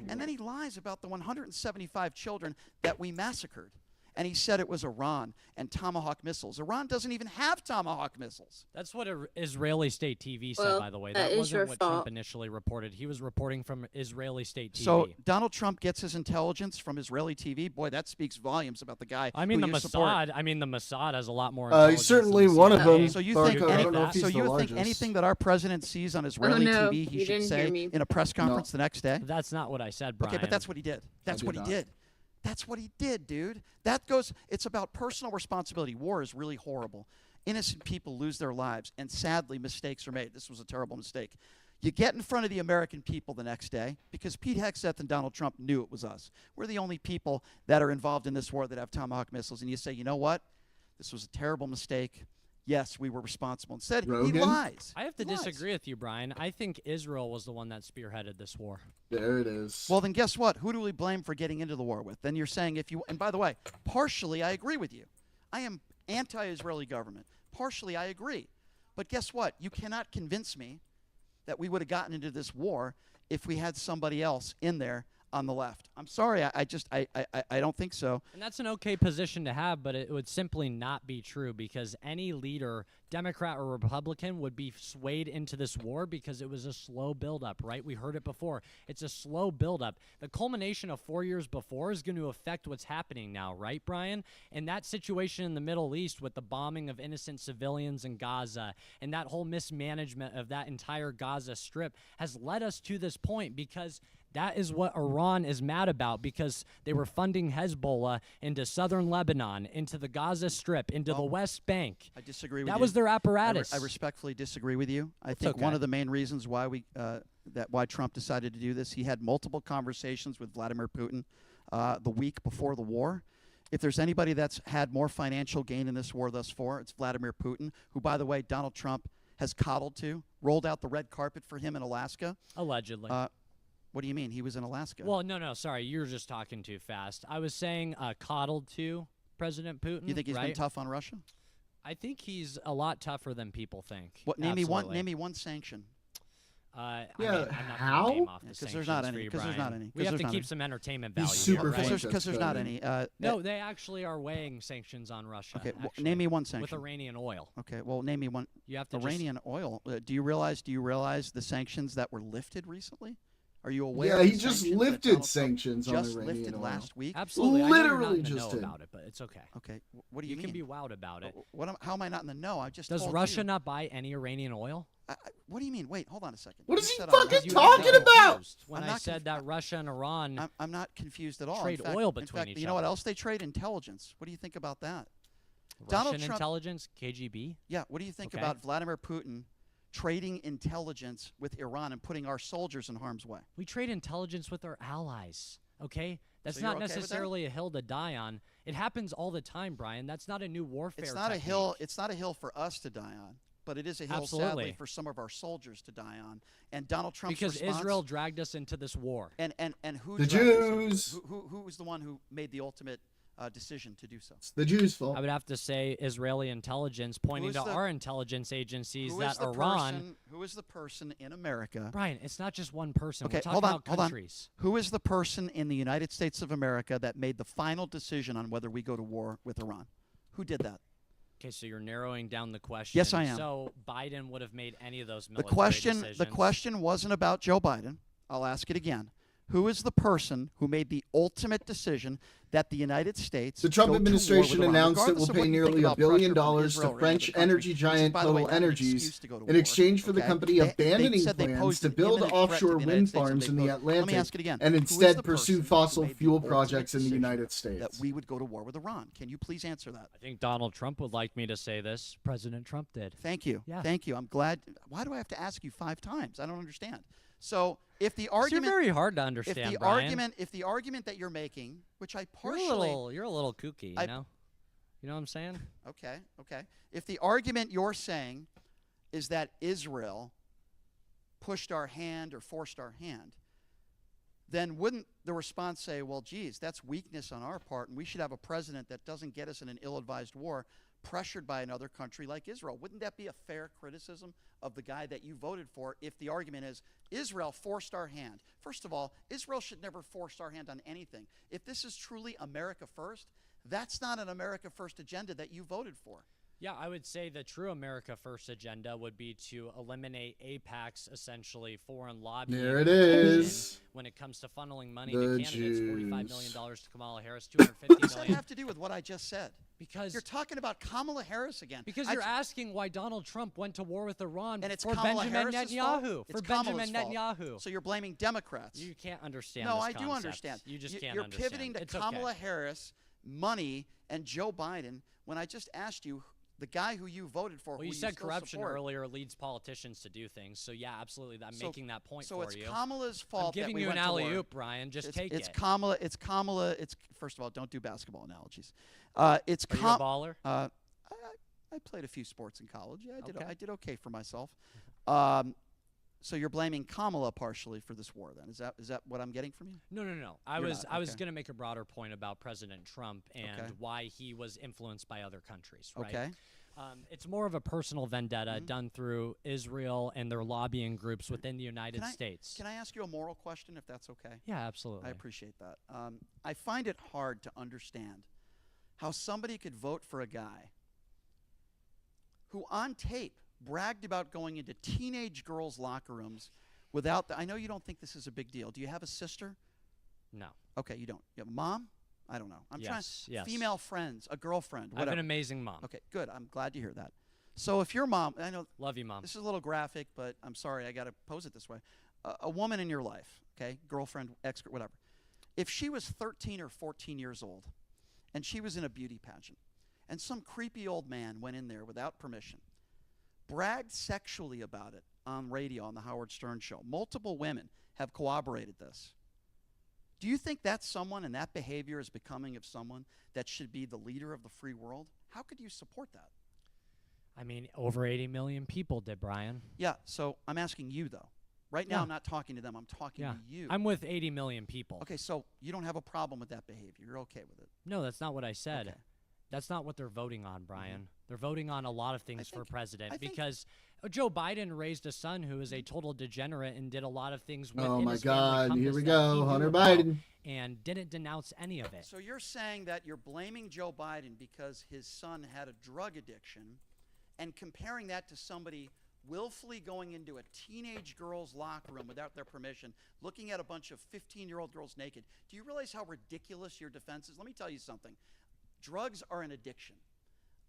And then he lies about the 175 children that we massacred. And he said it was Iran and Tomahawk missiles. Iran doesn't even have Tomahawk missiles. That's what Israeli state TV said, Well, by the way. that That is wasn't your what fault. Trump initially reported. He was reporting from Israeli state TV. So Donald Trump gets his intelligence from Israeli TV. Boy, that speaks volumes about the guy. I mean, who the you support. Mossad. I mean, the Mossad has a lot more. He's intelligence certainly than the one of CIA. them. So you Barco, think, I don't know if he's so the you think largest. anything that our president sees on Israeli no, TV, he you should didn't hear say me. in a press conference the next day? That's not what I said, Brian. Okay, but that's what he did. That's what he did. That's what he did, dude. That goes, it's about personal responsibility. War is really horrible. Innocent people lose their lives, and sadly, mistakes are made. This was a terrible mistake. You get in front of the American people the next day, because Pete Hegseth and Donald Trump knew it was us. We're the only people that are involved in this war that have Tomahawk missiles, and you say, you know what? This was a terrible mistake. Yes, we were responsible. Instead, he lies. I have to He lies. disagree with you, Brian. I think Israel was the one that spearheaded this war. There it is. Well, then guess what? Who do we blame for getting into the war with? Then you're saying if you, and by the way, partially I agree with you. I am anti-Israeli government. Partially I agree. But guess what? You cannot convince me that we would have gotten into this war if we had somebody else in there on the left. I'm sorry. I don't think so. And that's an okay position to have, but it would simply not be true because any leader, Democrat or Republican, would be swayed into this war because it was a slow buildup, right? We heard it before. It's a slow buildup. The culmination of 4 years before is going to affect what's happening now, right, Brian? And that situation in the Middle East with the bombing of innocent civilians in Gaza and that whole mismanagement of that entire Gaza Strip has led us to this point because that is what Iran is mad about because they were funding Hezbollah into southern Lebanon, into the Gaza Strip, into the West Bank. I disagree with you. That was their apparatus. I respectfully disagree with you. I think one of the main reasons why why Trump decided to do this, he had multiple conversations with Vladimir Putin the week before the war. If there's anybody that's had more financial gain in this war thus far, it's Vladimir Putin, who, by the way, Donald Trump has coddled to, rolled out the red carpet for him in Alaska. Allegedly. What do you mean? He was in Alaska. Well, no, sorry. You're just talking too fast. I was saying coddled to President Putin. You think he's right? been tough on Russia? I think he's a lot tougher than people think. What? Name me one sanction. I'm Yeah, not how? gonna name off the Because there's not sanctions any. for you, Because there's not Brian. any. We have to there's keep not some entertainment He's value. super here, right? Because there's not any. No, they actually are weighing sanctions on Russia. Okay, actually, name me one with sanction. Iranian oil. Okay, well, name me one. You have to Iranian oil. Do you realize the sanctions that were lifted recently? Are you aware? Yeah, of he the just sanctions that lifted Donald Trump sanctions on just Iranian lifted oil. last week? Absolutely. Literally I know you're not in the just know did. about it, but it's okay. Okay, what do you mean? You can be wowed about it. How am I not in the know? I just Does told Russia you. not buy any Iranian oil? What do you mean? Wait, hold on a second. What You is he said fucking I'm- talking about? When I'm I not said that Russia and Iran I'm not confused at all. trade in fact, oil in between fact, each you know what other. else they trade? Intelligence. What do you think about that? Russian intelligence, KGB. Yeah. What do you think Okay. about Vladimir Putin trading intelligence with Iran and putting our soldiers in harm's way? We trade intelligence with our allies. Okay, that's So you're not okay with that? necessarily a hill to die on. It happens all the time, Brian. That's not a new warfare. It's not a technique. hill. It's not a hill for us to die on, but it is a hill, Absolutely. sadly, for some of our soldiers to die on. And Donald Trump's because response, Israel dragged us into this war. and who The dragged us into Jews. this? Who was the one who made the ultimate decision to do so? It's the Jews' fault. I would have to say Israeli intelligence pointing is to the- our intelligence agencies Who is that the Iran. person? Who is the person in America? Brian, it's not just one person. Okay, We're talking hold on, about hold on. countries. Who is the person in the United States of America that made the final decision on whether we go to war with Iran? Who did that? Okay, so you're narrowing down the question. Yes, I am. So Biden would have made any of those The military question, decisions. the question wasn't about Joe Biden. I'll ask it again. Who is the person who made the ultimate decision that the United States? The Trump go to war with administration Iran, announced it regardless will of pay what you think nearly about $1 billion pressure from Israel to or any French other country, energy which is, giant by the way, Total not an excuse Energies to go to in war, exchange for the okay? company They abandoning said they plans posed to an build imminent threat to the offshore United wind States if farms they in the posed- Let me Atlantic ask it again. and Who is instead the pursue person who fossil made the fuel ultimate projects in the decision United States. that we would go to war with Iran? Can you please answer that? I think Donald Trump would like me to say this. President Trump did. Thank you. Yeah. Thank you. I'm glad. Why do I have to ask you 5 times? I don't understand. So if the You're argument, very hard to understand, if the Brian. argument that you're making, which I You're partially, a little kooky, you know? You know what I'm saying? Okay. If the argument you're saying is that Israel pushed our hand or forced our hand, then wouldn't the response say, well, geez, that's weakness on our part, and we should have a president that doesn't get us in an ill-advised war pressured by another country like Israel? Wouldn't that be a fair criticism of the guy that you voted for if the argument is Israel forced our hand? First of all, Israel should never force our hand on anything. If this is truly America first, that's not an America first agenda that you voted for. Yeah, I would say the true America First agenda would be to eliminate AIPAC's essentially foreign lobbying. There it is. When it comes to funneling money The to candidates, $45 Jews. million to Kamala Harris, $250 What does that million. have to do with what I just said? Because you're talking about Kamala Harris again. Because you're asking why Donald Trump went to war with Iran and it's for Kamala Benjamin Harris's fault? Netanyahu. It's For Benjamin Kamala's fault. Netanyahu. So you're blaming Democrats. You can't understand No, this I do concept. understand. You just can't You're understand. pivoting to It's Kamala okay. Harris, money, and Joe Biden when I just asked you the guy who you voted for. Well, who you said still corruption support. earlier leads politicians to do things. So yeah, absolutely. I'm making that point so for it's you. Kamala's fault. I'm giving that we you an went to war. alley-oop, Brian. Just take it's it. Kamala. It's Kamala. It's first of all, don't do basketball analogies. It's Are you a baller? I played a few sports in college. Yeah, I did okay for myself. So you're blaming Kamala partially for this war, then? Is that what I'm getting from you? No. I You're was not, I was okay. going to make a broader point about President Trump and Okay. why he was influenced by other countries. Right? Okay. It's more of a personal vendetta done through Israel and their lobbying groups within the United States. Can I ask you a moral question, if that's okay? Yeah, absolutely. I appreciate that. I find it hard to understand how somebody could vote for a guy who, on tape, bragged about going into teenage girls' locker rooms without I know you don't think this is a big deal. Do you have a sister? No. Okay, you don't. You have a mom? I don't know. I'm trying. Yes. Female friends, a girlfriend, I have whatever. an amazing mom. Okay, good. I'm glad to hear that. So if your mom, I know. Love you, Mom. This is a little graphic, but I'm sorry, I got to pose it this way. A woman in your life, okay, girlfriend, ex, whatever. If she was 13 or 14 years old, and she was in a beauty pageant, and some creepy old man went in there without permission, bragged sexually about it on radio on the Howard Stern show. Multiple women have corroborated this. Do you think that someone and that behavior is becoming of someone that should be the leader of the free world? How could you support that? I mean, over 80 million people did, Brian. Yeah, so I'm asking you, though. Right now, I'm not talking to them. I'm talking to you. I'm with 80 million people. Okay, so you don't have a problem with that behavior. You're okay with it. No, that's not what I said. Okay. That's not what they're voting on, Brian. They're voting on a lot of things for president I think- because Joe Biden raised a son who is a total degenerate and did a lot of things with Oh in my his family God, compass here we that go, he knew Hunter about Biden. and didn't denounce any of it. So you're saying that you're blaming Joe Biden because his son had a drug addiction and comparing that to somebody willfully going into a teenage girl's locker room without their permission, looking at a bunch of 15-year-old girls naked. Do you realize how ridiculous your defense is? Let me tell you something. Drugs are an addiction.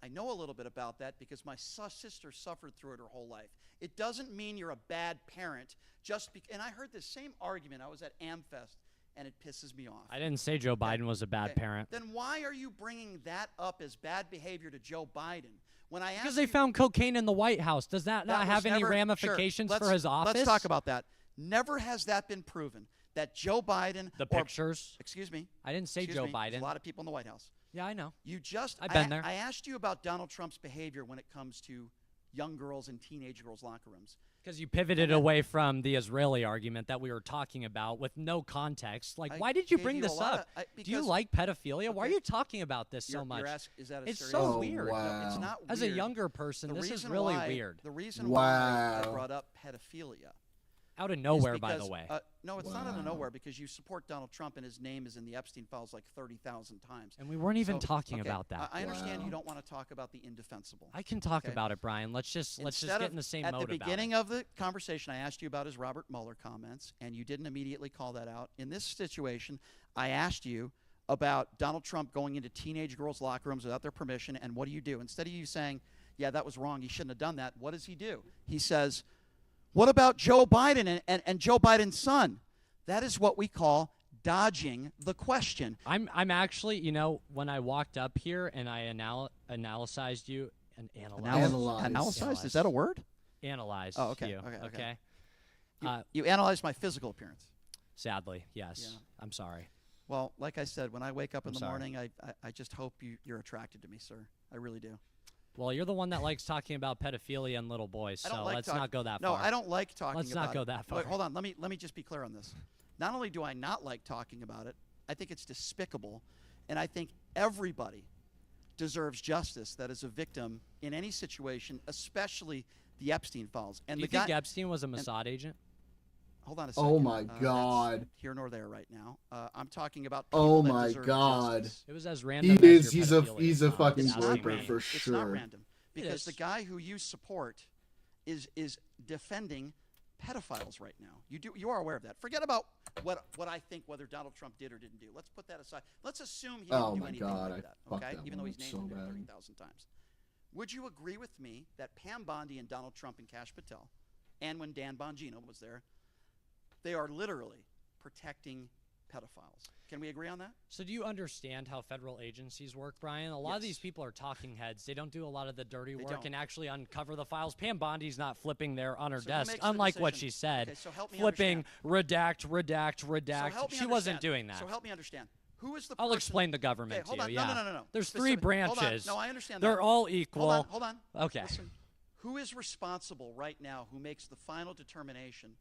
I know a little bit about that because my sister suffered through it her whole life. It doesn't mean you're a bad parent just because. And I heard this same argument. I was at AmFest, and it pisses me off. I didn't say Joe Biden was a bad parent. Then why are you bringing that up as bad behavior to Joe Biden? When I Because they found cocaine in the White House. Does that not have any ramifications for his office? Let's talk about that. Never has that been proven that Joe Biden. The pictures. Excuse me. I didn't say Joe Biden. There's a lot of people in the White House. Yeah, I know. You just. I've been there. I asked you about Donald Trump's behavior when it comes to young girls in teenage girls' locker rooms. Because you pivoted away from the Israeli argument that we were talking about with no context. Like, why did you bring this up? Do you like pedophilia? Why are you talking about this so much? Is that a it's serious- so weird. Wow. It's not weird. As a younger person, this is reason really why- weird. The reason why I Wow. brought up pedophilia. Out of is nowhere, by the because- way. No, it's not out of Wow. nowhere because you support Donald Trump and his name is in the Epstein files like 30,000 times. And we weren't even So, talking okay, about that. I understand Wow. you don't want to talk about the indefensible. I can talk okay? about it, Brian. Let's just Instead get of- in the same at mode the about beginning it. of the conversation, I asked you about his Robert Mueller comments, and you didn't immediately call that out. In this situation, I asked you about Donald Trump going into teenage girls' locker rooms without their permission, and what do you do? Instead of you saying, yeah, that was wrong, he shouldn't have done that, what does he do? He says, what about Joe Biden and Joe Biden's son? That is what we call dodging the question. I'm actually, you know, when I walked up here and I analyzed you and analyzed. Analyzed? Is that a word? Analyzed Oh, okay, you. okay. You analyzed my physical appearance. Sadly, yes. Yeah. I'm sorry. Well, like I said, when I wake up in I'm the sorry. morning, I just hope you're attracted to me, sir. I really do. Well, you're the one that likes talking about pedophilia and little boys, I don't so like let's talk- not go that No, far. I don't like talking Let's about not go it. that far. Wait, hold on. Let me just be clear on this. Not only do I not like talking about it, I think it's despicable, and I think everybody deserves justice that is a victim in any situation, especially the Epstein files. And Do you the think guy, Epstein was a Mossad agent? Hold on a second. Oh my That's God. here nor there right now. I'm talking about people Oh that my deserve God. justice. It was as random He as is. your He's a pedophilia. fucking It's not groper random. for It's sure. not random It because is. the guy who you support is defending pedophiles right now. You are aware of that. Forget about what I think whether Donald Trump did or didn't do. Let's put that aside. Let's assume he didn't Oh do my anything God, like I that. fucked Okay, that even though one he's up named so him bad. 30,000 times. Would you agree with me that Pam Bondi and Donald Trump and Kash Patel, and when Dan Bongino was there, they are literally protecting pedophiles? Can we agree on that? So do you understand how federal agencies work, Brian? A lot of Yes. these people are talking heads. They don't do a lot of the dirty They work don't. and actually uncover the files. Pam Bondi's not flipping there on her So who desk, makes the unlike what decision? she said. Okay, so help me flipping, understand. redact. So help me She wasn't understand. doing that. So help me understand. Who is the I'll person? explain the government Okay, hold to on. you. Yeah. No. There's three Hold on. branches. No, I understand They're that. all equal. Hold on. Okay. Listen. Who is responsible right now? Who makes the final determination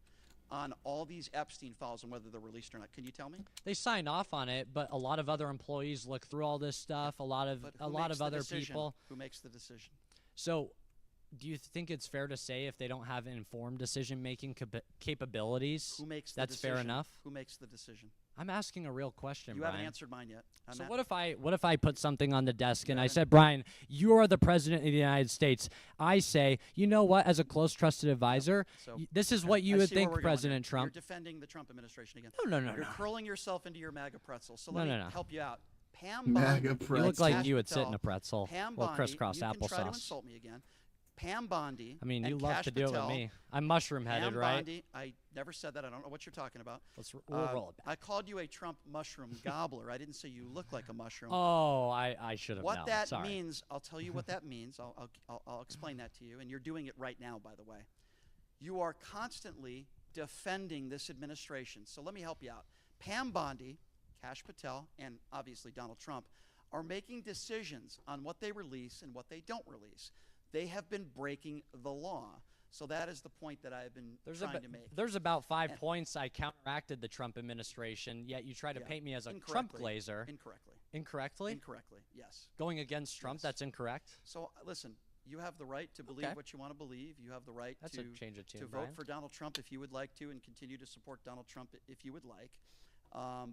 on all these Epstein files and whether they're released or not? Can you tell me? They sign off on it, but a lot of other employees look through all this stuff. A lot But of who makes the other decision? people. Who makes the decision? So, do you think it's fair to say if they don't have informed decision-making capabilities, Who makes the that's decision? fair enough? Who makes the decision? I'm asking a real question, You Brian. haven't answered mine yet. So what if I put something on the desk and I haven't- said, Brian, you are the president of the United States. I say, you know what? As a close, trusted advisor, So this is what you I would see where think, we're going President here. Trump. You're defending the Trump administration again. No, You're no. curling yourself into your MAGA pretzel. So No, let me no. help you out. Pam MAGA Bondi. pretzel. You look like Kash you would sit in Patel, a pretzel Pam or Bondi, crisscross you can try to applesauce. insult me again. Pam Bondi. I mean, you and love Kash to do it with Patel, me. I'm mushroom-headed, Pam right? Bondi, I never said that. I don't know what you're talking about. We'll roll it back. I called you a Trump mushroom gobbler. I didn't say you look like a mushroom. Oh, I should have known. What that Sorry. means, I'll tell you what that means. I'll explain that to you, and you're doing it right now, by the way. You are constantly defending this administration. So let me help you out. Pam Bondi, Kash Patel, and obviously Donald Trump are making decisions on what they release and what they don't release. They have been breaking the law. So that is the point that I have been trying to make. There's about 5 points I counteracted the Trump administration, yet you try to Yeah, paint me as a Trump incorrectly. glazer. Incorrectly. Incorrectly? Incorrectly, yes. Going against Trump, Yes. that's incorrect? So listen, you have the right to believe Okay. what you want to believe. You have the right That's to, a change of tune, to Brian. vote for Donald Trump if you would like to and continue to support Donald Trump if you would like.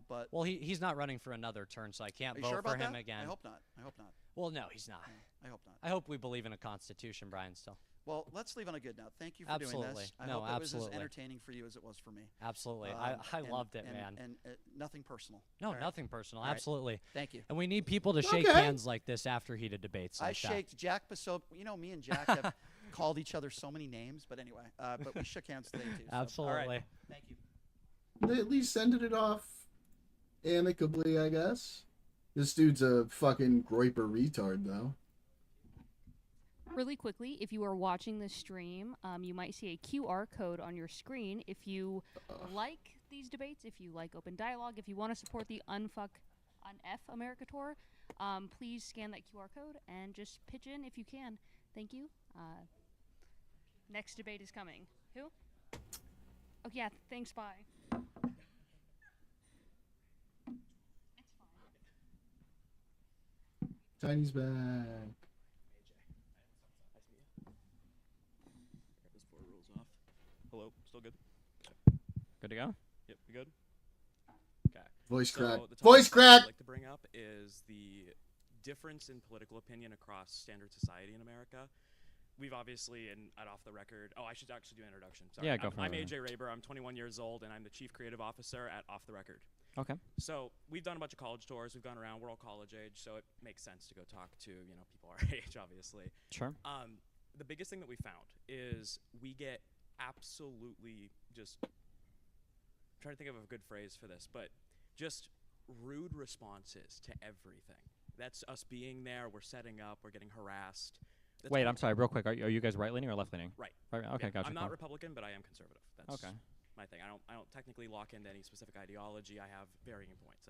But Well, he's not running for another turn, so I can't are you vote sure about for him that? again. I hope not. I hope not. Well, no, he's not. I hope not. I hope we believe in a constitution, Brian, still. Well, let's leave on a good note. Thank you for doing Absolutely. this. I No, hope it was as absolutely. entertaining for you as it was for me. Absolutely. I And- loved it, and- man. And nothing personal. No, All right? nothing personal. All right. Absolutely. Thank you. And we need people to shake Okay. hands like this after heated debates I like that. shaked Jack Paso. You know, me and Jack have called each other so many names, but anyway, but we shook hands today too. So. Absolutely. All right. Thank you. They at least ended it off amicably, I guess. This dude's a fucking groiper retard, though. Really quickly, if you are watching the stream, you might see a QR code on your screen. If you like these debates, if you like open dialogue, if you want to support the Unfuck on F America tour, please scan that QR code and just pitch in if you can. Thank you. Next debate is coming. Who? Oh, yeah, thanks, bye. Tiny's back. This four rules off. Hello, still good? Good to go? Yep, we good? Okay. Voice crack. The topic Voice that crack! I'd like to bring up is the difference in political opinion across standard society in America. We've obviously, and off the record, I should actually do an introduction. Sorry. Yeah, go for it. I'm AJ Raber. I'm 21 years old, and I'm the Chief Creative Officer at Off the Record. Okay. So we've done a bunch of college tours. We've gone around. We're all college age, so it makes sense to go talk to people our age, obviously. Sure. The biggest thing that we found is we get absolutely just. I'm trying to think of a good phrase for this, but just rude responses to everything. That's us being there. We're setting up. We're getting harassed. Wait, I'm sorry, real quick. Are you guys right leaning or left leaning? Right. Okay, Yeah, gotcha. I'm not cool. Republican, but I am conservative. That's Okay. my thing. I don't technically lock into any specific ideology. I have varying points.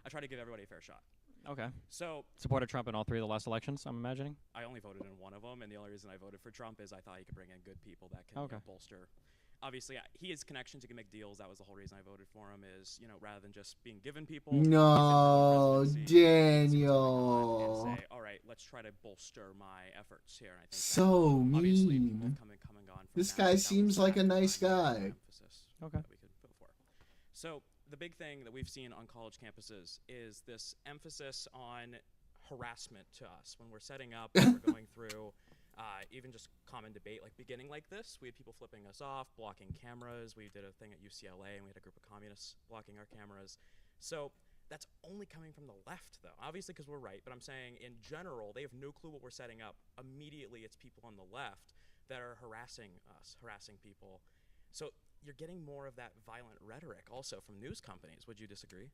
I try to give everybody a fair shot. Okay. So supported Trump in all 3 of the last elections, I'm imagining? I only voted in one of them, and the only reason I voted for Trump is I thought he could bring in good people that can bolster. Obviously, he has connections. He can make deals. That was the whole reason I voted for him. Is rather than just being given people. No, Daniel. And say, all right, let's try to bolster my efforts here. And I think so that obviously mean. people have come and gone from This that, guy but that seems was like a the nice primary guy. emphasis Okay. that we could vote for. So the big thing that we've seen on college campuses is this emphasis on harassment to us when we're setting up, when we're going through. Even just common debate, like beginning like this, we had people flipping us off, blocking cameras. We did a thing at UCLA, and we had a group of communists blocking our cameras. So that's only coming from the left, though. Obviously, because we're right, but I'm saying in general, they have no clue what we're setting up. Immediately, it's people on the left that are harassing us, harassing people. So you're getting more of that violent rhetoric also from news companies. Would you disagree?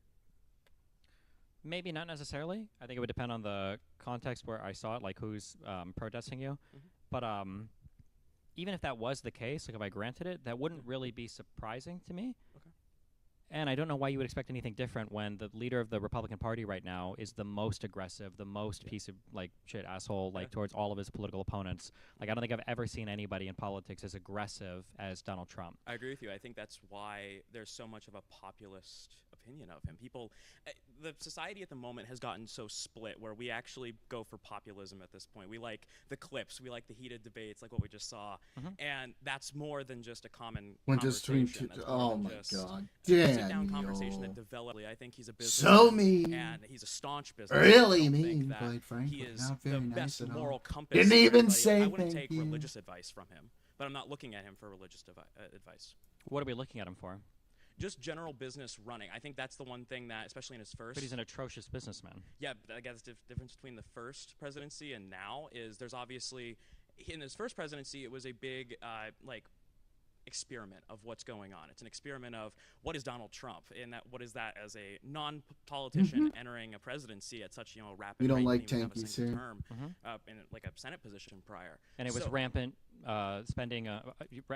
Maybe not necessarily. I think it would depend on the context where I saw it, like who's protesting you. But even if that was the case, like if I granted it, that wouldn't really be surprising to me. Okay. And I don't know why you would expect anything different when the leader of the Republican Party right now is the most aggressive, the most piece of like shit asshole, like towards all of his political opponents. Like I don't think I've ever seen anybody in politics as aggressive as Donald Trump. I agree with you. I think that's why there's so much of a populist opinion of him. People, the society at the moment has gotten so split where we actually go for populism at this point. We like the clips, we like the heated debates, like what we just saw, and that's more than just a common conversation. Oh my God, sit-down conversation that developed. I think he's a So businessman, mean. and he's a staunch businessman. Really I don't think mean, that quite frankly. he is Not the very nice best at all. moral compass. Didn't for even everybody. say I wouldn't thank take you. religious advice from him, but I'm not looking at him for religious advice. What are we looking at him for? Just general business running. I think that's the one thing that, especially in his first. But he's an atrocious businessman. Yeah, but I guess the difference between the first presidency and now is there's obviously, in his first presidency, it was a big experiment of what's going on. It's an experiment of what is Donald Trump, and that what is that as a non-politician entering a presidency at such rapid We don't rate, like didn't even have a tankies single here. term in like a Senate position prior. And it was rampant spending,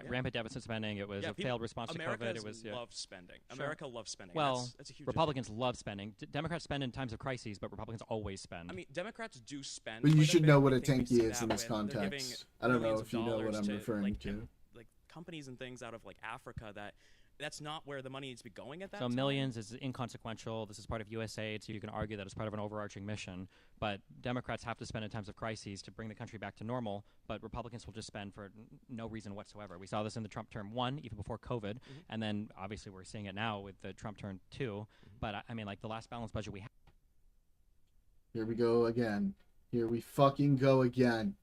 rampant deficit spending. It was a failed response to COVID. It was loved spending. America loves spending. Well, that's a huge Republicans love spending. Democrats spend in times of crises, but Republicans always spend. I mean, Democrats do spend. But you quite should bit. know what I a think we tankie see is in that this when they're giving context. I don't know millions if of you know what dollars I'm to, referring like, to. like companies and things out of like Africa that's not where the money needs to be going at that So time. millions is inconsequential. This is part of USAID, so you can argue that it's part of an overarching mission. But Democrats have to spend in times of crises to bring the country back to normal, but Republicans will just spend for no reason whatsoever. We saw this in the Trump term 1, even before COVID, and then obviously we're seeing it now with the Trump term 2. But I mean, like the last balanced budget we Here we go again. Here we fucking go again.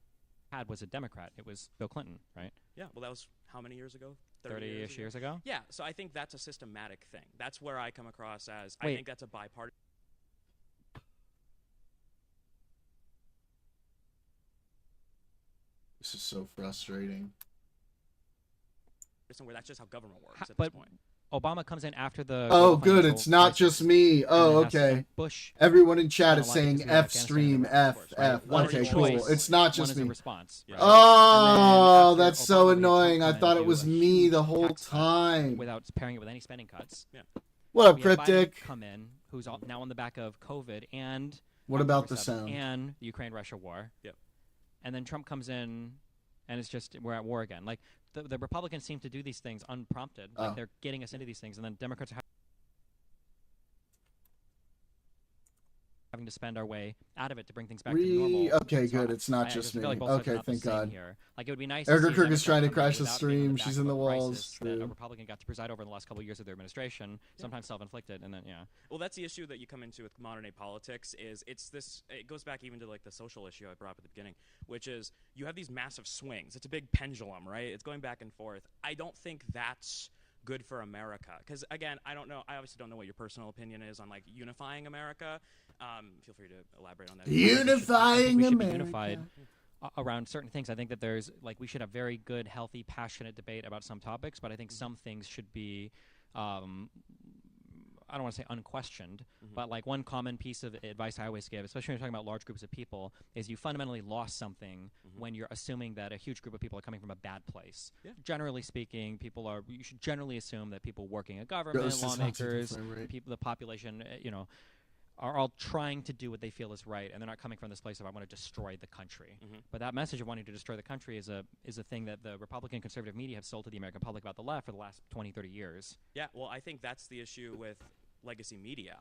had was a Democrat. It was Bill Clinton, right? Yeah, well, that was how many years ago? 30-ish years ago? Yeah, so I think that's a systematic thing. That's where I come across as, I Wait. think that's a bipartisan. This is so frustrating. Where that's just how government works at this But point. Obama comes in after the. Oh, global good. financial It's not crisis, just me. and Oh, then has okay. Bush. Everyone in chat is unalike saying Israel, F Afghanistan, stream, and F, Russia, right? F. One Okay, is a cool. choice, It's not one just is a me. response. Right? Oh, And then that's after so Obama, we had Trump annoying. I come in thought and it do was a me huge the whole tax cut time. without pairing it with any spending cuts. Yeah. What up, We had Biden Cryptic? come in, who's now on the back of COVID and What about the October 7th sound? and the Ukraine-Russia war. Yep. And then Trump comes in, and it's just we're at war again. Like the Republicans seem to do these things unprompted. Like Oh. they're getting us into these things, and then Democrats are having to spend our way out of it to bring things back to normal. Okay, So good. It's not I just feel me. like both sides are Okay, not the thank same God. Here. Like it would be nice. Erica to see a Kirk is Democrat trying to come in crash the without being on stream. back She's of in a the walls. crisis that a True. Republican got to preside over in the last couple of years of their administration, sometimes self-inflicted, and then Well, that's the issue that you come into with modern day politics. It goes back even to like the social issue I brought up at the beginning, which is you have these massive swings. It's a big pendulum, right? It's going back and forth. I don't think that's good for America, because again, I obviously don't know what your personal opinion is on like unifying America. Feel free to elaborate on that. Unifying we should be America. unified around certain things. I think that there's like we should have very good, healthy, passionate debate about some topics, but I think some things should be I don't want to say unquestioned, but like one common piece of advice I always give, especially when you're talking about large groups of people, is you fundamentally lost something when you're assuming that a huge group of people are coming from a bad place. Yeah. Generally speaking, you should generally assume that people working in government, lawmakers, people, the population, are all trying to do what they feel is right, and they're not coming from this place of I want to destroy the country. But that message of wanting to destroy the country is a thing that the Republican conservative media have sold to the American public about the left for the last 20, 30 years. Yeah, well, I think that's the issue with legacy media.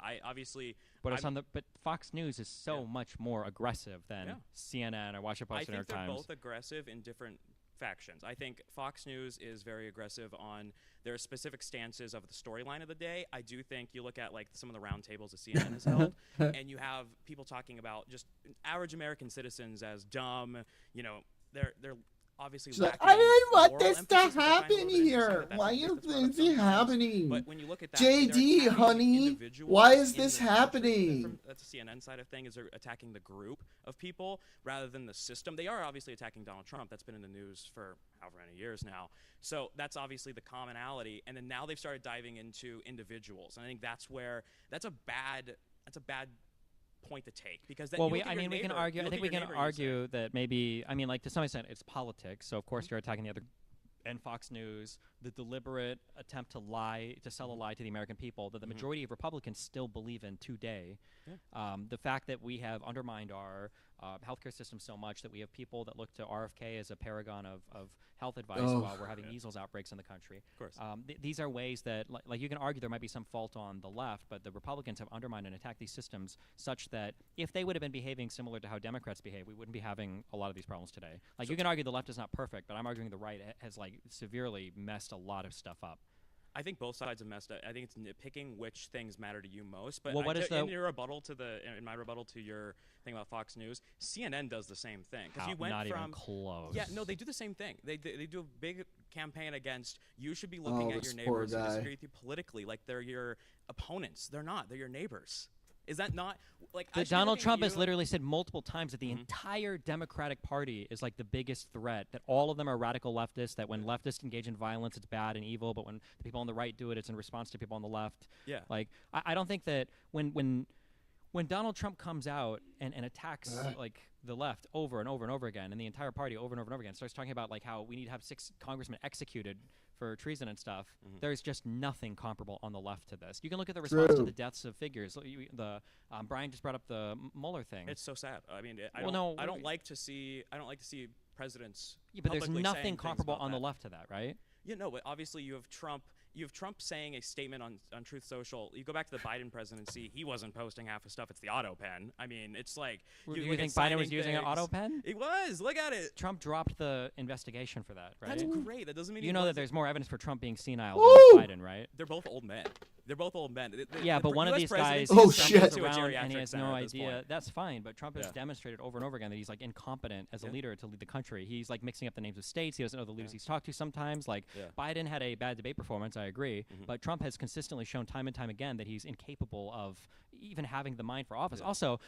But but Fox News is so much more aggressive than CNN or Washington Post or New York Times. I think they're both aggressive in different factions. I think Fox News is very aggressive on their specific stances of the storyline of the day. I do think you look at like some of the roundtables that CNN has held, and you have people talking about just average American citizens as dumb. They're obviously like, I didn't want this to happen here. Why is this happening? But when you look at that, JD, honey, why is this happening? That's the CNN side of things. They're attacking the group of people rather than the system. They are obviously attacking Donald Trump. That's been in the news for however many years now. So that's obviously the commonality. And then now they've started diving into individuals. And I think that's a bad point to take because we can argue. I think we can argue that maybe to some extent it's politics. So of course you're attacking the other, and Fox News, the deliberate attempt to sell a lie to the American people that the majority of Republicans still believe in today. Yeah. The fact that we have undermined our healthcare system so much that we have people that look to RFK as a paragon of health advice while we're having measles outbreaks in the country. Of course. These are ways that, like you can argue there might be some fault on the left, but the Republicans have undermined and attacked these systems such that if they would have been behaving similar to how Democrats behave, we wouldn't be having a lot of these problems today. Like you can argue the left is not perfect, but I'm arguing the right has severely messed a lot of stuff up. I think both sides have messed up. I think it's nitpicking which things matter to you most. But in my rebuttal to your thing about Fox News, CNN does the same thing. You went not even close. Yeah, no, they do the same thing. They do a big campaign against you should be looking at your neighbors who disagree with you politically like they're your opponents. They're not. They're your neighbors. Is that not like Donald Trump has literally said multiple times that the entire Democratic Party is like the biggest threat, that all of them are radical leftists, that when leftists engage in violence it's bad and evil, but when the people on the right do it, it's in response to people on the left. Yeah. Like I don't think that when Donald Trump comes out and attacks like the left over and over and over again, and the entire party over and over and over again, starts talking about like how we need to have 6 congressmen executed for treason and stuff, there's just nothing comparable on the left to this. You can look at the response to the deaths of figures. Brian just brought up the Mueller thing. It's so sad. I mean, I don't like to see presidents. Yeah, but there's nothing comparable on the left to that, right? Yeah, no, but obviously you have Trump. You have Trump saying a statement on Truth Social. You go back to the Biden presidency, he wasn't posting half his stuff. It's the auto pen. I mean, it's like you think Biden was using an auto pen? He was. Look at it. Trump dropped the investigation for that, right? That's great. That doesn't mean you know that there's more evidence for Trump being senile than Biden, right? They're both old men. Yeah, but one of these guys shit. around and he has no idea. That's fine, but Trump has demonstrated over and over again that he's like incompetent as a leader to lead the country. He's like mixing up the names of states. He doesn't know the leaders he's talked to sometimes. Like Biden had a bad debate performance, I agree, but Trump has consistently shown time and time again that he's incapable of even having the mind for office. Also,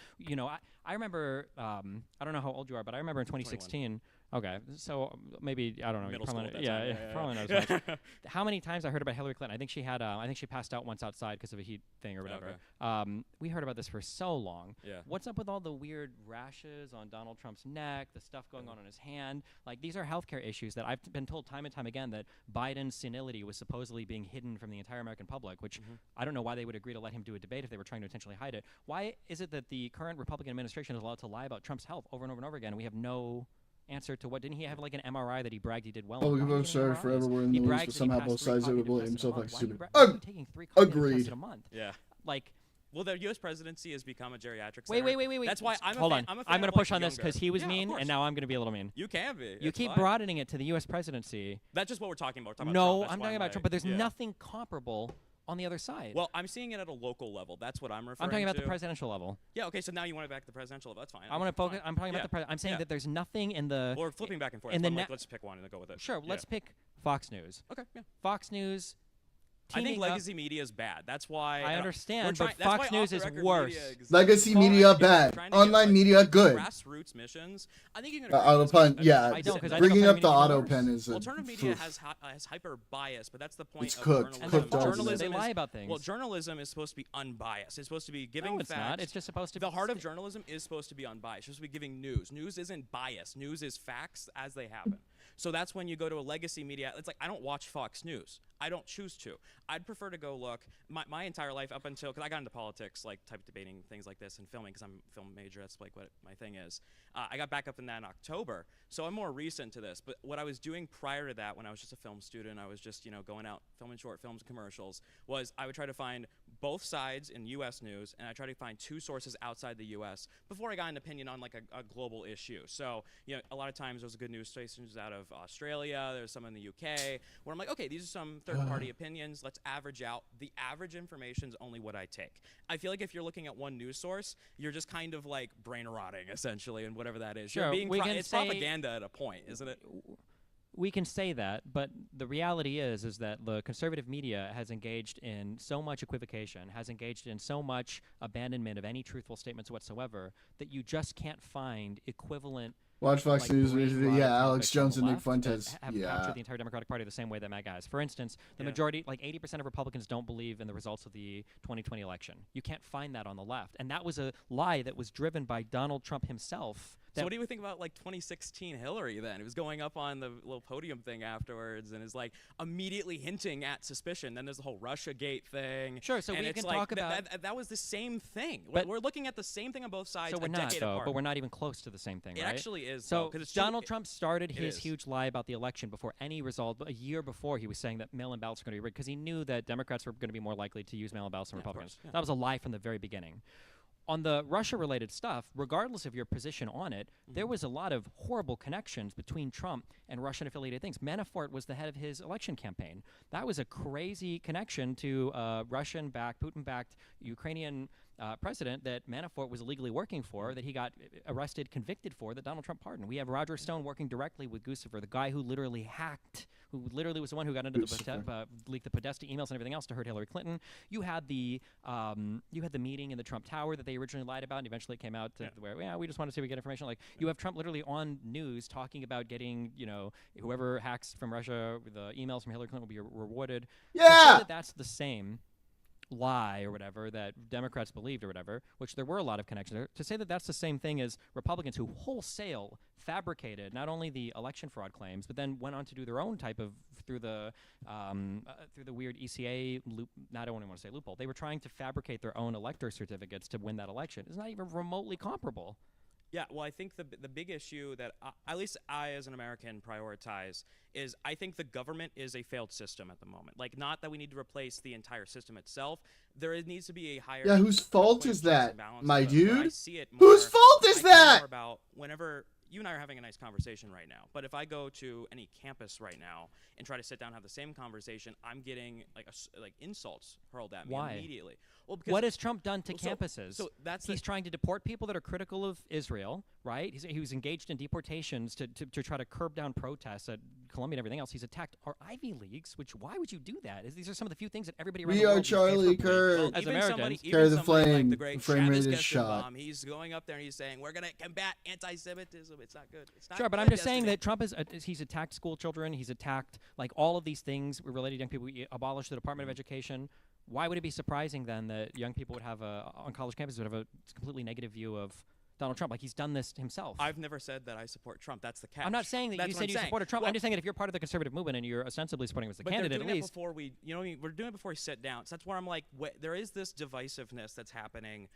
I remember, I don't know how old you are, but I remember in 2016. Okay, so maybe I don't know. Middle probably, school. Probably knows much. How many times I heard about Hillary Clinton? I think she had. I think she passed out once outside because of a heat thing or whatever. Okay. We heard about this for so long. Yeah. What's up with all the weird rashes on Donald Trump's neck? The stuff going on in his hand. Like these are healthcare issues that I've been told time and time again that Biden's senility was supposedly being hidden from the entire American public. Which I don't know why they would agree to let him do a debate if they were trying to intentionally hide it. Why is it that the current Republican administration is allowed to lie about Trump's health over and over and over again? And we have no answer to what. Didn't he have like an MRI that he bragged he did well? Public vote started forever. We're in the news, but somehow both sides would blame himself like stupid. Taking 3 Agreed. a month. Yeah. Like. Well, the U.S. presidency has become a geriatric Wait. center. That's why I'm Hold a on. fan. I'm going to push on this because he was mean, and now I'm going to be a little mean. You can be. You keep broadening it to the U.S. presidency. That's just what we're talking about. No, I'm talking about Trump, but there's nothing comparable on the other side. Well, I'm seeing it at a local level. That's what I'm referring to. I'm talking about the presidential level. Yeah, okay, so now you want it back to the presidential level. That's fine. I want to focus. I'm talking about the president. I'm saying that there's nothing in the. Or flipping back and forth. Let's pick one and go with it. Sure, let's pick Fox News. Okay, yeah. Fox News I think teaming up- legacy media is bad. That's why I we're understand, trying- but that's why Fox News is off-the-record worse. media exists. Legacy Well, media we're bad. trying to Online get, media good. Grassroots missions. I think you can. Auto pen, yeah. I don't, 'cause I think Bringing up alternative the media auto worse. pen is a Alternative media oof. has hyper bias, but that's the point It's of cooked. journalism. Cooked dogs. Journalism They lie is- about things. Well, journalism is supposed to be unbiased. It's supposed to be giving No, it's facts. not. It's just supposed to The be heart of journalism is supposed to be unbiased. It's supposed to be giving news. News isn't biased. News is facts as they happen. So that's when you go to a legacy media. It's like I don't watch Fox News. I don't choose to. I'd prefer to go look my entire life up until, because I got into politics, like type debating things like this and filming, because I'm a film major. That's like what my thing is. I got back up in that in October, so I'm more recent to this. But what I was doing prior to that, when I was just a film student, I was just going out filming short films, commercials, was I would try to find both sides in U.S. news, and I try to find two sources outside the U.S. before I got an opinion on like a global issue. So a lot of times there's good news stations out of Australia. There's some in the UK where I'm like, okay, these are some third-party opinions. Let's average out. The average information is only what I take. I feel like if you're looking at one news source, you're just kind of like brain rotting essentially, and whatever that is. Sure, You're being it's say- propaganda at a point, isn't it? We can say that, but the reality is that the conservative media has engaged in so much equivocation, has engaged in so much abandonment of any truthful statements whatsoever, that you just can't find equivalent. Watch Fox like, News. brain-rotted Yeah, Alex topics on Jones the and Nick left Fuentes. that have Yeah. captured the entire Democratic Party the same way that MAGA has. For instance, the majority, like 80% of Republicans, don't believe in the results of the 2020 election. You can't find that on the left, and that was a lie that was driven by Donald Trump himself. So what do you think about like 2016 Hillary then? He was going up on the little podium thing afterwards and is like immediately hinting at suspicion. Then there's the whole Russiagate thing. Sure, so and we it's can like, talk about- that was the same thing. But- We're looking at the same thing on both sides. So we're a not, decade though, apart. but we're not even close to the same thing, It right? actually is, So though, 'cause it's true- Donald Trump started it his is. huge lie about the election before any result. A year before, he was saying that mail-in ballots were going to be rigged because he knew that Democrats were going to be more likely to use mail-in ballots than Yeah, of Republicans. course, yeah. That was a lie from the very beginning. On the Russia-related stuff, regardless of your position on it, there was a lot of horrible connections between Trump and Russian-affiliated things. Manafort was the head of his election campaign. That was a crazy connection to Russian-backed, Putin-backed Ukrainian president that Manafort was illegally working for, that he got arrested, convicted for, that Donald Trump pardoned. We have Roger Stone working directly with Guccifer, the guy who literally hacked, who literally was the one who got into the leaked the Podesta emails and everything else to hurt Hillary Clinton. You had the meeting in the Trump Tower that they originally lied about, and eventually it came out to where we just wanted to see if we get information. Like you have Trump literally on news talking about getting whoever hacks from Russia, the emails from Hillary Clinton will be rewarded. To say that that's the same lie or whatever that Democrats believed or whatever, which there were a lot of connections there, to say that that's the same thing as Republicans who wholesale fabricated not only the election fraud claims, but then went on to do their own type of through the weird ECA loop. I don't even want to say loophole. They were trying to fabricate their own elector certificates to win that election. It's not even remotely comparable. Yeah, well, I think the big issue that at least I, as an American, prioritize is I think the government is a failed system at the moment. Like, not that we need to replace the entire system itself. There needs to be a higher. Yeah, whose fault is that, my I dude? see it Whose more- fault is I care that? more about whenever you and I are having a nice conversation right now, but if I go to any campus right now and try to sit down and have the same conversation, I'm getting like insults hurled at me Why? immediately. Well, because What has Trump done to so- campuses? So that's he's trying to deport people that are critical of Israel, right? He was engaged in deportations to try to curb down protests at Columbia and everything else. He's attacked our Ivy Leagues, which why would you do that? These are some of the few things that everybody around We the are world Charlie Kirk. as Americans. Carry the flame. Like the The great frame rate Travis is shot. Kestenbaum, he's going up there and he's saying we're going to combat anti-Semitism. It's not good. It's not Sure, but good I'm just saying yesterday. that Trump he's attacked school children. He's attacked like all of these things related to young people. He abolished the Department of Education. Why would it be surprising then that young people would have on college campuses would have a completely negative view of Donald Trump? Like he's done this himself. I've never said that I support Trump. That's the catch. I'm not saying that That's you what said I'm you saying. supported Trump. Well, I'm just saying that if you're part of the conservative movement and you're ostensibly supporting him as the but candidate, they're at doing least it before we, you know, what I mean, we're doing it before we sit down. So that's where I'm like, there is this divisiveness that's happening.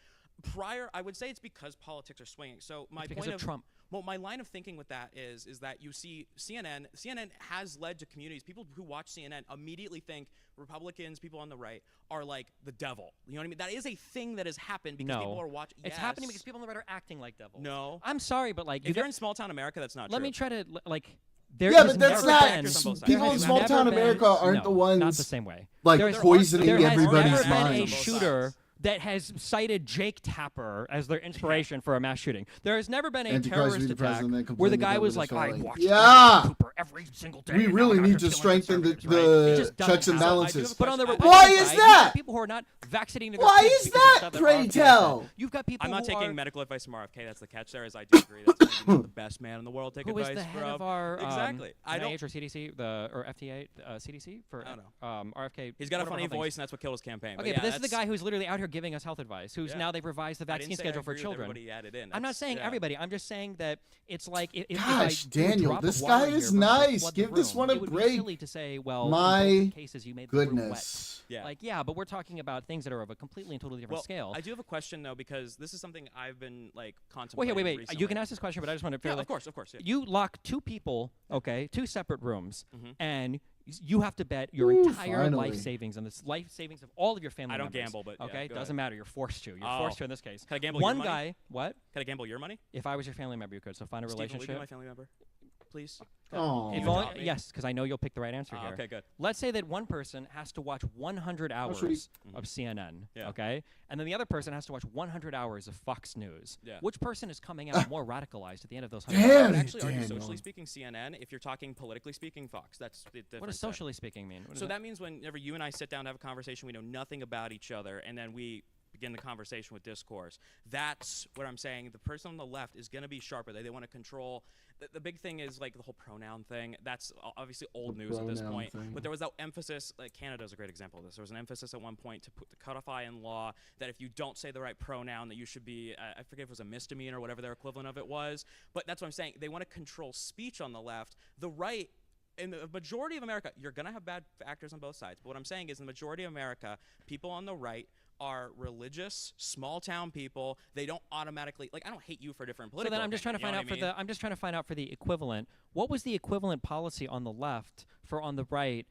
Prior, I would say it's because politics are swinging. So my It's because point of Trump. Well, my line of thinking with that is that you see CNN. CNN has led to communities. People who watch CNN immediately think Republicans, people on the right, are like the devil. You know what I mean? That is a thing that has happened because people are watching. It's happening because people on the right are acting like devils. No, I'm sorry, but like if you're in small town America, that's not let true. me try to like. Yeah, but that's not. People in small town America aren't the ones not the same way. like There's poisoning there has everybody's never been minds. a shooter. that has cited Jake Tapper as their inspiration for a mass shooting. There has never been a Antichrist terrorist the attack president where the complaining guy about was it like, I failing. watched Yeah. Cooper every single day. We and really now need they're to killing strengthen the, conservatives, right? It just doesn't checks and happen. balances. But on the Why Republican is side, that? you've got people who are not vaccinating their Why kids is because of that, stuff pray RFK tell? said. You've got people I'm not who taking are medical advice from RFK. That's the catch there. Is I do agree that's going to be the best man in the world. Take who advice is the head from of our exactly. I don't. NIH or CDC, or FDA, CDC for I don't know. RFK. He's got a one of our funny health things. voice, and that's what killed his campaign. Okay, yeah, but this is the guy who's literally out here giving us health advice. Who's now they've revised the I didn't vaccine say I schedule for agree with children. everybody added in. I'm not saying yeah. everybody. I'm just saying that it's like if Gosh, I do a Daniel, drop this of water guy in is here versus nice. flood the Give this room, one a it would break. Be silly to say, well, in My both cases you made the room wet. goodness. Yeah. Like, yeah, but we're talking about things that are of a completely and totally different Well, scale. I do have a question though, because this is something I've been like Well, contemplating. here, wait. Recently. You can ask this question, but I just want to. Yeah, of course. Yeah. You lock two people, okay, two separate rooms, Mhm. and you have to bet your Ooh, entire finally. life savings on this life savings of all of your family. I don't members, gamble, but yeah, okay, go doesn't ahead. matter. You're forced to. You're Oh. forced to in this case. Can I gamble One your money? guy, what? Can I gamble your money? If I was your family member, you could. So find a Steve, will you relationship. be my family member, please? Oh. If You only, adopt me? yes, because I know you'll pick the right answer here. Okay, good. Let's say that one person has to watch 100 hours sweet. of CNN, Yeah. okay? And then the other person has to watch 100 hours of Fox News. Yeah. Which person is coming out more radicalized at the end of those 100 Damn I hours? would it, actually argue, Daniel. socially speaking, CNN. If you're talking politically speaking, Fox. That's the difference. What does there. socially speaking mean? What is So that means whenever you and I sit down to have a conversation, we know nothing about each other, and then we begin the conversation with discourse. That's what I'm saying. The person on the left is going to be sharper. They want to control. The big thing is like the whole pronoun thing. That's obviously old The news at this pronoun point. thing. But there was that emphasis. Like Canada's a great example of this. There was an emphasis at one point to codify in law that if you don't say the right pronoun, that you should be. I forget if it was a misdemeanor or whatever their equivalent of it was. But that's what I'm saying. They want to control speech on the left. The right. In the majority of America, you're going to have bad actors on both sides. But what I'm saying is in the majority of America, people on the right are religious, small town people. They don't automatically I don't hate you for different So political. then I'm just trying to find out I'm just trying to find out for the equivalent. What was the equivalent policy on the left for on the right?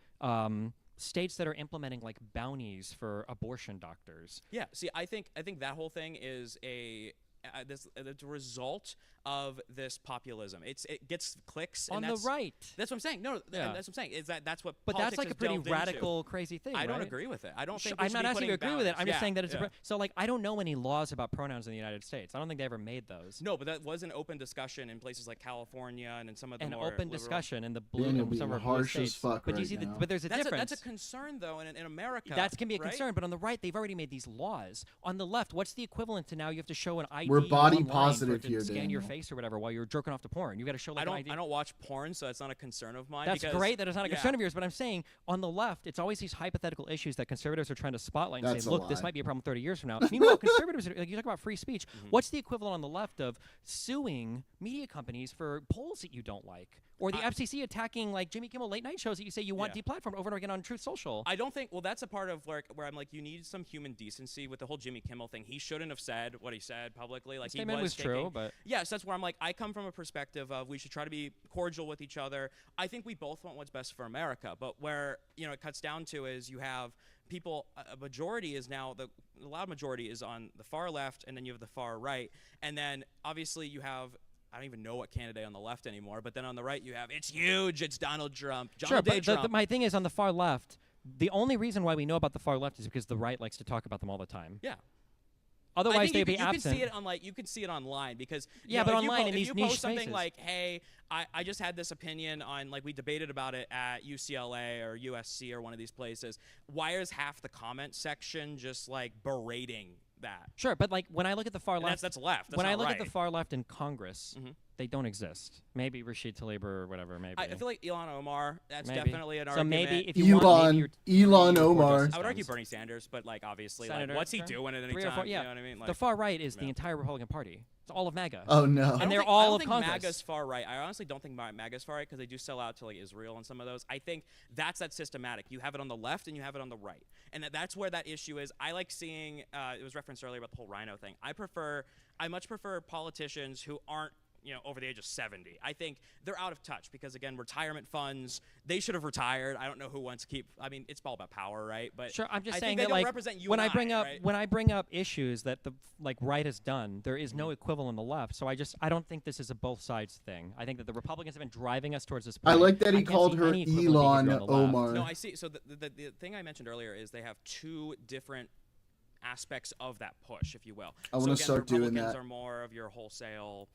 States that are implementing like bounties for abortion doctors. Yeah. See, I think that whole thing is it's a result of this populism. It gets clicks On and the right. That's what I'm saying. No, Yeah. and that's what I'm saying. Is that's what. But that's politics like has a pretty delved radical, into. crazy thing. I don't right? agree with it. I don't think. I'm not asking you to agree with it. I'm just saying that it's yeah. so like I don't know any laws about pronouns in the United States. I don't think they ever made those. No, but that was an open discussion in places like California and in some of the An more open liberal- discussion in the blue Daniel in being some of our blue harsh as states. fuck But do you right see now. but there's a difference. That's a concern though in America. That can be a right? concern, but on the right, they've already made these laws. On the left, what's the equivalent to now? You have to show an ID. We're body online positive for it to here, scan your Daniel. face or whatever while you're jerking off to porn. You got to show like an ID. I don't watch porn, so it's not a concern of mine. That's because, great that it's not a yeah. concern of yours, but I'm saying on the left, it's always these hypothetical issues that conservatives are trying to spotlight and That's say, a look, this lie. might be a problem 30 years from now. Meanwhile, conservatives, like you talk about free speech, what's the equivalent on the left of suing media companies for polls that you don't like? Or the FCC attacking like Jimmy Kimmel late night shows that you say you want deplatformed over and over again on Truth Social. I don't think. Well, that's a part of where I'm like, you need some human decency with the whole Jimmy Kimmel thing. He shouldn't have said what he said publicly. Like The he statement was taking, true, but yes, that's where I'm like, I come from a perspective of we should try to be cordial with each other. I think we both want what's best for America, but where it cuts down to is you have people. A majority is now the loud majority is on the far left, and then you have the far right, and then obviously you have. I don't even know what candidate on the left anymore, but then on the right you have it's huge, it's Donald Trump. Sure, J. but Trump. my thing is on the far left, the only reason why we know about the far left is because the right likes to talk about them all the time. Yeah. Otherwise, I think they'd you be can, absent. You can see it online because Yeah, you know, but if you online po- in if these you niche post something spaces. like, "Hey, I just had this opinion on we debated about it at UCLA or USC or one of these places." Why is half the comment section just berating that? Sure, but when I look at the far And left, that's left. That's when I not look right. at the far left in Congress, Mhm. they don't exist. Maybe Rashid Tlaib or whatever. Maybe I feel like Elon Omar. That's Maybe. definitely an So argument. maybe if you want, maybe Elon Omar. I would argue Bernie Sanders, but obviously, Senator, what's he sure. doing at any 3 or time? 4, yeah. You know what I mean? The far right is the entire Republican Party. It's all of MAGA. Oh, no. And I they're don't all think of Congress. MAGA's far right. I honestly don't think MAGA's far right because they do sell out to Israel and some of those. I think that's systematic. You have it on the left and you have it on the right, and that's where that issue is. I like seeing. It was referenced earlier about the whole rhino thing. I much prefer politicians who aren't over the age of 70. I think they're out of touch because, again, retirement funds, they should have retired. I don't know who wants to keep. I mean, it's all about power, right? But Sure, I'm just I saying think they that don't represent you when and I bring up right? when I bring up issues that the right has done, there is no equivalent on the left. So I don't think this is a both sides thing. I think that the Republicans have been driving us towards this I point. like that he can't called see her any equivalent Elon behavior on the left. Omar. No, I see. So the thing I mentioned earlier is they have two different aspects of that push, if you will. I want to again, start the doing Republicans that. are more of your wholesale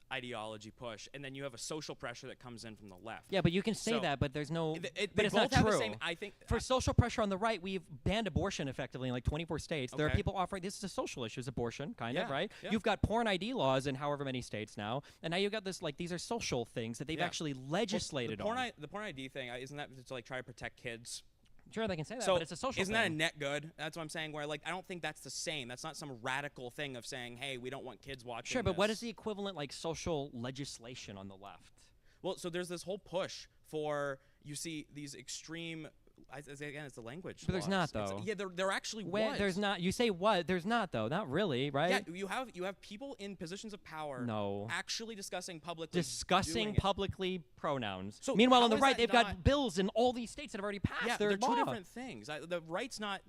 ideology push, and then you have a social pressure that comes in from the left. Yeah, but you can say So, that, but there's no. They but it's both not have true. the same. I think For social pressure on the right, we've banned abortion effectively in like 24 states. There are Okay. people offering this is a social issue, is abortion, kind of, Yeah, right? yeah. You've got porn ID laws in however many states now, and now you've got this like these are social things that they've Yeah. actually Well, legislated on. the porn ID thing, isn't that to like try to protect kids? Sure, they can say that, So but it's a social isn't that a thing. net good? That's what I'm saying. Where like I don't think that's the same. That's not some radical thing of saying, hey, we don't want kids watching. Sure, but what this. is the equivalent like social legislation on the left? Well, so there's this whole push for you see these extreme. Again, it's the language. But there's laws. not, It's- though. yeah, there actually Where, was. there's not. You say what? There's not though. Not really, right? Yeah, you have people in positions of power. No. Actually discussing publicly. Discussing doing it. publicly pronouns. So Meanwhile, how on the is right, that they've not- got bills in all these states that have already passed Yeah, their they're two law. different things. The right's not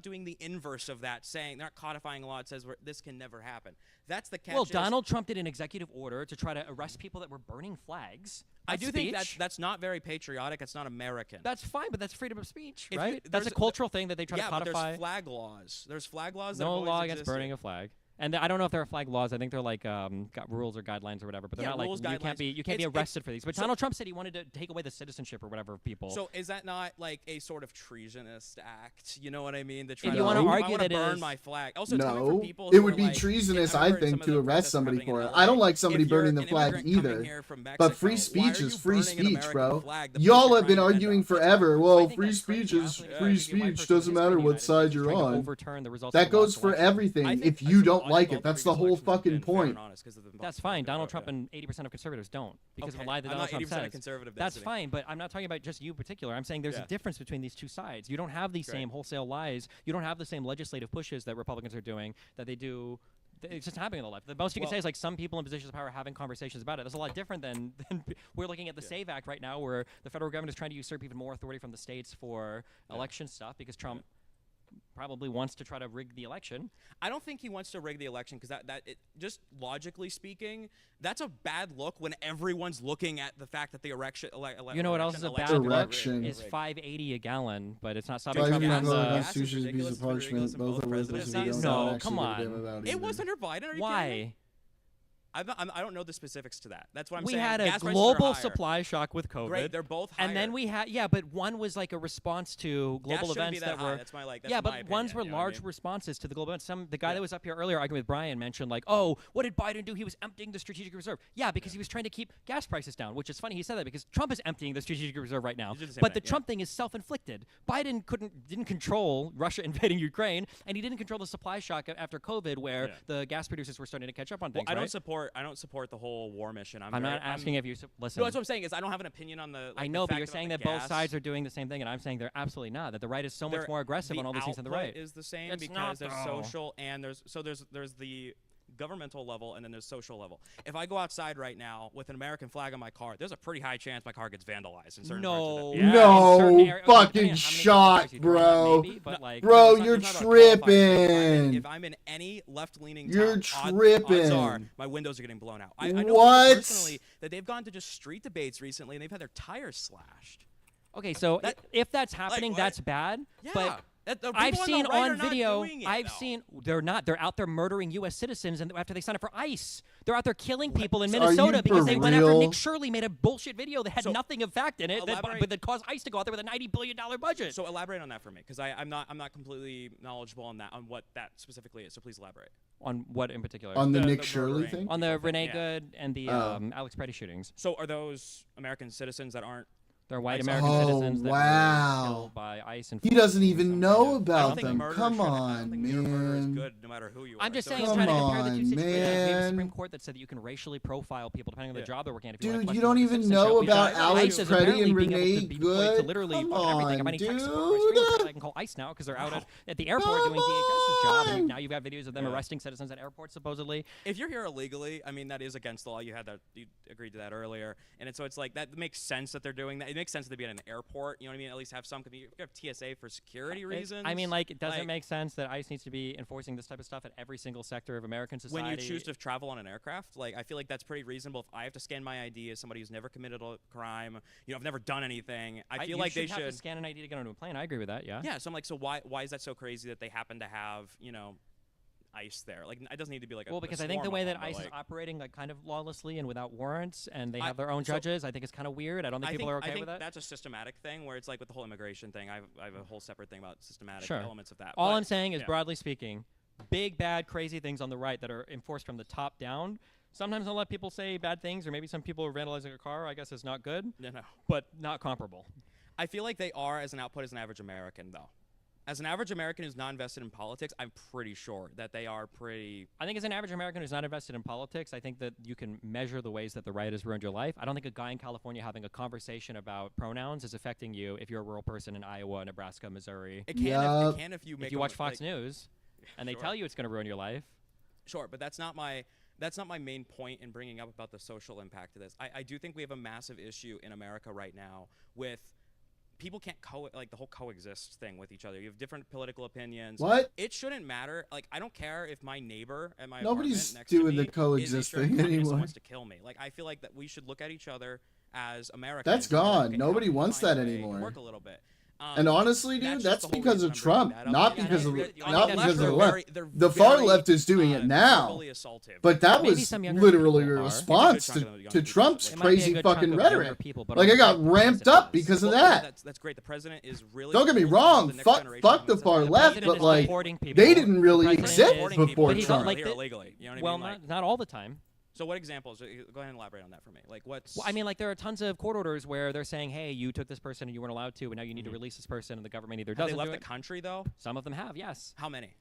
doing the inverse of that, saying they're not codifying a law that says this can never happen. That's the catch. Well, is- Donald Trump did an executive order to try to arrest people that were burning flags. I That's do think speech. that's not very patriotic. It's not American. That's fine, but that's freedom of speech, If you- right? That's there's a cultural thing that they try yeah, to codify. but there's flag laws. There's flag laws. That No have always law against existed. burning a flag. And I don't know if there are flag laws. I think they're like got rules or guidelines or whatever. But they're Yeah, not like rules, you can't guidelines. be It's- arrested for these. But so- Donald Trump said he wanted to take away the citizenship or whatever of people. So is that not like a sort of treasonous act? You know what I mean? To try If to you wanna I argue wanna that it burn is- my flag. Also, it's coming No, from people it who would are be like, treasonous, I've I heard think, some of to the arrest protests somebody happening in for it. LA. I don't like somebody If you're burning the an flag immigrant coming either. here from But free Mexico, why speech are is you free burning an speech, American bro. flag that Y'all you're have been trying to arguing defend? forever. I Well, think free that's speech crazy, is honestly. free If you're a white speech. person in Doesn't history matter in the what United side States you're trying to on. overturn the results That of the goes last for election. everything. I think If you so don't all like the it, that's the previous whole elections have fucking been fair and point. honest 'cause of the That's fine. Donald vote, Trump yeah. and 80% of conservatives don't because of Okay, a lie that I'm Donald not Trump 80% of says. conservative That's density. fine, but I'm not talking about just you in particular. I'm saying there's Yeah. a difference between these two sides. You don't have these Great. same wholesale lies. You don't have the same legislative pushes that Republicans are doing that they do. It's just happening on the left. The most you can say is like some people in positions of power having conversations about it. That's a lot different than we're looking at the SAVE Act right now, where the federal government is trying to usurp even more authority from the states for election stuff because Trump probably wants to try to rig the election. I don't think he wants to rig the election because just logically speaking, that's a bad look when everyone's looking at the fact that the election. You know what else is a bad look? Is $5.80 a gallon, but it's not stopping Trump from the the. Constitution is a piece of parchment. Both are worthless if you don't No, actually come give a on. damn about It either. was under Biden. Are you kidding me? Why? I don't know the specifics to that. That's what I'm We saying. had a Gas prices are global higher. supply shock with COVID. Great, they're both And then higher. we had but one was like a response to global shouldn't be events that that high. were That's my, like, that's yeah, my but ones opinion, were you know what I large mean? responses to the global events. The guy that was up here earlier arguing with Brian mentioned like, oh, what did Biden do? He was emptying the strategic reserve. Yeah, because he was trying to keep gas prices down, which is funny. He said that because Trump is emptying the strategic reserve right now. did the same But thing, the Trump thing is self-inflicted. Biden didn't control Russia invading Ukraine, and he didn't control the supply shock after COVID, where the gas producers were starting to catch up on Well, things. I right? don't support the whole war mission. I'm not asking if you listen. No, that's what I'm saying is I don't have an opinion on the. Like, I the know, but fact you're about saying the that both gas. sides are doing the same thing, and I'm saying they're absolutely not. That the right is so much more aggressive on all these things than the right. Is the same It's because not, there's though. social and there's the governmental level and then there's social level. If I go outside right now with an American flag on my car, there's a pretty high chance my car gets vandalized in certain parts of it. No fucking shot, bro. Bro, you're tripping. If I'm in any left-leaning You're town, tripping. odds are my windows are getting blown out. I know people What? personally that they've gone to just street debates recently and they've had their tires slashed. Okay, so if that's happening, what? that's bad. Yeah. But The I've people seen the right are on not video. doing it, I've though. seen they're not. They're out there murdering U.S. citizens, and after they sign up for ICE, they're out there killing people in Are you Minnesota because they for went after real? Nick Shirley, made a bullshit video that had So, nothing of fact in it, elaborate- but that caused ICE to go out there with a $90 billion budget. So elaborate on that for me, because I'm not completely knowledgeable on what that specifically is. So please elaborate. On what in particular? On the Nick Shirley murdering thing? On the people thing, Renee yeah. Good and the Oh. Alex Preddy shootings. So are those American citizens that aren't? They're white ICE American Oh, citizens that wow. were killed by ICE. And He doesn't even know I about don't think them. murder Come should- I don't on, think mere murder is man. good, no matter who you are. I'm just So saying, it's- I'm trying to compare the two on, situations. We have a man. Supreme Court that said that you can racially profile people depending on the Yeah. job they're working at. If you wanna Dude, you question don't their even citizenship. know Because about ICE Alex is Preddy apparently and being able Renee to be- Good. to literally Come put everything. I'm on, any tech support. dude. Supreme Court that I can call ICE now because they're out at the airport doing DHS's job, and on. now you've got videos of them Yeah. arresting citizens at airports supposedly. If you're here illegally, I mean that is against the law. You agreed to that earlier, and so it's like that makes sense that they're doing that. makes sense that they be at an airport. You know what I mean? At least have some. If you have TSA for security reasons. I mean, like, it doesn't make sense that ICE needs to be enforcing this type of stuff at every single sector of American society. When you choose to travel on an aircraft, like, I feel like that's pretty reasonable. If I have to scan my ID as somebody who's never committed a crime, I've never done anything, I feel like they should have to scan an ID to get onto a plane. I agree with that. Yeah. Yeah. So I'm like, so why is that so crazy that they happen to have ICE there? Like, it doesn't need to be like because a I think the swarm way of that them, ICE but, is operating, like, kind of lawlessly and without warrants, and they have their own judges, I think it's kind of weird. I don't think people are okay with that. That's a systematic thing where it's like with the whole immigration thing. I have a whole separate thing about systematic Sure. elements of that. All but, I'm saying is, broadly speaking, big, bad, crazy things on the right that are enforced from the top down. Sometimes they'll let people say bad things, or maybe some people are vandalizing a car. I guess is not good. No. But not comparable. I feel like they are as an output as an average American, though. As an average American who's not invested in politics, I'm pretty sure that they are pretty. I think as an average American who's not invested in politics, I think that you can measure the ways that the right has ruined your life. I don't think a guy in California having a conversation about pronouns is affecting you if you're a rural person in Iowa, Nebraska, Missouri. It can if you make if you watch Fox like, News and they Sure. tell you it's going to ruin your life. Sure, but that's not my main point in bringing up about the social impact of this. I do think we have a massive issue in America right now with people can't the whole coexist thing with each other. You have different political opinions. What? It shouldn't matter. Like, I don't care if my neighbor at my Nobody's apartment next doing to me the coexist is a thing communist and anymore. wants to kill me. Like, I feel like that we should look at each other as Americans. That's and go, gone. okay, Nobody how can we wants find that a way to anymore. Work a little bit. And honestly, dude, that's just the whole because of reason I'm bringing Trump, that up. not Yeah, because of they're- not they're because of the very- left. they're The far very, left is doing it now, verbally assaultive. but that Maybe was some younger literally a people are. response It's a good chunk of the to younger Trump's people. It might be a crazy good chunk fucking of younger rhetoric. people, but Like, on I the got right, ramped yes, it up is. because of Well, that. That's great. The president is really. Don't get me cool. wrong, The next fuck generation the wants far to- left, president but is like supporting people. they didn't really The president exist is- supporting people, before but he's Trump. not like here the- illegally. You know what I well, mean? Like, not all the time. so what examples? Go ahead and elaborate on that for me. Like, what's? Well, I mean, like, there are tons of court orders where they're saying, hey, you took this person and you weren't allowed to, and now you need to release this person, and the government either have doesn't they left do the it. country though? Some of them have, yes. How many?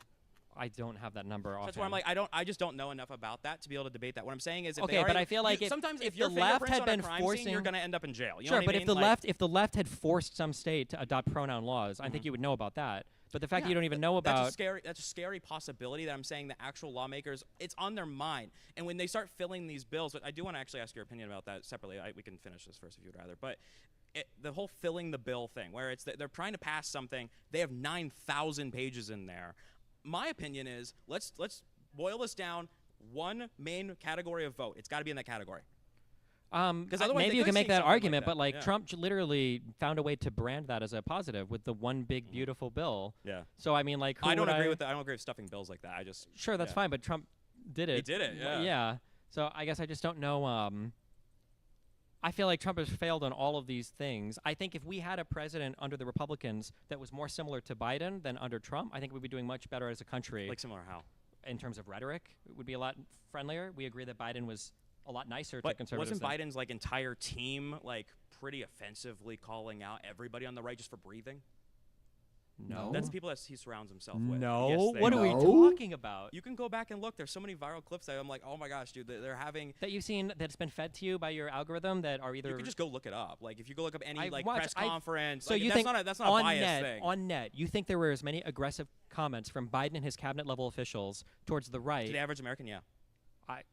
I don't have that number So off. that's why I'm like, I just don't know enough about that to be able to debate that. What I'm saying is, if Okay, they but already, I feel like sometimes if if your the left fingerprints had on a been crime scene, forcing- you're gonna end up in jail. You Sure, know what but I if mean? the Like, left had forced some state to adopt pronoun laws, I think you would know about that. But the fact that you don't even know about that's a scary possibility that I'm saying the actual lawmakers, it's on their mind. And when they start filling these bills, but I do want to actually ask your opinion about that separately. We can finish this first if you'd rather. But the whole filling the bill thing, where it's they're trying to pass something, they have 9,000 pages in there. My opinion is let's boil this down. One main category of vote. It's got to be in that category. Because otherwise maybe they you could can say make that something like argument, that. but like Yeah. Trump literally found a way to brand that as a positive with the one big beautiful bill. Yeah. So I mean, like, who I don't would agree with that. I don't agree with stuffing bills like that. I just Sure, that's yeah. fine, but Trump did it. He did it. Yeah. Yeah. So I guess I just don't know. I feel like Trump has failed on all of these things. I think if we had a president under the Republicans that was more similar to Biden than under Trump, I think we'd be doing much better as a country. Like similar how? In terms of rhetoric, it would be a lot friendlier. We agree that Biden was a lot nicer to But conservatives. wasn't than- Biden's like entire team like pretty offensively calling out everybody on the right just for breathing? No. That's the people that he surrounds himself with. No. Yes, they What are we are. talking about? You can go back and look. There's so many viral clips that I'm like, oh my gosh, dude, they're having. That you've seen that's been fed to you by your algorithm that are either. You can just go look it up. Like if you go look up any I've like watched- press conference. So like, you that's think not a, that's not a on biased net, thing. on net, you think there were as many aggressive comments from Biden and his cabinet level officials towards the right? To the average American, yeah.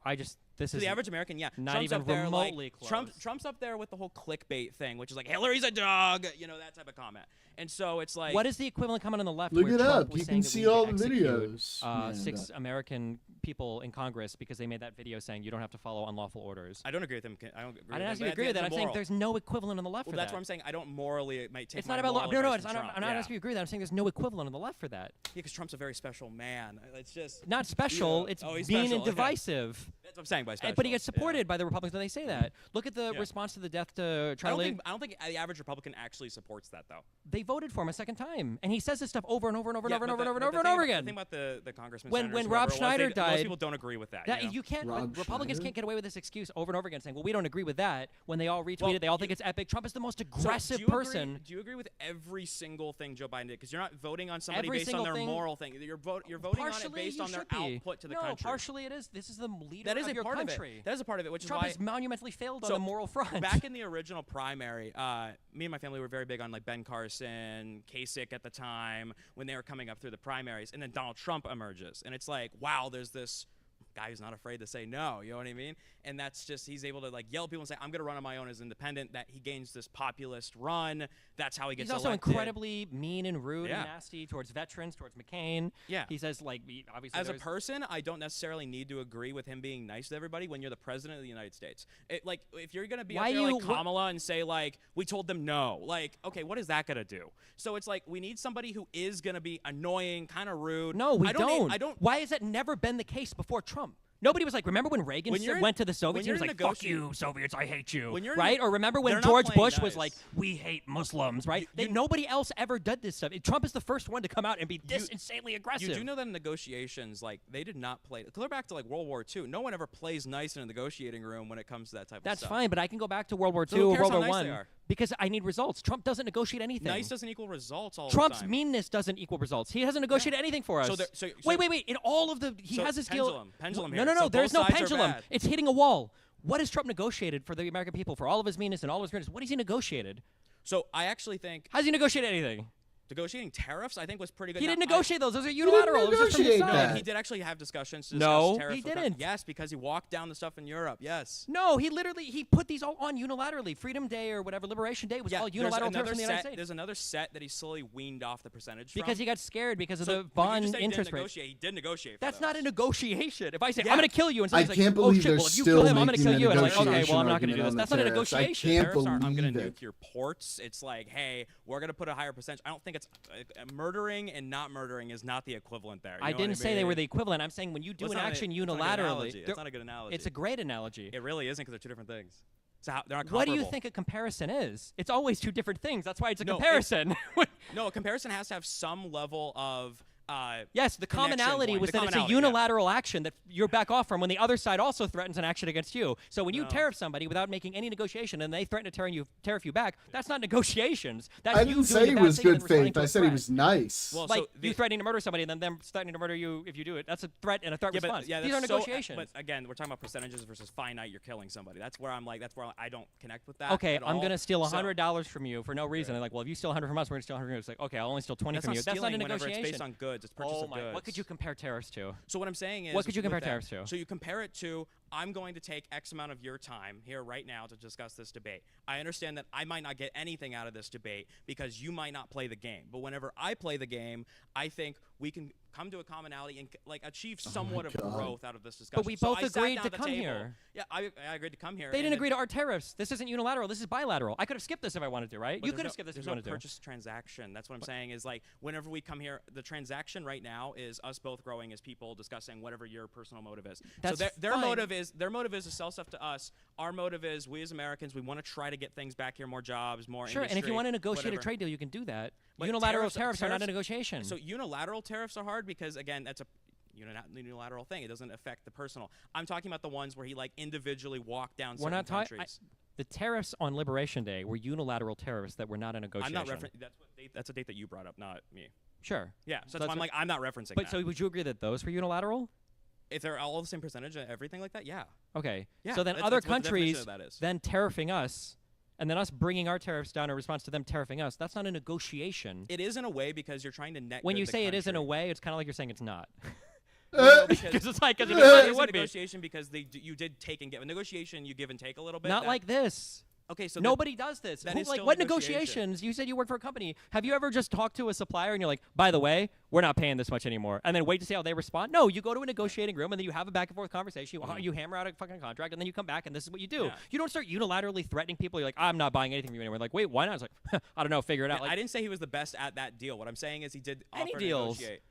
I just this To is the average American, yeah. not Trump's even up there, remotely like, close. Trump's up there with the whole clickbait thing, which is like Hillary's a dog, you know, that type of comment. And so it's like, what is the equivalent comment on the left? Look where it Trump up. was You saying can that we see need to all the execute, videos. Yeah, 6 American people in Congress because they made that video saying you don't have to follow unlawful orders. I don't agree with him. I don't agree I didn't ask you with to agree with that. I'm saying there's no equivalent on the left Well, for that's that. what I'm saying. I don't morally. It might take. It's my not about moral no. advice It's from not. Trump. I'm not yeah. asking you to agree with that. I'm saying there's no equivalent on the left for that. Yeah, because Trump's a very special man. It's just Not special. Yeah. It's Oh, he's mean special, and okay. divisive. That's what I'm saying by special. But he gets supported by the Republicans when they say that. Look at the Yeah. response to the death to I Charlie. don't think the average Republican actually supports that though. They voted for him a second time, and he says this stuff over and over and over and Yeah, over and but over and the- over and but over the and thing over about- again. The thing about the congressman when senators, Rob whoever it was, Schneider most died, people don't agree with that. That you know? you can't. Rob Republicans Schneider? can't get away with this excuse over and over again, saying, "Well, we don't agree with that." When they all retweet it, they all think it's epic. Trump is the most So, aggressive do you person. Agree, do you agree with every single thing Joe Biden did? Because you're not voting on somebody Every based on single their thing- moral thing. You're voting on it Partially, based you on their should be. output to the no, country. partially it is. This is the leader That is of a your part country. of it. That is a part of it, which Trump is has why monumentally failed on So, the moral front. back in the original primary, me and my family were very big on like Ben Carson, Kasich at the time when they were coming up through the primaries, and then Donald Trump emerges, and it's like, wow, there's this guy who's not afraid to say no. You know what I mean? And that's just he's able to like yell at people and say, "I'm going to run on my own as independent." That he gains this populist run. That's how he gets. He's also elected. incredibly mean and rude and nasty towards veterans, towards McCain. Yeah, he says like obviously as a person, I don't necessarily need to agree with him being nice to everybody when you're the president of the United States. Like if you're going to be up there like Kamala and say like we told them no, like okay, what is that going to do? So it's like we need somebody who is going to be annoying, kind of rude. No, we don't. I don't. Why has that never been the case before Trump? Nobody was like, remember when Reagan went to the Soviets? He was like, fuck you, Soviets, I hate you. Right? Or remember when George Bush was like, we hate Muslims, right? Nobody else ever did this stuff. Trump is the first one to come out and be this insanely aggressive. You do know that in negotiations, like, they did not play. Clear back to, like, World War II. No one ever plays nice in a negotiating room when it comes to that type of stuff. That's fine, but I can go back to World War II or World War I because I need results. Trump doesn't negotiate anything. Nice doesn't equal results all Trump's the time. meanness doesn't equal results. He hasn't negotiated anything for us. Wait. In all of the, he has his skill. Pendulum here. No. There's no pendulum. It's hitting a wall. What has Trump negotiated for the American people, for all of his meanness and all of his greatness? What has he negotiated? So I actually think... Has he negotiated anything? Negotiating tariffs, I think, was pretty good. He didn't negotiate those. Those are unilateral. It was just from his side. He did actually have discussions to discuss tariffs. He didn't. Yes, because he walked down the stuff in Europe. Yes. No, he put these all on unilaterally. Freedom Day or whatever, Liberation Day was all unilateral tariffs in the United States. There's another set that he slowly weaned off the percentage because he got scared because of the bond interest rate. He did negotiate. That's not a negotiation. If I say I'm going to kill you, and someone's like, can't believe well, if you kill him, I'm going to kill you, and I'm like, okay, well, I'm not going to do this. That's not a negotiation. I'm going to nuke your ports. It's like, hey, we're going to put a higher percentage. I don't think it's murdering and not murdering is not the equivalent there. I didn't say they were the equivalent. I'm saying when you do an action unilaterally, it's not a good analogy. It's a great analogy. It really isn't because they're two different things. So they're not comparable. What do you think a comparison is? It's always two different things. That's why it's a comparison. No, a comparison has to have some level of. Yes, the commonality was that it's a unilateral action that you're back off from when the other side also threatens an action against you. So when you tariff somebody without making any negotiation and they threaten to tariff you back, that's not negotiations. That's I didn't say he was good faith. I said he was nice. Well, like you threatening to murder somebody and then them threatening to murder you if you do it. That's a threat and a threat response. These are negotiations. But again, we're talking about percentages versus finite. You're killing somebody. That's where I'm like. That's where I don't connect with that. Okay, I'm gonna steal $100 from you for no reason. They're like, well, if you steal 100 from us, we're gonna steal 100 from you. It's like, okay, I'll only steal 20 from you. That's not a negotiation. It's based on goods. It's purchase of goods. What could you compare tariffs to? So what I'm saying is, what could you compare tariffs to? So you compare it to, I'm going to take X amount of your time here right now to discuss this debate. I understand that I might not get anything out of this debate because you might not play the game. But whenever I play the game, I think we can come to a commonality and like achieve somewhat of growth out of this discussion. But we both agreed to come here. Yeah, I agreed to come here. They didn't agree to our tariffs. This isn't unilateral. This is bilateral. I could have skipped this if I wanted to, right? You could have skipped this if you wanted to. There's no purchase transaction. That's what I'm saying is like whenever we come here, the transaction right now is us both growing as people discussing whatever your personal motive is. That's so their motive is to sell stuff to us. Our motive is we as Americans, we want to try to get things back here, more jobs, more industry. And if you want to negotiate a trade deal, you can do that. But unilateral tariffs are not a negotiation. So unilateral tariffs are hard because again, that's a unilateral thing. It doesn't affect the personal. I'm talking about the ones where he like individually walked down certain countries. The tariffs on Liberation Day were unilateral tariffs that were not a negotiation. I'm not referencing. That's a date that you brought up, not me. Sure. Yeah. So that's why I'm like I'm not referencing. But so would you agree that those were unilateral? If they're all the same percentage and everything like that, yeah. Okay. Yeah. So then other countries then tariffing us. And then us bringing our tariffs down in response to them tariffing us, that's not a negotiation. It is in a way because you're trying to net. When you say it is in a way, it's kind of like you're saying it's not. Because it's like, it is a negotiation because you did take and give. A negotiation, you give and take a little bit. Not like this. Okay, so nobody does this. What negotiations? You said you work for a company. Have you ever just talked to a supplier and you're like, by the way, we're not paying this much anymore, and then wait to see how they respond? No, you go to a negotiating room and then you have a back and forth conversation. You hammer out a fucking contract and then you come back and this is what you do. Yeah. You don't start unilaterally threatening people. You're like, I'm not buying anything from you anymore. Like, wait, why not? I was like, I don't know, figure it out. Like, I didn't say he was the best at that deal. What I'm saying is he did offer any deals. To negotiate.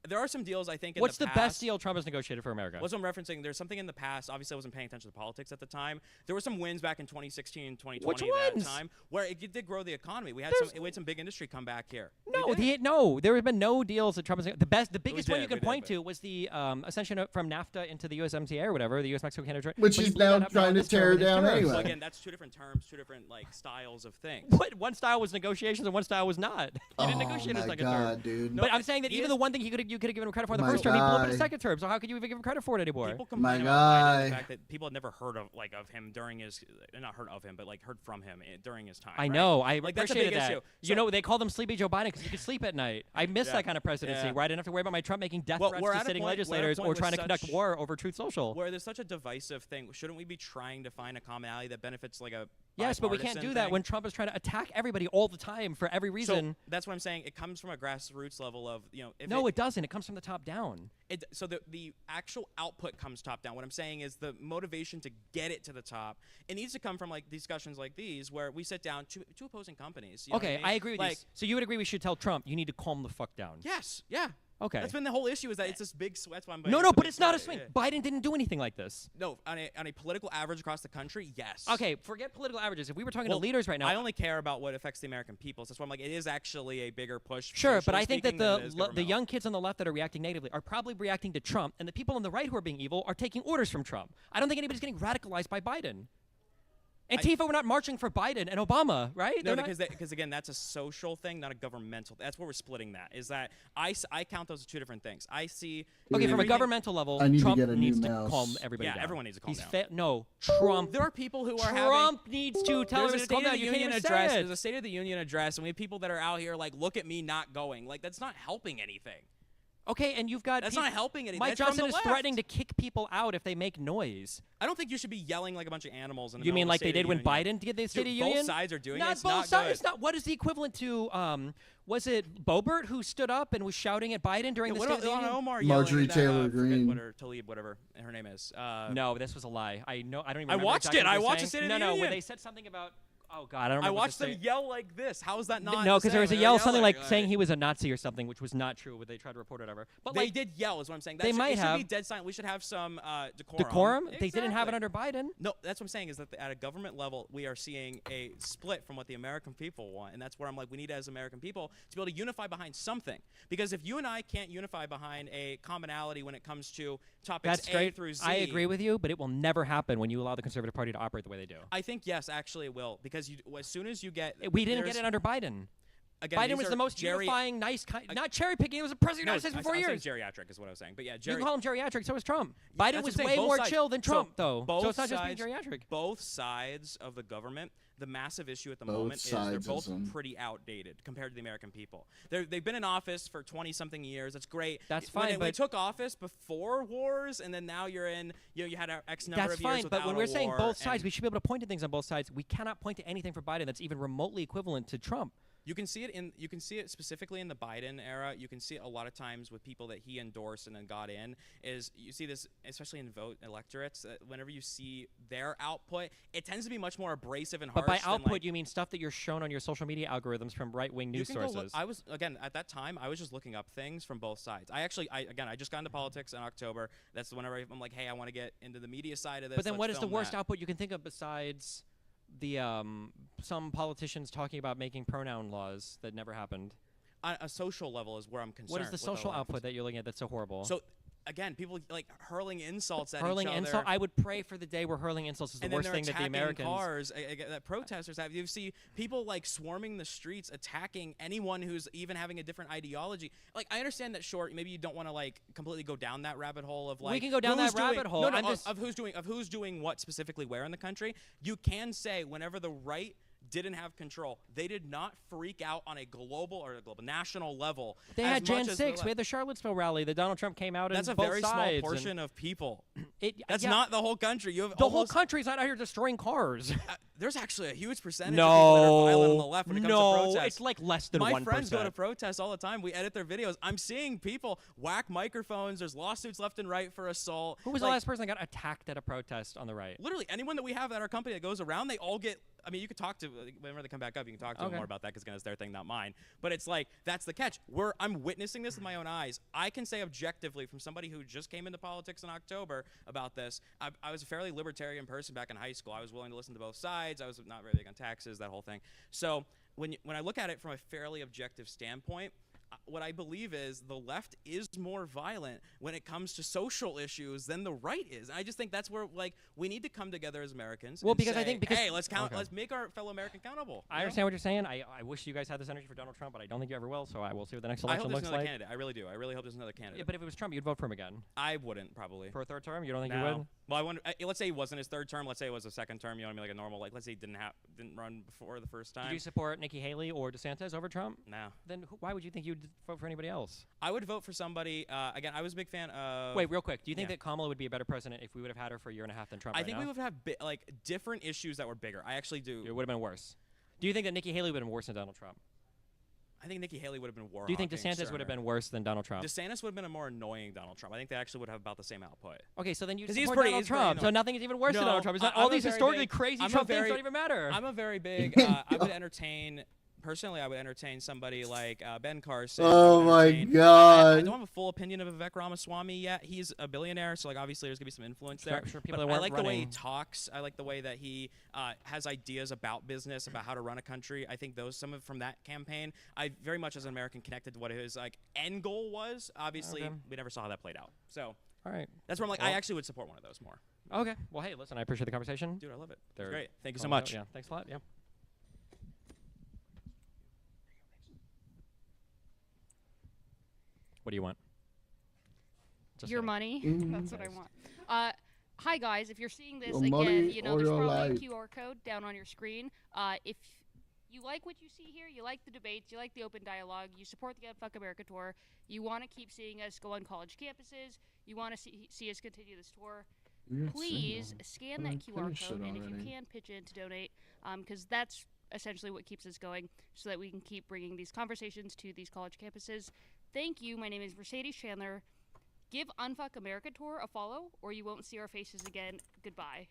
There are some deals I think. What's the best deal Trump has negotiated for America? What's I'm referencing? There's something in the past. Obviously, I wasn't paying attention to politics at the time. There were some wins back in 2016 and 2020. Which at ones? that time where it did grow the economy. We had some big industry come back here. No, there have been no deals that Trump has. The biggest one you can point to was the ascension from NAFTA into the USMCA or whatever, the U.S.-Mexico-Canada trade. Which he's now trying to tear down anyway. So again, that's two different terms, two different like styles of things. One style was negotiations and one style was not. You didn't negotiate a second term. Dude. But I'm saying that even the one thing you you could have given him credit for the My first term. He blew up in the guy. second term. So how could you even give him credit for it anymore? People My complain about Biden, guy. the fact that people had never heard of him during his, not heard of him, but like heard from him during his time. I right? know. I like, that's a appreciated big that. issue. You So- know, they called him Sleepy Joe Biden because he could sleep at night. I miss Yeah. that kind of presidency Yeah. where I didn't have to worry about my Trump making death Well, threats we're to at a sitting point- we're at a legislators point or with trying to conduct such- war over Truth Social. Where there's such a divisive thing, shouldn't we be trying to find a commonality that benefits like a Yes, but we can't bipartisan do that thing? when Trump is trying to attack everybody all the time for every reason. So that's what I'm saying. It comes from a grassroots level of, if No, it doesn't. It comes from the top down. So the actual output comes top down. What I'm saying is the motivation to get it to the top. It needs to come from like discussions like these where we sit down two opposing companies. You know what Okay, I, mean? I agree with you. like, So you would agree we should tell Trump you need to calm the fuck down? Yes. Yeah. Okay. That's been the whole issue is that it's this big. That's why I'm. No, but it's not a swing. Biden didn't do anything like this. No, on a political average across the country, yes. Okay, forget political averages. If we were talking Well, to leaders right now, I only care about what affects the American people. So that's why I'm like, it is actually a bigger push. Sure, but socially I think that speaking, than it is the governmental. young kids on the left that are reacting negatively are probably reacting to Trump, and the people on the right who are being evil are taking orders from Trump. I don't think anybody's getting radicalized by Biden. Antifa were not marching for Biden and Obama, right? No, They're not- because again, that's a social thing, not a governmental. That's where we're splitting that. Is that I count those as two different things. I see. Okay, from a everything- governmental level, I need to Trump get a new needs to mouse. calm everybody Yeah, down. everyone needs to calm He's down. No, Trump. There are people who are Trump needs to tell There's everybody a to State calm of down. the You can't Union even say address. it. There's a State of the Union address, and we have people that are out here like, look at me not going. Like that's not helping anything. Okay, and you've got That's peop- not helping anything. Mike That's from Johnson the is left. threatening to kick people out if they make noise. I don't think you should be yelling like a bunch of animals. In the You middle mean of like the they State did of when the Union. Biden did the State Dude, of Union? Both sides are doing it. Not It's both not sides. good. It's not. What is the equivalent to? Was it Boebert who stood up and was shouting at Biden during the What State of the about Union? Omar Marjorie yelling at that, Taylor forget Greene. what her, Tlaib, whatever her name is. No, this was a lie. I know. I don't even. I remember watched exactly it. what I they were watched saying. the State of No, the no, where Union. they said something about. Oh God, I don't I remember. watched what them they yell like this. How is that not? No, because there was a They were yell, something yelling, like saying he was a Nazi or something, which was not true. But they tried to report it, whatever. But they like, did yell, is what I'm saying. That they should, might it should be have. dead silent. We should have some decorum. decorum. They didn't have it Exactly. under Biden. No, that's what I'm saying is that at a government level, we are seeing a split from what the American people want. And that's where I'm like, we need as American people to be able to unify behind something. Because if you and I can't unify behind a commonality when it comes to topics That's A great. through Z. I agree with you, but it will never happen when you allow the Conservative Party to operate the way they do. I think, yes, actually it will. Because as soon as you get. We didn't get there's- it under Biden. Again, Biden these was are the most unifying, nice, not cherry picking. It was the president of the United States for 4 I years. was saying geriatric is what I was saying. But yeah, You can call him geriatric. So was Trump. Biden That's was what I'm way saying, both more sides. chill than So Trump, though. both So it's not just being sides- geriatric. Both sides of the government, the massive issue at the Both moment is they're both sidesism. pretty outdated compared to the American people. They've been in office for 20-something years. That's great. That's When fine, they but took office before wars, and then now you're in, you had X number That's of years fine, but without when a we're saying war, both sides, and we should be able to point to things on both sides. We cannot point to anything for Biden that's even remotely equivalent to Trump. You can see it specifically in the Biden era. You can see it a lot of times with people that he endorsed and then got in. Is you see this especially in vote electorates. Whenever you see their output, it tends to be much more abrasive and harsh. But by than, output, like, you mean stuff that you're shown on your social media algorithms from right-wing you news can go sources. I was again at that time. I was just looking up things from both sides. I just got into politics in October. That's whenever I'm like, hey, I want to get into the media side of this. But then, let's what is the film worst that. output you can think of besides the some politicians talking about making pronoun laws that never happened? On a social level is where I'm concerned. What is the with social left. output that you're looking at that's so horrible? So again, people like hurling insults at hurling each other. insult. I would pray for the day where hurling insults is the And then worst they're thing that the attacking Americans. cars that protesters have. You see people like swarming the streets, attacking anyone who's even having a different ideology. Like I understand that, maybe you don't want to like completely go down that rabbit hole of like We can go down who's that rabbit doing- hole. No, no, I'm just- of who's doing what specifically where in the country. You can say whenever the right didn't have control, they did not freak out on a global national level. They as had much Jan as the 6. We left. had the Charlottesville rally that Donald Trump came out That's in a both very sides, small and portion of people. That's Not the whole country. You have the whole almost- country's not out here destroying cars. There's actually a huge percentage of people that are violent on the left when it comes to protests. It's like less than 1%. My friends go to protests all the time. We edit their videos. I'm seeing people whack microphones. There's lawsuits left and right for assault. Who was the last person that got attacked at a protest on the right? Literally, anyone that we have at our company that goes around, they all get. I mean, you could talk to whenever they come back up. You can talk to them Okay. more about that because it's their thing, not mine. But it's like that's the catch. I'm witnessing this with my own eyes. I can say objectively, from somebody who just came into politics in October about this. I was a fairly libertarian person back in high school. I was willing to listen to both sides. I was not very big on taxes, that whole thing. So when I look at it from a fairly objective standpoint, what I believe is the left is more violent when it comes to social issues than the right is. And I just think that's where like we need to come together as Americans. Well, and because say, I think because hey, let's count. okay. Let's make our fellow American accountable. I understand what you're saying. I wish you guys had this energy for Donald Trump, but I don't think you ever will. So I will see what the next I election hope there's looks another like. candidate. I really do. I really hope there's another candidate. Yeah, but if it was Trump, you'd vote for him again. I wouldn't probably For a third term. You don't think no. you would? Well, I wonder. Let's say he wasn't his third term. Let's say it was a second term. You know what I mean? Like a normal. Like let's say he didn't run before the first time. Did you support Nikki Haley or DeSantis over Trump? No. Then why would you think you'd vote for anybody else? I would vote for somebody. Again, I was a big fan of. Wait, real quick. Do you think yeah. that Kamala would be a better president if we would have had her for a year and a half than Trump? I right think now? we would have like different issues that were bigger. I actually do. It would have been worse. Do you think that Nikki Haley would have been worse than Donald Trump? I think Nikki Haley would have been Do you think DeSantis would have been worse than Donald Trump? DeSantis would have been a more annoying Donald Trump. I think they actually would have about the same output. Okay, so then you 'Cause support he's pretty, Donald he's pretty Trump, so annoying. nothing is even worse than No, Donald Trump. It's not I'm all a these very historically big- crazy I'm a Trump things very- don't even matter. I'm a very big. I would entertain. Personally, I would entertain somebody like Ben Carson. Oh my I God. don't have a full opinion of Vivek Ramaswamy yet. He's a billionaire, so like obviously there's gonna be some influence there. Sure, people But that I weren't like the way he running. talks. I like the way that he has ideas about business, about how to run a country. I think those some of from that campaign, I very much as an American connected to what his like end goal was. Obviously, Okay. we never saw how that played out. So all right, that's where I'm like, I actually would support one of those more. Okay. Well, hey, listen, I appreciate the conversation. Dude, I love it. It's They're great. Thank you so calling much. out. Yeah, thanks a lot. Yeah. What do you want? Just Your say it. money. Mhm. That's what I want. Hi guys, if you're seeing this Your again, money you know or there's your probably life. a QR code down on your screen. If you like what you see here, you like the debates, you like the open dialogue, you support the Fuck America tour, you want to keep seeing us go on college campuses, you want to see us continue this tour, Weird please signal. scan I that QR finished code, it and if you already. can, pitch in to donate, because that's essentially what keeps us going, so that we can keep bringing these conversations to these college campuses. Thank you. My name is Mercedes Chandler. Give Unfuck America Tour a follow, or you won't see our faces again. Goodbye.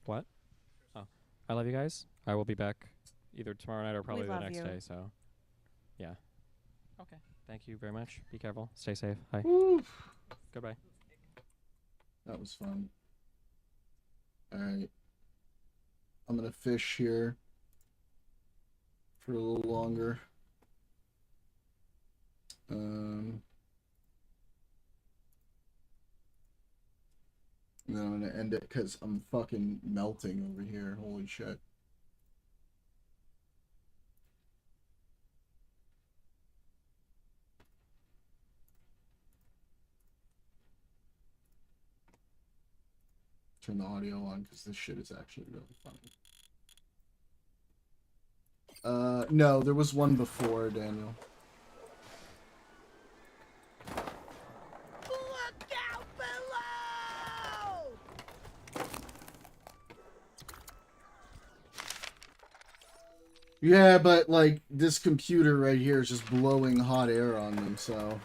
What? Oh, I love you guys. I will be back either tomorrow night or probably the love next you. day. So, yeah. Okay. Thank you very much. Be careful. Stay safe. Hi. Goodbye. That was fun. Alright. I'm gonna fish here for a little longer. And then I'm gonna end it because I'm fucking melting over here. Holy shit. Turn the audio on because this shit is actually really funny. No, there was one before, Daniel. Look out below! Yeah, but like this computer right here is just blowing hot air on me, so.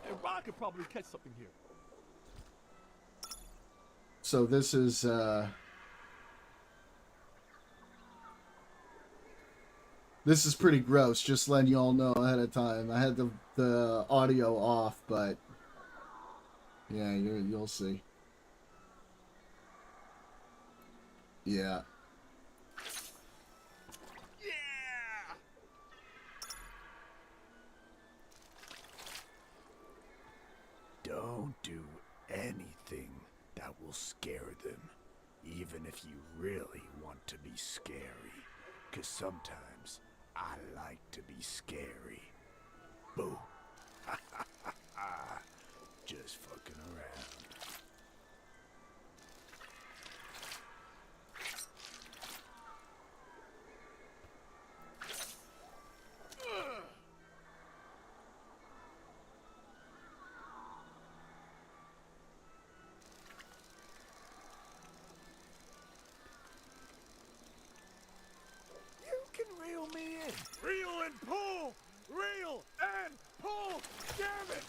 Hey, Ron could probably catch something here. So this is pretty gross, just letting you all know ahead of time. I had the audio off, but yeah, you'll see. Yeah. Don't do anything that will scare them, even if you really want to be scary. 'Cause sometimes I like to be scary. Boo. Just fucking around. You can reel me in. Reel and pull! Reel and pull! Damn it!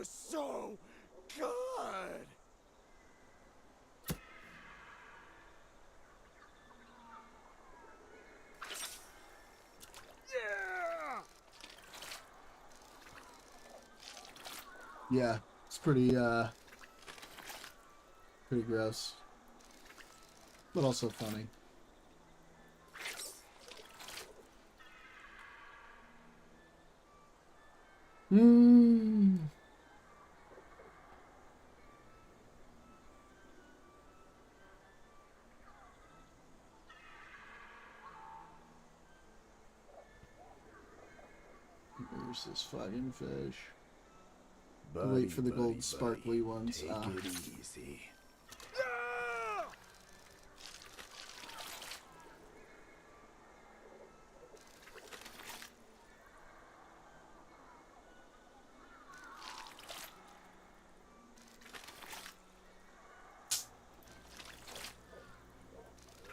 was so good. Yeah. Yeah, it's pretty gross, but also funny. Hmm. Where's this fucking fish? Wait for the gold sparkly ones. Take it easy.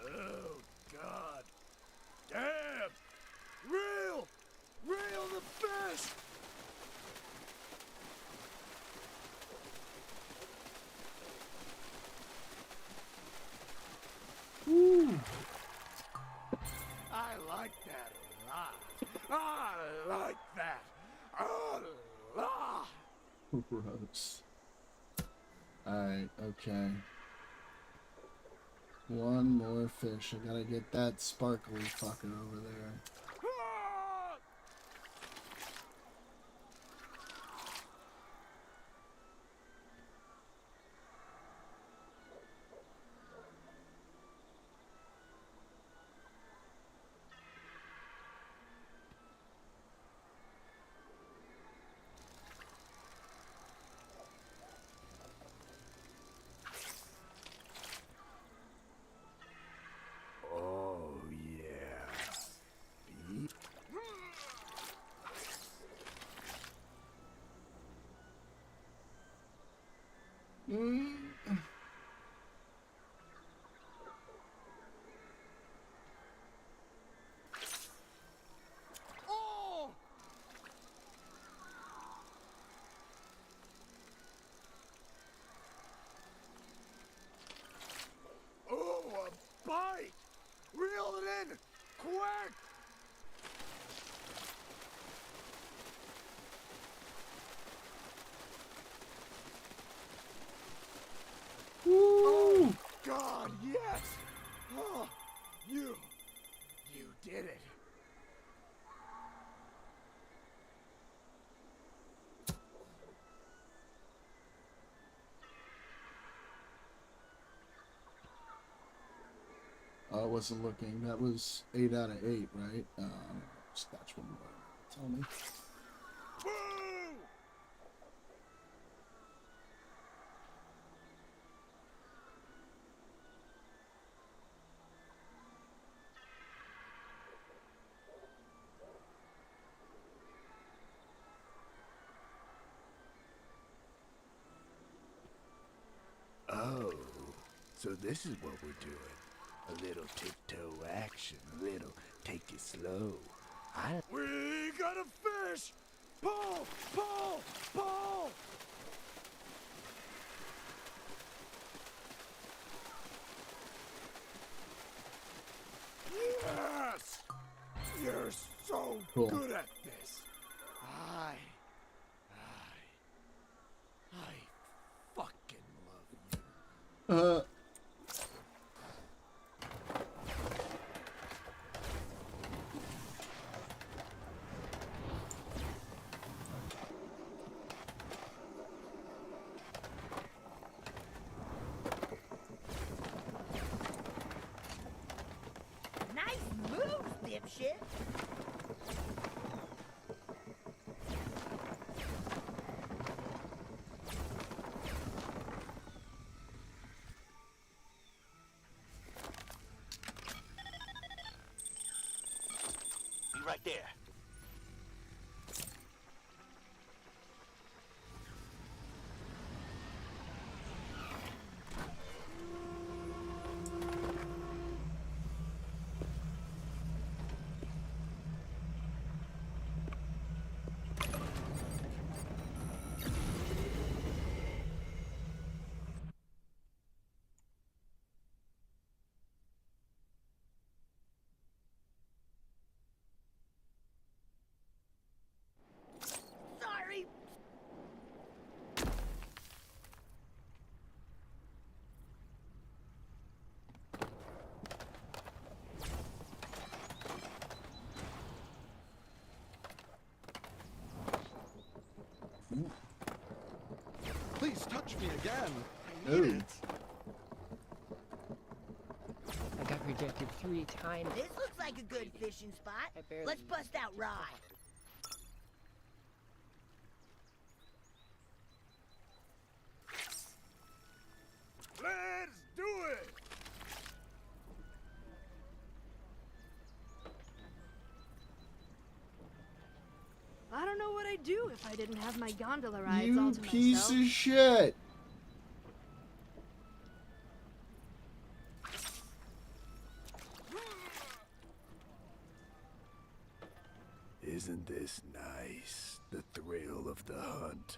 Oh, God. Damn! Reel! Reel the fish! Woo. I like that a lot. I like that a lot. Gross. Alright, okay. One more fish. I gotta get that sparkly fucker over there. Oh, yeah. Oh! Oh, a bite! Reel it in! Quick! Oh, God, yes! Oh, you did it. I wasn't looking. That was 8 out of 8, right? Scotch one more. Tell me. Oh, so this is what we're doing. A little tiptoe action, a little take it slow. We got a fish! Pull! Pull! Pull! Yes! You're so Cool. good at this. I fucking love you. Nice move, dipshit. Be right there. me again. I Ooh. need it. I got rejected 3 times. This looks like a good fishing spot. Let's bust out rod. Let's do it. I don't know what I'd do if I didn't have my gondola rides You all to piece myself. of shit. Isn't this nice? The thrill of the hunt.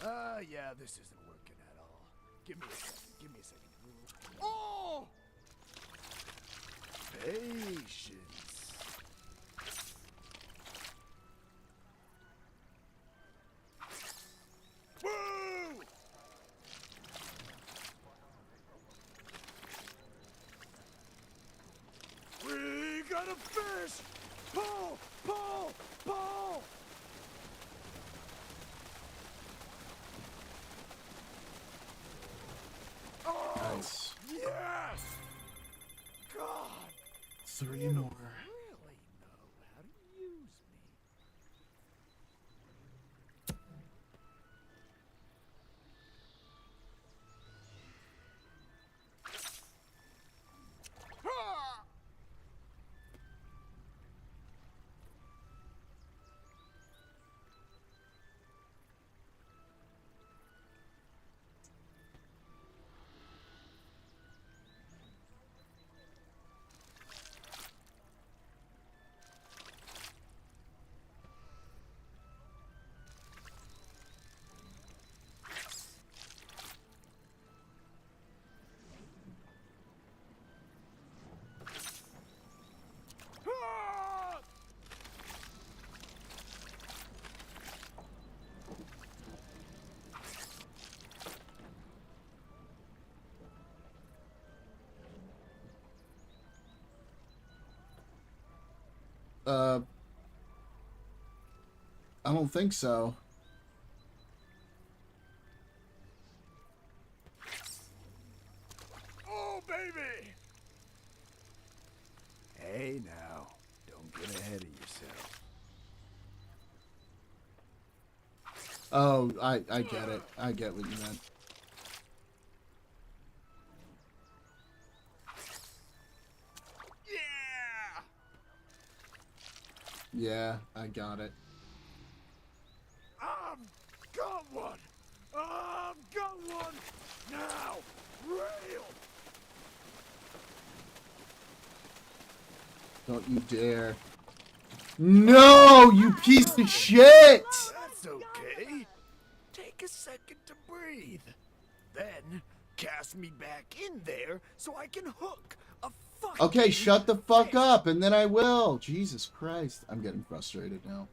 Yeah! Yeah, this isn't working at all. Give me a second. Give me a second. Oh! Patience. Woo! We got a fish! Pull! Pull! Pull! Oh! Nice. Yes! God! 3 more. Really know how to use me. Ha! Ha! I don't think so. Oh, baby! Hey now, don't get ahead of yourself. Oh, I get it. I get what you meant. Yeah! Yeah, I got it. I've got one! I've got one! Now! Rail! Don't you dare. No, you piece of shit! That's okay. Take a second to breathe. Then cast me back in there so I can hook a fucking Okay, shut the fuck up, and then I will. Jesus Christ. I'm getting frustrated now.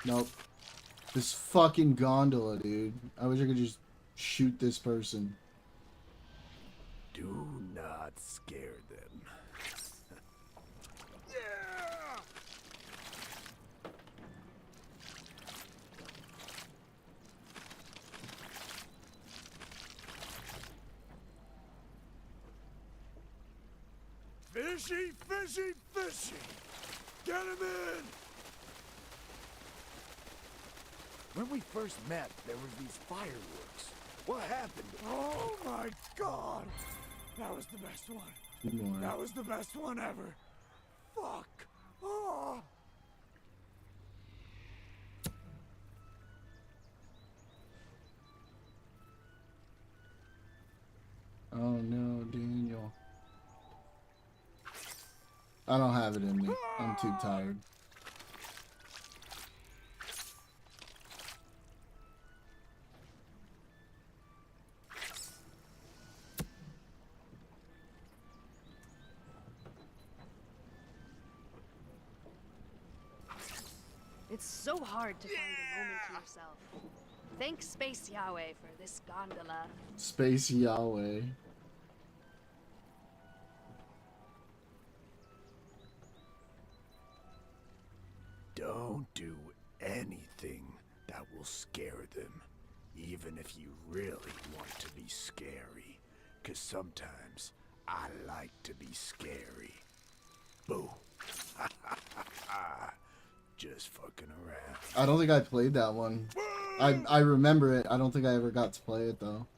Nope. This fucking gondola, dude. I wish I could just shoot this person. Do not scare them. Yeah! Fishy, fishy, fishy! Get him in! When we first met, there were these fireworks. What happened? Oh my god! That was the best one. Good morning. That was the best one ever. Fuck. Oh. I don't have it in me. I'm too tired. It's so hard to find a moment to yourself. Thanks, Space Yahweh, for this gondola. Space Yahweh. Don't do anything that will scare them, even if you really want to be scary. 'Cause sometimes I like to be scary. Boo. Just fucking around. I don't think I played that one. I remember it. I don't think I ever got to play it though.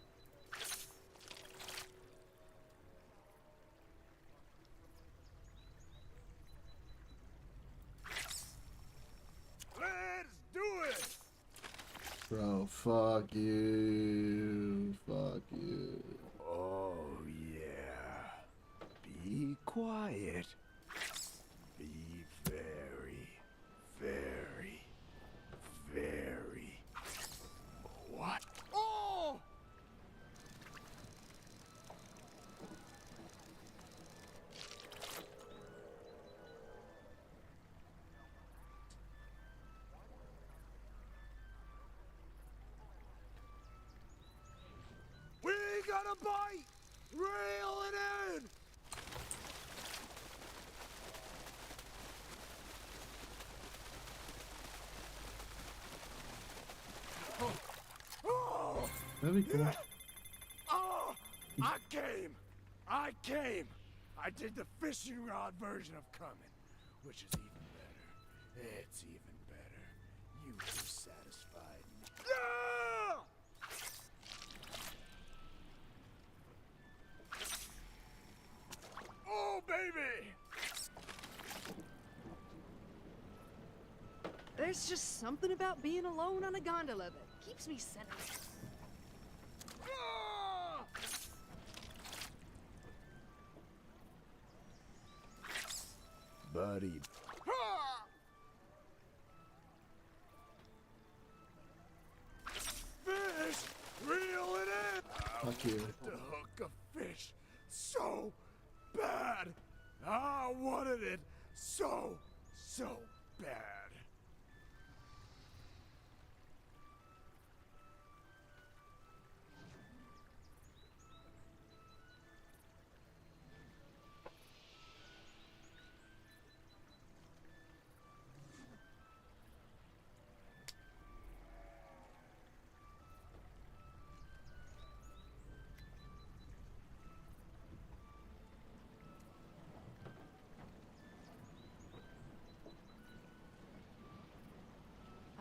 Let's do it! Bro, fuck you. Fuck you. Oh, yeah. Be quiet. Be very, very, very... What? Oh! We got a bite! Reel it in! Oh! That'd be cool. Oh! I came! I came! I did the fishing rod version of coming, which is even better. It's even better. You were satisfied. Yeah! Oh, baby! There's just something about being alone on a gondola that keeps me centered. Ah! Buddy. Ah! Fish! Reel it in! Fuck you. To hook a fish so bad. I wanted it so bad.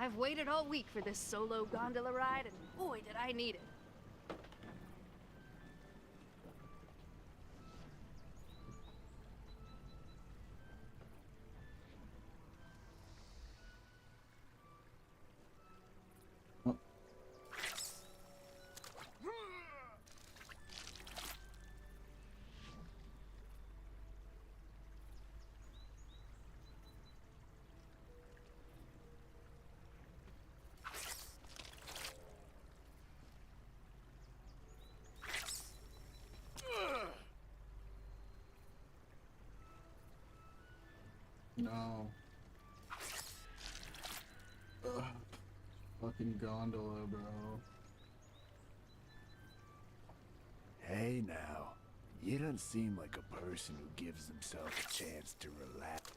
I've waited all week for this solo gondola ride, and boy, did I need it. No. Ugh. Fucking gondola, bro. Hey now, you don't seem like a person who gives himself a chance to relax.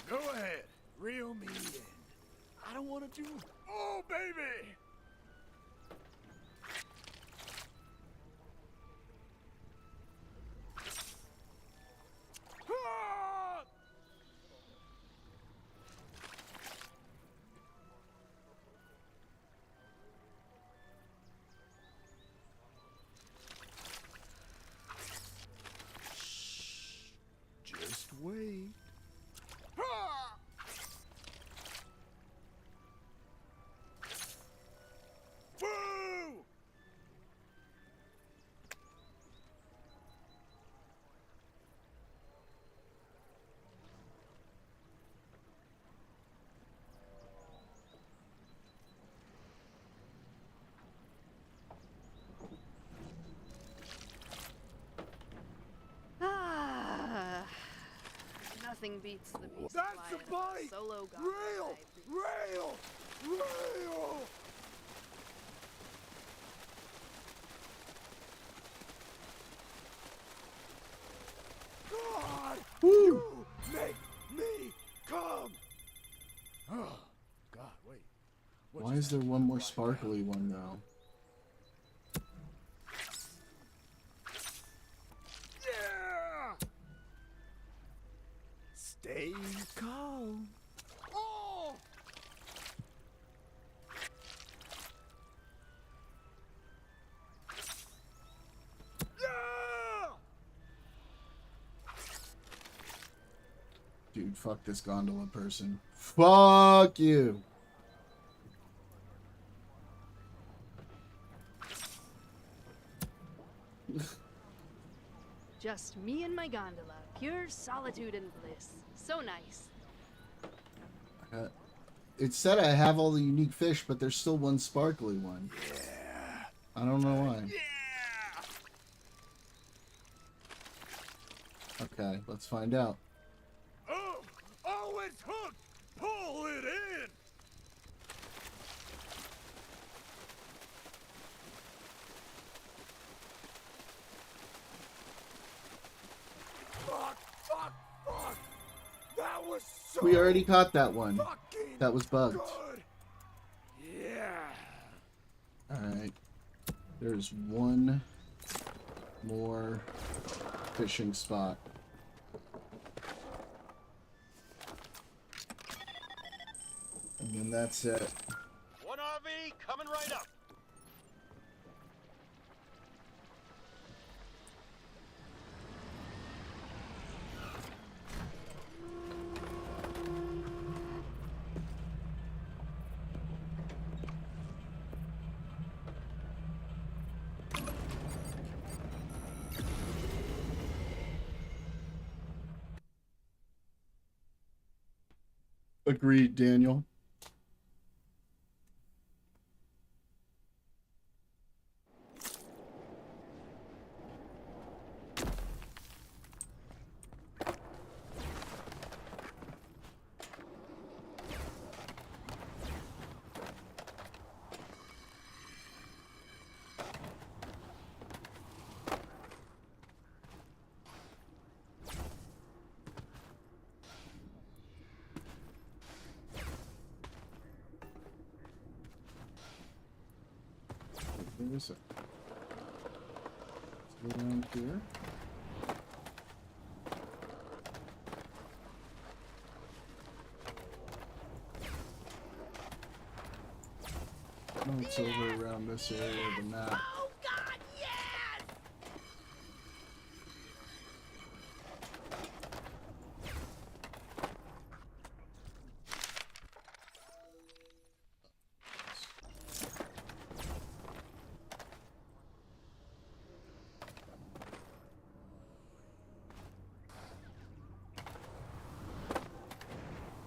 Go ahead, reel me in. I don't want to do. Oh, baby! Ah! Just wait. Ah! Nothing beats the peace That's and the quiet of bite! a solo gondola Rail! ride. Rail! God! Woo! You make me come! Oh, God, wait. Why is there one more sparkly one though? Yeah! Stay calm. Oh! Yeah! Dude, fuck this gondola person. Fuck you. Just me and my gondola. Pure solitude and bliss. So nice. It said I have all the unique fish, but there's still one sparkly one. Yeah. I don't know why. Okay, let's find out. Oh! Oh, it's hooked! Pull it in! Fuck! Fuck! Fuck! That was so We already caught that one. fucking That was bugged. good! Yeah! Alright. There's one more fishing spot. And then that's it. One RV coming right up. Agreed, Daniel. Where is it? Let's go down here. No, it's over around this area of the map. Oh God, yes!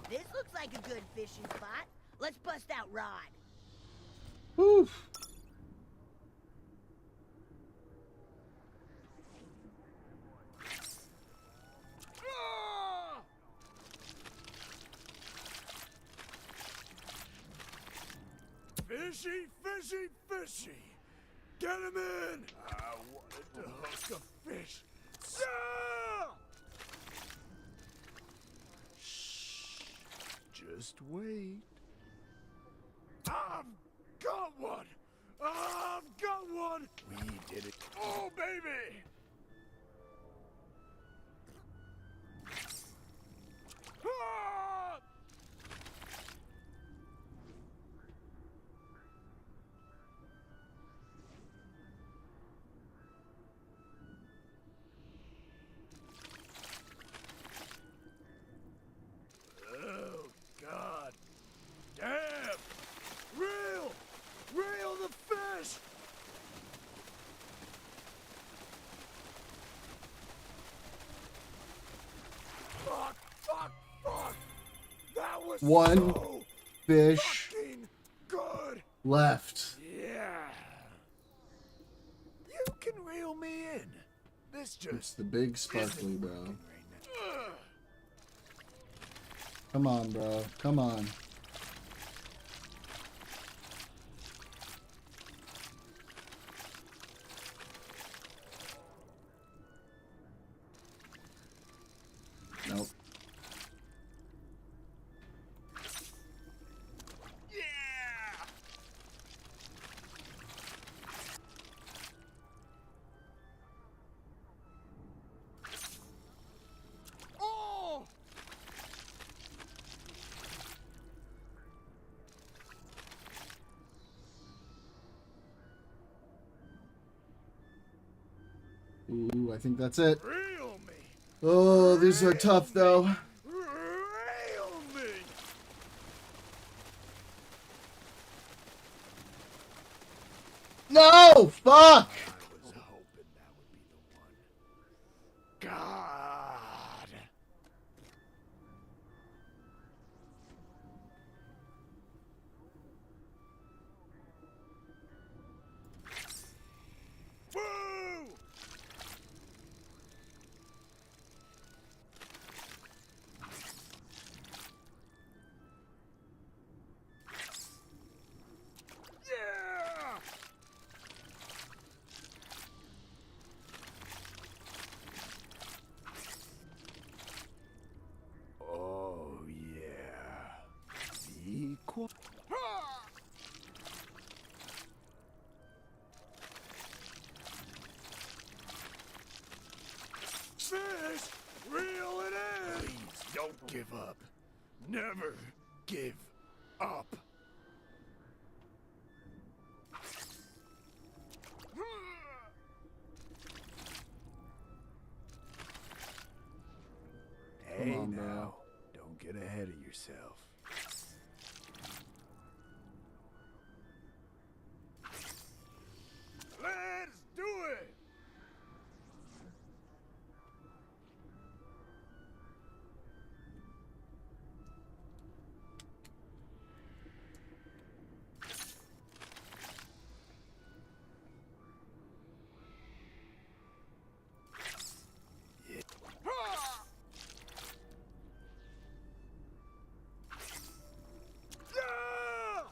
This looks like a good fishing spot. Let's bust out rod. Oof. Ah! Fishy, fishy, fishy! Get him in! I wanted to hook a fish. Ah! Shh. Just wait. I've got one! I've got one! We did it. Oh, baby! Ah! Oh, God. Damn! Reel! Reel the fish! Fuck! Fuck! Fuck! That was One so fish fucking good! left. Yeah! You can reel me in. This just It's the big sparkly, bro. Ugh. Come on, bro. Come on. Nope. Oh! Ooh, I think that's it. Reel me! Oh, these are tough, though. Reel me! No! Fuck! God! Boo! Yeah! Oh, yeah. Be quiet. Fish! Reel it in! Please, don't give up. Never give up. Hey on, bro. now, don't get ahead of yourself. Let's do it! Yeah. Ha! Yeah!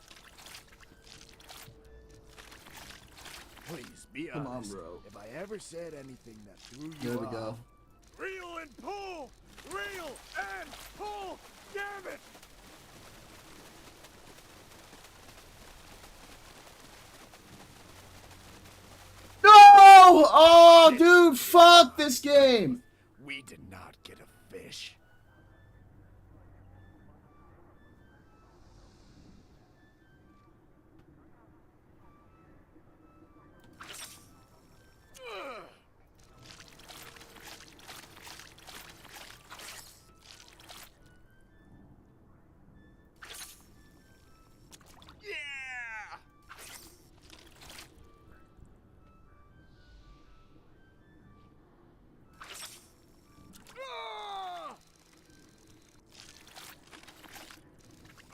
Please be Come on, honest. bro. If I ever said anything that threw you There we off, go. reel and pull! Reel and pull! Damn it! No! Oh, dude, fuck this game. We did not get a fish. Ugh. Yeah! Ah!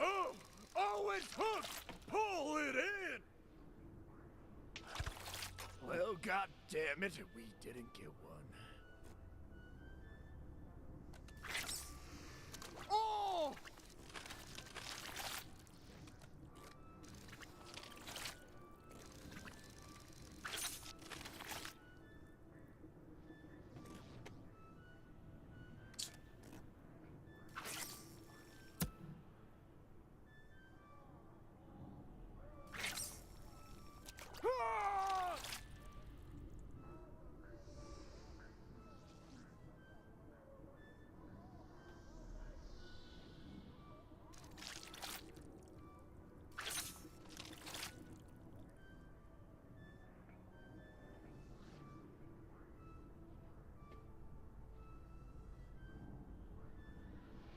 Oh! Oh, it's hooked! Pull it in! Well, god damn it, we didn't get one. Oh! Ah!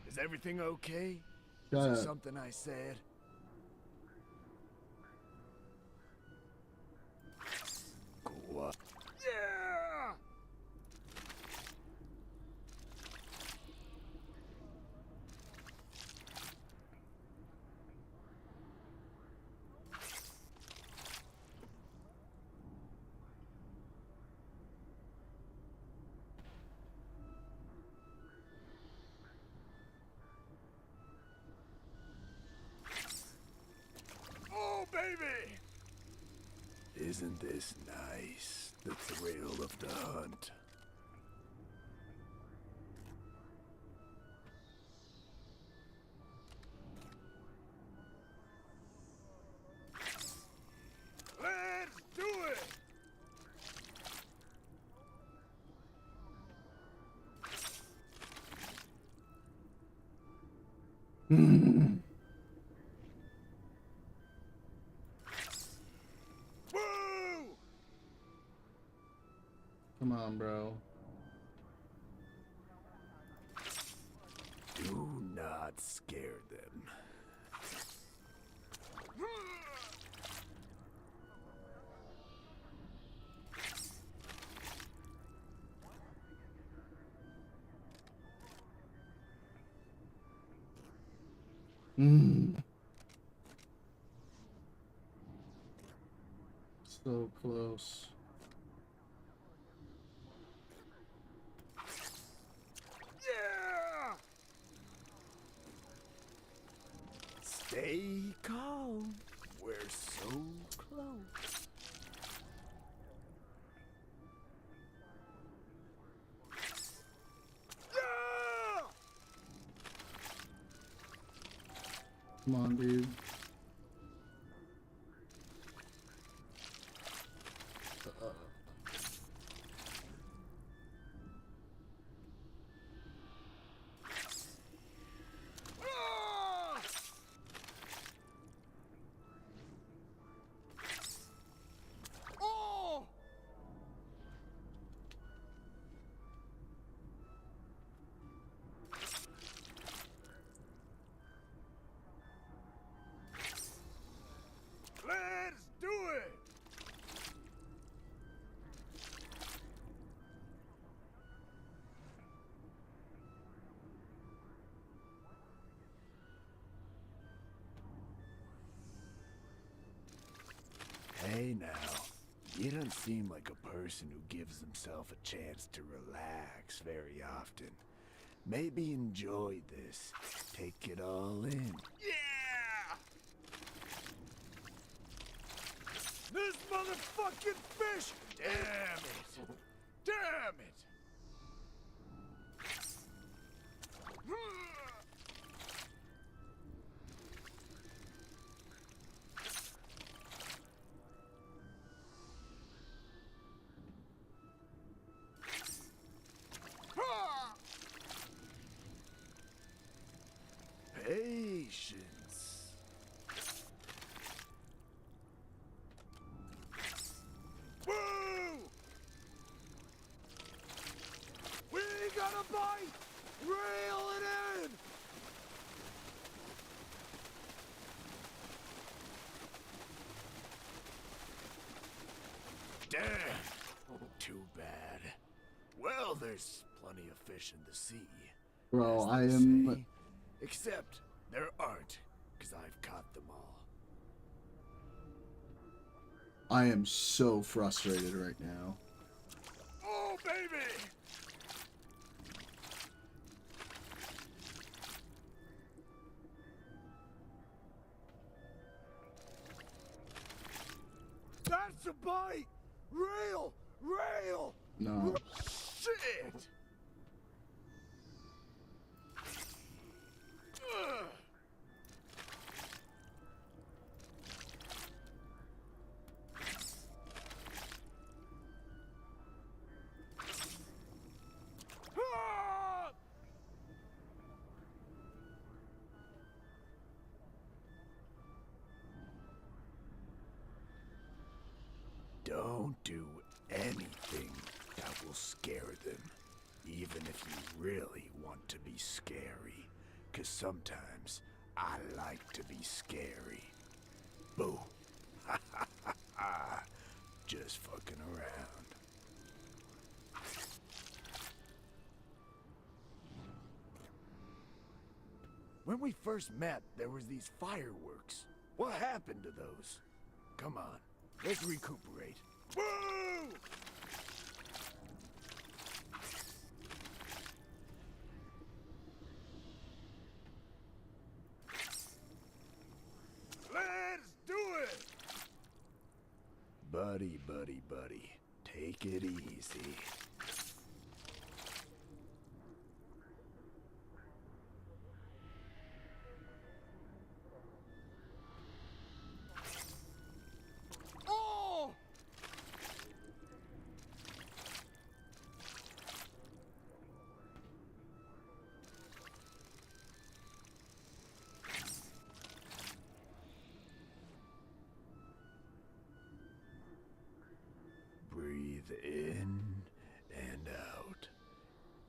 Is everything okay? Shut Is there up. something I said? Go up. Yeah! Isn't this nice? The thrill of the hunt. Let's do it! Hmm. Woo! Come on, bro. Do not scare them. So close. Yeah! Stay calm. We're so close. Yeah! Come on, dude. Ah! Oh! Let's do it! Hey now, you don't seem like a person who gives himself a chance to relax very often. Maybe enjoy this. Take it all in. Yeah! This motherfucking fish! Damn it! Damn it! Patience. Woo! We got a bite! Reel it in! Damn. Too bad. Well, there's plenty of fish in the sea. Bro, as I they am. say. Except there aren't, because I've caught them all. I am so frustrated right now. Oh, baby! That's a bite! Reel! Reel! No. Shit! Ugh. Ah! Don't do anything that will scare them, even if you really want to be scary. 'Cause sometimes I like to be scary. Boo. Ha ha ha ha. Just fucking around. When we first met, there was these fireworks. What happened to those? Come on, let's recuperate. Woo! Let's do it! But Buddy, buddy, buddy. Take it easy. Oh! Breathe in and out.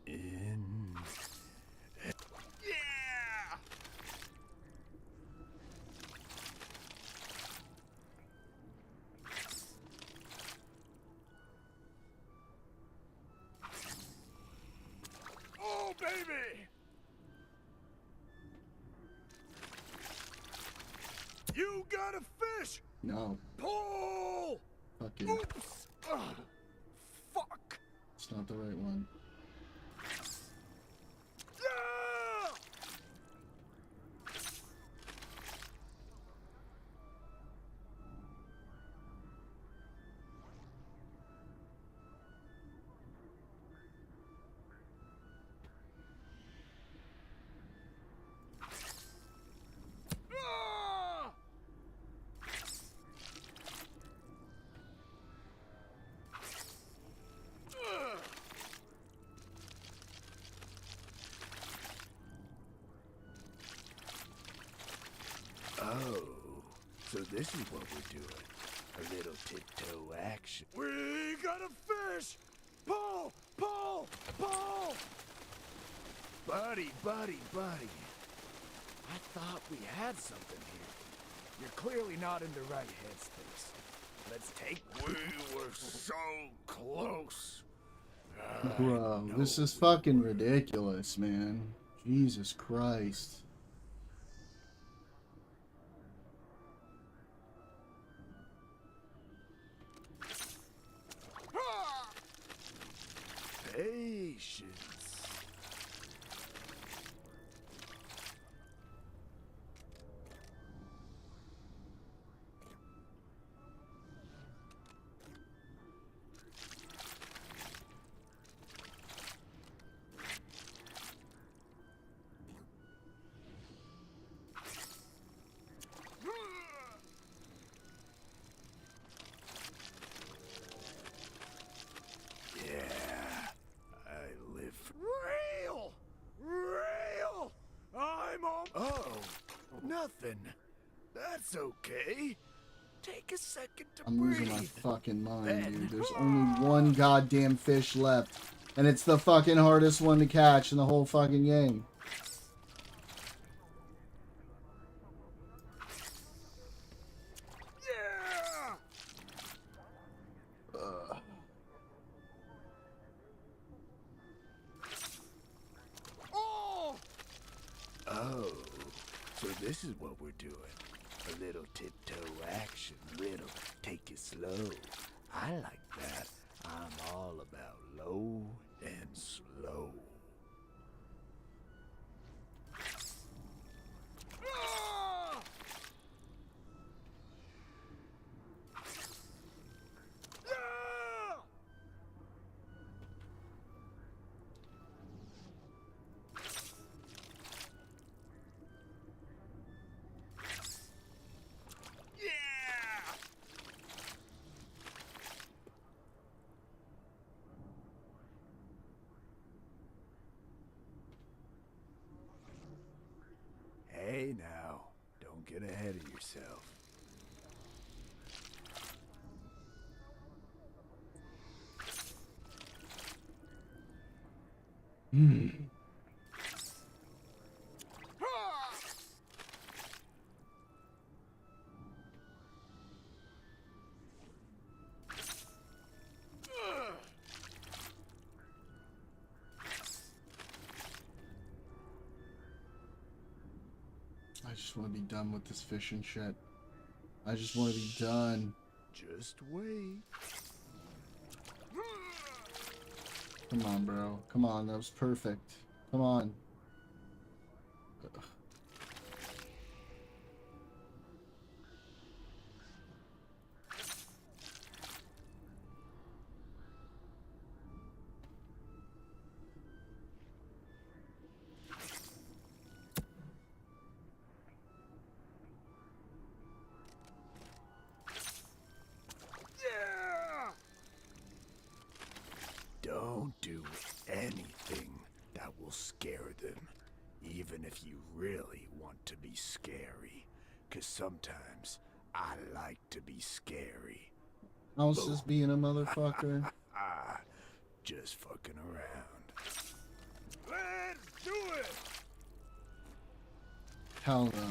In. Yeah! Oh, baby! You got a fish! No. Pull! Fuck you. Oops! Ugh. Fuck! It's not the right one. Yeah! Ah! Ugh. Oh, so this is what we're doing. A little tiptoe action. We got a fish! Pull! Pull! Pull! Buddy, buddy, buddy. I thought we had something here. You're clearly not in the right headspace. Let's take. We were so close. Bro, this is fucking ridiculous, man. Jesus Christ. Patience. Yeah, I live for Real! Real! I'm on. Oh, nothing. That's okay. Take a second to I'm breathe. losing my fucking mind, Then- dude. There's only one goddamn fish left. And it's the fucking hardest one to catch in the whole fucking game. Yeah! Ugh. Oh! Oh, so this is what we're doing. A little tiptoe action, little take it slow. I like that. I'm all about low and slow. Ah! Yeah! Yeah! Hey now, don't get ahead of yourself. Ah! Ugh! I just want to be done with this fishing shit. I just want to be done. Just wait. Come on, bro. Come on, that was perfect. Come on. Ugh. if you really want to be scary. Cause sometimes I like to be scary. Houses being a motherfucker. Just fucking around. Let's do it! Hell no.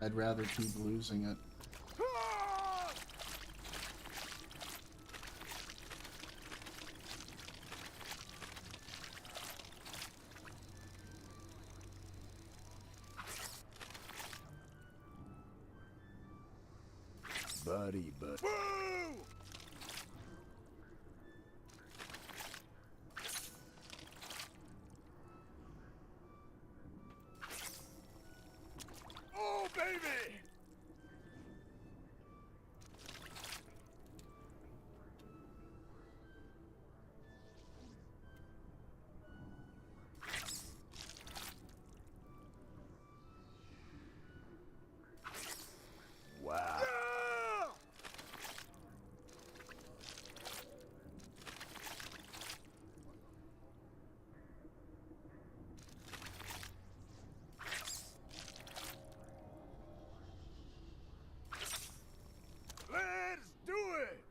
I'd rather keep losing it. Buddy. Woo! Oh, baby! Wow. Let's do it!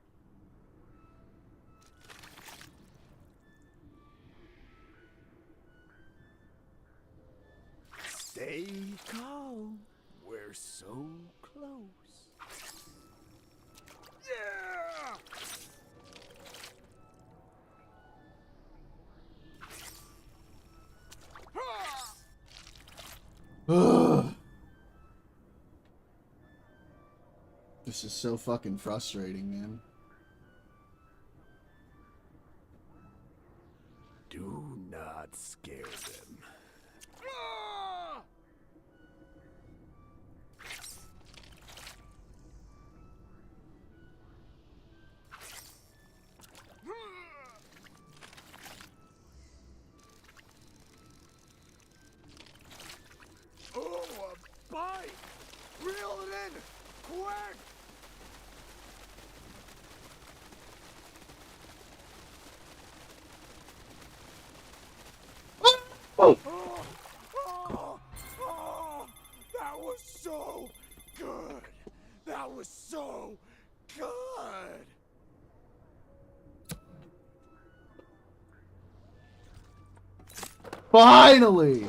Stay calm. We're so close. Yeah! Ugh. This is so fucking frustrating, man. Do not scare them. Oh, a bite! Reel it in! Quick! Oh! That was so good! That was so good! Finally!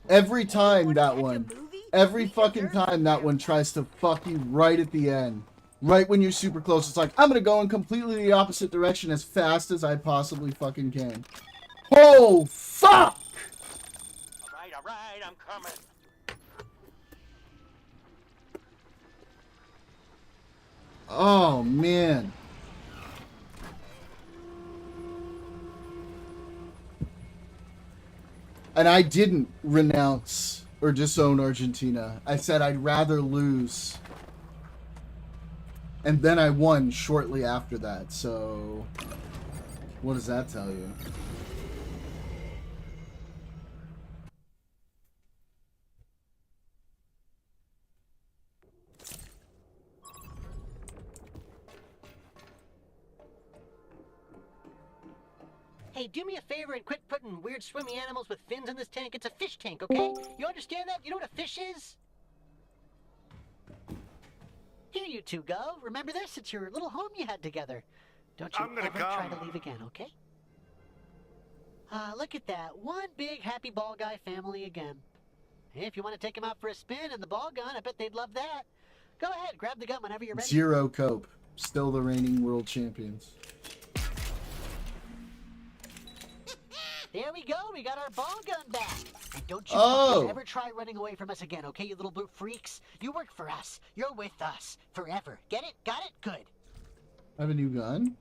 Every time that one. Every fucking time that one tries to fuck you right at the end. Right when you're super close. It's like, I'm gonna go in completely the opposite direction as fast as I possibly fucking can. Oh, fuck! All right, I'm coming. Oh, man. And I didn't renounce or disown Argentina. I said I'd rather lose. And then I won shortly after that, so... What does that tell you? Hey, do me a favor and quit putting weird swimmy animals with fins in this tank. It's a fish tank, okay? You understand that? You know what a fish is? Here you two go. Remember this? It's your little home you had together. Don't you ever try to leave again, okay? Look at that. One big happy ball guy family again. If you want to take them out for a spin in the ball gun, I bet they'd love that. Go ahead, grab the gun whenever you're ready. Zero cope. Still the reigning world champions. There we go. We got our ball gun back. And don't you fucking ever try running away from us again, okay, you little brute freaks? You work for us. You're with us. Forever. Get it? Got it? Good. I have a new gun?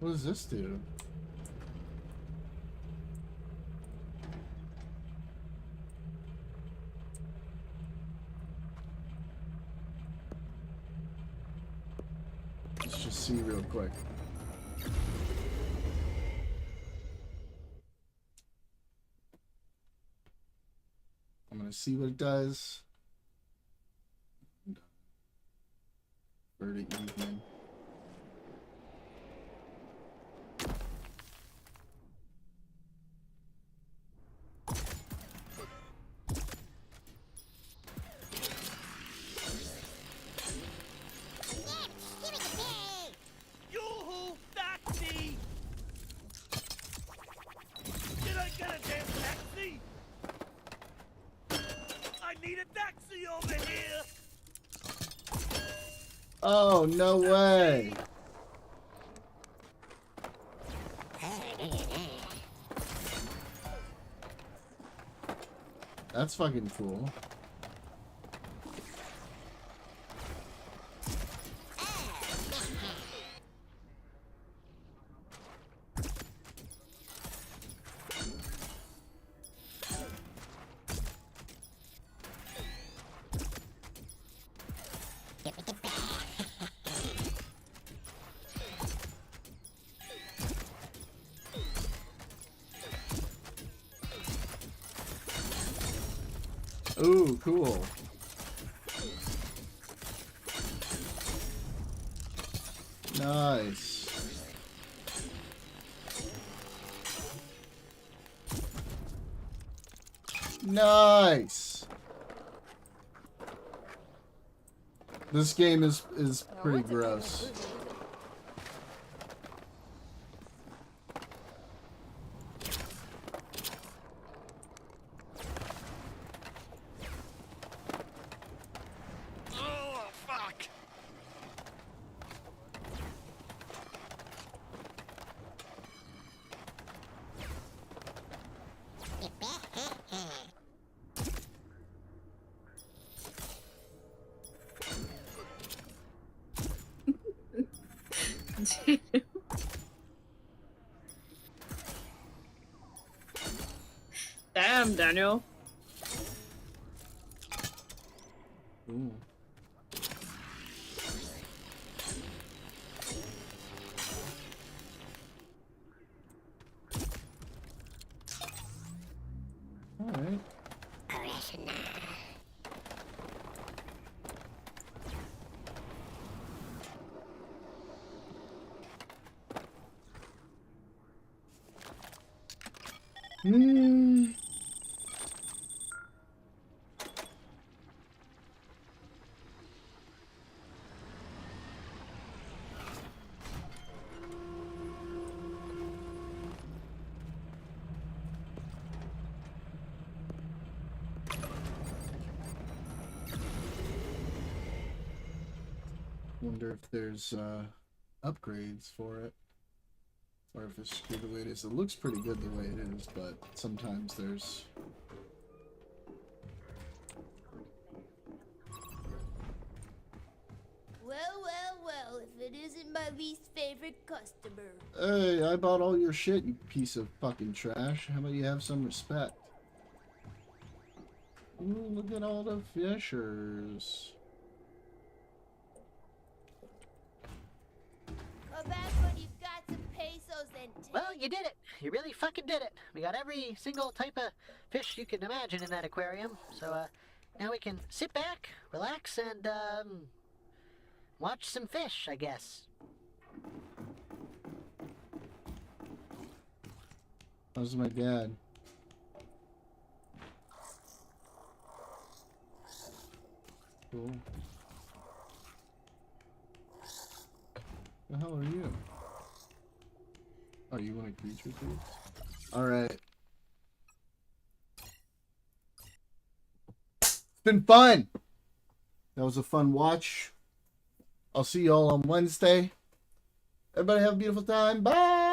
What does this do? Let's just see real quick. to see what it does. For the evening. Yoo-hoo, taxi! Did I get a damn taxi? I need a taxi over here! Oh, no way. That's fucking cool. Ooh, cool. Nice. Nice. This game is pretty gross. Oh, fuck! Damn, Daniel. Ooh. All right. Hmm. Wonder if there's upgrades for it, or if it's just the way it is. It looks pretty good the way it is, but sometimes there's. Well, if it isn't my least favorite customer. Hey, I bought all your shit, you piece of fucking trash. How about you have some respect? Ooh, look at all the fishers. Come back when you've got some pesos and Well, you did it. You really fucking did it. We got every single type of fish you can imagine in that aquarium. So, now we can sit back, relax, and, watch some fish, I guess. How's my dad? Cool. The hell are you? Oh, you want a creature too? Alright. It's been fun! That was a fun watch. I'll see y'all on Wednesday. Everybody have a beautiful time. Bye!